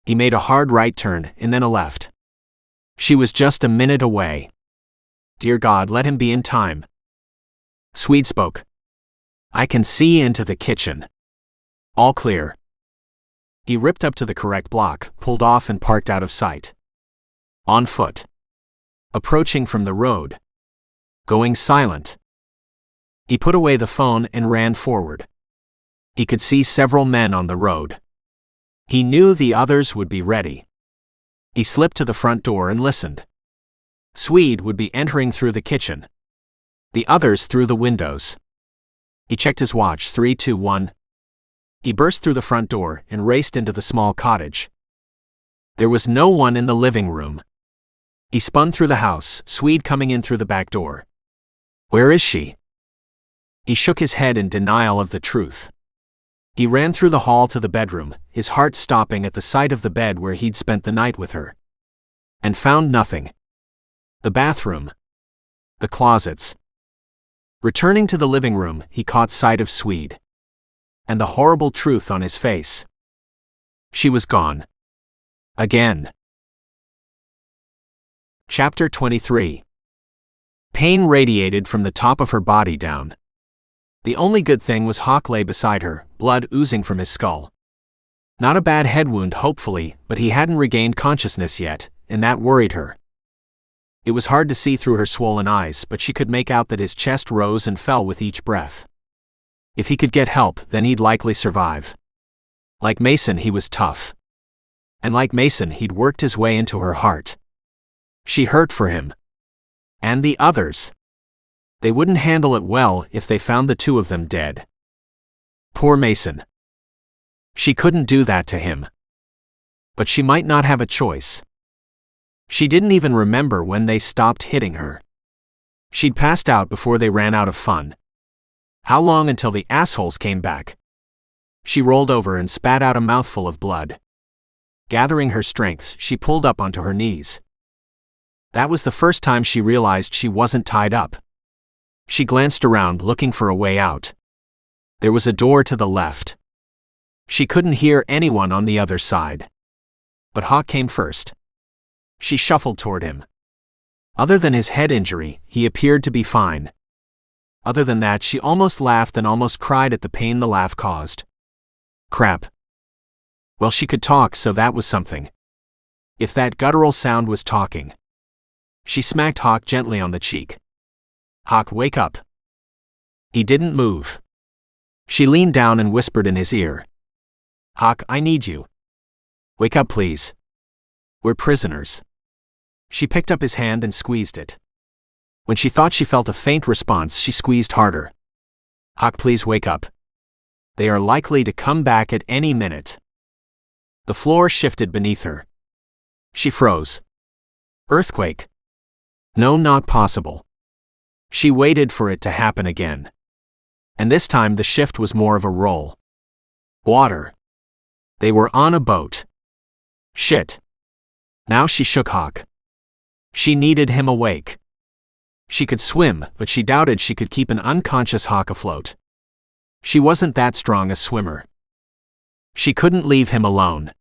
He made a hard right turn and then a left. She was just a minute away. Dear God, let him be in time. Swede spoke. I can see into the kitchen. All clear. He ripped up to the correct block, pulled off and parked out of sight. On foot. Approaching from the road. Going silent. He put away the phone and ran forward. He could see several men on the road. He knew the others would be ready. He slipped to the front door and listened. Swede would be entering through the kitchen. The others through the windows. He checked his watch. 3, 2, 1. He burst through the front door and raced into the small cottage. There was no one in the living room. He spun through the house, Swede coming in through the back door. Where is she? He shook his head in denial of the truth. He ran through the hall to the bedroom, his heart stopping at the sight of the bed where he'd spent the night with her. And found nothing. The bathroom. The closets. Returning to the living room, he caught sight of Swede. And the horrible truth on his face. She was gone. Again. Chapter 23. Pain radiated from the top of her body down. The only good thing was Hawk lay beside her, blood oozing from his skull. Not a bad head wound, hopefully, but he hadn't regained consciousness yet, and that worried her. It was hard to see through her swollen eyes, but she could make out that his chest rose and fell with each breath. If he could get help, then he'd likely survive. Like Mason, he was tough. And like Mason, he'd worked his way into her heart. She hurt for him. And the others. They wouldn't handle it well if they found the two of them dead. Poor Mason. She couldn't do that to him. But she might not have a choice. She didn't even remember when they stopped hitting her. She'd passed out before they ran out of fun. How long until the assholes came back? She rolled over and spat out a mouthful of blood. Gathering her strength, she pulled up onto her knees. That was the first time she realized she wasn't tied up. She glanced around, looking for a way out. There was a door to the left. She couldn't hear anyone on the other side. But Hawk came first. She shuffled toward him. Other than his head injury, he appeared to be fine. Other than that, she almost laughed and almost cried at the pain the laugh caused. Crap. Well, she could talk, so that was something. If that guttural sound was talking. She smacked Hawk gently on the cheek. Hawk, wake up. He didn't move. She leaned down and whispered in his ear. Hawk, I need you. Wake up, please. We're prisoners. She picked up his hand and squeezed it. When she thought she felt a faint response, she squeezed harder. Hawk, please wake up. They are likely to come back at any minute. The floor shifted beneath her. She froze. Earthquake? No, not possible. She waited for it to happen again. And this time the shift was more of a roll. Water. They were on a boat. Shit. Now she shook Hawk. She needed him awake. She could swim, but she doubted she could keep an unconscious Hawk afloat. She wasn't that strong a swimmer. She couldn't leave him alone.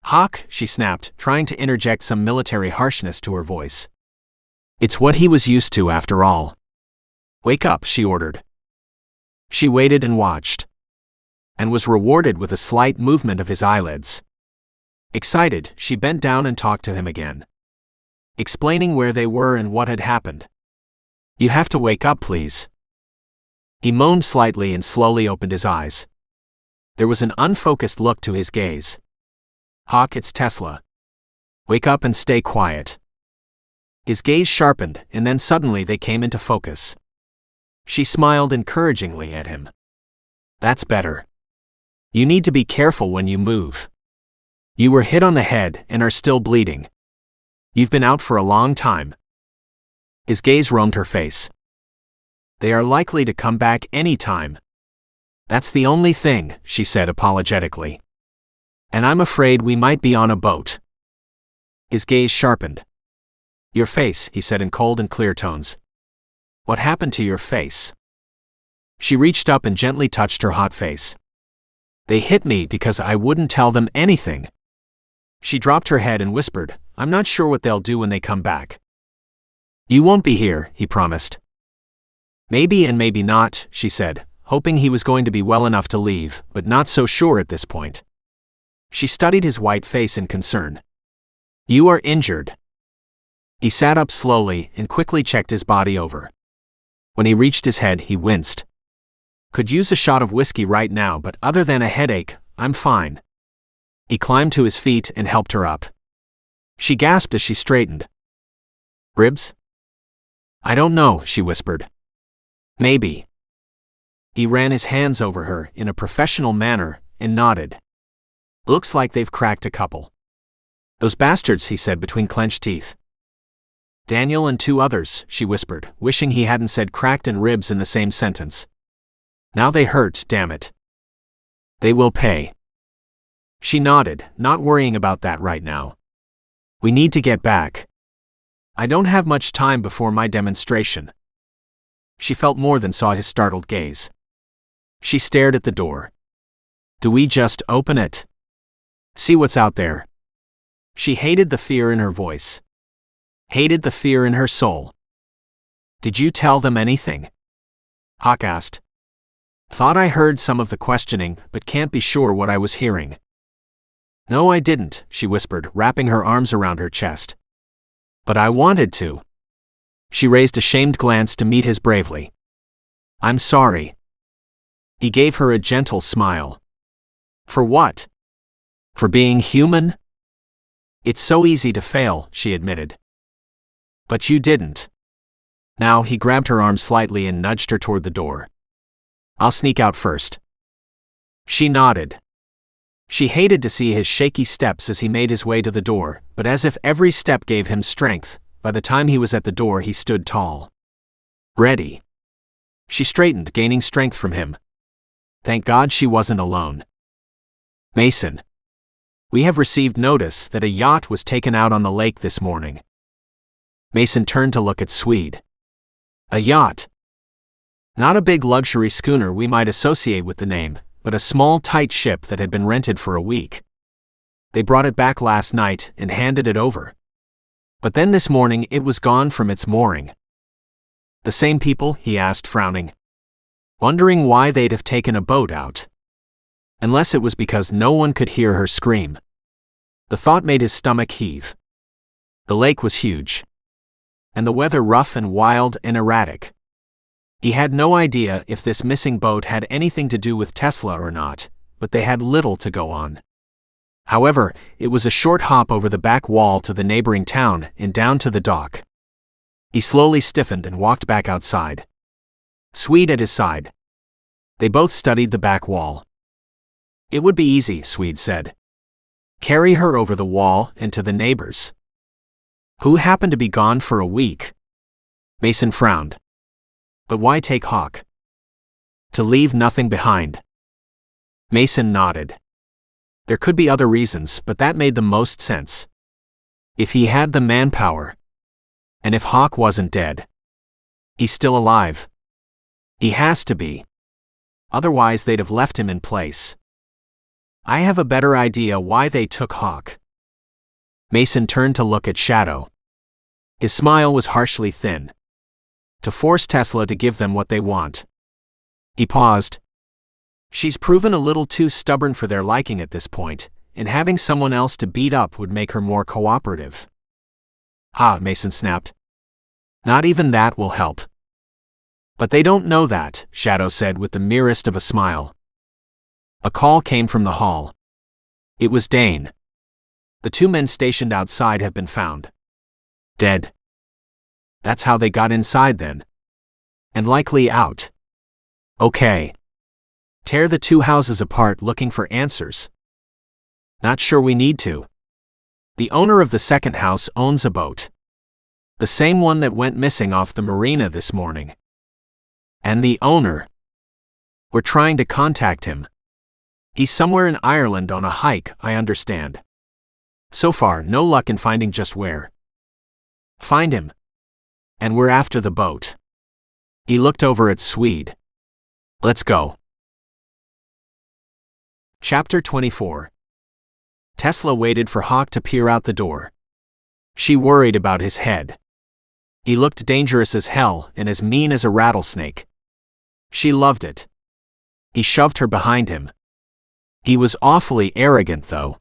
Hawk, she snapped, trying to interject some military harshness to her voice. It's what he was used to after all. Wake up, she ordered. She waited and watched. And was rewarded with a slight movement of his eyelids. Excited, she bent down and talked to him again. Explaining where they were and what had happened. You have to wake up, please. He moaned slightly and slowly opened his eyes. There was an unfocused look to his gaze. Hawk, it's Tesla. Wake up and stay quiet. His gaze sharpened, and then suddenly they came into focus. She smiled encouragingly at him. That's better. You need to be careful when you move. You were hit on the head and are still bleeding. You've been out for a long time. His gaze roamed her face. They are likely to come back any time. That's the only thing, she said apologetically. And I'm afraid we might be on a boat. His gaze sharpened. Your face, he said in cold and clear tones. What happened to your face? She reached up and gently touched her hot face. They hit me because I wouldn't tell them anything. She dropped her head and whispered, I'm not sure what they'll do when they come back. You won't be here, he promised. Maybe and maybe not, she said, hoping he was going to be well enough to leave, but not so sure at this point. She studied his white face in concern. You are injured. He sat up slowly and quickly checked his body over. When he reached his head, he winced. Could use a shot of whiskey right now, but other than a headache, I'm fine. He climbed to his feet and helped her up. She gasped as she straightened. Ribs? I don't know, she whispered. Maybe. He ran his hands over her in a professional manner and nodded. Looks like they've cracked a couple. Those bastards, he said between clenched teeth. Daniel and 2 others, she whispered, wishing he hadn't said cracked and ribs in the same sentence. Now they hurt, damn it. They will pay. She nodded, not worrying about that right now. We need to get back. I don't have much time before my demonstration. She felt more than saw his startled gaze. She stared at the door. Do we just open it? See what's out there. She hated the fear in her voice. Hated the fear in her soul. Did you tell them anything? Hawk asked. Thought I heard some of the questioning, but can't be sure what I was hearing. No, I didn't, she whispered, wrapping her arms around her chest. But I wanted to. She raised a shamed glance to meet his bravely. I'm sorry. He gave her a gentle smile. For what? For being human? It's so easy to fail, she admitted. But you didn't. Now he grabbed her arm slightly and nudged her toward the door. I'll sneak out first. She nodded. She hated to see his shaky steps as he made his way to the door, but as if every step gave him strength, by the time he was at the door he stood tall. Ready. She straightened, gaining strength from him. Thank God she wasn't alone. Mason. We have received notice that a yacht was taken out on the lake this morning. Mason turned to look at Swede. A yacht. Not a big luxury schooner we might associate with the name, but a small tight ship that had been rented for a week. They brought it back last night and handed it over. But then this morning it was gone from its mooring. The same people? He asked, frowning, wondering why they'd have taken a boat out. Unless it was because no one could hear her scream. The thought made his stomach heave. The lake was huge. And the weather rough and wild and erratic. He had no idea if this missing boat had anything to do with Tesla or not, but they had little to go on. However, it was a short hop over the back wall to the neighboring town and down to the dock. He slowly stiffened and walked back outside. Swede at his side. They both studied the back wall. It would be easy, Swede said. Carry her over the wall and to the neighbors. Who happened to be gone for a week? Mason frowned. But why take Hawk? To leave nothing behind. Mason nodded. There could be other reasons, but that made the most sense. If he had the manpower. And if Hawk wasn't dead. He's still alive. He has to be. Otherwise they'd have left him in place. I have a better idea why they took Hawk. Mason turned to look at Shadow. His smile was harshly thin. To force Tesla to give them what they want. He paused. She's proven a little too stubborn for their liking at this point, and having someone else to beat up would make her more cooperative. Ha, Mason snapped. Not even that will help. But they don't know that, Shadow said with the merest of a smile. A call came from the hall. It was Dane. The two men stationed outside have been found. Dead. That's how they got inside then. And likely out. Okay. Tear the two houses apart looking for answers. Not sure we need to. The owner of the second house owns a boat. The same one that went missing off the marina this morning. And the owner. We're trying to contact him. He's somewhere in Ireland on a hike, I understand. So far, no luck in finding just where. Find him. And we're after the boat. He looked over at Swede. Let's go. Chapter 24. Tesla waited for Hawk to peer out the door. She worried about his head. He looked dangerous as hell and as mean as a rattlesnake. She loved it. He shoved her behind him. He was awfully arrogant, though.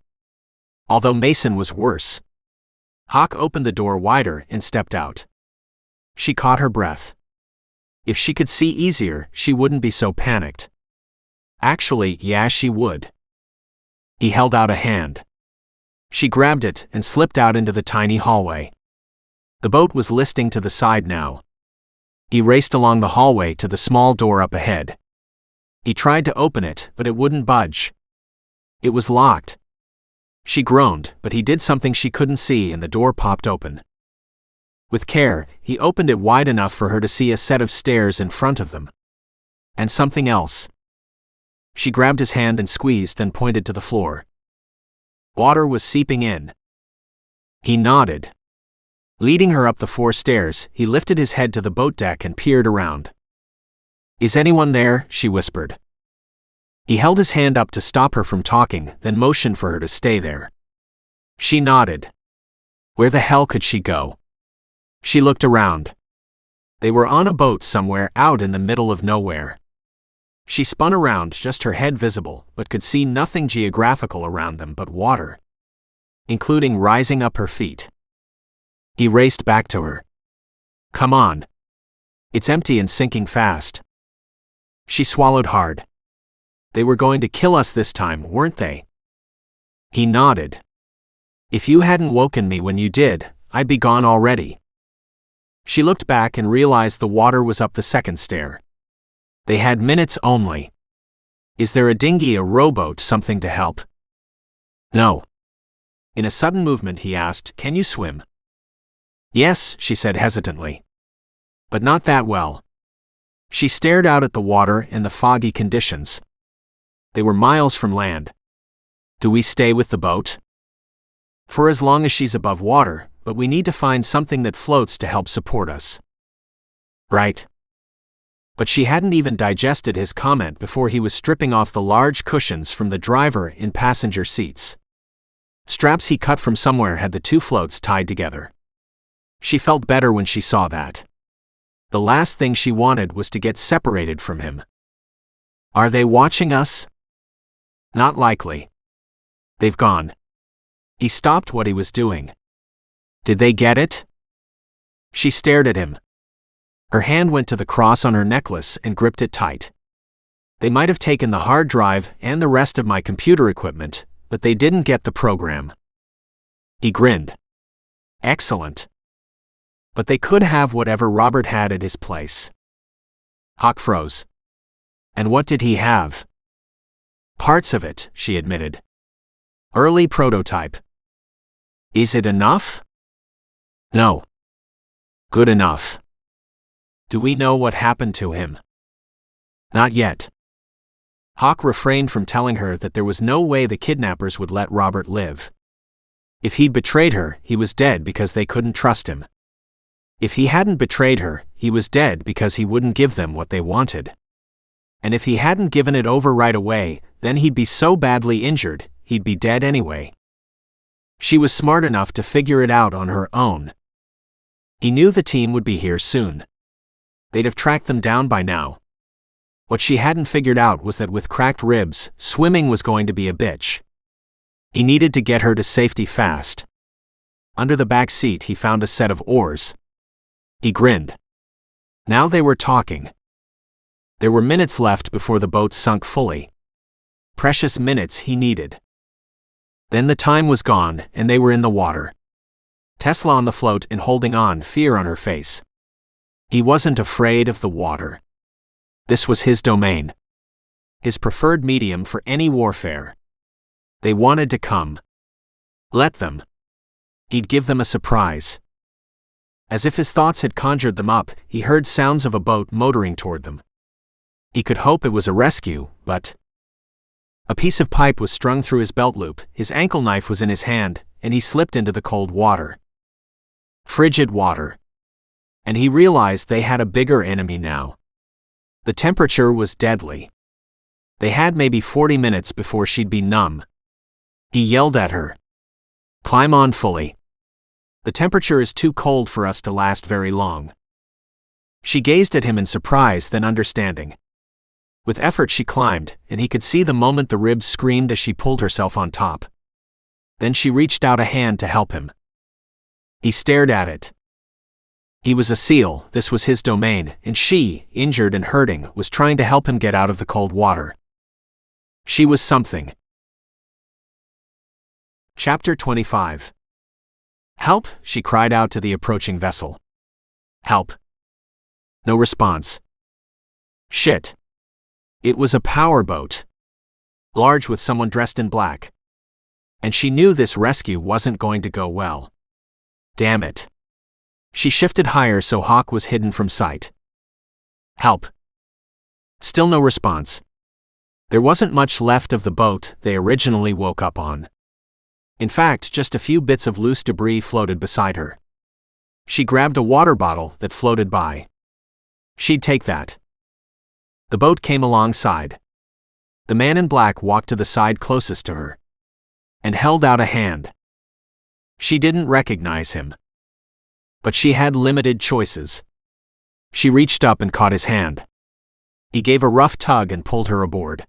Although Mason was worse. Hawk opened the door wider and stepped out. She caught her breath. If she could see easier, she wouldn't be so panicked. Actually, yeah, she would. He held out a hand. She grabbed it and slipped out into the tiny hallway. The boat was listing to the side now. He raced along the hallway to the small door up ahead. He tried to open it, but it wouldn't budge. It was locked. She groaned, but he did something she couldn't see and the door popped open. With care, he opened it wide enough for her to see a set of stairs in front of them. And something else. She grabbed his hand and squeezed and pointed to the floor. Water was seeping in. He nodded. Leading her up the 4 stairs, he lifted his head to the boat deck and peered around. Is anyone there? She whispered. He held his hand up to stop her from talking, then motioned for her to stay there. She nodded. Where the hell could she go? She looked around. They were on a boat somewhere out in the middle of nowhere. She spun around, just her head visible, but could see nothing geographical around them but water. Including rising up her feet. He raced back to her. Come on. It's empty and sinking fast. She swallowed hard. They were going to kill us this time, weren't they? He nodded. If you hadn't woken me when you did, I'd be gone already. She looked back and realized the water was up the second stair. They had minutes only. Is there a dinghy, a rowboat, something to help? No. In a sudden movement he asked, Can you swim? Yes, she said hesitantly. But not that well. She stared out at the water and the foggy conditions. They were miles from land. Do we stay with the boat? For as long as she's above water, but we need to find something that floats to help support us. Right. But she hadn't even digested his comment before he was stripping off the large cushions from the driver and passenger seats. Straps he cut from somewhere had the two floats tied together. She felt better when she saw that. The last thing she wanted was to get separated from him. Are they watching us? Not likely. They've gone. He stopped what he was doing. Did they get it? She stared at him. Her hand went to the cross on her necklace and gripped it tight. They might have taken the hard drive and the rest of my computer equipment, but they didn't get the program. He grinned. Excellent. But they could have whatever Robert had at his place. Hawk froze. And what did he have? Parts of it, she admitted. Early prototype. Is it enough? No. Good enough. Do we know what happened to him? Not yet. Hawk refrained from telling her that there was no way the kidnappers would let Robert live. If he'd betrayed her, he was dead because they couldn't trust him. If he hadn't betrayed her, he was dead because he wouldn't give them what they wanted. And if he hadn't given it over right away, then he'd be so badly injured, he'd be dead anyway. She was smart enough to figure it out on her own. He knew the team would be here soon. They'd have tracked them down by now. What she hadn't figured out was that with cracked ribs, swimming was going to be a bitch. He needed to get her to safety fast. Under the back seat he found a set of oars. He grinned. Now they were talking. There were minutes left before the boat sunk fully. Precious minutes he needed. Then the time was gone, and they were in the water. Tesla on the float and holding on, fear on her face. He wasn't afraid of the water. This was his domain. His preferred medium for any warfare. They wanted to come. Let them. He'd give them a surprise. As if his thoughts had conjured them up, he heard sounds of a boat motoring toward them. He could hope it was a rescue, but... A piece of pipe was strung through his belt loop, his ankle knife was in his hand, and he slipped into the cold water. Frigid water. And he realized they had a bigger enemy now. The temperature was deadly. They had maybe 40 minutes before she'd be numb. He yelled at her. Climb on fully. The temperature is too cold for us to last very long. She gazed at him in surprise, then understanding. With effort she climbed, and he could see the moment the ribs screamed as she pulled herself on top. Then she reached out a hand to help him. He stared at it. He was a SEAL, this was his domain, and she, injured and hurting, was trying to help him get out of the cold water. She was something. Chapter 25. Help, she cried out to the approaching vessel. Help. No response. Shit. It was a powerboat. Large with someone dressed in black. And she knew this rescue wasn't going to go well. Damn it. She shifted higher so Hawk was hidden from sight. Help. Still no response. There wasn't much left of the boat they originally woke up on. In fact, just a few bits of loose debris floated beside her. She grabbed a water bottle that floated by. She'd take that. The boat came alongside. The man in black walked to the side closest to her and held out a hand. She didn't recognize him. But she had limited choices. She reached up and caught his hand. He gave a rough tug and pulled her aboard.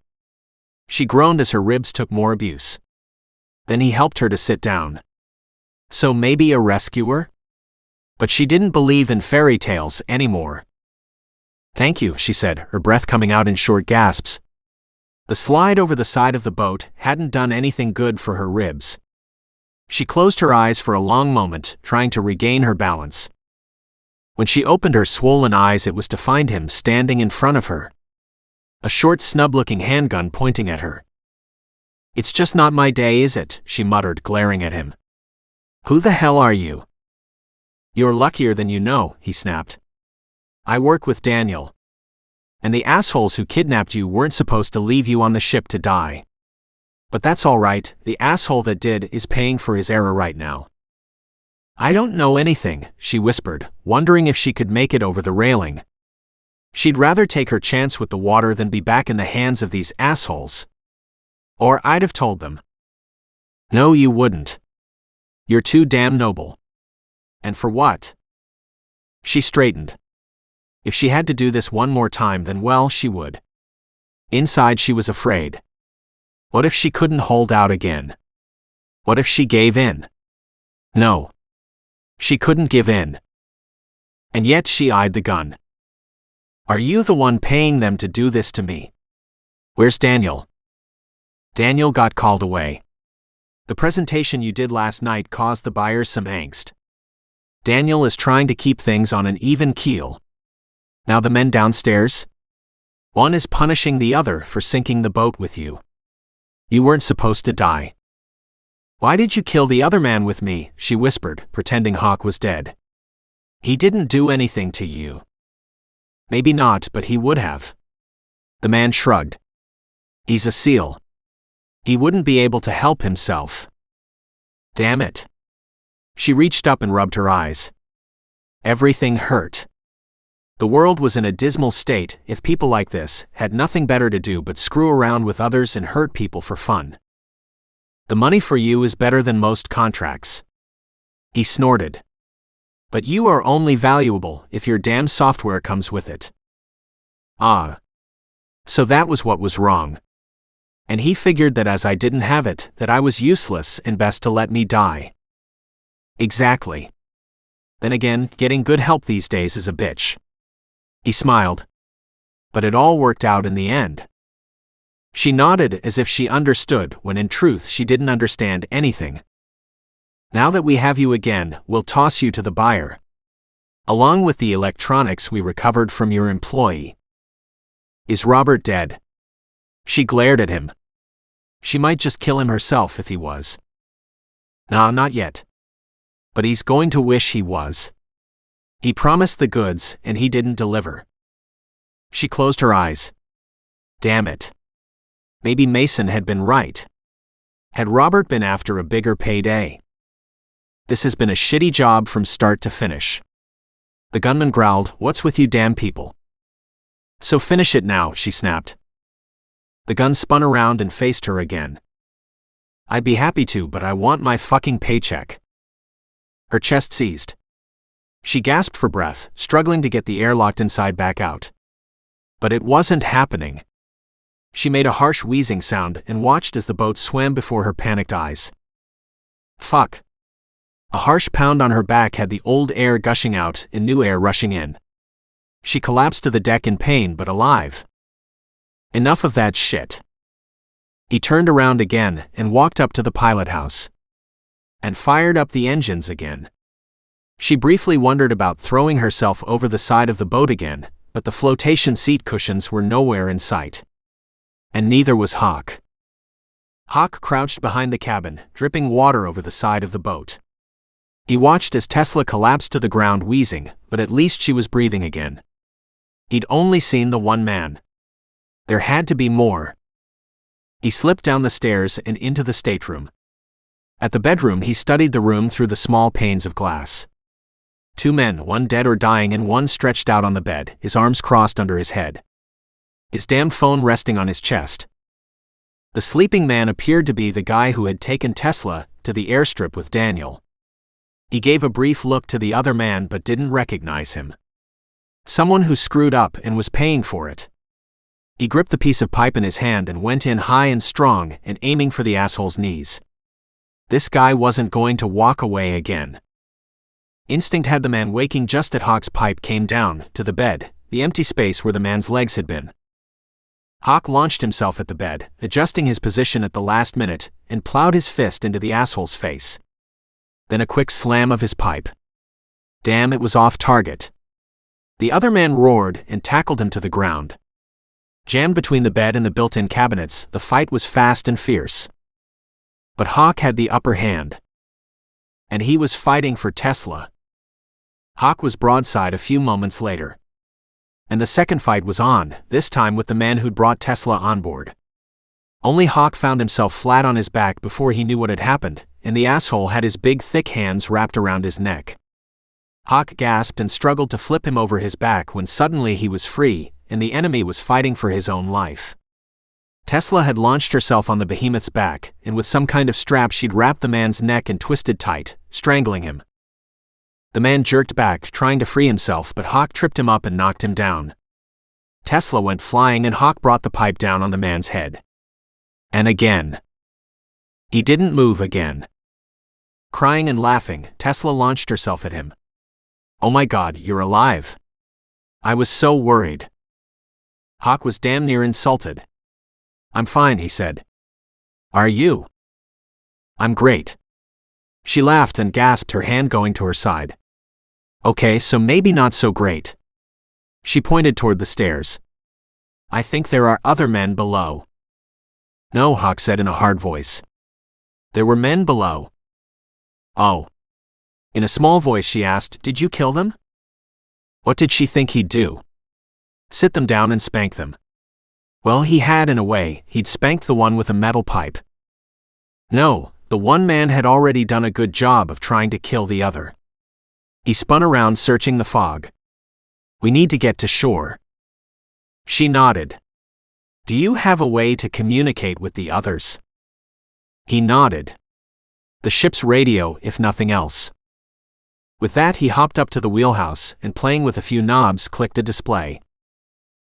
She groaned as her ribs took more abuse. Then he helped her to sit down. So maybe a rescuer? But she didn't believe in fairy tales anymore. Thank you, she said, her breath coming out in short gasps. The slide over the side of the boat hadn't done anything good for her ribs. She closed her eyes for a long moment, trying to regain her balance. When she opened her swollen eyes, it was to find him standing in front of her. A short, snub-looking handgun pointing at her. It's just not my day, is it? She muttered, glaring at him. Who the hell are you? You're luckier than you know, he snapped. I work with Daniel. And the assholes who kidnapped you weren't supposed to leave you on the ship to die. But that's all right, the asshole that did is paying for his error right now. I don't know anything, she whispered, wondering if she could make it over the railing. She'd rather take her chance with the water than be back in the hands of these assholes. Or I'd have told them. No, you wouldn't. You're too damn noble. And for what? She straightened. If she had to do this one more time, then well, she would. Inside she was afraid. What if she couldn't hold out again? What if she gave in? No. She couldn't give in. And yet she eyed the gun. Are you the one paying them to do this to me? Where's Daniel? Daniel got called away. The presentation you did last night caused the buyers some angst. Daniel is trying to keep things on an even keel. Now the men downstairs? One is punishing the other for sinking the boat with you. You weren't supposed to die. Why did you kill the other man with me? She whispered, pretending Hawk was dead. He didn't do anything to you. Maybe not, but he would have. The man shrugged. He's a SEAL. He wouldn't be able to help himself. Damn it. She reached up and rubbed her eyes. Everything hurt. The world was in a dismal state if people like this had nothing better to do but screw around with others and hurt people for fun. The money for you is better than most contracts. He snorted. But you are only valuable if your damn software comes with it. Ah. So that was what was wrong. And he figured that as I didn't have it, that I was useless and best to let me die. Exactly. Then again, getting good help these days is a bitch. He smiled. But it all worked out in the end. She nodded as if she understood when in truth she didn't understand anything. Now that we have you again, we'll toss you to the buyer. Along with the electronics we recovered from your employee. Is Robert dead? She glared at him. She might just kill him herself if he was. Nah, not yet. But he's going to wish he was. He promised the goods, and he didn't deliver. She closed her eyes. Damn it. Maybe Mason had been right. Had Robert been after a bigger payday? This has been a shitty job from start to finish. The gunman growled, "What's with you damn people?" So finish it now, she snapped. The gun spun around and faced her again. I'd be happy to, but I want my fucking paycheck. Her chest seized. She gasped for breath, struggling to get the air locked inside back out. But it wasn't happening. She made a harsh wheezing sound and watched as the boat swam before her panicked eyes. Fuck. A harsh pound on her back had the old air gushing out and new air rushing in. She collapsed to the deck in pain but alive. Enough of that shit. He turned around again and walked up to the pilot house. And fired up the engines again. She briefly wondered about throwing herself over the side of the boat again, but the flotation seat cushions were nowhere in sight. And neither was Hawk. Hawk crouched behind the cabin, dripping water over the side of the boat. He watched as Tesla collapsed to the ground wheezing, but at least she was breathing again. He'd only seen the one man. There had to be more. He slipped down the stairs and into the stateroom. At the bedroom, he studied the room through the small panes of glass. 2 men, one dead or dying and one stretched out on the bed, his arms crossed under his head. His damn phone resting on his chest. The sleeping man appeared to be the guy who had taken Tesla to the airstrip with Daniel. He gave a brief look to the other man but didn't recognize him. Someone who screwed up and was paying for it. He gripped the piece of pipe in his hand and went in high and strong and aiming for the asshole's knees. This guy wasn't going to walk away again. Instinct had the man waking just as Hawk's pipe came down to the bed, the empty space where the man's legs had been. Hawk launched himself at the bed, adjusting his position at the last minute, and plowed his fist into the asshole's face. Then a quick slam of his pipe. Damn, it was off target. The other man roared and tackled him to the ground. Jammed between the bed and the built-in cabinets, the fight was fast and fierce. But Hawk had the upper hand. And he was fighting for Tesla. Hawk was broadside a few moments later. And the second fight was on, this time with the man who'd brought Tesla on board. Only Hawk found himself flat on his back before he knew what had happened, and the asshole had his big thick hands wrapped around his neck. Hawk gasped and struggled to flip him over his back when suddenly he was free, and the enemy was fighting for his own life. Tesla had launched herself on the behemoth's back, and with some kind of strap she'd wrapped the man's neck and twisted tight, strangling him. The man jerked back, trying to free himself, but Hawk tripped him up and knocked him down. Tesla went flying and Hawk brought the pipe down on the man's head. And again. He didn't move again. Crying and laughing, Tesla launched herself at him. "Oh my God, you're alive. I was so worried." Hawk was damn near insulted. "I'm fine," he said. "Are you?" "I'm great." She laughed and gasped, her hand going to her side. "Okay, so maybe not so great." She pointed toward the stairs. "I think there are other men below." "No," Hawk said in a hard voice. "There were men below." "Oh." In a small voice she asked, "Did you kill them?" What did she think he'd do? Sit them down and spank them. Well, he had in a way. He'd spanked the one with a metal pipe. No, the one man had already done a good job of trying to kill the other. He spun around, searching the fog. "We need to get to shore." She nodded. "Do you have a way to communicate with the others?" He nodded. "The ship's radio, if nothing else." With that, he hopped up to the wheelhouse and, playing with a few knobs, clicked a display.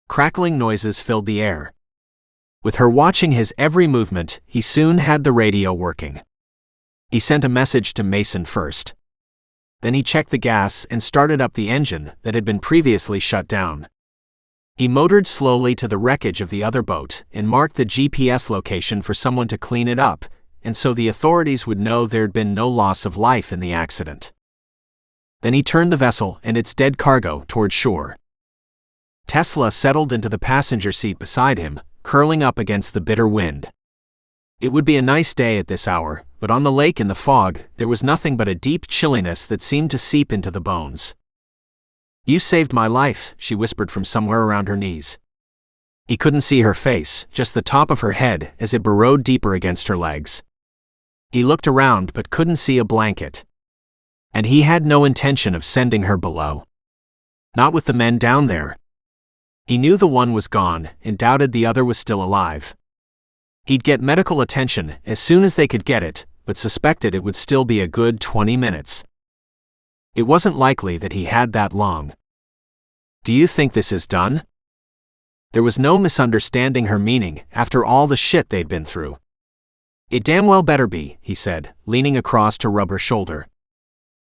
Crackling noises filled the air. With her watching his every movement, he soon had the radio working. He sent a message to Mason first. Then he checked the gas and started up the engine that had been previously shut down. He motored slowly to the wreckage of the other boat and marked the GPS location for someone to clean it up, and so the authorities would know there'd been no loss of life in the accident. Then he turned the vessel and its dead cargo toward shore. Tesla settled into the passenger seat beside him, curling up against the bitter wind. It would be a nice day at this hour, but on the lake in the fog, there was nothing but a deep chilliness that seemed to seep into the bones. "You saved my life," she whispered from somewhere around her knees. He couldn't see her face, just the top of her head as it burrowed deeper against her legs. He looked around but couldn't see a blanket. And he had no intention of sending her below. Not with the men down there. He knew the one was gone and doubted the other was still alive. He'd get medical attention as soon as they could get it, but suspected it would still be a good 20 minutes. It wasn't likely that he had that long. "Do you think this is done?" There was no misunderstanding her meaning after all the shit they'd been through. "It damn well better be," he said, leaning across to rub her shoulder.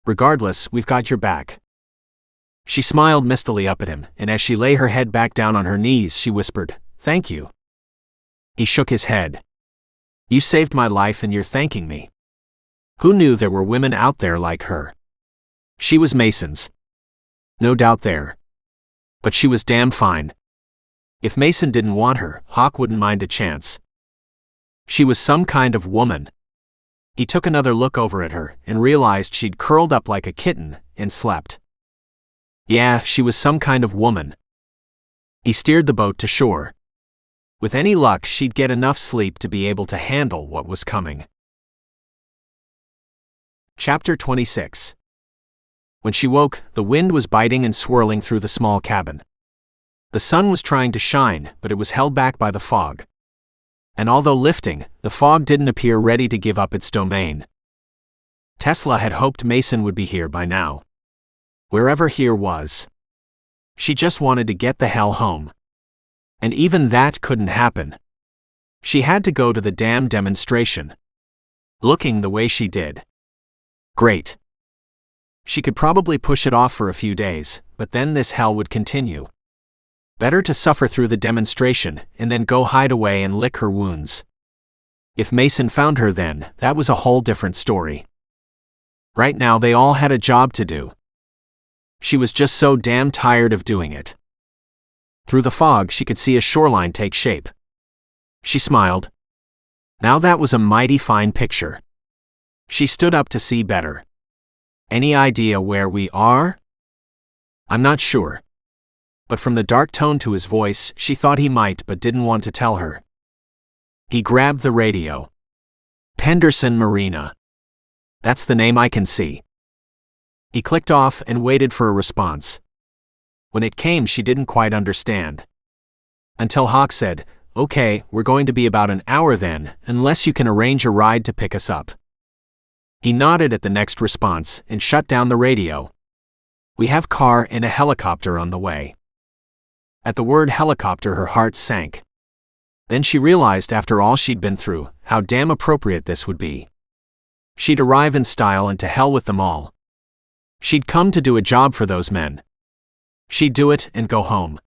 "Regardless, we've got your back." She smiled mistily up at him, and as she lay her head back down on her knees, she whispered, "Thank you." He shook his head. "You saved my life and you're thanking me." Who knew there were women out there like her? She was Mason's. No doubt there. But she was damn fine. If Mason didn't want her, Hawk wouldn't mind a chance. She was some kind of woman. He took another look over at her and realized she'd curled up like a kitten and slept. Yeah, she was some kind of woman. He steered the boat to shore. With any luck, she'd get enough sleep to be able to handle what was coming. Chapter 26. When she woke, the wind was biting and swirling through the small cabin. The sun was trying to shine, but it was held back by the fog. And although lifting, the fog didn't appear ready to give up its domain. Tesla had hoped Mason would be here by now. Wherever here was. She just wanted to get the hell home. And even that couldn't happen. She had to go to the damn demonstration. Looking the way she did. Great. She could probably push it off for a few days, but then this hell would continue. Better to suffer through the demonstration and then go hide away and lick her wounds. If Mason found her then, that was a whole different story. Right now they all had a job to do. She was just so damn tired of doing it. Through the fog she could see a shoreline take shape. She smiled. Now that was a mighty fine picture. She stood up to see better. "Any idea where we are?" "I'm not sure." But from the dark tone to his voice, she thought he might but didn't want to tell her. He grabbed the radio. Penderson Marina. That's the name I can see. He clicked off and waited for a response. When it came, she didn't quite understand. Until Hawk said, "Okay, we're going to be about an hour then, unless you can arrange a ride to pick us up." He nodded at the next response and shut down the radio. "We have car and a helicopter on the way." At the word helicopter, her heart sank. Then she realized, after all she'd been through, how damn appropriate this would be. She'd arrive in style, and to hell with them all. She'd come to do a job for those men. She'd do it and go home.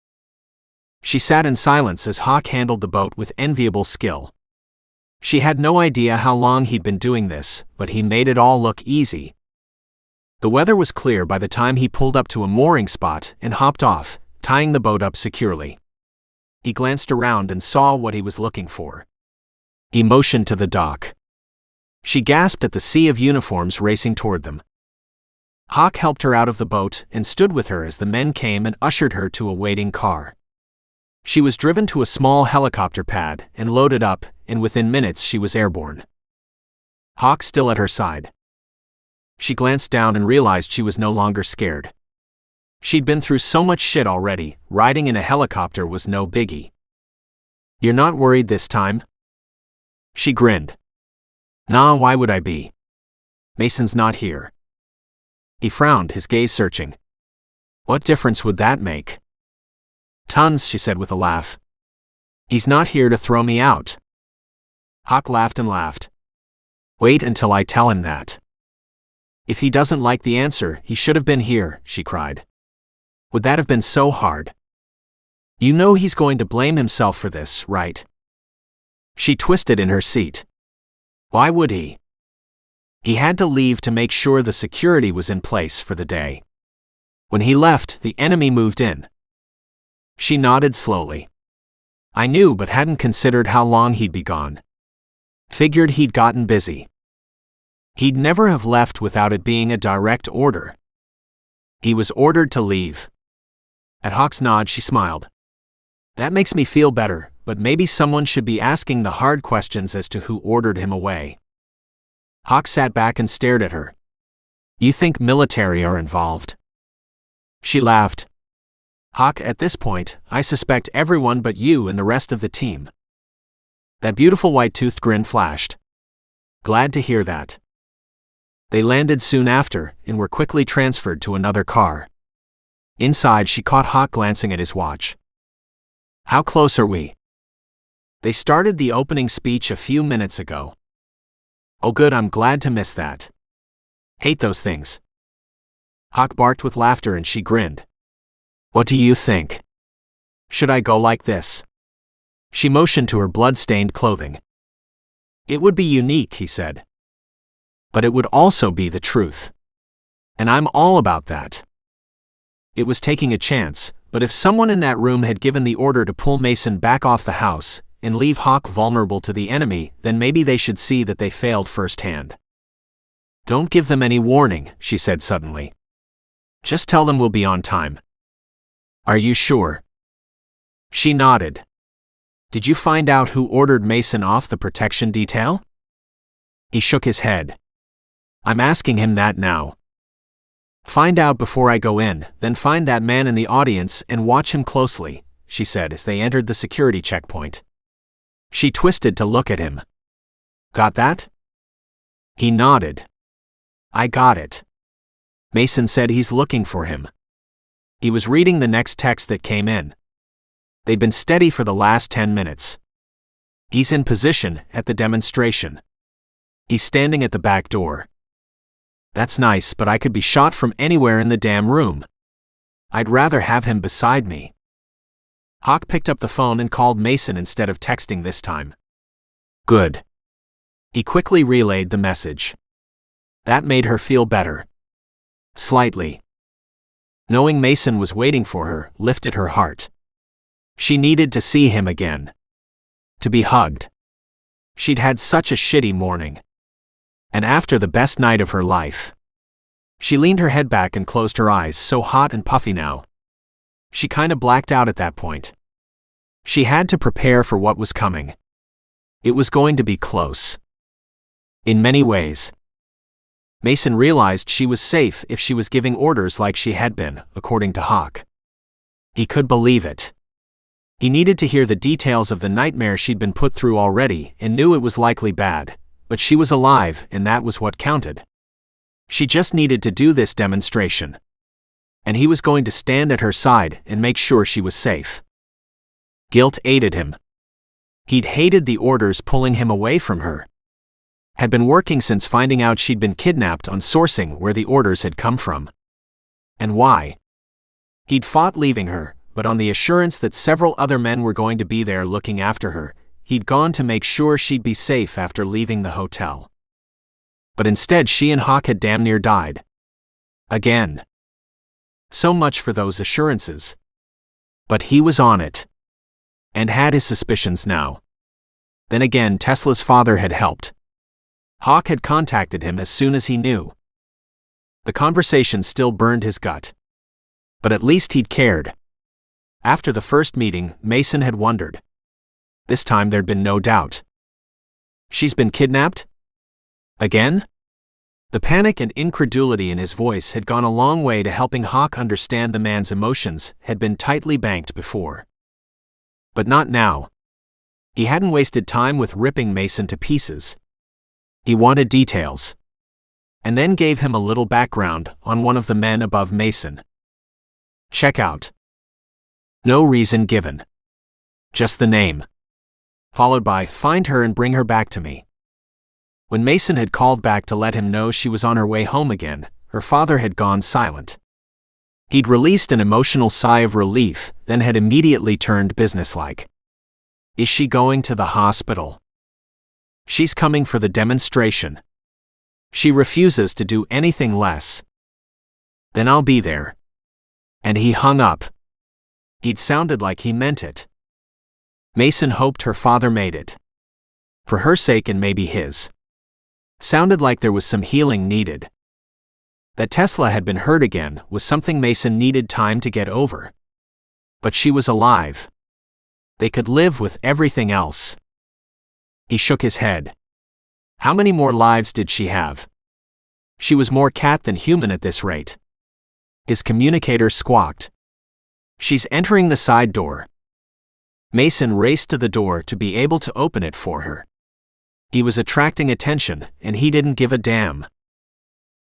She sat in silence as Hawk handled the boat with enviable skill. She had no idea how long he'd been doing this, but he made it all look easy. The weather was clear by the time he pulled up to a mooring spot and hopped off, tying the boat up securely. He glanced around and saw what he was looking for. He motioned to the dock. She gasped at the sea of uniforms racing toward them. Hawk helped her out of the boat and stood with her as the men came and ushered her to a waiting car. She was driven to a small helicopter pad and loaded up, and within minutes she was airborne. Hawk still at her side. She glanced down and realized she was no longer scared. She'd been through so much shit already, riding in a helicopter was no biggie. "You're not worried this time?" She grinned. "Nah, why would I be? Mason's not here." He frowned, his gaze searching. "What difference would that make?" "Tons," she said with a laugh. "He's not here to throw me out." Hawk laughed and laughed. "Wait until I tell him that." "If he doesn't like the answer, he should have been here," she cried. "Would that have been so hard? You know he's going to blame himself for this, right?" She twisted in her seat. Why would he? He had to leave to make sure the security was in place for the day. When he left, the enemy moved in. She nodded slowly. "I knew, but hadn't considered how long he'd be gone. Figured he'd gotten busy. He'd never have left without it being a direct order. He was ordered to leave." At Hawk's nod, she smiled. "That makes me feel better, but maybe someone should be asking the hard questions as to who ordered him away." Hawk sat back and stared at her. "You think military are involved?" She laughed. "Hawk, at this point, I suspect everyone but you and the rest of the team." That beautiful white-toothed grin flashed. "Glad to hear that." They landed soon after, and were quickly transferred to another car. Inside, she caught Hawk glancing at his watch. "How close are we?" "They started the opening speech a few minutes ago." "Oh good, I'm glad to miss that. Hate those things." Hawk barked with laughter and she grinned. "What do you think? Should I go like this?" She motioned to her blood-stained clothing. "It would be unique," he said. "But it would also be the truth. And I'm all about that." It was taking a chance, but if someone in that room had given the order to pull Mason back off the house and leave Hawk vulnerable to the enemy, then maybe they should see that they failed firsthand. "Don't give them any warning," she said suddenly. "Just tell them we'll be on time." "Are you sure?" She nodded. "Did you find out who ordered Mason off the protection detail?" He shook his head. "I'm asking him that now." "Find out before I go in, then find that man in the audience and watch him closely," she said as they entered the security checkpoint. She twisted to look at him. "Got that?" He nodded. "I got it. Mason said he's looking for him." He was reading the next text that came in. They'd been steady for the last 10 minutes. "He's in position at the demonstration. He's standing at the back door." "That's nice, but I could be shot from anywhere in the damn room. I'd rather have him beside me." Hawk picked up the phone and called Mason instead of texting this time. "Good." He quickly relayed the message. That made her feel better. Slightly. Knowing Mason was waiting for her lifted her heart. She needed to see him again. To be hugged. She'd had such a shitty morning. And after the best night of her life. She leaned her head back and closed her eyes, so hot and puffy now. She kinda blacked out at that point. She had to prepare for what was coming. It was going to be close. In many ways. Mason realized she was safe if she was giving orders like she had been, according to Hawk. He could believe it. He needed to hear the details of the nightmare she'd been put through already and knew it was likely bad, but she was alive and that was what counted. She just needed to do this demonstration. And he was going to stand at her side and make sure she was safe. Guilt aided him. He'd hated the orders pulling him away from her. Had been working since finding out she'd been kidnapped on sourcing where the orders had come from. And why? He'd fought leaving her, but on the assurance that several other men were going to be there looking after her, he'd gone to make sure she'd be safe after leaving the hotel. But instead she and Hawk had damn near died. Again. So much for those assurances. But he was on it. And had his suspicions now. Then again, Tesla's father had helped. Hawk had contacted him as soon as he knew. The conversation still burned his gut. But at least he'd cared. After the first meeting, Mason had wondered. This time there'd been no doubt. She's been kidnapped? Again? The panic and incredulity in his voice had gone a long way to helping Hawk understand the man's emotions had been tightly banked before. But not now. He hadn't wasted time with ripping Mason to pieces. He wanted details. And then gave him a little background on one of the men above Mason. Check out. No reason given. Just the name. Followed by, find her and bring her back to me. When Mason had called back to let him know she was on her way home again, her father had gone silent. He'd released an emotional sigh of relief, then had immediately turned businesslike. Is she going to the hospital? She's coming for the demonstration. She refuses to do anything less. Then I'll be there. And he hung up. He'd sounded like he meant it. Mason hoped her father made it. For her sake and maybe his. Sounded like there was some healing needed. That Tesla had been hurt again was something Mason needed time to get over. But she was alive. They could live with everything else. He shook his head. How many more lives did she have? She was more cat than human at this rate. His communicator squawked. She's entering the side door. Mason raced to the door to be able to open it for her. He was attracting attention, and he didn't give a damn.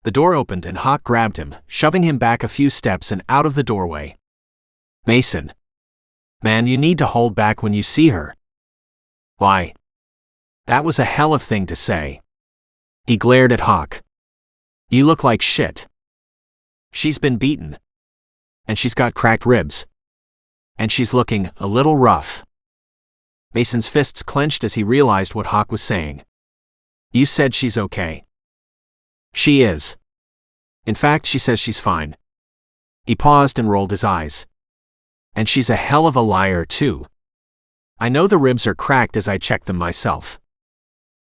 The door opened and Hawk grabbed him, shoving him back a few steps and out of the doorway. Mason. Man, you need to hold back when you see her. Why? That was a hell of a thing to say. He glared at Hawk. You look like shit. She's been beaten. And she's got cracked ribs. And she's looking a little rough. Mason's fists clenched as he realized what Hawk was saying. You said she's okay. She is. In fact, she says she's fine. He paused and rolled his eyes. And she's a hell of a liar, too. I know the ribs are cracked as I checked them myself.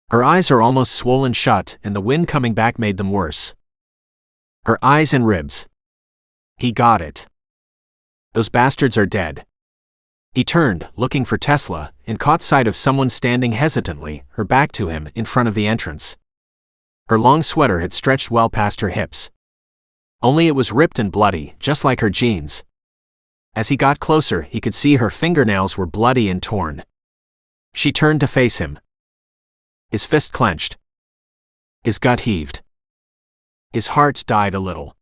Her eyes are almost swollen shut, and the wind coming back made them worse. Her eyes and ribs. He got it. Those bastards are dead. He turned, looking for Tesla, and caught sight of someone standing hesitantly, her back to him, in front of the entrance. Her long sweater had stretched well past her hips. Only it was ripped and bloody, just like her jeans. As he got closer, he could see her fingernails were bloody and torn. She turned to face him. His fist clenched. His gut heaved. His heart died a little.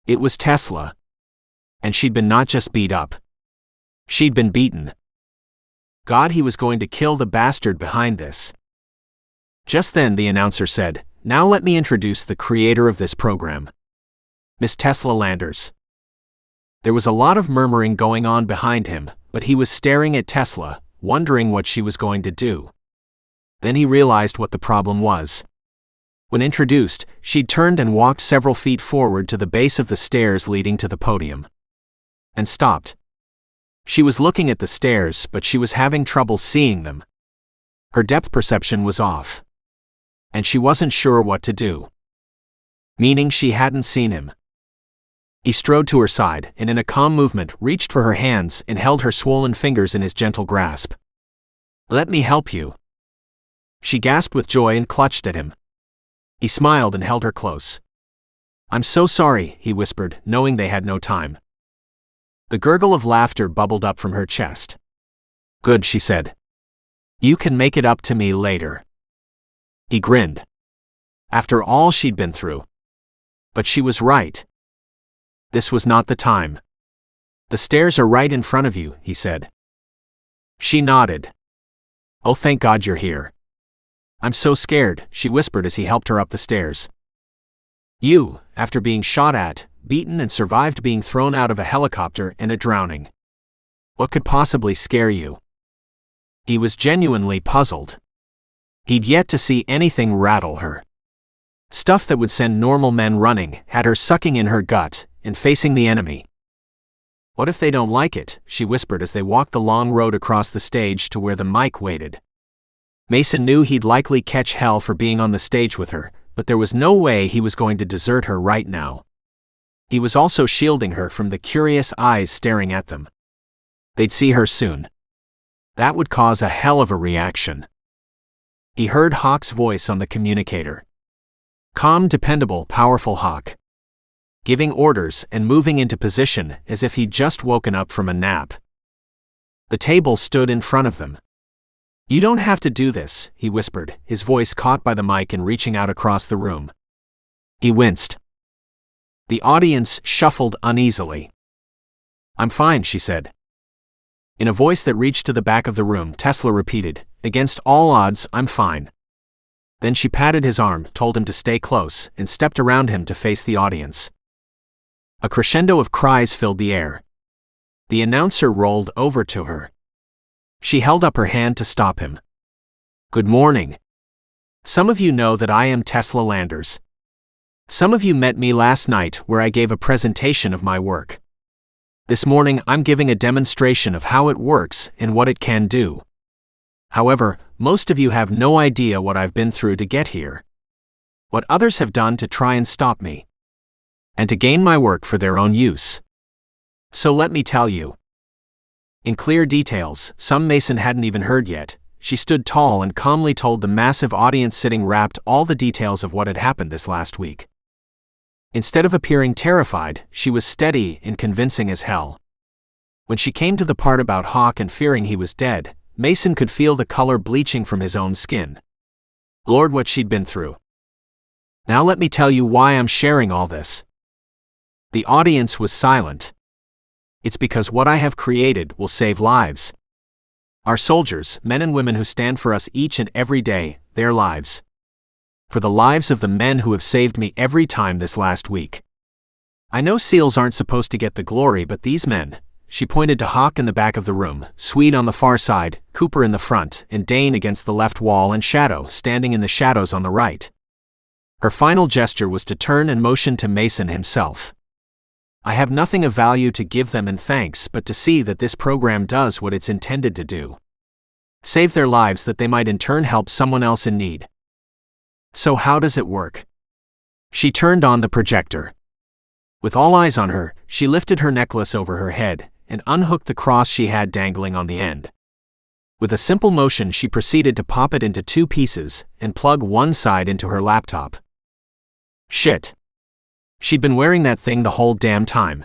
It was Tesla. And she'd been not just beat up. She'd been beaten. God, he was going to kill the bastard behind this. Just then the announcer said, "Now let me introduce the creator of this program. Miss Tesla Landers." There was a lot of murmuring going on behind him, but he was staring at Tesla, wondering what she was going to do. Then he realized what the problem was. When introduced, she'd turned and walked several feet forward to the base of the stairs leading to the podium. And stopped. She was looking at the stairs, but she was having trouble seeing them. Her depth perception was off. And she wasn't sure what to do. Meaning she hadn't seen him. He strode to her side and in a calm movement reached for her hands and held her swollen fingers in his gentle grasp. "Let me help you." She gasped with joy and clutched at him. He smiled and held her close. "I'm so sorry," he whispered, knowing they had no time. The gurgle of laughter bubbled up from her chest. "Good," she said. "You can make it up to me later." He grinned. After all she'd been through. But she was right. This was not the time. "The stairs are right in front of you," he said. She nodded. "Oh, thank God you're here." "I'm so scared," she whispered as he helped her up the stairs. "You, after being shot at, beaten and survived being thrown out of a helicopter and a drowning. What could possibly scare you?" He was genuinely puzzled. He'd yet to see anything rattle her. Stuff that would send normal men running had her sucking in her gut and facing the enemy. "What if they don't like it?" she whispered as they walked the long road across the stage to where the mic waited. Mason knew he'd likely catch hell for being on the stage with her, but there was no way he was going to desert her right now. He was also shielding her from the curious eyes staring at them. They'd see her soon. That would cause a hell of a reaction. He heard Hawk's voice on the communicator. Calm, dependable, powerful Hawk. Giving orders and moving into position as if he'd just woken up from a nap. The table stood in front of them. "You don't have to do this," he whispered, his voice caught by the mic and reaching out across the room. He winced. The audience shuffled uneasily. "I'm fine," she said. In a voice that reached to the back of the room, Tesla repeated, "Against all odds, I'm fine." Then she patted his arm, told him to stay close, and stepped around him to face the audience. A crescendo of cries filled the air. The announcer rolled over to her. She held up her hand to stop him. "Good morning. Some of you know that I am Tesla Landers. Some of you met me last night where I gave a presentation of my work. This morning I'm giving a demonstration of how it works and what it can do. However, most of you have no idea what I've been through to get here. What others have done to try and stop me. And to gain my work for their own use. So let me tell you." In clear details, some Mason hadn't even heard yet, she stood tall and calmly told the massive audience sitting wrapped all the details of what had happened this last week. Instead of appearing terrified, she was steady and convincing as hell. When she came to the part about Hawk and fearing he was dead, Mason could feel the color bleaching from his own skin. Lord, what she'd been through. "Now let me tell you why I'm sharing all this." The audience was silent. "It's because what I have created will save lives. Our soldiers, men and women who stand for us each and every day, their lives. For the lives of the men who have saved me every time this last week. I know SEALs aren't supposed to get the glory, but these men," she pointed to Hawk in the back of the room, Swede on the far side, Cooper in the front, and Dane against the left wall and Shadow standing in the shadows on the right. Her final gesture was to turn and motion to Mason himself. "I have nothing of value to give them in thanks but to see that this program does what it's intended to do. Save their lives that they might in turn help someone else in need. So how does it work?" She turned on the projector. With all eyes on her, she lifted her necklace over her head and unhooked the cross she had dangling on the end. With a simple motion, she proceeded to pop it into two pieces and plug one side into her laptop. Shit. She'd been wearing that thing the whole damn time.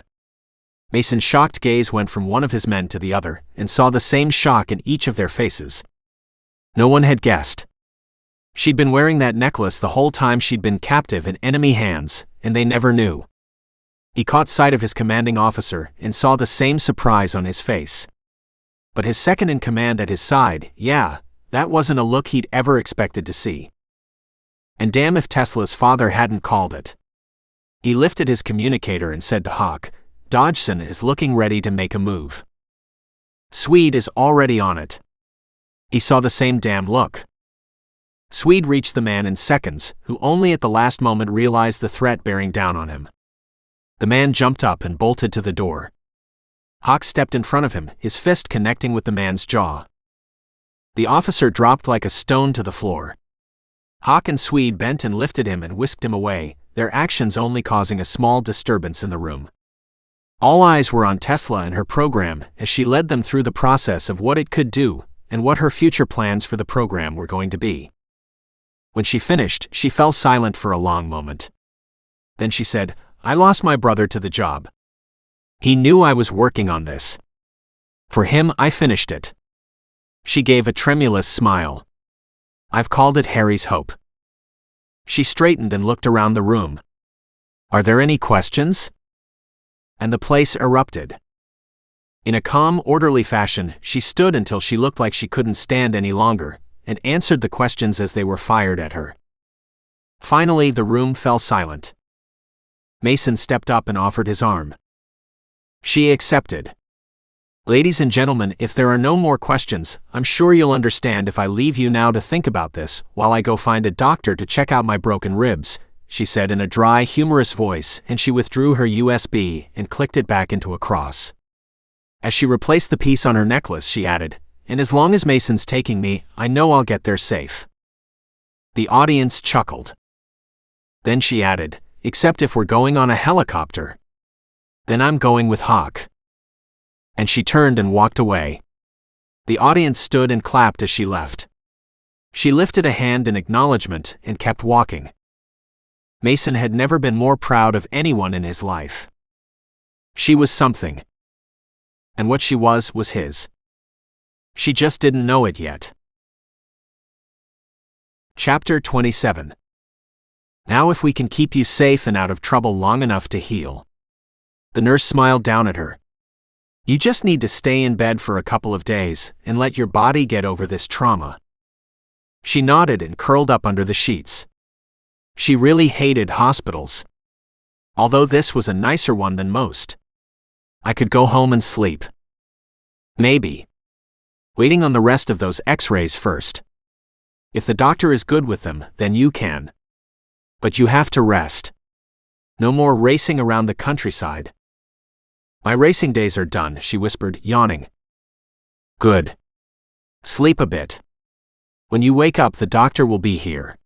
Mason's shocked gaze went from one of his men to the other and saw the same shock in each of their faces. No one had guessed. She'd been wearing that necklace the whole time she'd been captive in enemy hands, and they never knew. He caught sight of his commanding officer and saw the same surprise on his face. But his second in command at his side, that wasn't a look he'd ever expected to see. And damn if Tesla's father hadn't called it. He lifted his communicator and said to Hawk, "Dodgson is looking ready to make a move. Swede is already on it." He saw the same damn look. Swede reached the man in seconds, who only at the last moment realized the threat bearing down on him. The man jumped up and bolted to the door. Hawk stepped in front of him, his fist connecting with the man's jaw. The officer dropped like a stone to the floor. Hawk and Swede bent and lifted him and whisked him away, their actions only causing a small disturbance in the room. All eyes were on Tesla and her program as she led them through the process of what it could do and what her future plans for the program were going to be. When she finished, she fell silent for a long moment. Then she said, "I lost my brother to the job. He knew I was working on this. For him, I finished it." She gave a tremulous smile. "I've called it Harry's Hope." She straightened and looked around the room. "Are there any questions?" And the place erupted. In a calm, orderly fashion, she stood until she looked like she couldn't stand any longer, and answered the questions as they were fired at her. Finally, the room fell silent. Mason stepped up and offered his arm. She accepted. "Ladies and gentlemen, if there are no more questions, I'm sure you'll understand if I leave you now to think about this while I go find a doctor to check out my broken ribs," she said in a dry, humorous voice, and she withdrew her USB and clicked it back into a cross. As she replaced the piece on her necklace, she added, "And as long as Mason's taking me, I know I'll get there safe." The audience chuckled. Then she added, "Except if we're going on a helicopter. Then I'm going with Hawk." And she turned and walked away. The audience stood and clapped as she left. She lifted a hand in acknowledgement and kept walking. Mason had never been more proud of anyone in his life. She was something. And what she was his. She just didn't know it yet. Chapter 27. Now if we can keep you safe and out of trouble long enough to heal. The nurse smiled down at her. "You just need to stay in bed for a couple of days and let your body get over this trauma." She nodded and curled up under the sheets. She really hated hospitals. Although this was a nicer one than most. "I could go home and sleep. Maybe. Waiting on the rest of those X-rays first. If the doctor is good with them, then you can. But you have to rest. No more racing around the countryside." "My racing days are done," she whispered, yawning. "Good. Sleep a bit. When you wake up, the doctor will be here."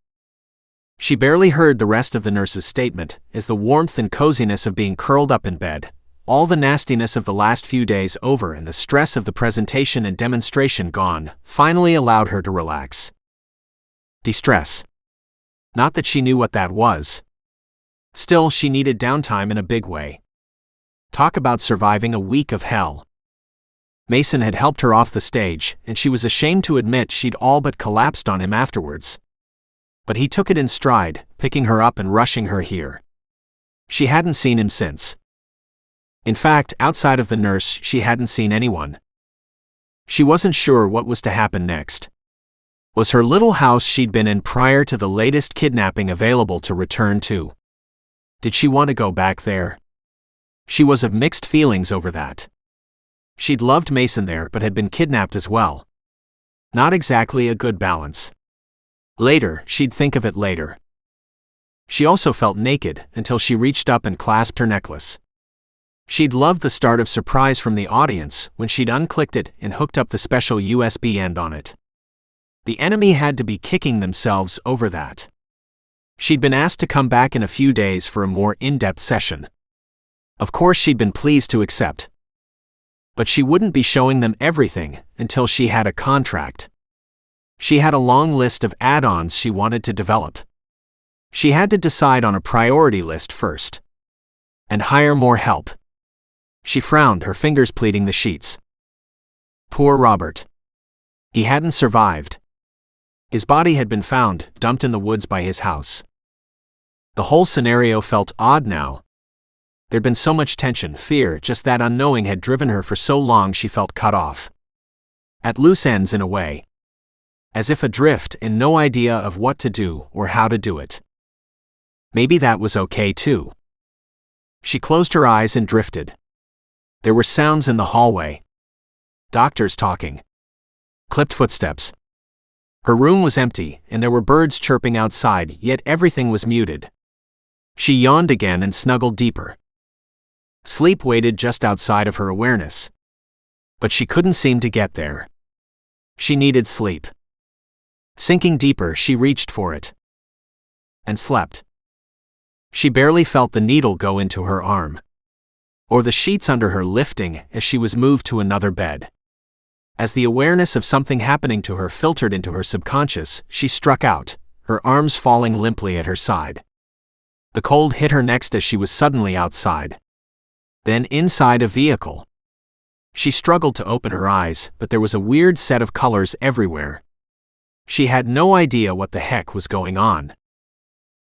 She barely heard the rest of the nurse's statement, as the warmth and coziness of being curled up in bed, all the nastiness of the last few days over and the stress of the presentation and demonstration gone, finally allowed her to relax. De-stress. Not that she knew what that was. Still, she needed downtime in a big way. Talk about surviving a week of hell. Mason had helped her off the stage, and she was ashamed to admit she'd all but collapsed on him afterwards. But he took it in stride, picking her up and rushing her here. She hadn't seen him since. In fact, outside of the nurse, she hadn't seen anyone. She wasn't sure what was to happen next. Was her little house she'd been in prior to the latest kidnapping available to return to? Did she want to go back there? She was of mixed feelings over that. She'd loved Mason there but had been kidnapped as well. Not exactly a good balance. Later, she'd think of it later. She also felt naked until she reached up and clasped her necklace. She'd loved the start of surprise from the audience when she'd unclicked it and hooked up the special USB end on it. The enemy had to be kicking themselves over that. She'd been asked to come back in a few days for a more in-depth session. Of course she'd been pleased to accept. But she wouldn't be showing them everything until she had a contract. She had a long list of add-ons she wanted to develop. She had to decide on a priority list first. And hire more help. She frowned, her fingers pleating the sheets. Poor Robert. He hadn't survived. His body had been found, dumped in the woods by his house. The whole scenario felt odd now. There'd been so much tension, fear, just that unknowing had driven her for so long she felt cut off. At loose ends in a way. As if adrift and no idea of what to do or how to do it. Maybe that was okay too. She closed her eyes and drifted. There were sounds in the hallway. Doctors talking. Clipped footsteps. Her room was empty, and there were birds chirping outside, yet everything was muted. She yawned again and snuggled deeper. Sleep waited just outside of her awareness. But she couldn't seem to get there. She needed sleep. Sinking deeper, she reached for it. And slept. She barely felt the needle go into her arm. Or the sheets under her lifting as she was moved to another bed. As the awareness of something happening to her filtered into her subconscious, she struck out, her arms falling limply at her side. The cold hit her next as she was suddenly outside. Then inside a vehicle. She struggled to open her eyes, but there was a weird set of colors everywhere. She had no idea what the heck was going on.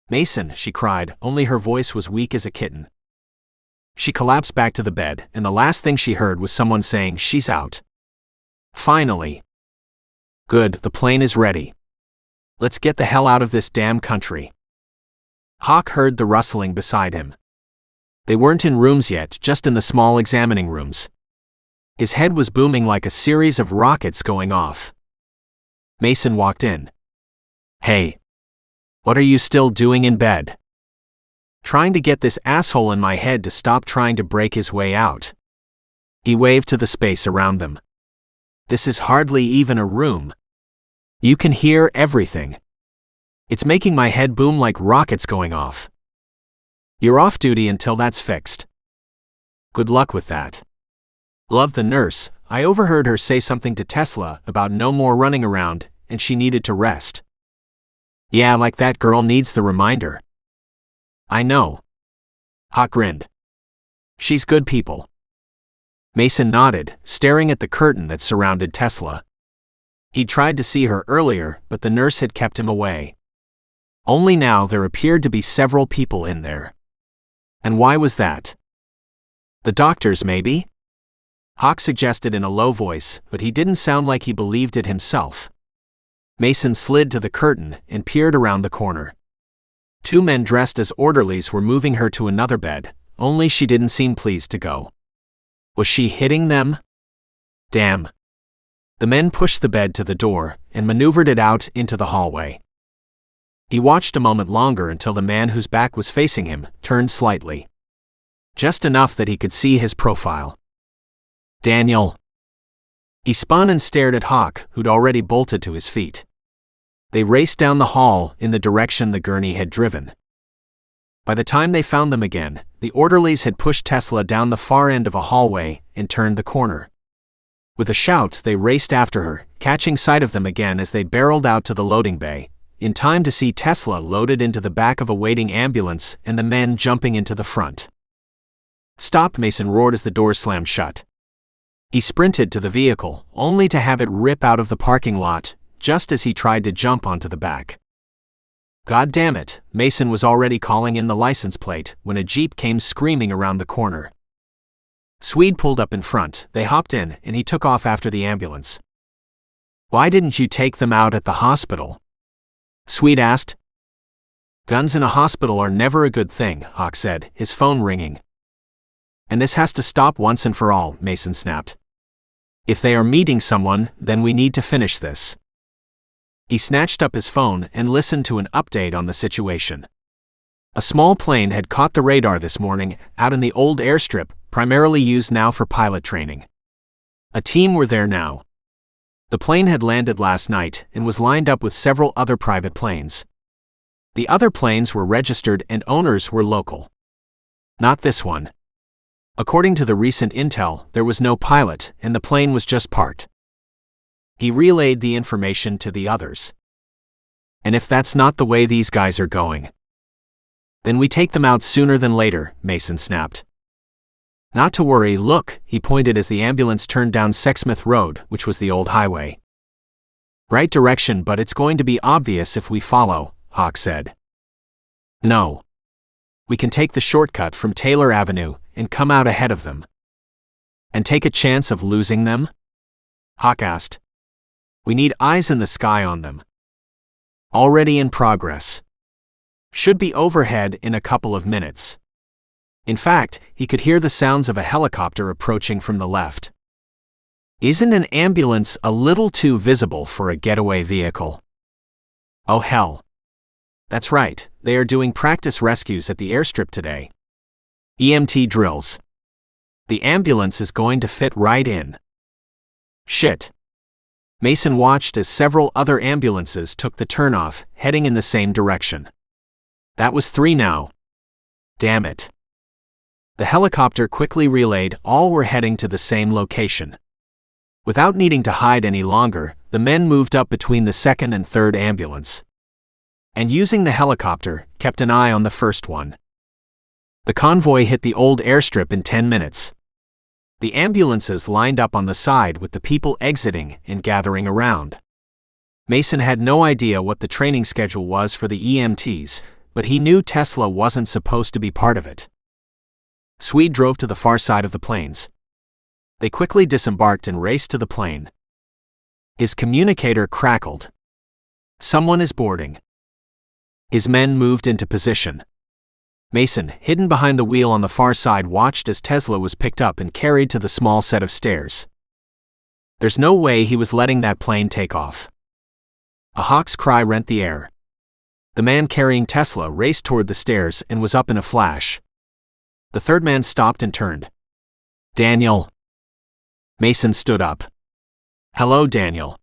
"Mason," she cried, only her voice was weak as a kitten. She collapsed back to the bed, and the last thing she heard was someone saying, "She's out." Finally. "Good, the plane is ready. Let's get the hell out of this damn country." Hawk heard the rustling beside him. They weren't in rooms yet, just in the small examining rooms. His head was booming like a series of rockets going off. Mason walked in. "Hey. What are you still doing in bed?" "Trying to get this asshole in my head to stop trying to break his way out." He waved to the space around them. "This is hardly even a room. You can hear everything. It's making my head boom like rockets going off. You're off duty until that's fixed." "Good luck with that." "Love the nurse. I overheard her say something to Tesla about no more running around, and she needed to rest." "Yeah, like that girl needs the reminder." "I know." Hawk grinned. "She's good people." Mason nodded, staring at the curtain that surrounded Tesla. He'd tried to see her earlier, but the nurse had kept him away. Only now there appeared to be several people in there. And why was that? The doctors, maybe? Hawk suggested in a low voice, but he didn't sound like he believed it himself. Mason slid to the curtain and peered around the corner. Two men dressed as orderlies were moving her to another bed, only she didn't seem pleased to go. Was she hitting them? Damn. The men pushed the bed to the door and maneuvered it out into the hallway. He watched a moment longer until the man whose back was facing him turned slightly. Just enough that he could see his profile. Daniel. He spun and stared at Hawk, who'd already bolted to his feet. They raced down the hall in the direction the gurney had driven. By the time they found them again, the orderlies had pushed Tesla down the far end of a hallway and turned the corner. With a shout, they raced after her, catching sight of them again as they barreled out to the loading bay, in time to see Tesla loaded into the back of a waiting ambulance and the men jumping into the front. "Stop!" Mason roared as the doors slammed shut. He sprinted to the vehicle, only to have it rip out of the parking lot, just as he tried to jump onto the back. God damn it, Mason was already calling in the license plate when a Jeep came screaming around the corner. Swede pulled up in front, they hopped in, and he took off after the ambulance. "Why didn't you take them out at the hospital?" Swede asked. "Guns in a hospital are never a good thing," Hawk said, his phone ringing. "And this has to stop once and for all," Mason snapped. "If they are meeting someone, then we need to finish this." He snatched up his phone and listened to an update on the situation. A small plane had caught the radar this morning, out in the old airstrip, primarily used now for pilot training. A team were there now. The plane had landed last night and was lined up with several other private planes. The other planes were registered and owners were local. Not this one. According to the recent intel, there was no pilot and the plane was just parked. He relayed the information to the others. "And if that's not the way these guys are going, then we take them out sooner than later," Mason snapped. "Not to worry, look," he pointed as the ambulance turned down Sexsmith Road, which was the old highway. "Right direction, but it's going to be obvious if we follow," Hawk said. "No. We can take the shortcut from Taylor Avenue and come out ahead of them." "And take a chance of losing them?" Hawk asked. "We need eyes in the sky on them." "Already in progress. Should be overhead in a couple of minutes." In fact, he could hear the sounds of a helicopter approaching from the left. Isn't an ambulance a little too visible for a getaway vehicle? Oh hell. That's right, they are doing practice rescues at the airstrip today. EMT drills. The ambulance is going to fit right in. Shit. Mason watched as several other ambulances took the turnoff, heading in the same direction. That was 3 now. Damn it. The helicopter quickly relayed all were heading to the same location. Without needing to hide any longer, the men moved up between the second and third ambulance. and using the helicopter, kept an eye on the first one. The convoy hit the old airstrip in 10 minutes. The ambulances lined up on the side with the people exiting and gathering around. Mason had no idea what the training schedule was for the EMTs, but he knew Tesla wasn't supposed to be part of it. Swede drove to the far side of the planes. They quickly disembarked and raced to the plane. His communicator crackled. Someone is boarding. His men moved into position. Mason, hidden behind the wheel on the far side, watched as Tesla was picked up and carried to the small set of stairs. There's no way he was letting that plane take off. A hawk's cry rent the air. The man carrying Tesla raced toward the stairs and was up in a flash. The third man stopped and turned. Daniel. Mason stood up. Hello, Daniel.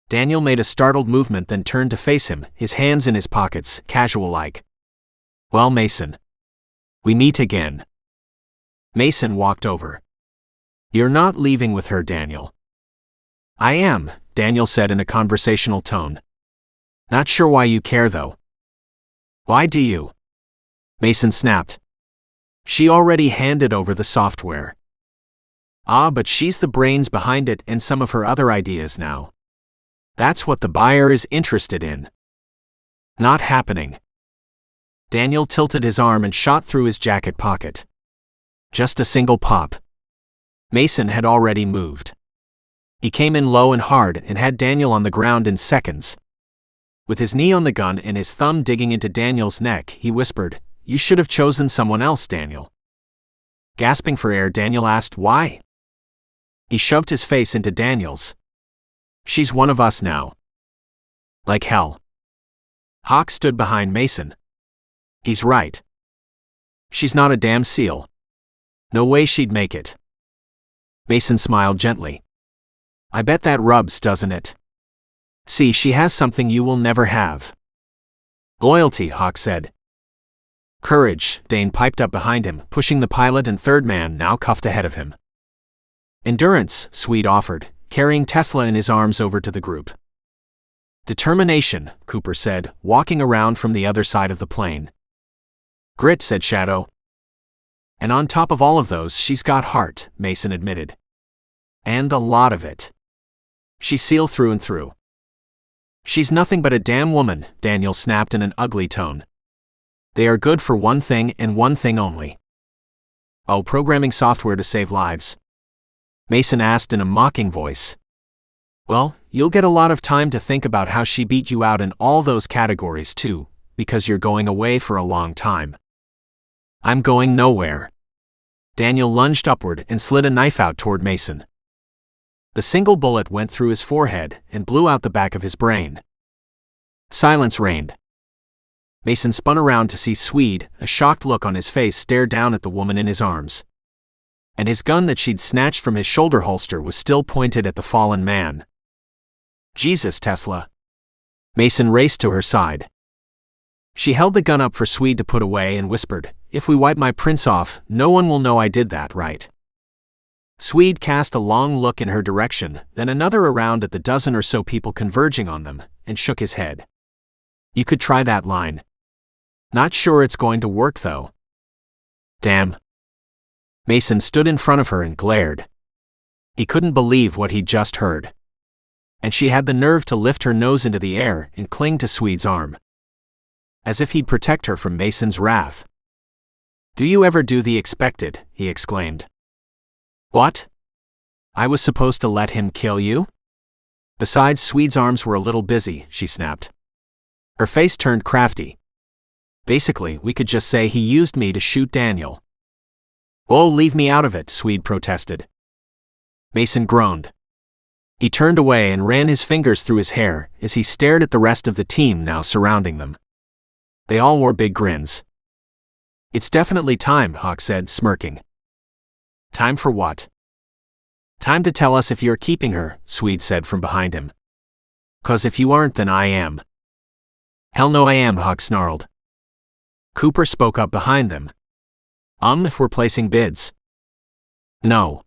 Daniel made a startled movement, then turned to face him, his hands in his pockets, casual-like. Well, Mason. We meet again. Mason walked over. You're not leaving with her, Daniel. I am, Daniel said in a conversational tone. Not sure why you care, though. Why do you? Mason snapped. She already handed over the software. Ah, but she's the brains behind it and some of her other ideas now. That's what the buyer is interested in. Not happening. Daniel tilted his arm and shot through his jacket pocket. Just a single pop. Mason had already moved. He came in low and hard and had Daniel on the ground in seconds. With his knee on the gun and his thumb digging into Daniel's neck, he whispered, You should have chosen someone else, Daniel. Gasping for air, Daniel asked, Why? He shoved his face into Daniel's. She's one of us now. Like hell. Hawk stood behind Mason. He's right. She's not a damn SEAL. No way she'd make it. Mason smiled gently. I bet that rubs, doesn't it? See, she has something you will never have. Loyalty, Hawk said. Courage, Dane piped up behind him, pushing the pilot and third man, now cuffed ahead of him. Endurance, Swede offered, carrying Tesla in his arms over to the group. Determination, Cooper said, walking around from the other side of the plane. Grit, said Shadow. And on top of all of those, she's got heart, Mason admitted. And a lot of it. She's SEAL through and through. She's nothing but a damn woman, Daniel snapped in an ugly tone. They are good for one thing and one thing only. Oh, programming software to save lives. Mason asked in a mocking voice. Well, you'll get a lot of time to think about how she beat you out in all those categories too, because you're going away for a long time. I'm going nowhere. Daniel lunged upward and slid a knife out toward Mason. The single bullet went through his forehead and blew out the back of his brain. Silence reigned. Mason spun around to see Swede, a shocked look on his face, stare down at the woman in his arms. And his gun that she'd snatched from his shoulder holster was still pointed at the fallen man. Jesus, Tesla. Mason raced to her side. She held the gun up for Swede to put away and whispered, If we wipe my prints off, no one will know I did that, right? Swede cast a long look in her direction, then another around at the dozen or so people converging on them, and shook his head. You could try that line. Not sure it's going to work, though. Damn. Mason stood in front of her and glared. He couldn't believe what he'd just heard. And she had the nerve to lift her nose into the air and cling to Swede's arm. As if he'd protect her from Mason's wrath. Do you ever do the expected? He exclaimed. What? I was supposed to let him kill you? Besides, Swede's arms were a little busy, she snapped. Her face turned crafty. Basically, we could just say he used me to shoot Daniel. Oh, leave me out of it, Swede protested. Mason groaned. He turned away and ran his fingers through his hair as he stared at the rest of the team now surrounding them. They all wore big grins. It's definitely time, Hawk said, smirking. Time for what? Time to tell us if you're keeping her, Swede said from behind him. 'Cause if you aren't, then I am. Hell no I am, Hawk snarled. Cooper spoke up behind them. If we're placing bids. No.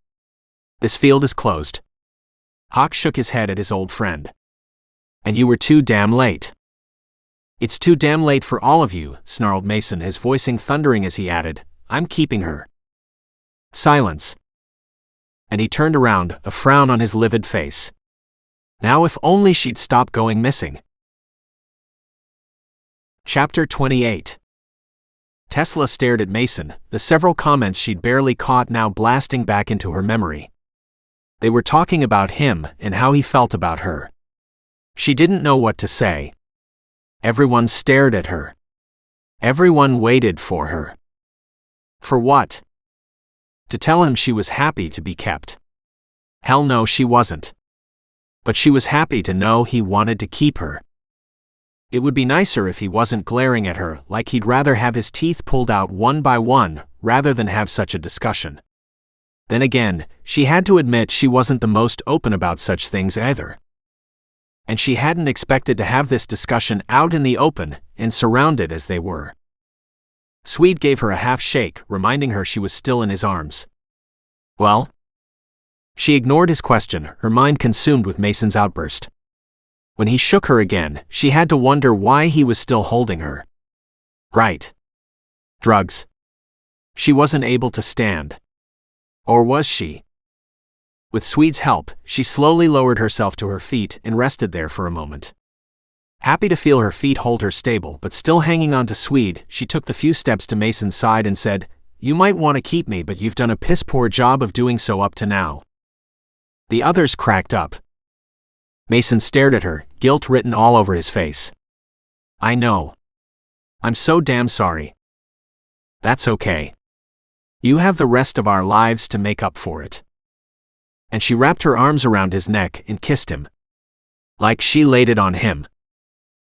This field is closed. Hawk shook his head at his old friend. And you were too damn late. It's too damn late for all of you, snarled Mason, his voicing thundering as he added, I'm keeping her. Silence. And he turned around, a frown on his livid face. Now if only she'd stop going missing. Chapter 28. Tesla stared at Mason, the several comments she'd barely caught now blasting back into her memory. They were talking about him and how he felt about her. She didn't know what to say. Everyone stared at her. Everyone waited for her. For what? To tell him she was happy to be kept. Hell no, she wasn't. But she was happy to know he wanted to keep her. It would be nicer if he wasn't glaring at her like he'd rather have his teeth pulled out one by one rather than have such a discussion. Then again, she had to admit she wasn't the most open about such things either. And she hadn't expected to have this discussion out in the open and surrounded as they were. Swede gave her a half shake, reminding her she was still in his arms. Well? She ignored his question, her mind consumed with Mason's outburst. When he shook her again, she had to wonder why he was still holding her. Right. Drugs. She wasn't able to stand. Or was she? With Swede's help, she slowly lowered herself to her feet and rested there for a moment. Happy to feel her feet hold her stable but still hanging on to Swede, she took the few steps to Mason's side and said, You might want to keep me, but you've done a piss-poor job of doing so up to now. The others cracked up. Mason stared at her, guilt written all over his face. I know. I'm so damn sorry. That's okay. You have the rest of our lives to make up for it. And she wrapped her arms around his neck and kissed him. Like she laid it on him.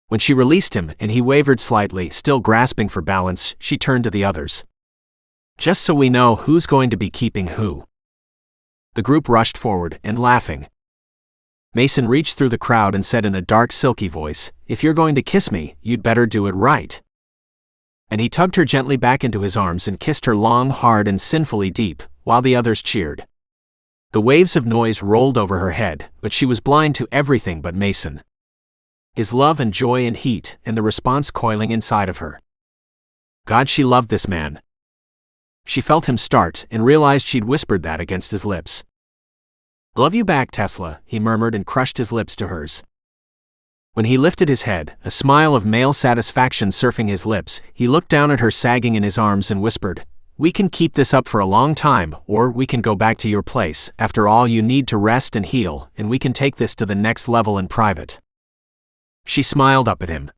When she released him and he wavered slightly, still grasping for balance, she turned to the others. Just so we know who's going to be keeping who. The group rushed forward and laughing. Mason reached through the crowd and said in a dark, silky voice, If you're going to kiss me, you'd better do it right. And he tugged her gently back into his arms and kissed her long, hard, and sinfully deep, while the others cheered. The waves of noise rolled over her head, but she was blind to everything but Mason. His love and joy and heat, and the response coiling inside of her. God, she loved this man. She felt him start and realized she'd whispered that against his lips. Love you back, Tesla, he murmured and crushed his lips to hers. When he lifted his head, a smile of male satisfaction surfing his lips, he looked down at her sagging in his arms and whispered, We can keep this up for a long time, or we can go back to your place. After all, you need to rest and heal, and we can take this to the next level in private. She smiled up at him.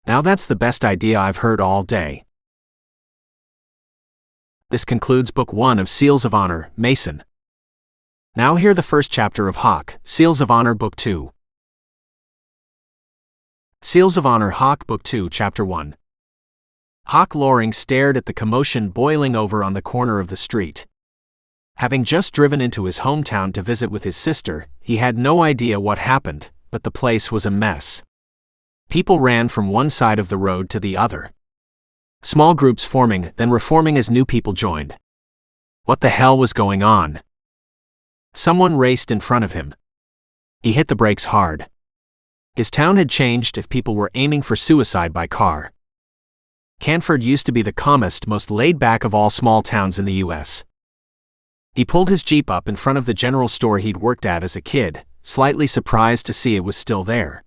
Now that's the best idea I've heard all day. This concludes Book 1 of Seals of Honor, Mason. Now hear the first chapter of Hawk, Seals of Honor, Book 2. Seals of Honor, Hawk, Book 2, Chapter 1. Hawk Loring stared at the commotion boiling over on the corner of the street. Having just driven into his hometown to visit with his sister, he had no idea what happened, but the place was a mess. People ran from one side of the road to the other. Small groups forming, then reforming as new people joined. What the hell was going on? Someone raced in front of him. He hit the brakes hard. His town had changed if people were aiming for suicide by car. Canford used to be the calmest, most laid-back of all small towns in the U.S. He pulled his Jeep up in front of the general store he'd worked at as a kid, slightly surprised to see it was still there.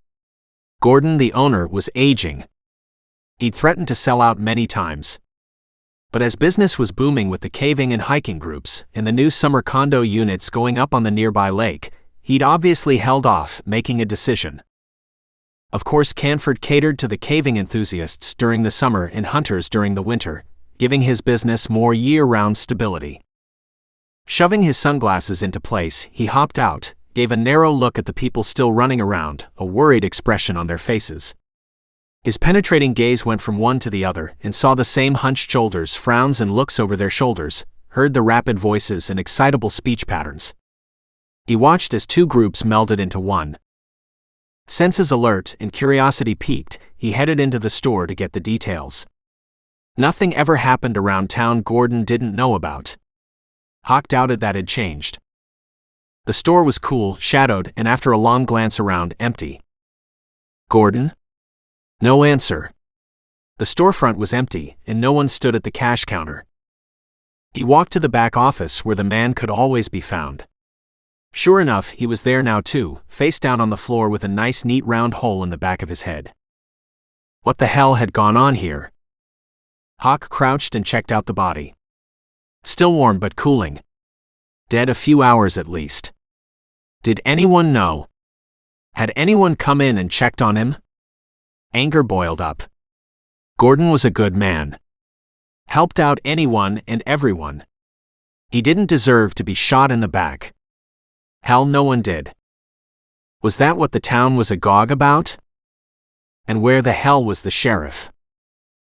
Gordon, the owner, was aging. He'd threatened to sell out many times. But as business was booming with the caving and hiking groups, and the new summer condo units going up on the nearby lake, he'd obviously held off making a decision. Of course, Canford catered to the caving enthusiasts during the summer and hunters during the winter, giving his business more year-round stability. Shoving his sunglasses into place, he hopped out, gave a narrow look at the people still running around, a worried expression on their faces. His penetrating gaze went from one to the other and saw the same hunched shoulders, frowns and looks over their shoulders, heard the rapid voices and excitable speech patterns. He watched as two groups melded into one. Senses alert and curiosity piqued, he headed into the store to get the details. Nothing ever happened around town Gordon didn't know about. Hawk doubted that had changed. The store was cool, shadowed, and after a long glance around, empty. Gordon? No answer. The storefront was empty, and no one stood at the cash counter. He walked to the back office where the man could always be found. Sure enough, he was there now too, face down on the floor with a nice neat round hole in the back of his head. What the hell had gone on here? Hawk crouched and checked out the body. Still warm but cooling. Dead a few hours at least. Did anyone know? Had anyone come in and checked on him? Anger boiled up. Gordon was a good man. Helped out anyone and everyone. He didn't deserve to be shot in the back. Hell, no one did. Was that what the town was agog about? And where the hell was the sheriff?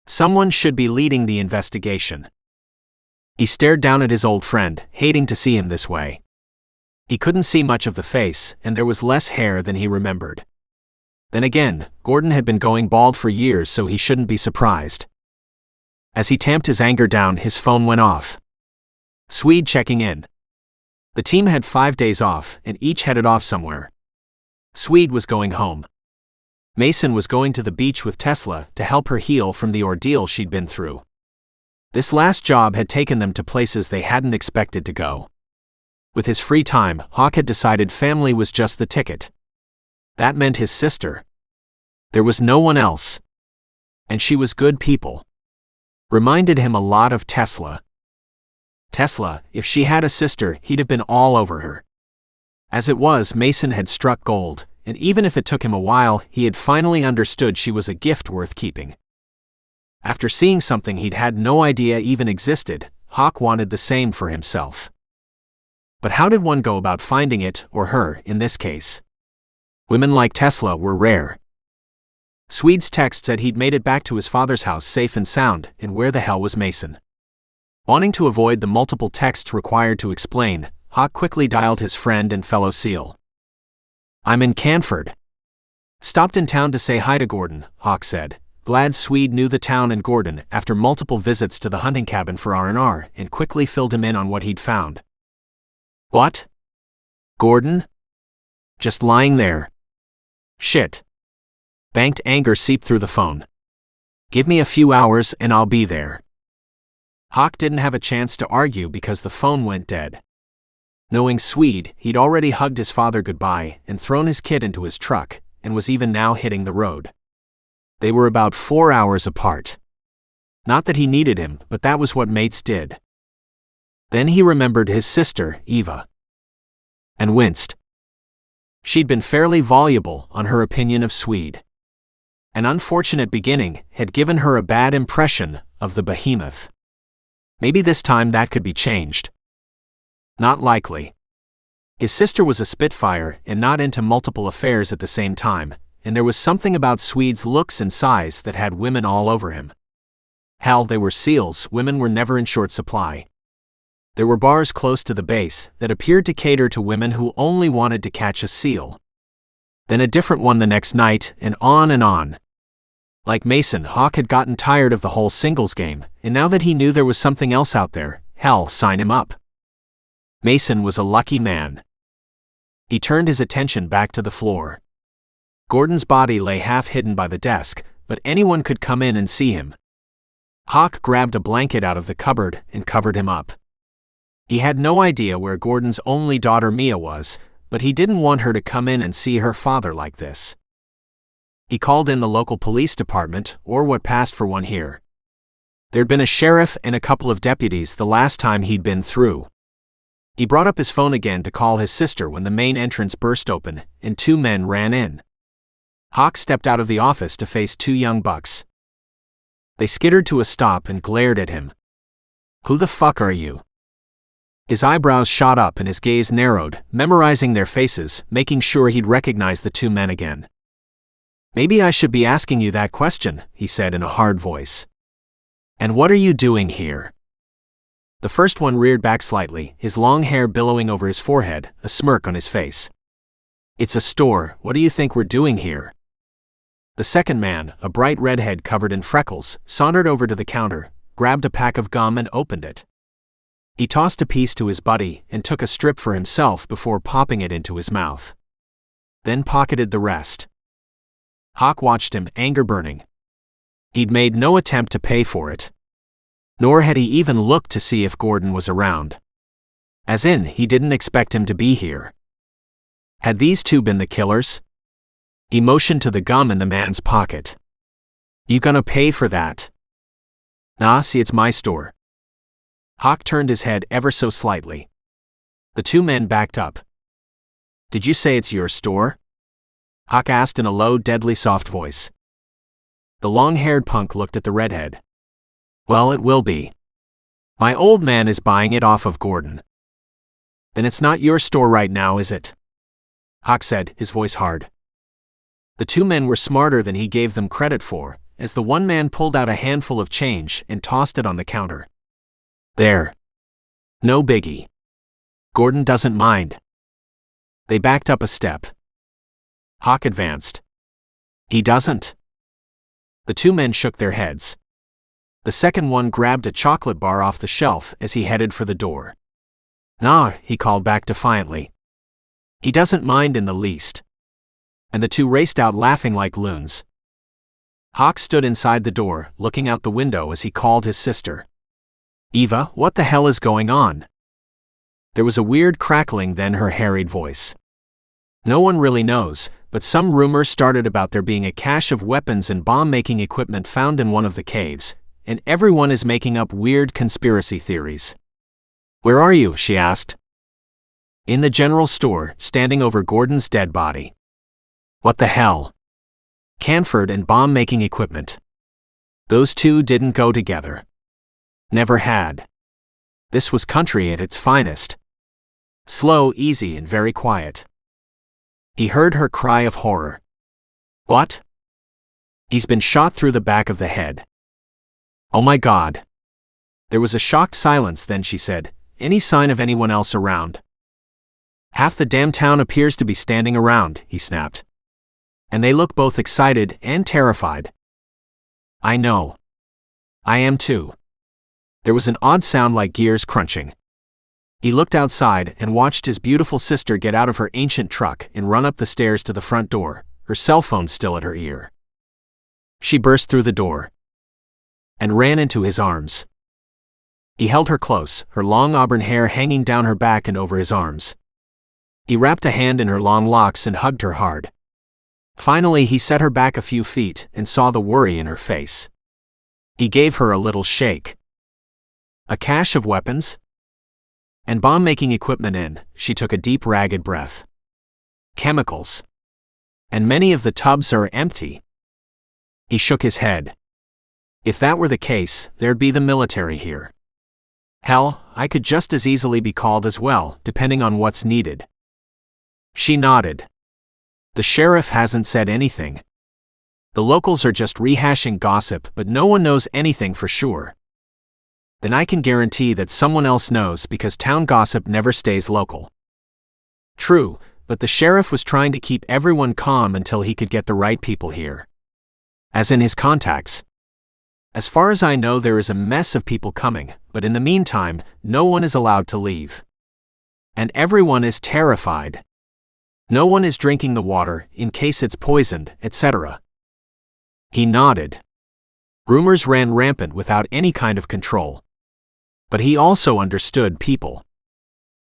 Someone should be leading the investigation. He stared down at his old friend, hating to see him this way. He couldn't see much of the face, and there was less hair than he remembered. Then again, Gordon had been going bald for years, so he shouldn't be surprised. As he tamped his anger down, his phone went off. Swede checking in. The team had 5 days off, and each headed off somewhere. Swede was going home. Mason was going to the beach with Tesla to help her heal from the ordeal she'd been through. This last job had taken them to places they hadn't expected to go. With his free time, Hawk had decided family was just the ticket. That meant his sister. There was no one else. And she was good people. Reminded him a lot of Tesla. Tesla, if she had a sister, he'd have been all over her. As it was, Mason had struck gold, and even if it took him a while, he had finally understood she was a gift worth keeping. After seeing something he'd had no idea even existed, Hawk wanted the same for himself. But how did one go about finding it, or her, in this case? Women like Tesla were rare. Swede's text said he'd made it back to his father's house safe and sound, and where the hell was Mason? Wanting to avoid the multiple texts required to explain, Hawk quickly dialed his friend and fellow SEAL. I'm in Canford. Stopped in town to say hi to Gordon, Hawk said. Glad Swede knew the town and Gordon after multiple visits to the hunting cabin for R&R, and quickly filled him in on what he'd found. What? Gordon? Just lying there. Shit. Banked anger seeped through the phone. Give me a few hours and I'll be there. Hawk didn't have a chance to argue because the phone went dead. Knowing Swede, he'd already hugged his father goodbye and thrown his kid into his truck, and was even now hitting the road. They were about 4 hours apart. Not that he needed him, but that was what mates did. Then he remembered his sister, Eva. And winced. She'd been fairly voluble on her opinion of Swede. An unfortunate beginning had given her a bad impression of the behemoth. Maybe this time that could be changed. Not likely. His sister was a spitfire and not into multiple affairs at the same time, and there was something about Swede's looks and size that had women all over him. Hell, they were SEALs, women were never in short supply. There were bars close to the base that appeared to cater to women who only wanted to catch a seal. Then a different one the next night, and on and on. Like Mason, Hawk had gotten tired of the whole singles game, and now that he knew there was something else out there, hell, sign him up. Mason was a lucky man. He turned his attention back to the floor. Gordon's body lay half hidden by the desk, but anyone could come in and see him. Hawk grabbed a blanket out of the cupboard and covered him up. He had no idea where Gordon's only daughter Mia was, but he didn't want her to come in and see her father like this. He called in the local police department, or what passed for one here. There'd been a sheriff and a couple of deputies the last time he'd been through. He brought up his phone again to call his sister when the main entrance burst open, and 2 men ran in. Hawk stepped out of the office to face 2 young bucks. They skittered to a stop and glared at him. Who the fuck are you? His eyebrows shot up and his gaze narrowed, memorizing their faces, making sure he'd recognize the 2 men again. Maybe I should be asking you that question, he said in a hard voice. And what are you doing here? The first one reared back slightly, his long hair billowing over his forehead, a smirk on his face. It's a store, what do you think we're doing here? The second man, a bright redhead covered in freckles, sauntered over to the counter, grabbed a pack of gum and opened it. He tossed a piece to his buddy and took a strip for himself before popping it into his mouth. Then pocketed the rest. Hawk watched him, anger burning. He'd made no attempt to pay for it. Nor had he even looked to see if Gordon was around. As in, he didn't expect him to be here. Had these two been the killers? He motioned to the gum in the man's pocket. You gonna pay for that? Nah, see, it's my store. Hawk turned his head ever so slightly. The two men backed up. Did you say it's your store? Hawk asked in a low, deadly soft voice. The long-haired punk looked at the redhead. Well, it will be. My old man is buying it off of Gordon. Then it's not your store right now, is it? Hawk said, his voice hard. The two men were smarter than he gave them credit for, as the one man pulled out a handful of change and tossed it on the counter. There. No biggie. Gordon doesn't mind. They backed up a step. Hawk advanced. He doesn't. The two men shook their heads. The second one grabbed a chocolate bar off the shelf as he headed for the door. Nah, he called back defiantly. He doesn't mind in the least. And the two raced out laughing like loons. Hawk stood inside the door, looking out the window as he called his sister. Eva, what the hell is going on? There was a weird crackling, then her harried voice. No one really knows, but some rumors started about there being a cache of weapons and bomb-making equipment found in one of the caves, and everyone is making up weird conspiracy theories. Where are you? She asked. In the general store, standing over Gordon's dead body. What the hell? Canford and bomb-making equipment. Those two didn't go together. Never had. This was country at its finest. Slow, easy, and very quiet. He heard her cry of horror. What? He's been shot through the back of the head. Oh my God. There was a shocked silence, then she said, Any sign of anyone else around? Half the damn town appears to be standing around, he snapped. And they look both excited and terrified. I know. I am too. There was an odd sound like gears crunching. He looked outside and watched his beautiful sister get out of her ancient truck and run up the stairs to the front door, her cell phone still at her ear. She burst through the door and ran into his arms. He held her close, her long auburn hair hanging down her back and over his arms. He wrapped a hand in her long locks and hugged her hard. Finally, he set her back a few feet and saw the worry in her face. He gave her a little shake. A cache of weapons? And bomb-making equipment in, she took a deep, ragged breath. Chemicals. And many of the tubs are empty. He shook his head. If that were the case, there'd be the military here. Hell, I could just as easily be called as well, depending on what's needed. She nodded. The sheriff hasn't said anything. The locals are just rehashing gossip, but no one knows anything for sure. Then I can guarantee that someone else knows because town gossip never stays local. True, but the sheriff was trying to keep everyone calm until he could get the right people here. As in his contacts. As far as I know, there is a mess of people coming, but in the meantime, no one is allowed to leave. And everyone is terrified. No one is drinking the water, in case it's poisoned, etc. He nodded. Rumors ran rampant without any kind of control. But he also understood people.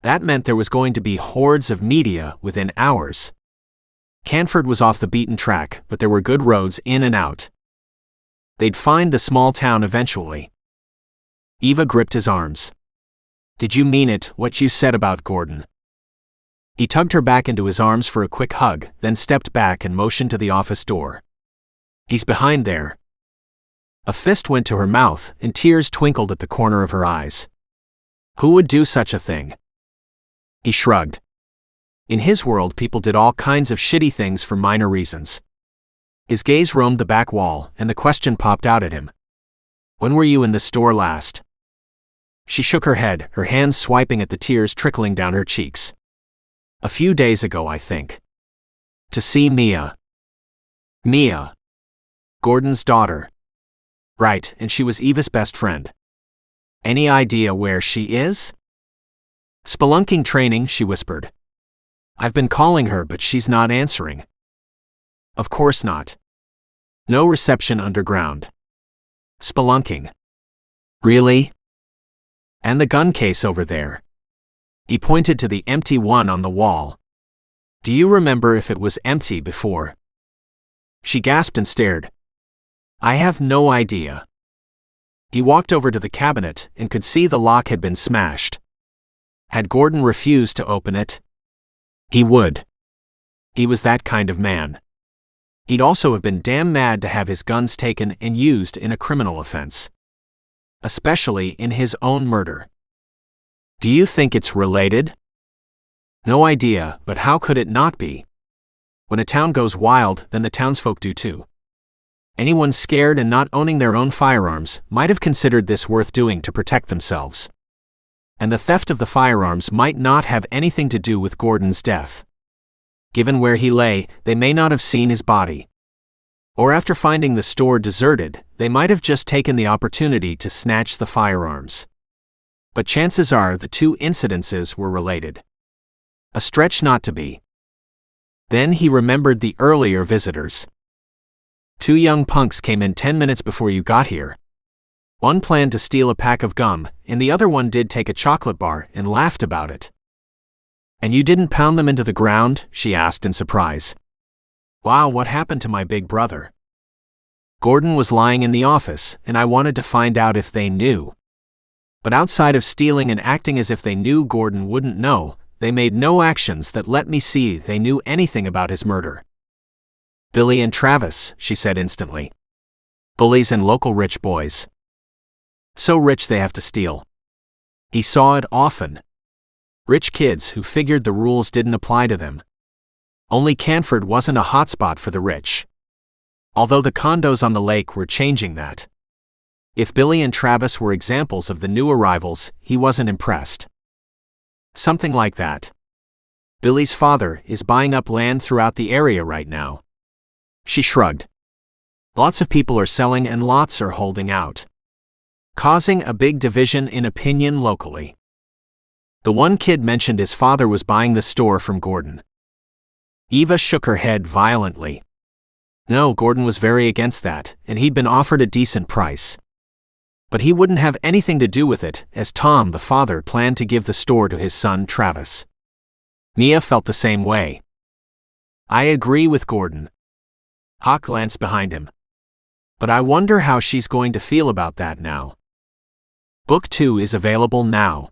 That meant there was going to be hordes of media within hours. Canford was off the beaten track, but there were good roads in and out. They'd find the small town eventually. Eva gripped his arms. Did you mean it, what you said about Gordon? He tugged her back into his arms for a quick hug, then stepped back and motioned to the office door. He's behind there. A fist went to her mouth, and tears twinkled at the corner of her eyes. Who would do such a thing? He shrugged. In his world, people did all kinds of shitty things for minor reasons. His gaze roamed the back wall, and the question popped out at him. When were you in the store last? She shook her head, her hands swiping at the tears trickling down her cheeks. A few days ago, I think. To see Mia. Mia. Gordon's daughter. Right, and she was Eva's best friend. Any idea where she is? Spelunking training, she whispered. I've been calling her, but she's not answering. Of course not. No reception underground. Spelunking. Really? And the gun case over there. He pointed to the empty one on the wall. Do you remember if it was empty before? She gasped and stared. I have no idea. He walked over to the cabinet and could see the lock had been smashed. Had Gordon refused to open it? He would. He was that kind of man. He'd also have been damn mad to have his guns taken and used in a criminal offense. Especially in his own murder. Do you think it's related? No idea, but how could it not be? When a town goes wild, then the townsfolk do too. Anyone scared and not owning their own firearms might have considered this worth doing to protect themselves. And the theft of the firearms might not have anything to do with Gordon's death. Given where he lay, they may not have seen his body. Or after finding the store deserted, they might have just taken the opportunity to snatch the firearms. But chances are the two incidences were related. A stretch not to be. Then he remembered the earlier visitors. 2 young punks came in 10 minutes before you got here. One planned to steal a pack of gum, and the other one did take a chocolate bar and laughed about it. And you didn't pound them into the ground? She asked in surprise. Wow, what happened to my big brother? Gordon was lying in the office, and I wanted to find out if they knew. But outside of stealing and acting as if they knew Gordon wouldn't know, they made no actions that let me see they knew anything about his murder. Billy and Travis, she said instantly. Bullies and local rich boys. So rich they have to steal. He saw it often. Rich kids who figured the rules didn't apply to them. Only Canford wasn't a hotspot for the rich. Although the condos on the lake were changing that. If Billy and Travis were examples of the new arrivals, he wasn't impressed. Something like that. Billy's father is buying up land throughout the area right now. She shrugged. Lots of people are selling and lots are holding out. Causing a big division in opinion locally. The one kid mentioned his father was buying the store from Gordon. Eva shook her head violently. No, Gordon was very against that, and he'd been offered a decent price. But he wouldn't have anything to do with it, as Tom, the father, planned to give the store to his son Travis. Mia felt the same way. I agree with Gordon. Hawk glanced behind him. But I wonder how she's going to feel about that now. Book 2 is available now.